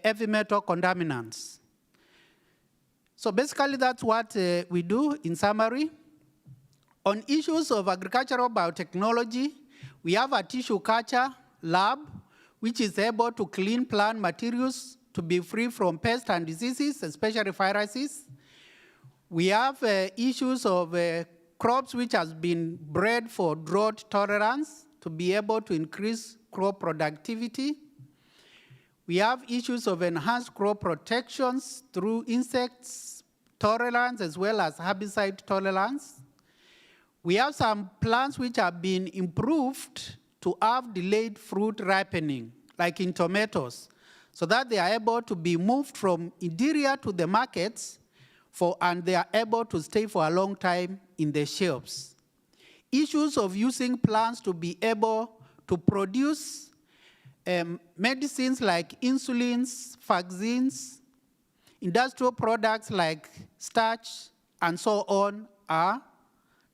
heavy metal contaminants. So basically that's what we do in summary. On issues of agricultural biotechnology, we have a tissue culture lab, which is able to clean plant materials to be free from pests and diseases, especially viruses. We have issues of crops which has been bred for drought tolerance to be able to increase crop productivity. We have issues of enhanced crop protections through insects tolerance as well as herbicide tolerance. We have some plants which have been improved to have delayed fruit ripening, like in tomatoes, so that they are able to be moved from interior to the markets and they are able to stay for a long time in the shelves. Issues of using plants to be able to produce medicines like insulins, vaccines, industrial products like starch, and so on are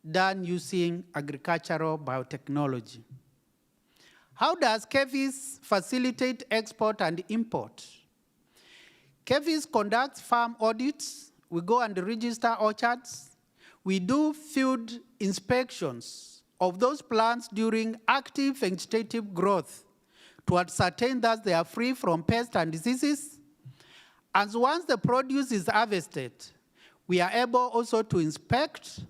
done using agricultural biotechnology. How does KEVIS facilitate export and import? KEVIS conducts farm audits. We go and register orchards. We do field inspections of those plants during active vegetative growth to ascertain that they are free from pests and diseases. And once the produce is harvested, we are able also to inspect,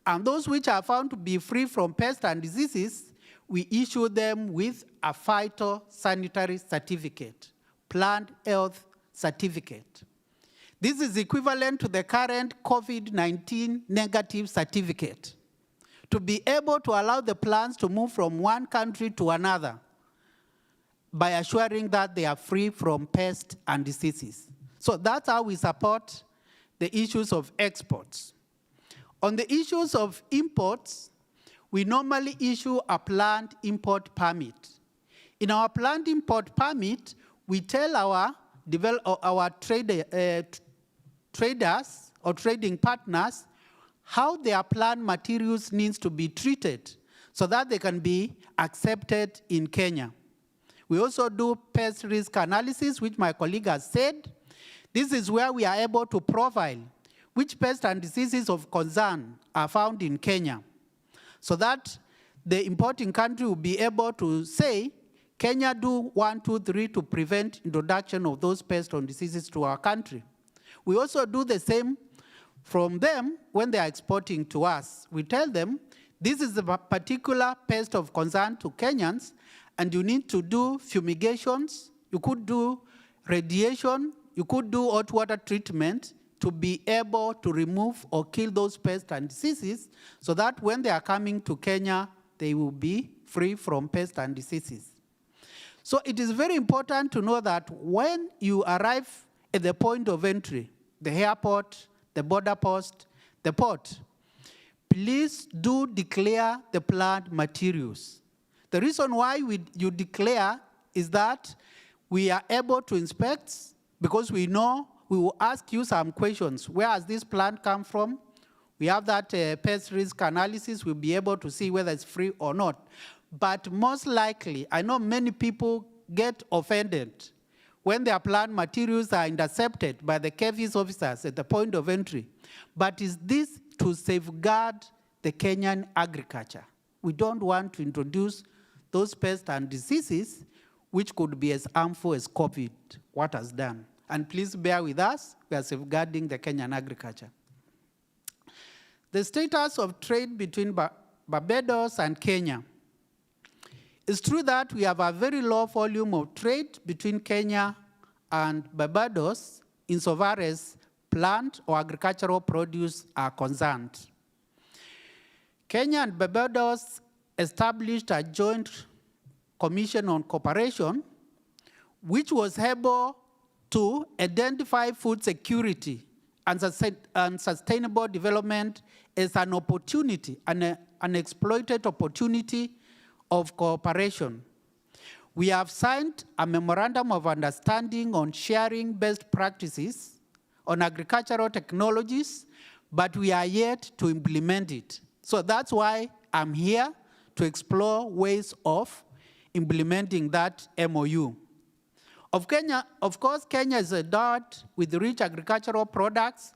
and those which are found to be free from pests and diseases, we issue them with a phytosanitary certificate, plant health certificate. This is equivalent to the current COVID-19 negative certificate, to be able to allow the plants to move from one country to another by assuring that they are free from pests and diseases. So that's how we support the issues of exports. On the issues of imports, we normally issue a plant import permit. In our plant import permit, we tell our traders or trading partners how their plant materials needs to be treated so that they can be accepted in Kenya. We also do pest risk analysis, which my colleague has said. This is where we are able to profile which pests and diseases of concern are found in Kenya, so that the importing country will be able to say, Kenya do 1, 2, 3 to prevent introduction of those pests and diseases to our country. We also do the same from them when they are exporting to us. We tell them, this is a particular pest of concern to Kenyans, and you need to do fumigations, you could do radiation, you could do hot water treatment to be able to remove or kill those pests and diseases so that when they are coming to Kenya, they will be free from pests and diseases. So it is very important to know that when you arrive at the point of entry, the airport, the border post, the port, please do declare the plant materials. The reason why you declare is that we are able to inspect, because we know we will ask you some questions. Where has this plant come from? We have that pest risk analysis. We'll be able to see whether it's free or not. But most likely, I know many people get offended when their plant materials are intercepted by the KEVIS officers at the point of entry. But is this to safeguard the Kenyan agriculture? We don't want to introduce those pests and diseases which could be as harmful as COVID, what has done. And please bear with us, we are safeguarding the Kenyan agriculture. The status of trade between Barbados and Kenya. It's true that we have a very low volume of trade between Kenya and Barbados insofar as plant or agricultural produce are concerned. Kenya and Barbados established a joint commission on cooperation, which was able to identify food security and sustainable development as an opportunity and unexploited opportunity of cooperation. We have signed a memorandum of understanding on sharing best practices on agricultural technologies, but we are yet to implement it. So that's why I'm here to explore ways of implementing that MOU. Of course, Kenya is endowed with rich agricultural products,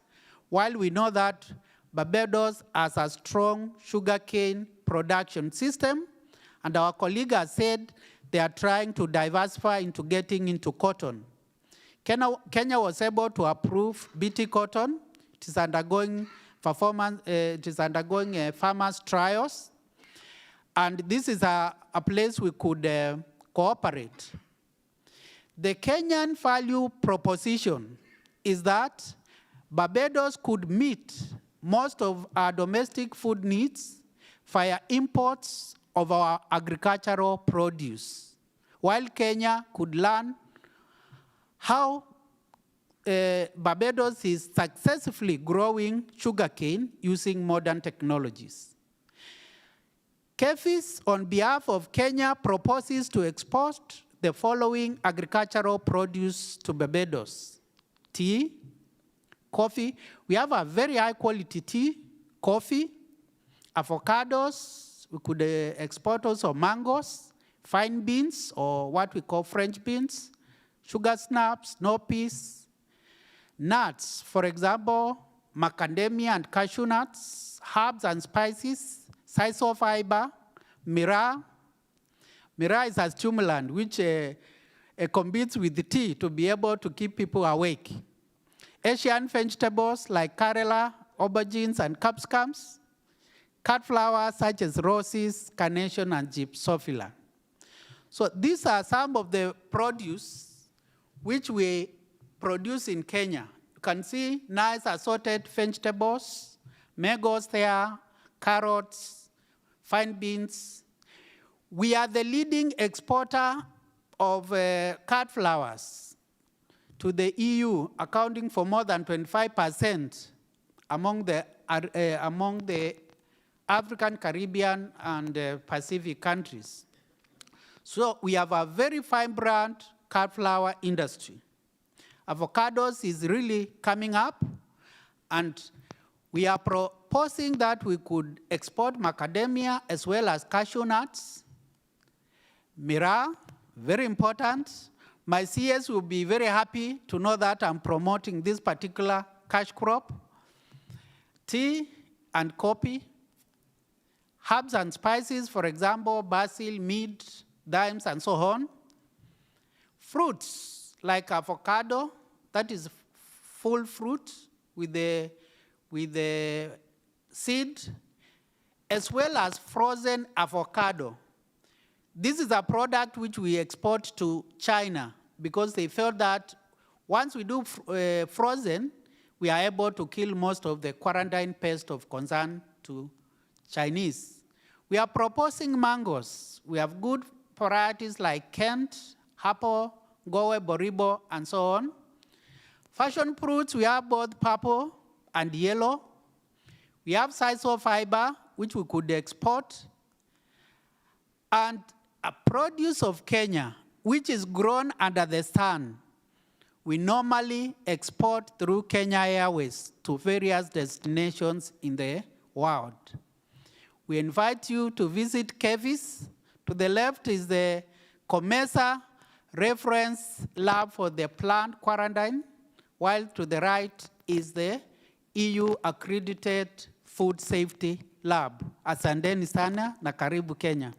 while we know that Barbados has a strong sugarcane production system, and our colleague has said they are trying to diversify into getting into cotton. Kenya was able to approve BT cotton. It is undergoing farmers' trials, and this is a place we could cooperate. The Kenyan value proposition is that Barbados could meet most of our domestic food needs via imports of our agricultural produce, while Kenya could learn how Barbados is successfully growing sugarcane using modern technologies. KEFIS, on behalf of Kenya, proposes to export the following agricultural produce to Barbados: tea, coffee. We have a very high quality tea, coffee, avocados. We could export also mangoes, fine beans, or what we call French beans, sugar snaps, snow peas, nuts, for example, macadamia and cashew nuts, herbs and spices, sisal fiber, myrrh. Myrrh is a stimulant which competes with the tea to be able to keep people awake. Asian vegetables like karela, aubergines, and capsicums. Cut flowers such as roses, carnation, and gypsophila. So these are some of the produce which we produce in Kenya. You can see nice assorted vegetables, mangoes there, carrots, fine beans. We are the leading exporter of cut flowers to the EU, accounting for more than 25% among the African, Caribbean, and Pacific countries. So we have a very vibrant cut flower industry. Avocados is really coming up, and we are proposing that we could export macadamia as well as cashew nuts. Myrrh, very important. My CS will be very happy to know that I'm promoting this particular cash crop. Tea and coffee. Herbs and spices, for example, basil, mint, thymes, and so on. Fruits like avocado, that is full fruit with the seed, as well as frozen avocado. This is a product which we export to China because they felt that once we do frozen, we are able to kill most of the quarantine pest of concern to Chinese. We are proposing mangoes. We have good varieties like Kent, Apple, Gowe, Boribo, and so on. Fashion fruits, we have both purple and yellow. We have sisal fiber, which we could export. And a produce of Kenya, which is grown under the sun, we normally export through Kenya Airways to various destinations in the world. We invite you to visit KEFIS. To the left is the COMESA reference lab for the plant quarantine, while to the right is the EU accredited food safety lab. Asanteni sana na karibu Kenya.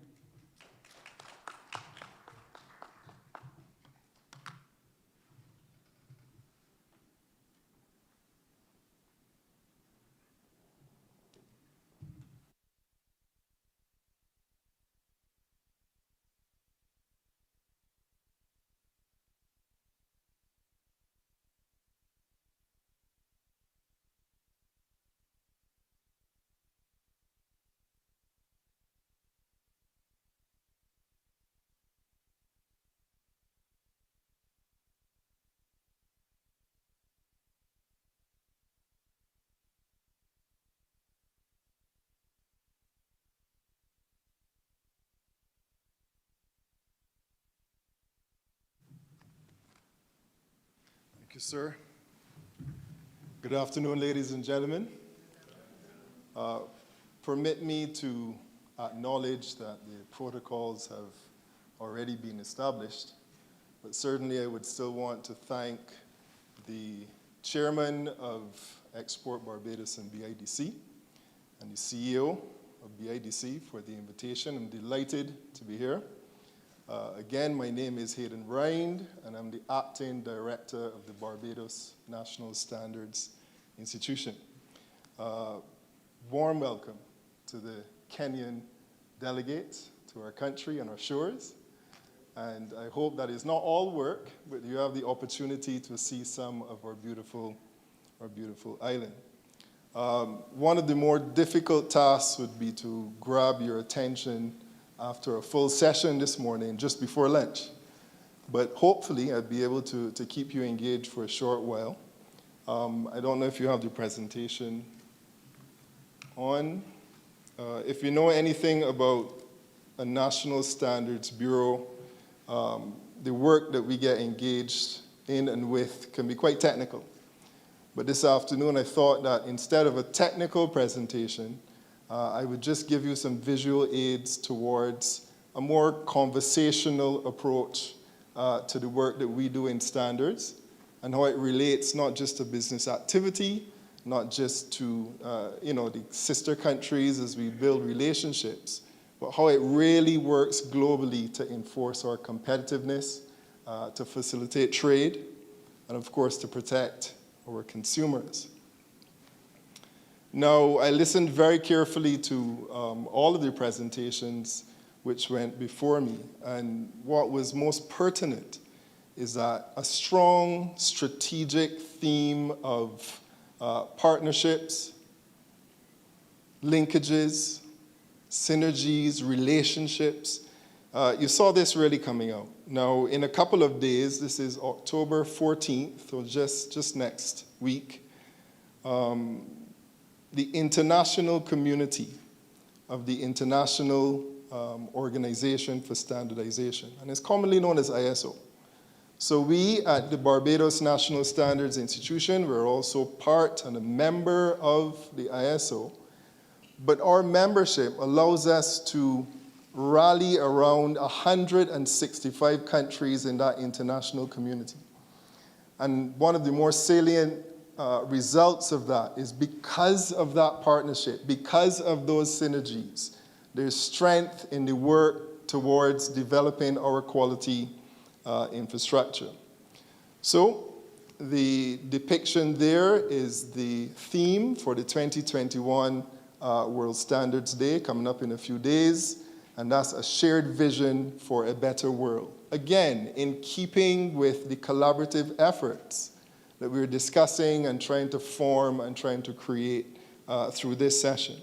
you, sir. Good afternoon, ladies and gentlemen. Permit me to acknowledge that the protocols have already been established, but certainly I would still want to thank the chairman of Export Barbados and BIDC and the CEO of BIDC for the invitation. I'm delighted to be here. Again, my name is Hayden Rind, and I'm the acting director of the Barbados National Standards Institution. Warm welcome to the Kenyan delegates to our country and our shores. And I hope that it's not all work, but you have the opportunity to see some of our beautiful island. One of the more difficult tasks would be to grab your attention after a full session this morning, just before lunch. But hopefully I'll be able to keep you engaged for a short while. I don't know if you have the presentation on. If you know anything about a National Standards Bureau, the work that we get engaged in and with can be quite technical. But this afternoon I thought that instead of a technical presentation, I would just give you some visual aids towards a more conversational approach to the work that we do in standards and how it relates not just to business activity, not just to the sister countries as we build relationships, but how it really works globally to enforce our competitiveness, to facilitate trade, and of course to protect our consumers. Now, I listened very carefully to all of the presentations which went before me, and what was most pertinent is that a strong strategic theme of partnerships, linkages, synergies, relationships. You saw this really coming out. Now, in a couple of days, this is October 14th, or just next week, the international community of the International Organization for Standardization, and it's commonly known as ISO. So we at the Barbados National Standards Institution, we're also part and a member of the ISO, but our membership allows us to rally around 165 countries in that international community. And one of the more salient results of that is because of that partnership, because of those synergies, there's strength in the work towards developing our quality infrastructure. So the depiction there is the theme for the 2021 World Standards Day coming up in a few days, and that's a shared vision for a better world. Again, in keeping with the collaborative efforts that we're discussing and trying to form and trying to create through this session.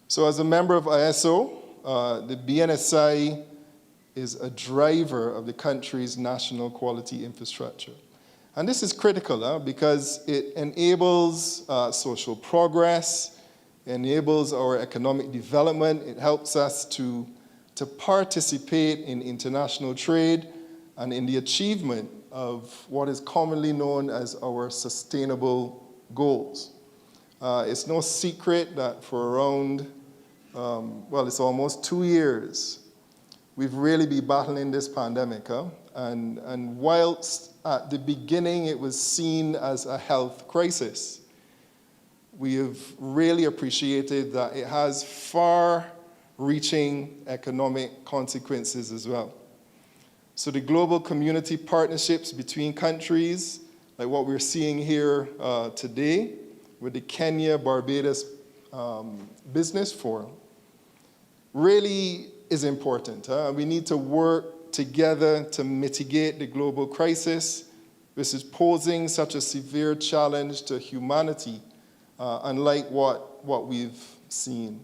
So as a member of ISO, the BNSI is a driver of the country's national quality infrastructure. And this is critical because it enables social progress, enables our economic development, it helps us to participate in international trade and in the achievement of what is commonly known as our sustainable goals. It's no secret that for around, it's almost 2 years, we've really been battling this pandemic. And whilst at the beginning it was seen as a health crisis, we have really appreciated that it has far-reaching economic consequences as well. So the global community partnerships between countries, like what we're seeing here today with the Kenya-Barbados Business Forum, really is important. We need to work together to mitigate the global crisis, which is posing such a severe challenge to humanity, unlike what we've seen.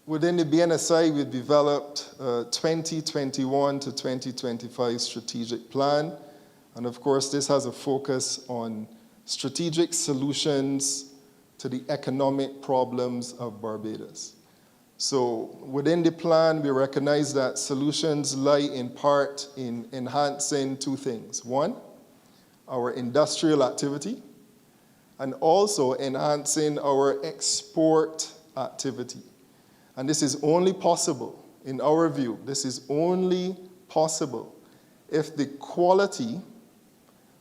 Within the BNSI, we've developed a 2021 to 2025 strategic plan. And of course, this has a focus on strategic solutions to the economic problems of Barbados. So within the plan, we recognize that solutions lie in part in enhancing two things. One, our industrial activity, and also enhancing our export activity. And this is only possible, in our view, this is only possible if the quality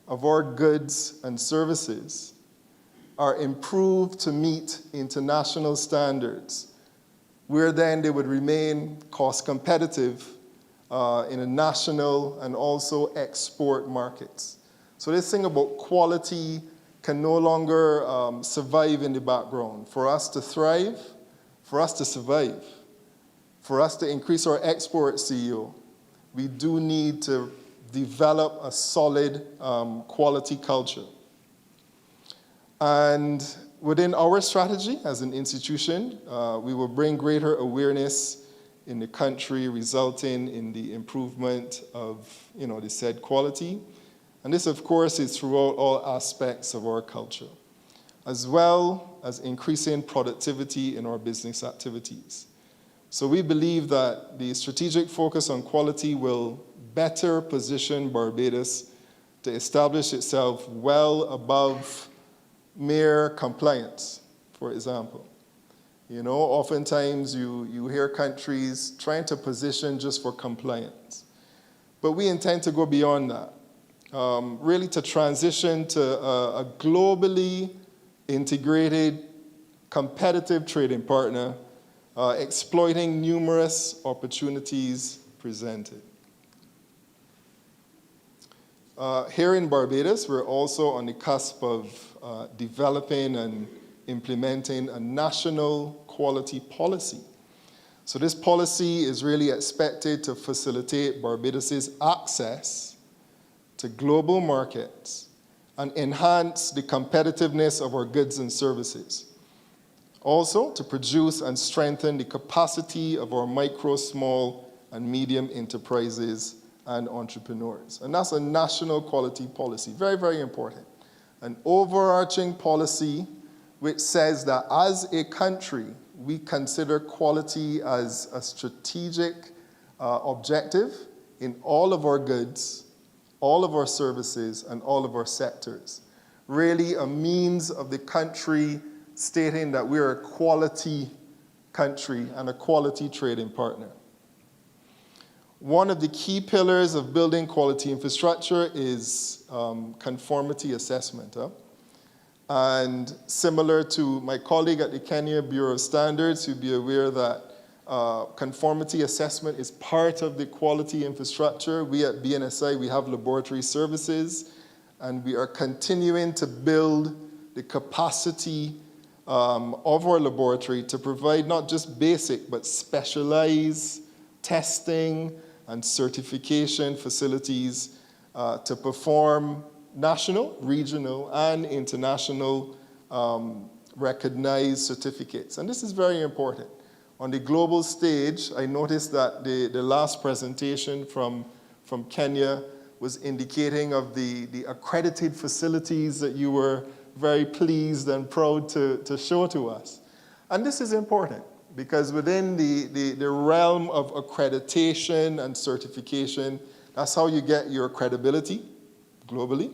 of our goods and services are improved to meet international standards, where then they would remain cost competitive in a national and also export markets. So this thing about quality can no longer survive in the background. For us to thrive, for us to survive, for us to increase our export CEO, we do need to develop a solid quality culture. And within our strategy as an institution, we will bring greater awareness in the country, resulting in the improvement of the said quality. And this, of course, is throughout all aspects of our culture, as well as increasing productivity in our business activities. So we believe that the strategic focus on quality will better position Barbados to establish itself well above mere compliance, for example. Oftentimes you hear countries trying to position just for compliance. But we intend to go beyond that, really to transition to a globally integrated, competitive trading partner, exploiting numerous opportunities presented. Here in Barbados, we're also on the cusp of developing and implementing a national quality policy. So this policy is really expected to facilitate Barbados's access to global markets and enhance the competitiveness of our goods and services. Also, to produce and strengthen the capacity of our micro, small, and medium enterprises and entrepreneurs. And that's a national quality policy, very, very important. An overarching policy which says that as a country, we consider quality as a strategic objective in all of our goods, all of our services, and all of our sectors. Really a means of the country stating that we're a quality country and a quality trading partner. One of the key pillars of building quality infrastructure is conformity assessment. And similar to my colleague at the Kenya Bureau of Standards, you'll be aware that conformity assessment is part of the quality infrastructure. We at BNSI, we have laboratory services, and we are continuing to build the capacity of our laboratory to provide not just basic, but specialized testing and certification facilities to perform national, regional, and international recognized certificates. And this is very important. On the global stage, I noticed that the last presentation from Kenya was indicating of the accredited facilities that you were very pleased and proud to show to us. And this is important because within the realm of accreditation and certification, that's how you get your credibility globally.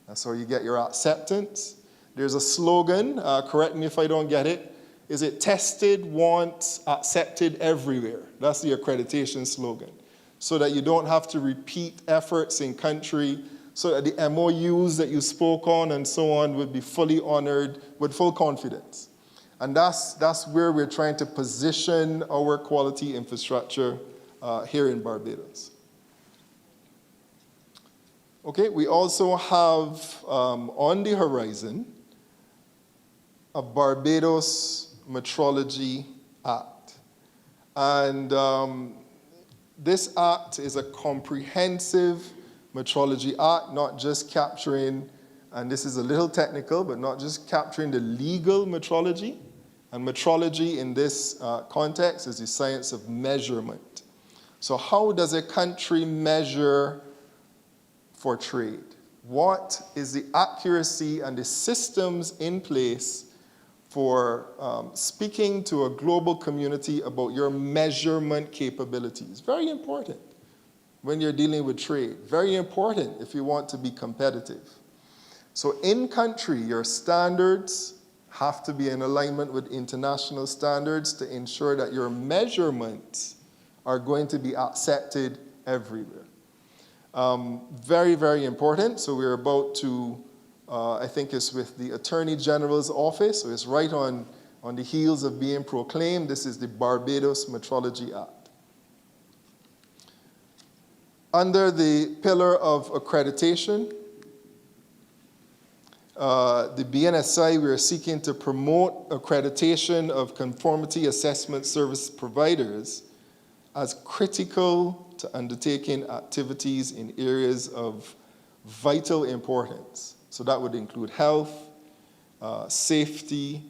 That's how you get your acceptance. There's a slogan, correct me if I don't get it, is it tested once, accepted everywhere? That's the accreditation slogan. So that you don't have to repeat efforts in country, so that the MOUs that you spoke on and so on would be fully honored with full confidence. And that's where we're trying to position our quality infrastructure here in Barbados. Okay, we also have on the horizon a Barbados Metrology Act. And this act is a comprehensive metrology act, not just capturing, and this is a little technical, but not just capturing the legal metrology. And metrology in this context is the science of measurement. So how does a country measure for trade? What is the accuracy and the systems in place for speaking to a global community about your measurement capabilities. Very important when you're dealing with trade. Very important if you want to be competitive. So in country, your standards have to be in alignment with international standards to ensure that your measurements are going to be accepted everywhere. Very, very important. So we're about to, I think it's with the Attorney General's office, so it's right on the heels of being proclaimed. This is the Barbados Metrology Act. Under the pillar of accreditation, the BNSI, we are seeking to promote accreditation of conformity assessment service providers as critical to undertaking activities in areas of vital importance. So that would include health, safety,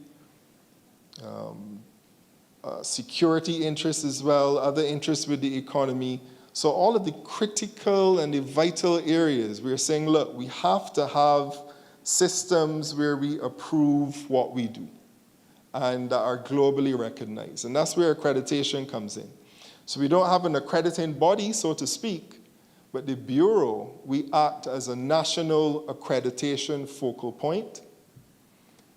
security interests as well, other interests with the economy. So all of the critical and the vital areas, we're saying, look, we have to have systems where we approve what we do and that are globally recognized. And that's where accreditation comes in. So we don't have an accrediting body, so to speak, but the Bureau, we act as a national accreditation focal point,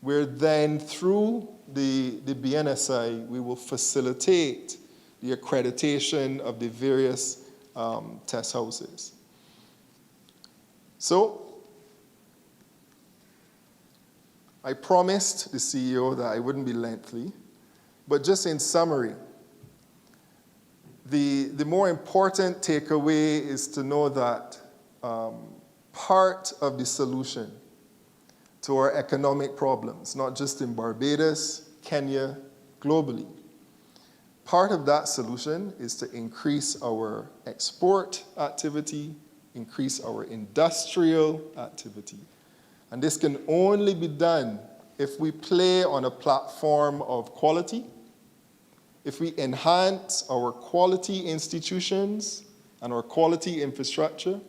where then through the BNSI, we will facilitate the accreditation of the various test houses. So I promised the CEO that I wouldn't be lengthy, but just in summary, the more important takeaway is to know that part of the solution to our economic problems, not just in Barbados, Kenya, globally, part of that solution is to increase our export activity, increase our industrial activity. And this can only be done if we play on a platform of quality, if we enhance our quality institutions and our quality infrastructure.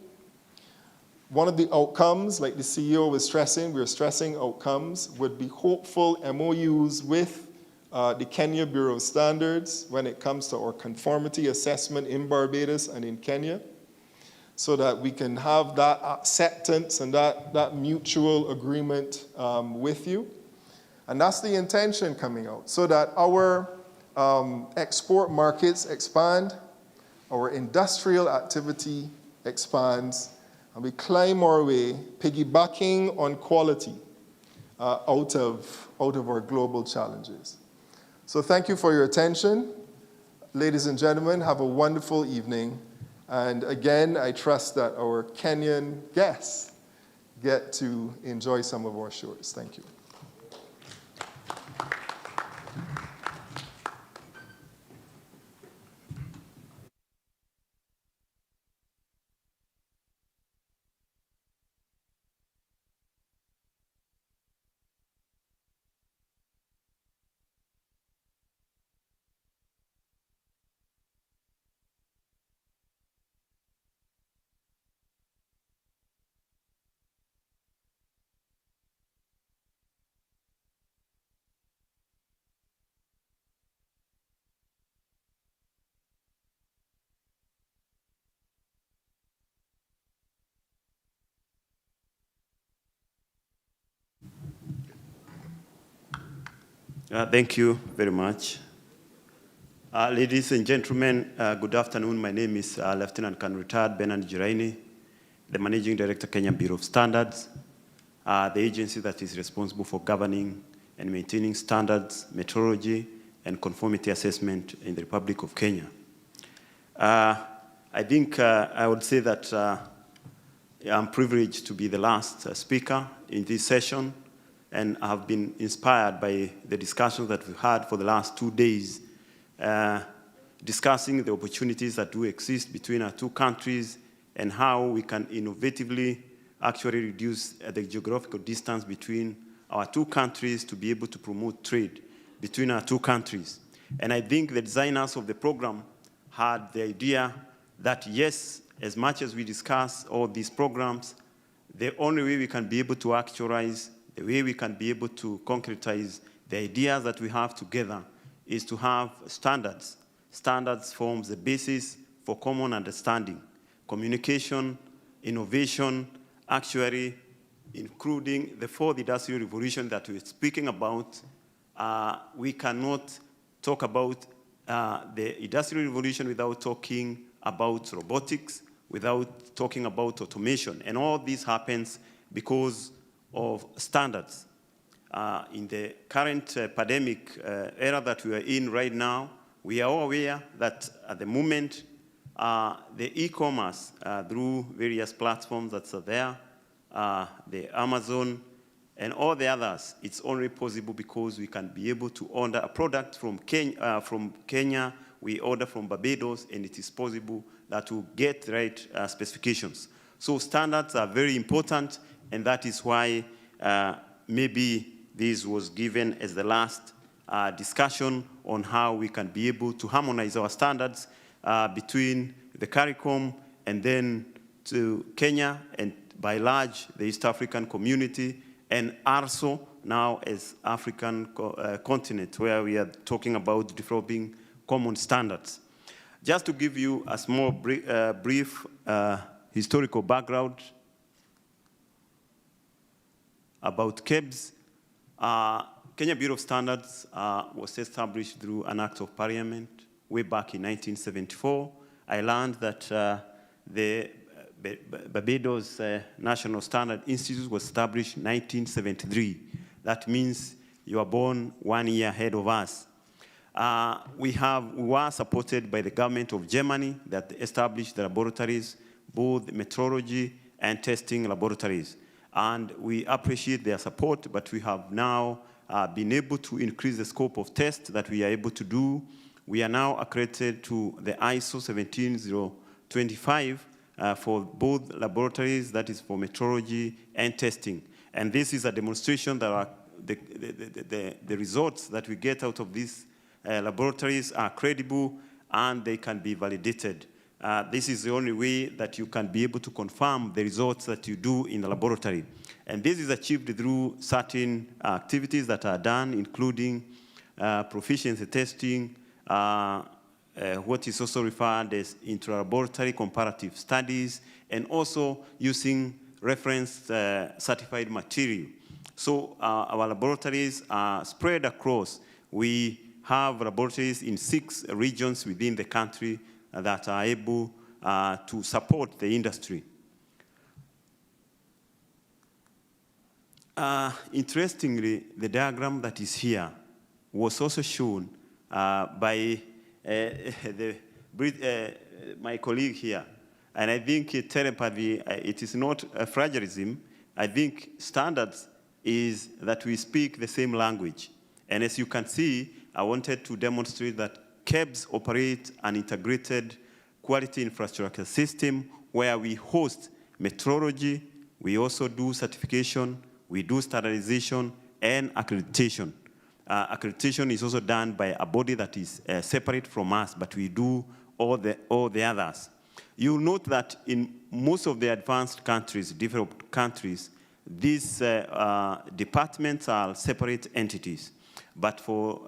One of the outcomes, like the CEO was stressing, we're stressing outcomes, would be hopeful MOUs with the Kenya Bureau of Standards when it comes to our conformity assessment in Barbados and in Kenya, so that we can have that acceptance and that mutual agreement with you. And that's the intention coming out, so that our export markets expand, our industrial activity expands, and we climb our way, piggybacking on quality out of our global challenges. So thank you for your attention. Ladies and gentlemen, have a wonderful evening. And again, I trust that our Kenyan guests get to enjoy some of our shores. Thank you. Thank you very much. Ladies and gentlemen, good afternoon. My name is Lieutenant Colonel Retired Bernard Jiraini, the Managing Director, Kenya Bureau of Standards, the agency that is responsible for governing and maintaining standards, metrology, and conformity assessment in the Republic of Kenya. I think I would say that I'm privileged to be the last speaker in this session, and I have been inspired by the discussions that we've had for the last 2 days, discussing the opportunities that do exist between our two countries and how we can innovatively actually reduce the geographical distance between our two countries to be able to promote trade between our two countries. And I think the designers of the program had the idea that, yes, as much as we discuss all these programs, the only way we can be able to actualize, the way we can be able to concretize The ideas that we have together is to have standards. Standards forms the basis for common understanding, communication, innovation, actually, including the fourth industrial revolution that we're speaking about. We cannot talk about the industrial revolution without talking about robotics, without talking about automation. And all this happens because of standards. In the current pandemic era that we are in right now, we are all aware that at the moment, the e-commerce through various platforms that are there, the Amazon and all the others, it's only possible because we can be able to order a product from Kenya, we order from Barbados, and it is possible that we get the right specifications. So standards are very important, and that is why maybe this was given as the last discussion on how we can be able to harmonize our standards between the CARICOM and then to Kenya and by large the East African community, and also now as African continent where we are talking about developing common standards. Just to give you a small brief historical background about KEBS, Kenya Bureau of Standards was established through an act of parliament way back in 1974. I learned that the Barbados National Standard Institute was established in 1973. That means you were born 1 year ahead of us. We were supported by the government of Germany that established the laboratories, both metrology and testing laboratories. And we appreciate their support, but we have now been able to increase the scope of tests that we are able to do. We are now accredited to the ISO 17025 for both laboratories, that is for metrology and testing. And this is a demonstration that the results that we get out of these laboratories are credible and they can be validated. This is the only way that you can be able to confirm the results that you do in the laboratory. And this is achieved through certain activities that are done, including proficiency testing, what is also referred as intra-laboratory comparative studies, and also using reference certified material. So our laboratories are spread across. We have laboratories in 6 regions within the country that are able to support the industry. Interestingly, the diagram that is here was also shown by my colleague here. And I think telepathy, it is not a fragilism. I think standards is that we speak the same language. And as you can see, I wanted to demonstrate that KEBS operate an integrated quality infrastructure system where we host metrology, we also do certification, we do standardization, and accreditation. Accreditation is also done by a body that is separate from us, but we do all the others. You'll note that in most of the advanced countries, developed countries, these departments are separate entities. But for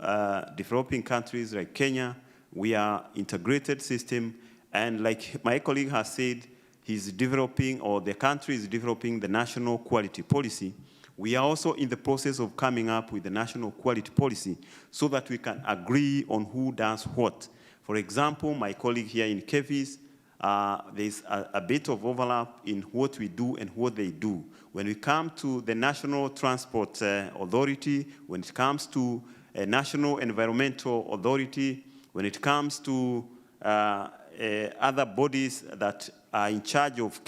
developing countries like Kenya, we are integrated system. And like my colleague has said, he's developing, or the country is developing the national quality policy. We are also in the process of coming up with the national quality policy so that we can agree on who does what. For example, my colleague here in KEVIS, there's a bit of overlap in what we do and what they do. When we come to the National Transport Authority, when it comes to a National Environmental Authority, when it comes to other bodies that are in charge of,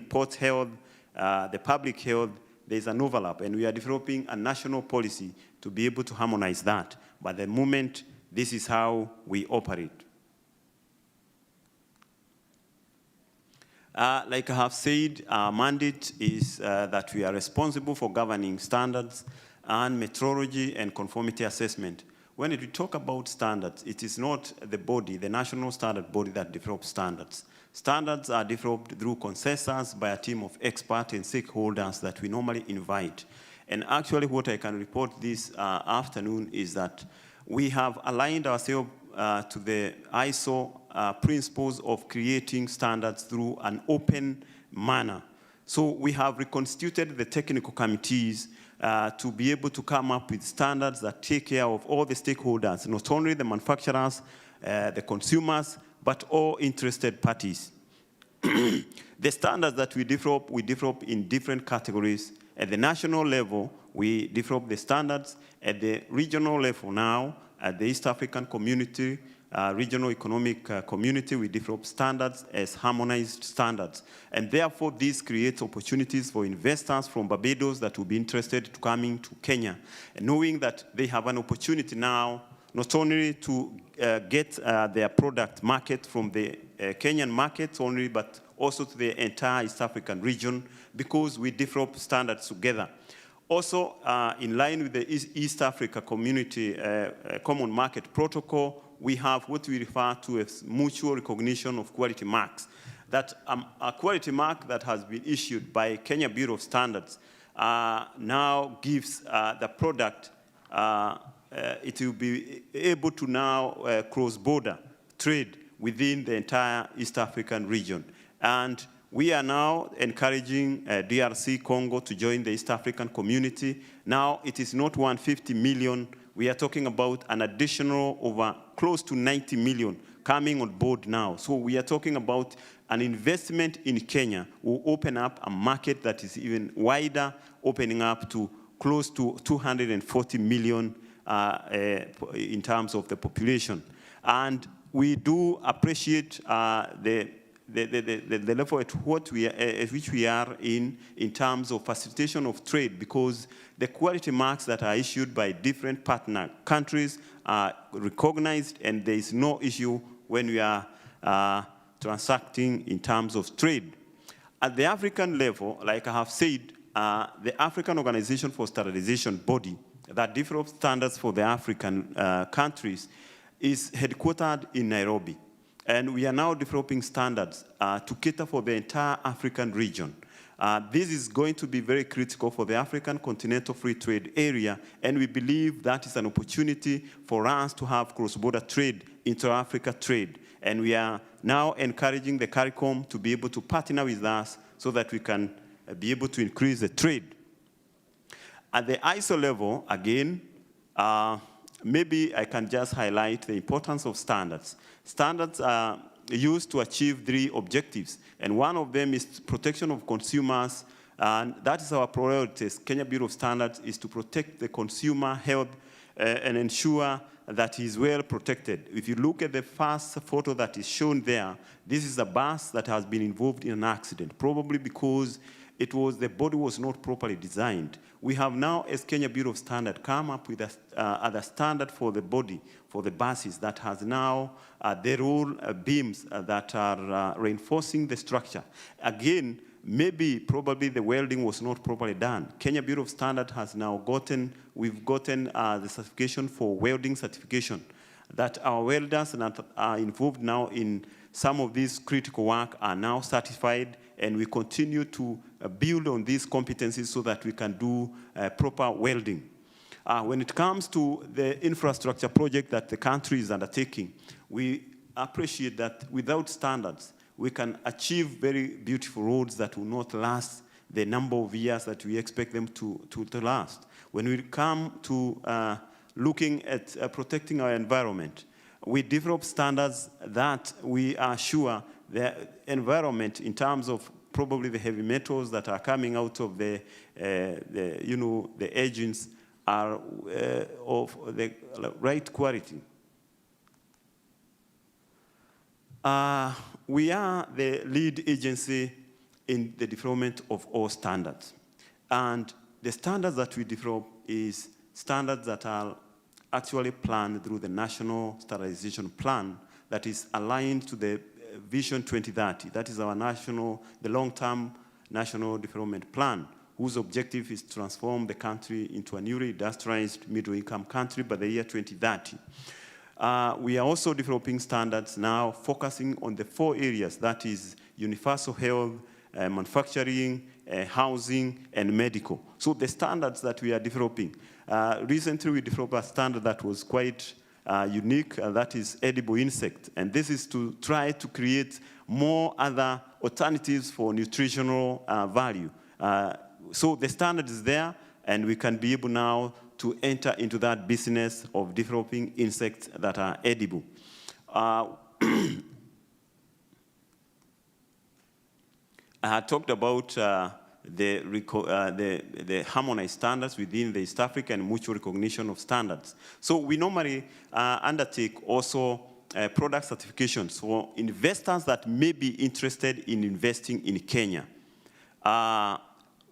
port health, the public health, there's an overlap, and we are developing a national policy to be able to harmonize that. But the moment, this is how we operate. Like I have said, our mandate is that we are responsible for governing standards and metrology and conformity assessment. When we talk about standards, it is not the body, the national standard body that develops standards. Standards are developed through consensus by a team of experts and stakeholders that we normally invite. And actually what I can report this afternoon is that we have aligned ourselves to the ISO principles of creating standards through an open manner. So we have reconstituted the technical committees to be able to come up with standards that take care of all the stakeholders, not only the manufacturers, the consumers, but all interested parties. The standards that we develop in different categories. At the national level, we develop the standards. At the regional level now, at the East African community, regional economic community, we develop standards as harmonized standards. And therefore, this creates opportunities for investors from Barbados that will be interested to coming to Kenya, and knowing that they have an opportunity now not only to get their product market from the Kenyan market only, but also to the entire East African region, because we develop standards together. Also, in line with the East Africa Community Common Market Protocol, we have what we refer to as mutual recognition of quality marks. That a quality mark that has been issued by Kenya Bureau of Standards now gives the product, it will be able to now cross-border trade within the entire East African region. And we are now encouraging DRC Congo to join the East African community. Now it is not 150 million. We are talking about an additional over close to 90 million coming on board now. So we are talking about an investment in Kenya will open up a market that is even wider, opening up to close to 240 million in terms of the population. And we do appreciate the level at which we are in terms of facilitation of trade, because the quality marks that are issued by different partner countries are recognized, and there is no issue when we are transacting in terms of trade. At the African level, like I have said, the African Organization for Standardization body that develops standards for the African countries is headquartered in Nairobi. And we are now developing standards to cater for the entire African region. This is going to be very critical for the African Continental Free Trade Area, and we believe that is an opportunity for us to have cross-border trade, inter-Africa trade. And we are now encouraging the CARICOM to be able to partner with us so that we can be able to increase the trade. At the ISO level, again, maybe I can just highlight the importance of standards. Standards are used to achieve 3 objectives, and one of them is protection of consumers, and that is our priority. Kenya Bureau of Standards is to protect the consumer health and ensure that he is well protected. If you look at the first photo that is shown there, this is a bus that has been involved in an accident, probably because the body was not properly designed. We have now, as Kenya Bureau of Standards, come up with a standard for the body, for the buses, that has now the roll beams that are reinforcing the structure. Again, probably the welding was not properly done. Kenya Bureau of Standards has now we've gotten the certification for welding certification, that our welders that are involved now in some of these critical work are now certified, and we continue to build on these competencies so that we can do proper welding. When it comes to the infrastructure project that the country is undertaking, we appreciate that without standards, we can achieve very beautiful roads that will not last the number of years that we expect them to last. When we come to looking at protecting our environment, we develop standards that we are sure the environment, in terms of probably the heavy metals that are coming out of the agents, are of the right quality. We are the lead agency in the development of all standards. And the standards that we develop is standards that are actually planned through the National Standardization Plan that is aligned to the Vision 2030. That is our the long-term national development plan, whose objective is to transform the country into a newly industrialized middle-income country by the year 2030. We are also developing standards now focusing on the 4 areas, that is universal health, manufacturing, housing, and medical. So the standards that we are developing. Recently, we developed a standard that was quite unique, that is edible insect. And this is to try to create more other alternatives for nutritional value. So the standard is there, and we can be able now to enter into that business of developing insects that are edible. I had talked about the harmonized standards within the East African mutual recognition of standards. So we normally undertake also product certifications for investors that may be interested in investing in Kenya.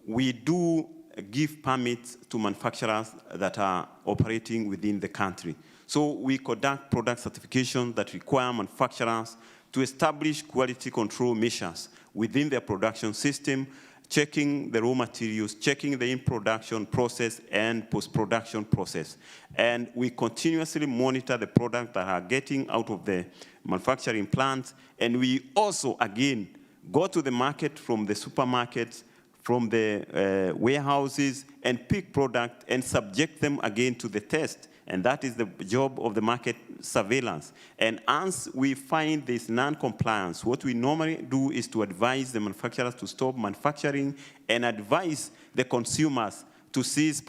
We do give permits to manufacturers that are operating within the country. So we conduct product certifications that require manufacturers to establish quality control measures within their production system, checking the raw materials, checking the in-production process and post-production process. And we continuously monitor the products that are getting out of the manufacturing plants. And we also, again, go to the market from the supermarkets, from the warehouses, and pick product and subject them again to the test. And that is the job of the market surveillance. And once we find this non-compliance, what we normally do is to advise the manufacturers to stop manufacturing and advise the consumers to cease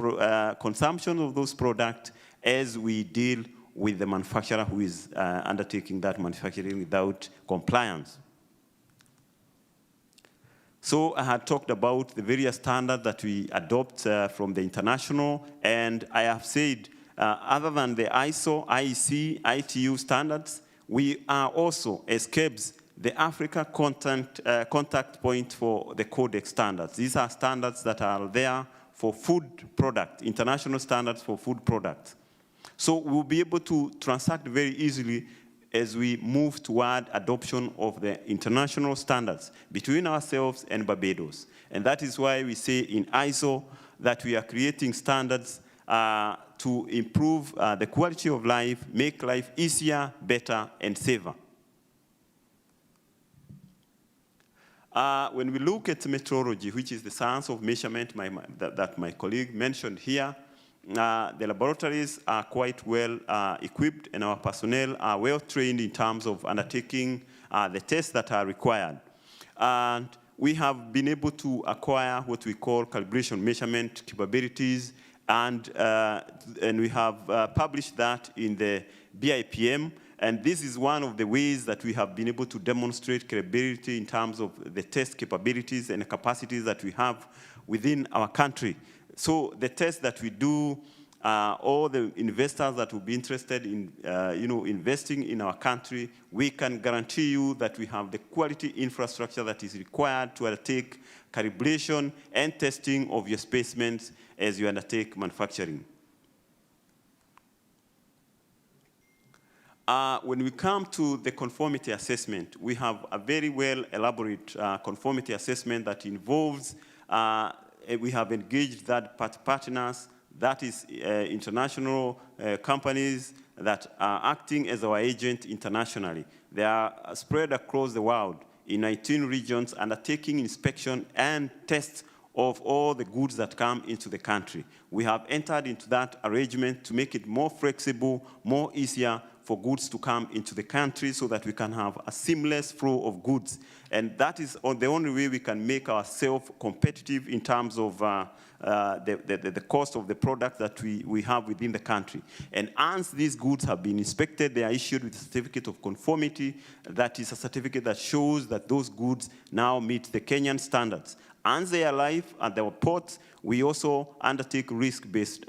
consumption of those products as we deal with the manufacturer who is undertaking that manufacturing without compliance. So I had talked about the various standards that we adopt from the international, and I have said other than the ISO, IEC, ITU standards, we are also, as KEBS, the Africa contact point for the Codex standards. These are standards that are there for food product, international standards for food products. So we'll be able to transact very easily as we move toward adoption of the international standards between ourselves and Barbados. And that is why we say in ISO that we are creating standards to improve the quality of life, make life easier, better, and safer. When we look at metrology, which is the science of measurement that my colleague mentioned here, the laboratories are quite well equipped, and our personnel are well trained in terms of undertaking the tests that are required. And we have been able to acquire what we call calibration measurement capabilities, and we have published that in the BIPM. And this is one of the ways that we have been able to demonstrate credibility in terms of the test capabilities and the capacities that we have within our country. So the tests that we do, all the investors that will be interested in investing in our country, we can guarantee you that we have the quality infrastructure that is required to undertake calibration and testing of your specimens as you undertake manufacturing. When we come to the conformity assessment, we have a very well elaborate conformity assessment that involves, we have engaged third-party partners, that is international companies that are acting as our agent internationally. They are spread across the world in 19 regions, undertaking inspection and tests of all the goods that come into the country. We have entered into that arrangement to make it more flexible, more easier for goods to come into the country so that we can have a seamless flow of goods. And that is the only way we can make ourselves competitive in terms of the cost of the product that we have within the country. And once these goods have been inspected, they are issued with a certificate of conformity. That is a certificate that shows that those goods now meet the Kenyan standards. Once they arrive at our ports, we also undertake risk-based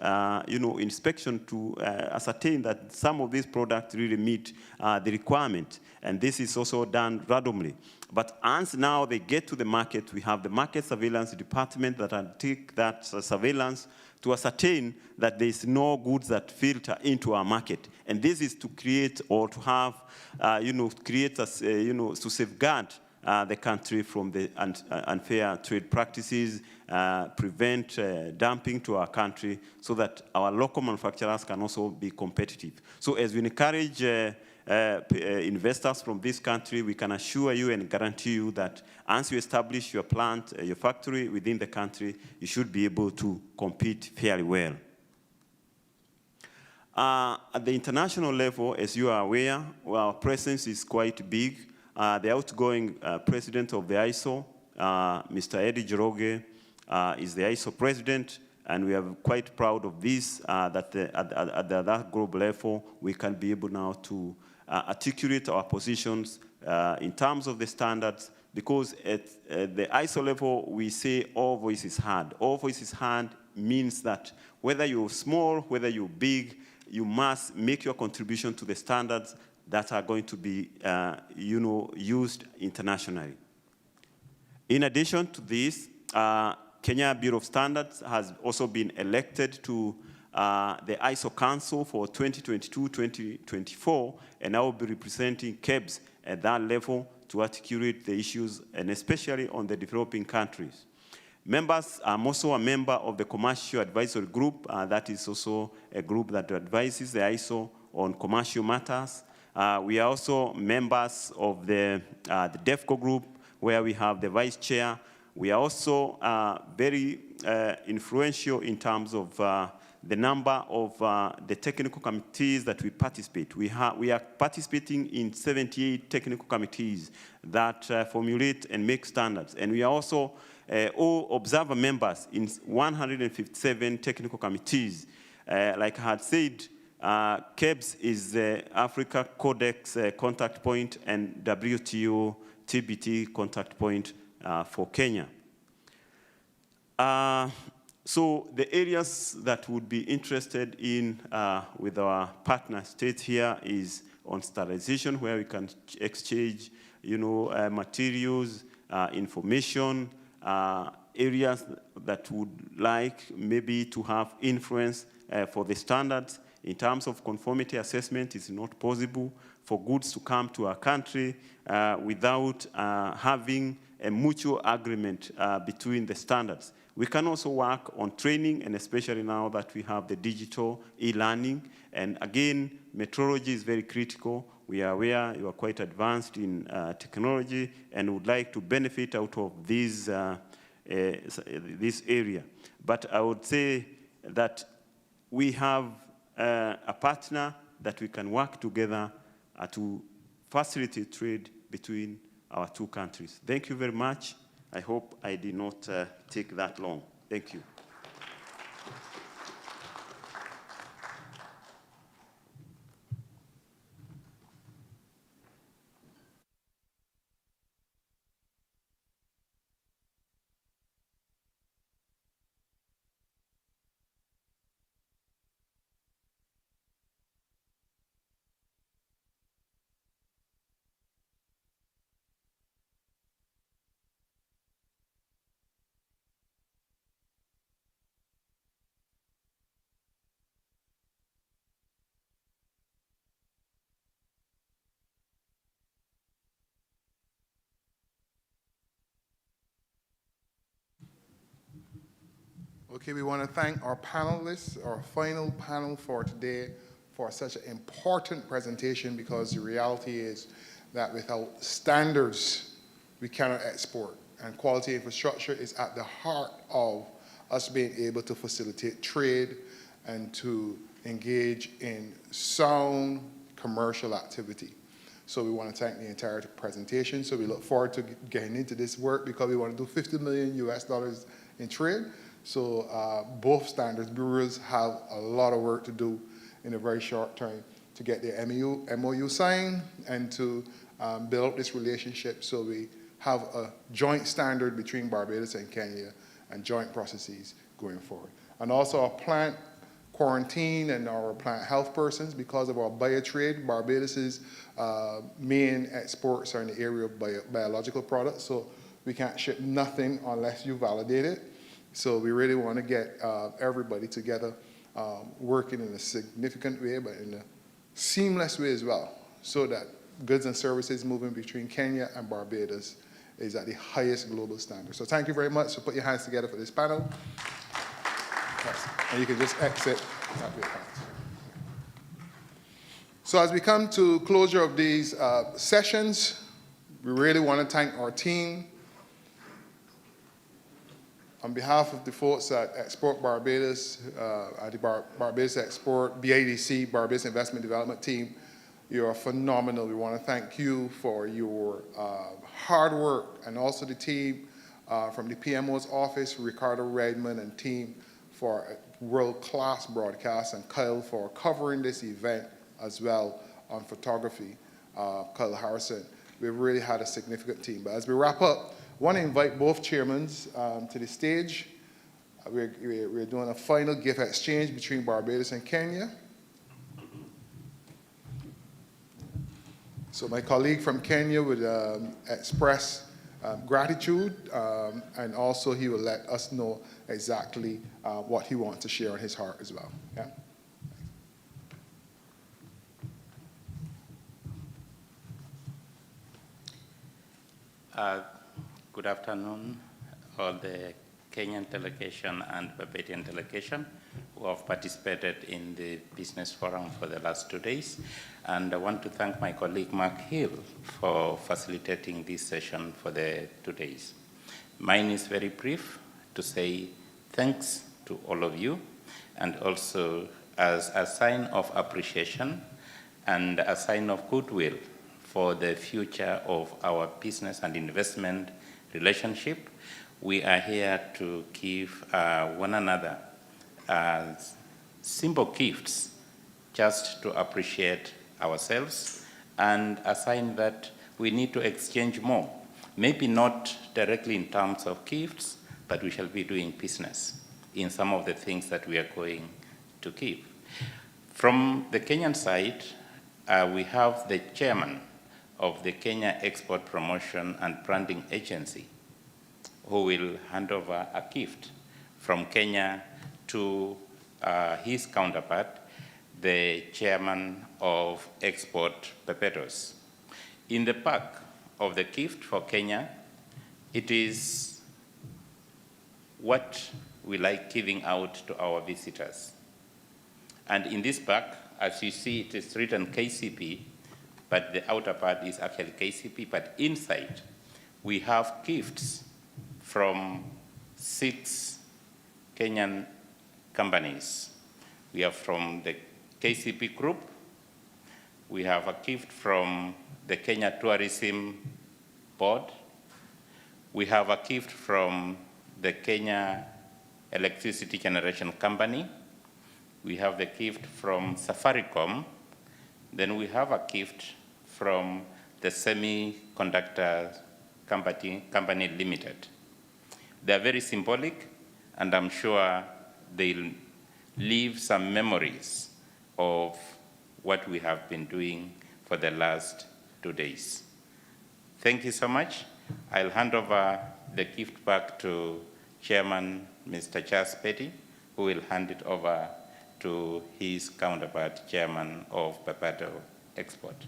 inspection to ascertain that some of these products really meet the requirement. And this is also done randomly. But once now they get to the market, we have the market surveillance department that undertake that surveillance to ascertain that there is no goods that filter into our market. And this is to create or to have, to safeguard the country from the unfair trade practices, prevent dumping to our country so that our local manufacturers can also be competitive. So as we encourage investors from this country, we can assure you and guarantee you that once you establish your plant, your factory within the country, you should be able to compete fairly well. At the international level, as you are aware, our presence is quite big. The outgoing president of the ISO, Mr. Eddie Joroge, is the ISO president, and we are quite proud of this, that at that global level, we can be able now to articulate our positions in terms of the standards, because at the ISO level, we say all voices heard. All voices heard means that whether you're small, whether you're big, you must make your contribution to the standards that are going to be used internationally. In addition to this, Kenya Bureau of Standards has also been elected to the ISO Council for 2022-2024, and I will be representing KEBS at that level to articulate the issues, and especially on the developing countries. Members, I'm also a member of the Commercial Advisory Group. That is also a group that advises the ISO on commercial matters. We are also members of the DEFCO group, where we have the vice chair. We are also very influential in terms of the number of the technical committees that we participate. We are participating in 78 technical committees that formulate and make standards. And we are also all observer members in 157 technical committees. Like I had said, KEBS is the Africa Codex contact point and WTO TBT contact point for Kenya. So the areas that would be interested in with our partner states here is on standardization, where we can exchange, materials, information, areas that would like maybe to have influence for the standards. In terms of conformity assessment, it's not possible for goods to come to our country without having a mutual agreement between the standards. We can also work on training, and especially now that we have the digital e-learning. And again, metrology is very critical. We are aware you are quite advanced in technology and would like to benefit out of this area. But I would say that we have a partner that we can work together to facilitate trade between our two countries. Thank you very much. I hope I did not take that long. Thank you. Okay, we want to thank our panelists, our final panel for today, for such an important presentation, because the reality is that without standards, we cannot export. And quality infrastructure is at the heart of us being able to facilitate trade and to engage in sound commercial activity. So we want to thank the entire presentation. So we look forward to getting into this work, because we want to do $50 million in trade. So both standards bureaus have a lot of work to do in a very short time to get the MOU signed and to build up this relationship, so we have a joint standard between Barbados and Kenya and joint processes going forward. And also our plant quarantine and our plant health persons, because of our biotrade. Barbados's main exports are in the area of biological products, so we can't ship nothing unless you validate it. So we really want to get everybody together, working in a significant way, but in a seamless way as well, so that goods and services moving between Kenya and Barbados is at the highest global standard. So thank you very much. So put your hands together for this panel. Yes. And you can just exit that way. So as we come to closure of these sessions, we really want to thank our team. On behalf of the folks at Export Barbados, at the Barbados Export, BADC, Barbados Investment Development Team, you are phenomenal. We want to thank you for your hard work, and also the team from the PMO's office, Ricardo Redmond and team for world-class broadcast, and Kyle for covering this event as well on photography, Kyle Harrison. We've really had a significant team. But as we wrap up, I want to invite both chairmen to the stage. We're doing a final gift exchange between Barbados and Kenya. So my colleague from Kenya would express gratitude, and also he will let us know exactly what he wants to share on his heart as well. Yeah? Good afternoon, all the Kenyan delegation and Barbadian delegation who have participated in the business forum for the last 2 days. And I want to thank my colleague Mark Hill for facilitating this session for the 2 days. Mine is very brief, to say thanks to all of you, and also as a sign of appreciation and a sign of goodwill for the future of our business and investment relationship, we are here to give one another simple gifts just to appreciate ourselves, and a sign that we need to exchange more. Maybe not directly in terms of gifts, but we shall be doing business in some of the things that we are going to give. From the Kenyan side, we have the chairman of the Kenya Export Promotion and Branding Agency, who will hand over a gift from Kenya to his counterpart, the chairman of Export Barbados. In the back of the gift for Kenya, it is what we like giving out to our visitors. And in this back, as you see, it is written KCP, but the outer part is actually KCP, but inside we have gifts from 6 Kenyan companies. We have from the KCP Group, we have a gift from the Kenya Tourism Board, we have a gift from the Kenya Electricity Generation Company, we have the gift from Safaricom, then we have a gift from the Semiconductor Company Limited. They are very symbolic, and I'm sure they'll leave some memories of what we have been doing for the last 2 days. Thank you so much. I'll hand over the gift back to Chairman Mr. Charles Petty, who will hand it over to his counterpart, Chairman of Barbados Export.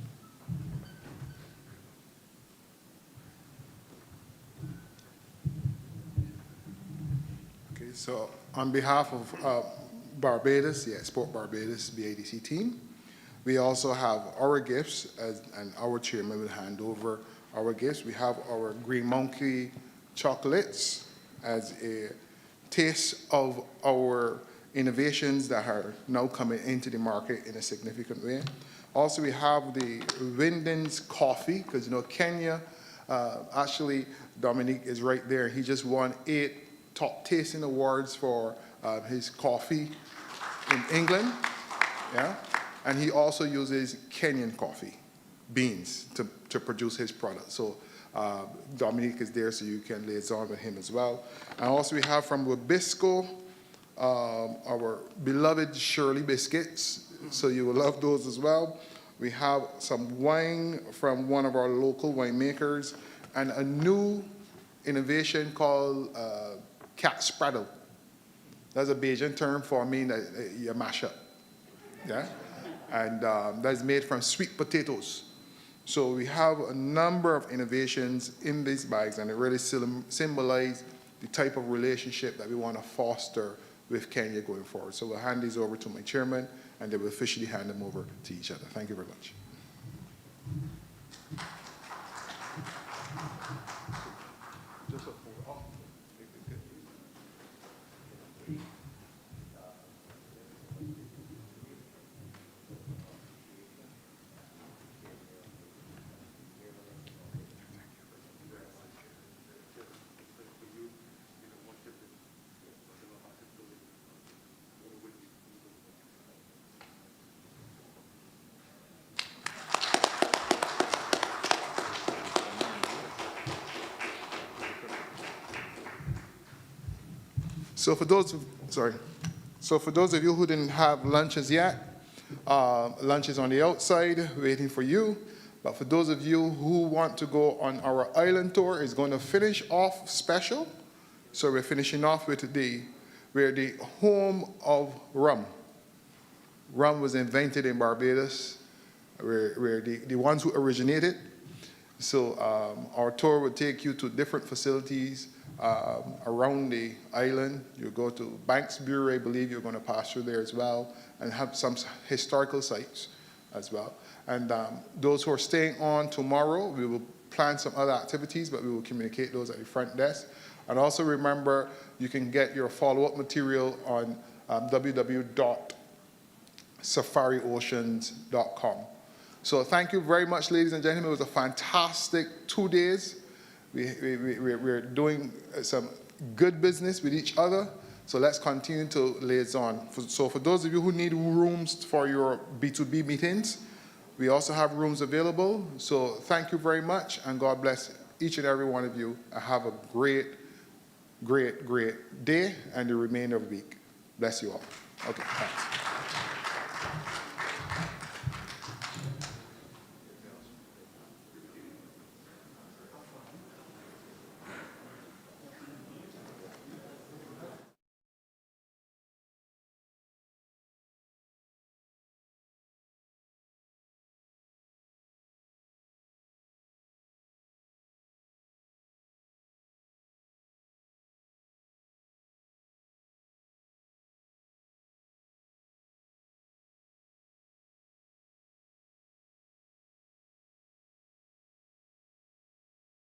Okay, so on behalf of Barbados, the Export Barbados BADC team, we also have our gifts, and our chairman will hand over our gifts. We have our Green Monkey chocolates as a taste of our innovations that are now coming into the market in a significant way. Also, we have the Wyndham's coffee, because Kenya, actually Dominique is right there. He just won 8 top tasting awards for his coffee in England, yeah? And he also uses Kenyan coffee beans to produce his product. So Dominique is there, so you can liaison with him as well. And also we have from Wabisco, our beloved Shirley biscuits, so you will love those as well. We have some wine from one of our local winemakers, and a new innovation called cat spraddle. That's a Bajan term for mean that you mash up, yeah? And that's made from sweet potatoes. So we have a number of innovations in these bags, and it really symbolizes the type of relationship that we want to foster with Kenya going forward. So we'll hand these over to my chairman, and they will officially hand them over to each other. Thank you very much. So for those of you who didn't have lunches yet, lunch is on the outside waiting for you. But for those of you who want to go on our island tour, it's going to finish off special. So we're finishing off with we're the home of rum. Rum was invented in Barbados. We're the ones who originated. So our tour will take you to different facilities around the island. You go to Banks Bureau, I believe you're going to pass through there as well, and have some historical sites as well. And those who are staying on tomorrow, we will plan some other activities, but we will communicate those at the front desk. And also remember, you can get your follow-up material on www.safarioceans.com. So thank you very much, ladies and gentlemen. It was a fantastic 2 days. We're doing some good business with each other, so let's continue to liaison. So for those of you who need rooms for your B2B meetings, we also have rooms available. So thank you very much, and God bless each and every one of you. And have a great, great, great day and the remainder of the week. Bless you all. Okay, thanks.